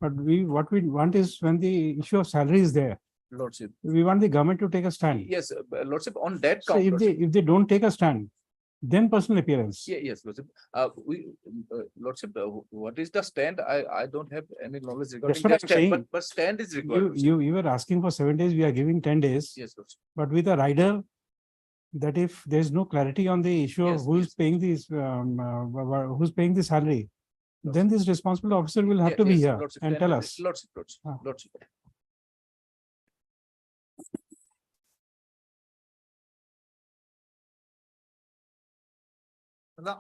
But what we want is when the issue of salary is there, lordship. we want the government to take a stand. Yes, lordship, on that So count. if they don't take a stand, then personal appearance. Yes, lordship. Lordship, what is the stand? I don't have any knowledge regarding what that I'm stand, saying. but stand is required. You were asking for 7 days, we are giving 10 days. Yes, lordship. But with a rider, that if there is no clarity on the issue of who's paying these, who's paying the salary, then this responsible officer will have to be here lordship, and tell us. Lordship.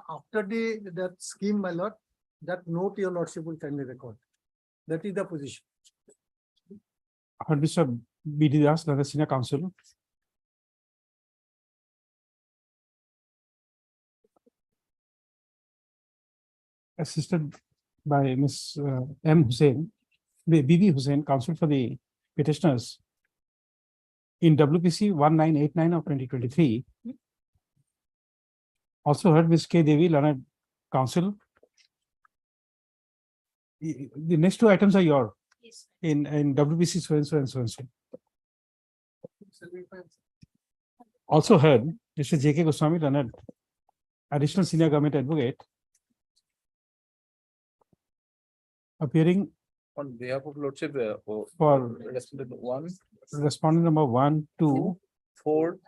After that scheme, my lord, that note your lordship will kindly record. That is the position. Heard Mr. B.D. Das, the senior counsel. Assisted by Ms. M. Hussain, B.B. Hussain, counsel for the petitioners. In WPC 1989 of 2023. Also heard Ms. K. Devi, learned counsel. The next two items are your in WPC so and so and so and so. Also heard Mr. J.K. Goswami, learned additional senior government advocate, appearing On behalf of lordship, for respondent number 1, 2, 4,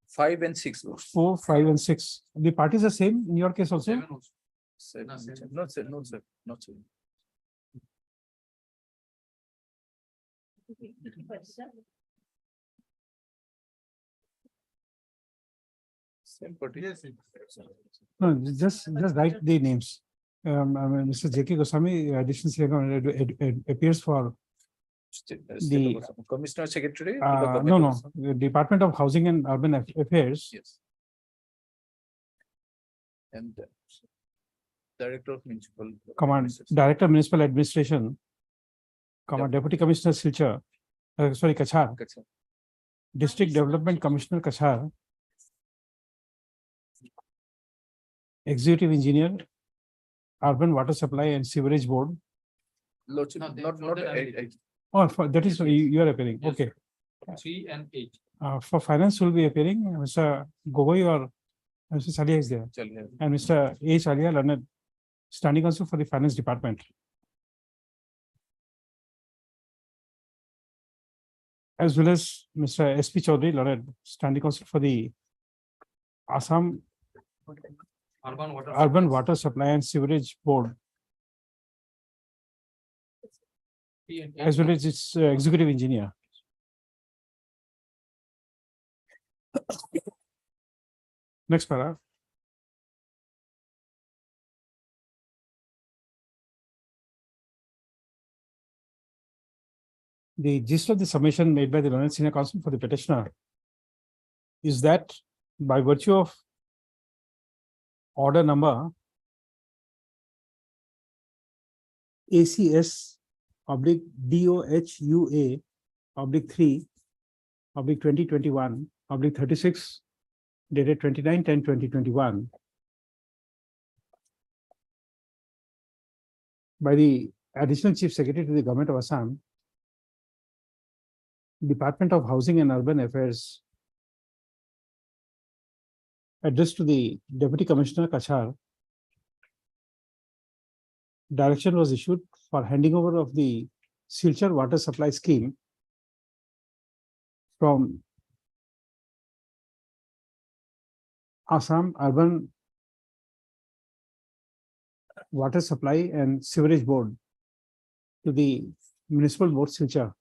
5 and 6. 4, 5, and 6. The parties are same in your case also? Not sir. Yes. No, just write the names. Mr. J.K. Goswami, additional appears for the Commissioner Secretary. no, the Department of Housing and Urban Affairs. Yes. And Director of Municipal. Command, Director of Municipal Administration, Deputy Commissioner Silchar, sorry, Kachar, District Development Commissioner Kachar, Executive Engineer, Urban Water Supply and Sewerage Board. Lordship, not. Oh, that is, you are appearing, okay. 3 and 8. For finance will be appearing, Mr. Gogoi or Mr. Salia is there, and Mr. A. Chalia, learned standing counsel for the finance department. As well as Mr. S.P. Chaudhary, learned standing counsel for the Assam Urban Water Supply and Sewerage Board, as well as its executive engineer. Next para. The gist of the submission made by the learned senior counsel for the petitioner is that by virtue of order number ACS/DOHUA/3/2021/36 dated 29/10/2021 by the Additional Chief Secretary to the Government of Assam, Department of Housing and Urban Affairs, addressed to the Deputy Commissioner Kachar. Direction was issued for handing over of the Silchar water supply scheme from Assam Urban Water Supply and Sewerage Board to the Municipal Board Silchar,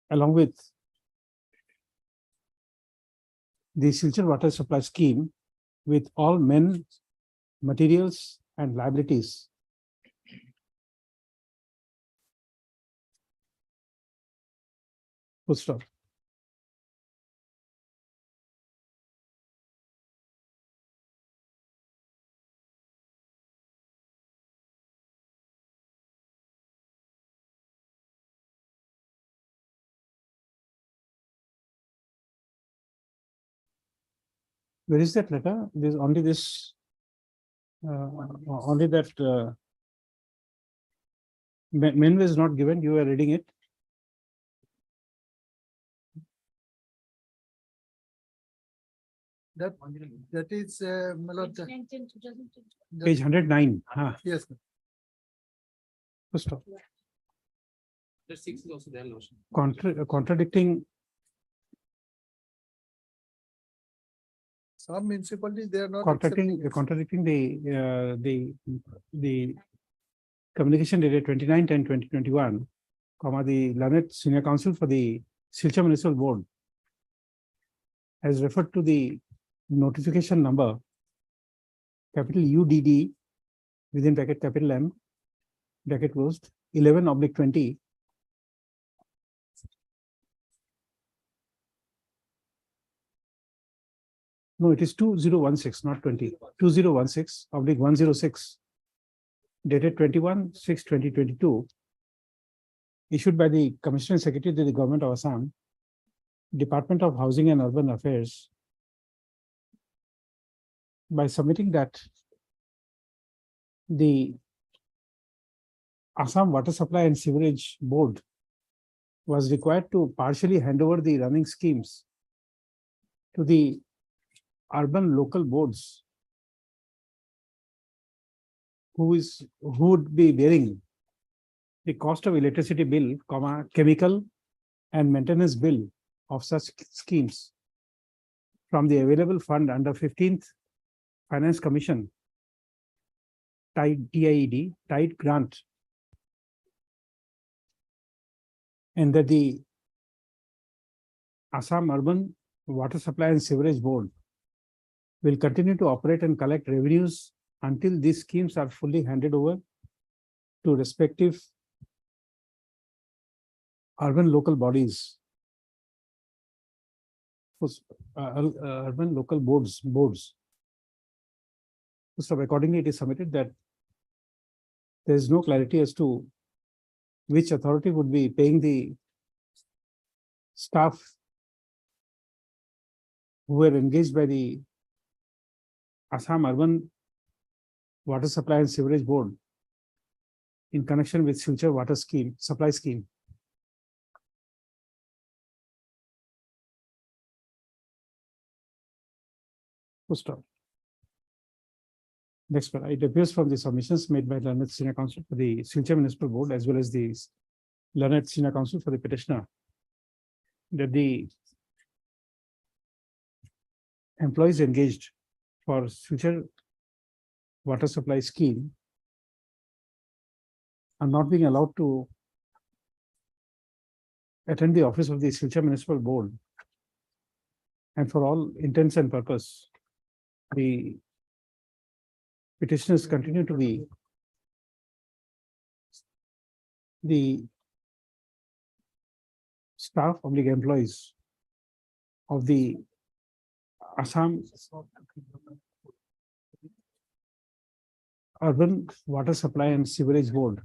along with the Silchar water supply scheme with all men, materials and liabilities. Full stop. Where is that letter? There's only this, only that men was not given. You are reading it. That is, my lord, Page 109. yes. Full stop. The 6 is also there, Lordship. Contradicting. Some municipalities, they are not. Contradicting the communication dated 29/10/2021, the learned senior counsel for the Silchar Municipal Board has referred to the notification number capital UDD within bracket capital M bracket closed 11/20. No, it is 2016, not 20. 2016/106 dated 21/6/2022, issued by the Commissioner Secretary to the Government of Assam, Department of Housing and Urban Affairs, by submitting that the Assam Water Supply and Sewerage Board was required to partially hand over the running schemes to the urban local boards who would be bearing the cost of electricity bill, chemical and maintenance bill of such schemes from the available fund under 15th Finance Commission TIED grant, and that the Assam Urban Water Supply and Sewerage Board will continue to operate and collect revenues until these schemes are fully handed over to respective urban local bodies. Urban local boards. So accordingly, it is submitted that there is no clarity as to which authority would be paying the staff who were engaged by the Assam Urban Water Supply and Sewerage Board in connection with future water scheme, supply scheme. Full stop. Next one, it appears from the submissions made by Learned Senior Counsel for the Silchar Municipal Board as well as the Learned Senior Counsel for the petitioner that the employees engaged for future water supply scheme are not being allowed to attend the office of the Silchar Municipal Board. And for all intents and purpose, the petitioners continue to be the staff of the employees of the Assam Urban Water Supply and Sewerage Board.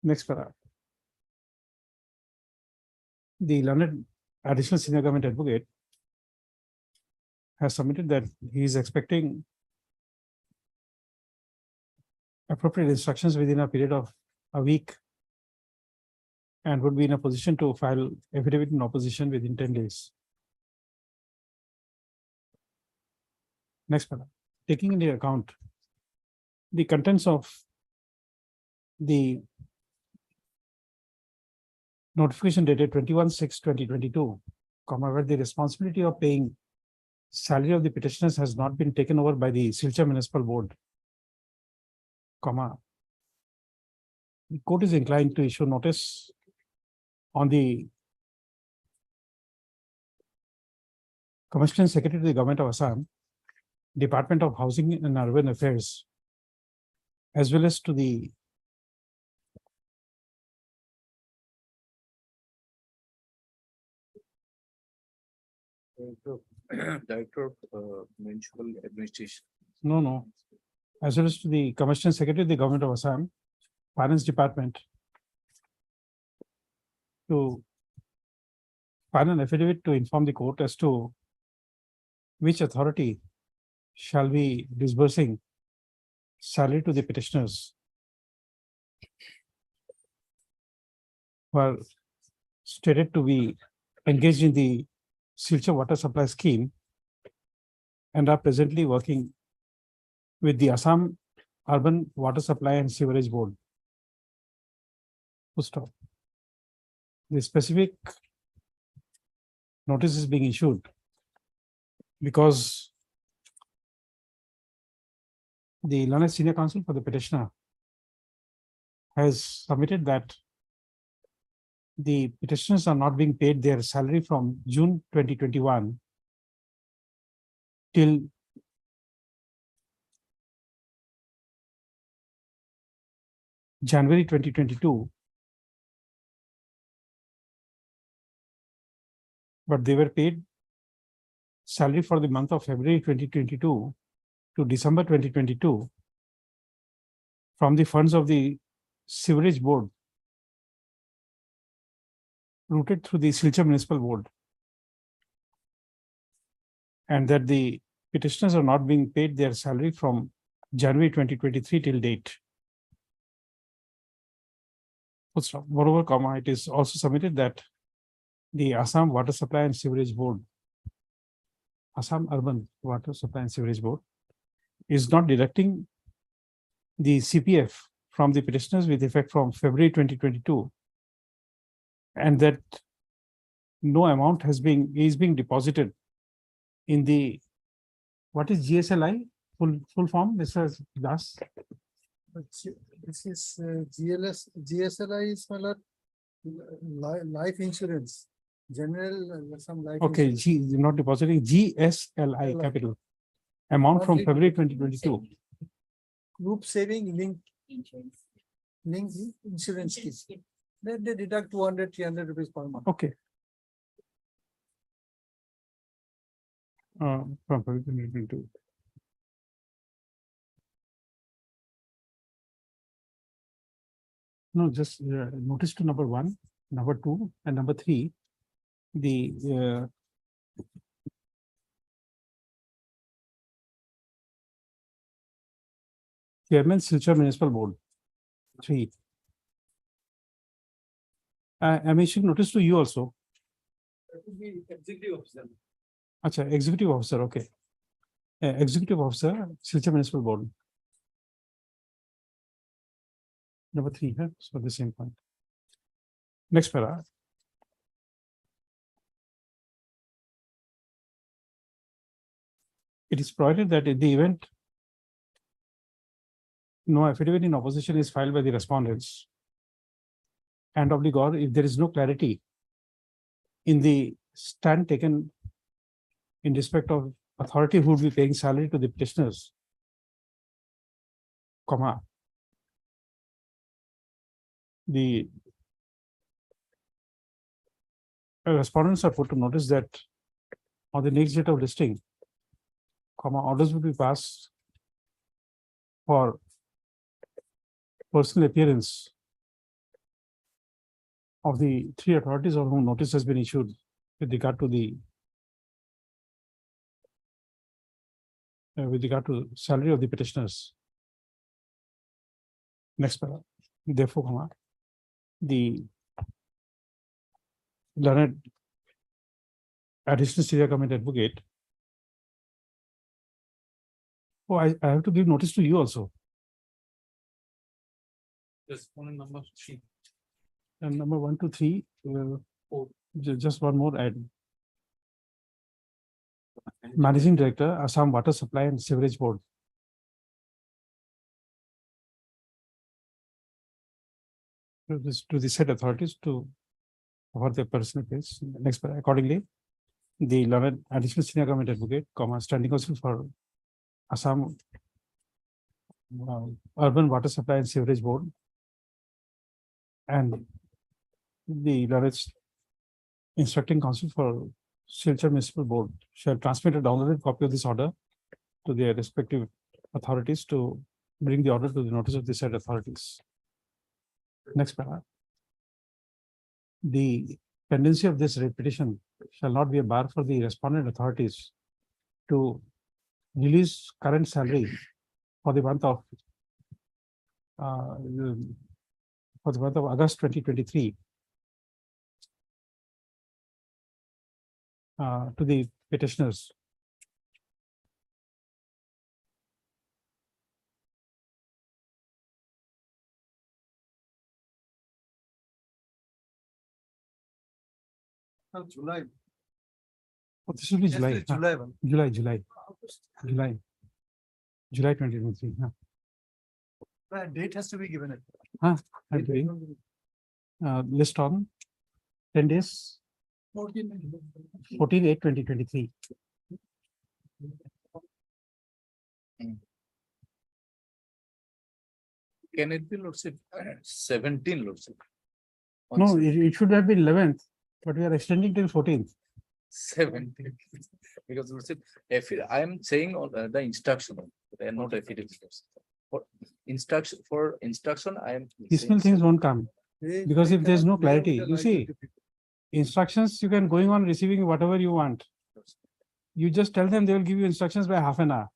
Next paragraph. The learned additional senior government advocate has submitted that he is expecting appropriate instructions within a period of a week and would be in a position to file affidavit in opposition within 10 days. Next paragraph. Taking into account the contents of the notification dated 21/6/2022, where the responsibility of paying salary of the petitioners has not been taken over by the Silchar Municipal Board, the court is inclined to issue notice on the Commissioner Secretary to the Government of Assam, Department of Housing and Urban Affairs, as well as to the Director of Municipal Administration. No. As well as to the Commissioner Secretary of the Government of Assam, Finance Department, to file an affidavit to inform the court as to which authority shall be disbursing salary to the petitioners who are stated to be engaged in the Silchar water supply scheme and are presently working with the Assam Urban Water Supply and Sewerage Board. Full stop. The specific notice is being issued because the learned senior counsel for the petitioner has submitted that the petitioners are not being paid their salary from June 2021 till January 2022, but they were paid salary for the month of February 2022 to December 2022 from the funds of the Sewerage Board routed through the Silchar Municipal Board, and that the petitioners are not being paid their salary from January 2023 till date. Moreover, it is also submitted that the Assam Water Supply and Sewerage Board, Assam Urban Water Supply and Sewerage Board, is not deducting the CPF from the petitioners with effect from February 2022, and that no amount is being deposited in the, what is GSLI full form, Mr. Das? This is GSLI is my lord, Life insurance, general, some life. Okay, insurance. G, not depositing, GSLI LI. capital. Amount from Monthly February 2022. Group saving link insurance scheme. Then they deduct 200, 300 rupees per month. Okay. From February 2022. No, just notice to number 1, number 2, and number 3. The Chairman Silchar Municipal Board. 3. I'm issuing notice to you also. That would be executive officer. Acha, executive officer, okay. Executive officer, Silchar Municipal Board. Number 3, huh? So the same point. Next para. It is provided that in the event no affidavit in opposition is filed by the respondents, and or if there is no clarity in the stand taken in respect of authority who would be paying salary to the petitioners, comma, the respondents are put to notice that on the next date of listing, comma, orders will be passed for personal appearance of the 3 authorities on whom notice has been issued with regard to the salary of the petitioners. Next para. Therefore, comma, the learned additional senior government advocate. Oh, I have to give notice to you also. Just phone number 3. And number 1, 2, 3, just one more add. Managing Director, Assam Water Supply and Sewerage Board. To the said authorities to for their personal case. Next, accordingly, the learned additional senior government advocate, comma, standing counsel for Assam Urban Water Supply and Sewerage Board, and the learned instructing counsel for Silchar Municipal Board shall transmit a downloaded copy of this order to their respective authorities to bring the order to the notice of the said authorities. Next paragraph. The pendency of this petition shall not be a bar for the respondent authorities to release current salary for the month of August 2023 to the petitioners. July. Oh, this will be July. Yes, July one. July 2023. Date has to be given it. I'm doing list on 10 days, 14/8/2023. Can it be Lordship 17 Lordship? No, it should have been 11th, but we are extending till 14th. 17 because Lordship, I am saying on the instruction, they are not affidavits. For instruction, I am. These things won't come because if there's no clarity, you see, instructions you can going on receiving whatever you want. You just tell them they will give you instructions by half an hour.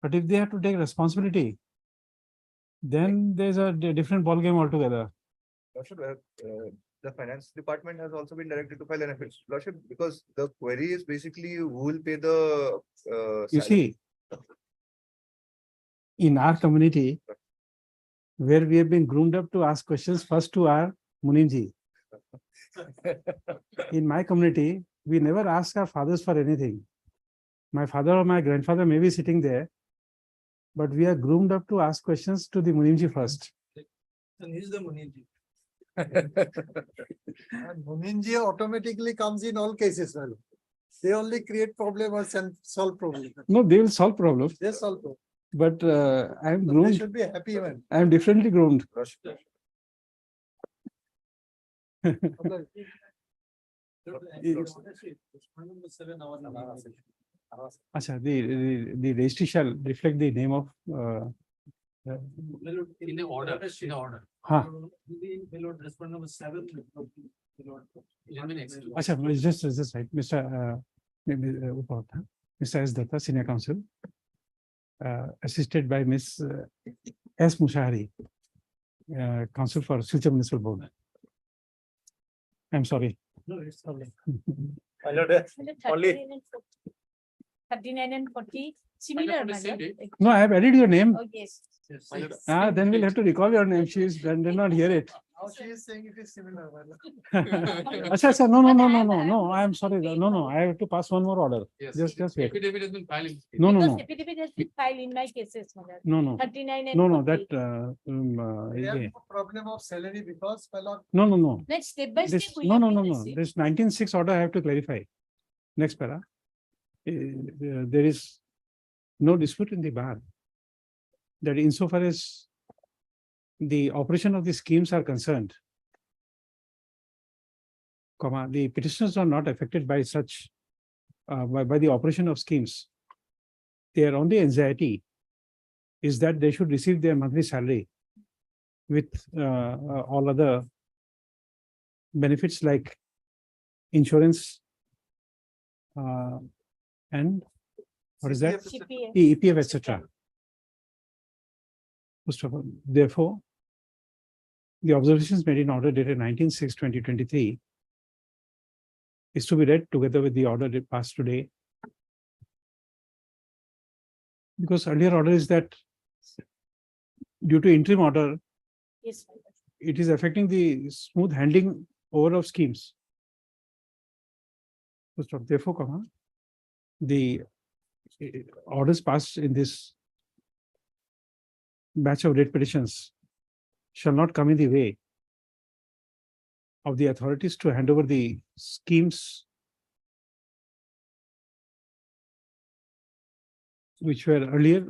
But if they have to take responsibility, then there's a different ball game altogether. The finance department has also been directed to file an affidavit, Lordship, because the query is basically who will pay the. You see, in our community, where we have been groomed up to ask questions first to our Munimji. In my community, we never ask our fathers for anything. My father or my grandfather may be sitting there, but we are groomed up to ask questions to the Munimji first. And he's the Muniji. And Moninji automatically comes in all cases, well. They only create problem or solve problem. No, they will solve problems, They solve problem. but I am They groomed, should be happy man. I am differently groomed. Acha, the registry shall reflect the name of In the order, in the order. huh. Respond number 7. Acha, it's just right, Mr. Mr. S. Datta, Senior Counsel, assisted by Ms. S. Mushari, Counsel for Future Municipal Board. I'm sorry. No, it's okay. My lord, only 39 and 40, similar. my lord. No, I have added your name. Oh, yes. Then we'll have to recall your name. She is, then did not hear it. Now she is saying it is similar. Acha, no, I am sorry. No, I have to pass one more order. Just wait. Affidavit has been filed. No. Because affidavit has been filed in my cases, my lord. No. 39 and No, 40. They have yeah. no problem of salary because fellow. No. Let's step by step. This, we no. have to see. This 19.6 order I have to clarify. Next para. There is no dispute in the bar that insofar as the operation of the schemes are concerned, the petitioners are not affected by such by the operation of schemes. Their only anxiety is that they should receive their monthly salary with all other benefits like insurance and what is that? CPF. EPF, etc. First of all, therefore, the observations made in order dated 19/6/2023 is to be read together with the order that passed today. Because earlier order is that due to interim order, Yes. it is affecting the smooth handling over of schemes. First of all, therefore, the orders passed in this batch of writ petitions shall not come in the way of the authorities to hand over the schemes which were earlier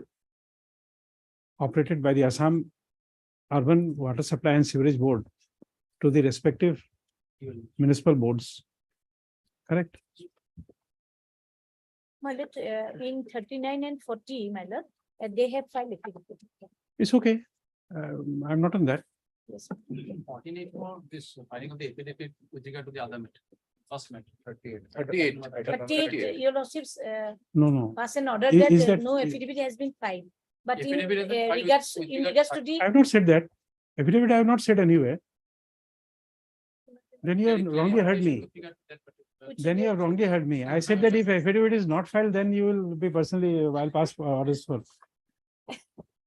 operated by the Assam Urban Water Supply and Sewerage Board to the respective municipal boards. Correct? My lord, in 39 and 40, my lord, they have filed affidavit. It's okay. I'm not on that. Yes. 48 for this filing of the affidavit with regard to the other matter. First matter. 38. 38, your lordships No. pass an order Is that that- no affidavit has been filed. But in Affidavit has been filed regards, with in regard- regards to the, I have not said that. Affidavit I have not said anywhere. Then you have wrongly heard me. Then you have wrongly heard me. I said that if affidavit is not filed, then you will be personally, I'll pass orders for.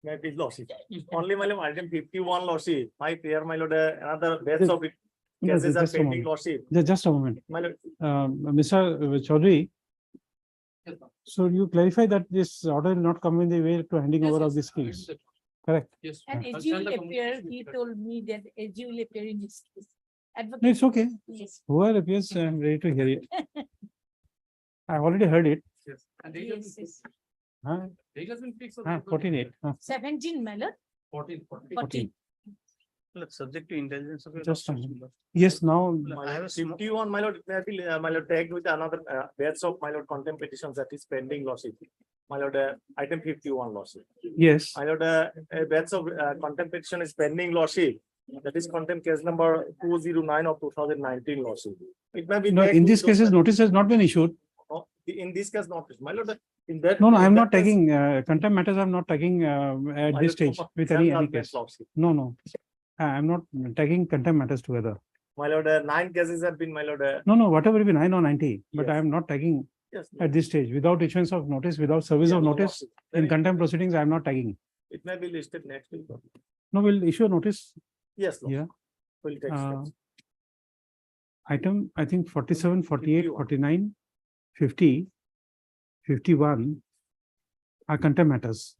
May I please, Lordship? Only my lord, item 51, Lordship. My prayer, my lord, another bets of cases are Just a pending, moment. Lordship. Just a moment. My lord, Mr. Chaudhary, so you clarify that this order will not come in the way to handing over of the schemes. Correct? Yes. and as you will appear, he told me that as you will appear in this case. Advocate. No, it's okay. Yes. Whoever appears, I'm ready to hear it. I've already heard it. Yes. And date has Yes, been yes. Huh? date has been fixed. or Huh, date was- 14/8. Huh. 17, my lord, 14. 14. subject to intelligence of your Just a lordship. moment. Yes, now, My lord, 51, my lord, may I be, my lord, tagged with another bets of my lord contempt petitions that is pending, Lordship. My lord, item 51, Lordship. yes. My lord, a bets of contempt petition is pending, Lordship. That is contempt case number 209 of 2019, Lordship. It may be. No, tagged in with this those cases, that- notice has not been issued. Oh, in this case, not, my lord, in that. No, I'm in not that case, taking, contempt matters I'm not taking at my this lord, stage with any not case. Lordship. No. I'm not taking contempt matters together. My lord, 9 cases have been, my lord. No, whatever be 9 or 90, but Yes. I am not taking Yes. at this stage without issuance of notice, without service Yeah, of no, notice. Lordship. In Very- contempt proceedings, I am not tagging. It may be listed next week. No, we'll issue a notice. Yes, Lordship. Yeah. We'll take Uh, steps. Item, I think 47, 48, 51. 49, 50, 51 are contempt matters.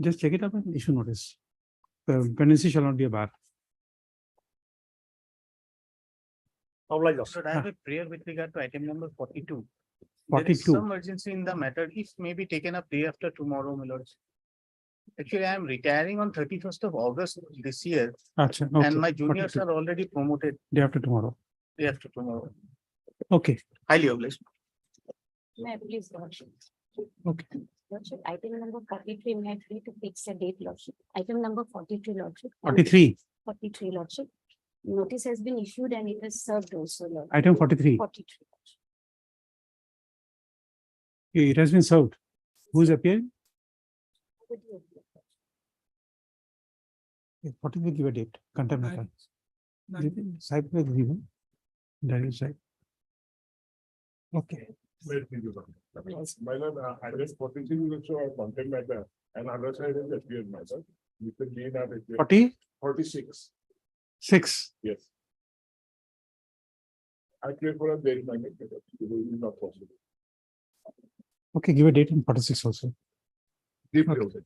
Just check it up and issue notice. The pendency shall not be a bar. So I have a prayer with regard to item number 42. There is 42. some urgency in the matter. If may be taken up day after tomorrow, my lords. Actually, I am retiring on 31st of August this year, Acha, okay. and my juniors 42. are already promoted Day after tomorrow. day after tomorrow. Okay, Highly obliged. May I please, Lordship? okay. Lordship, item number 43, may I free to fix a date, Lordship? Item number 42, Lordship. 43, 43, Lordship. Notice has been issued and it is served also, Lord. item 43. 43. It has been served. Who's appearing? Would you agree? 43, give a date. Content matter. Side by given. That is right. Okay. My lord, address 43 will show a content matter and other side is appeared matter. You can gain that. 46. 46. Yes. I pray for a date, my lord, because it is not possible. Okay, give a date in 46 also. Deep Okay. closed.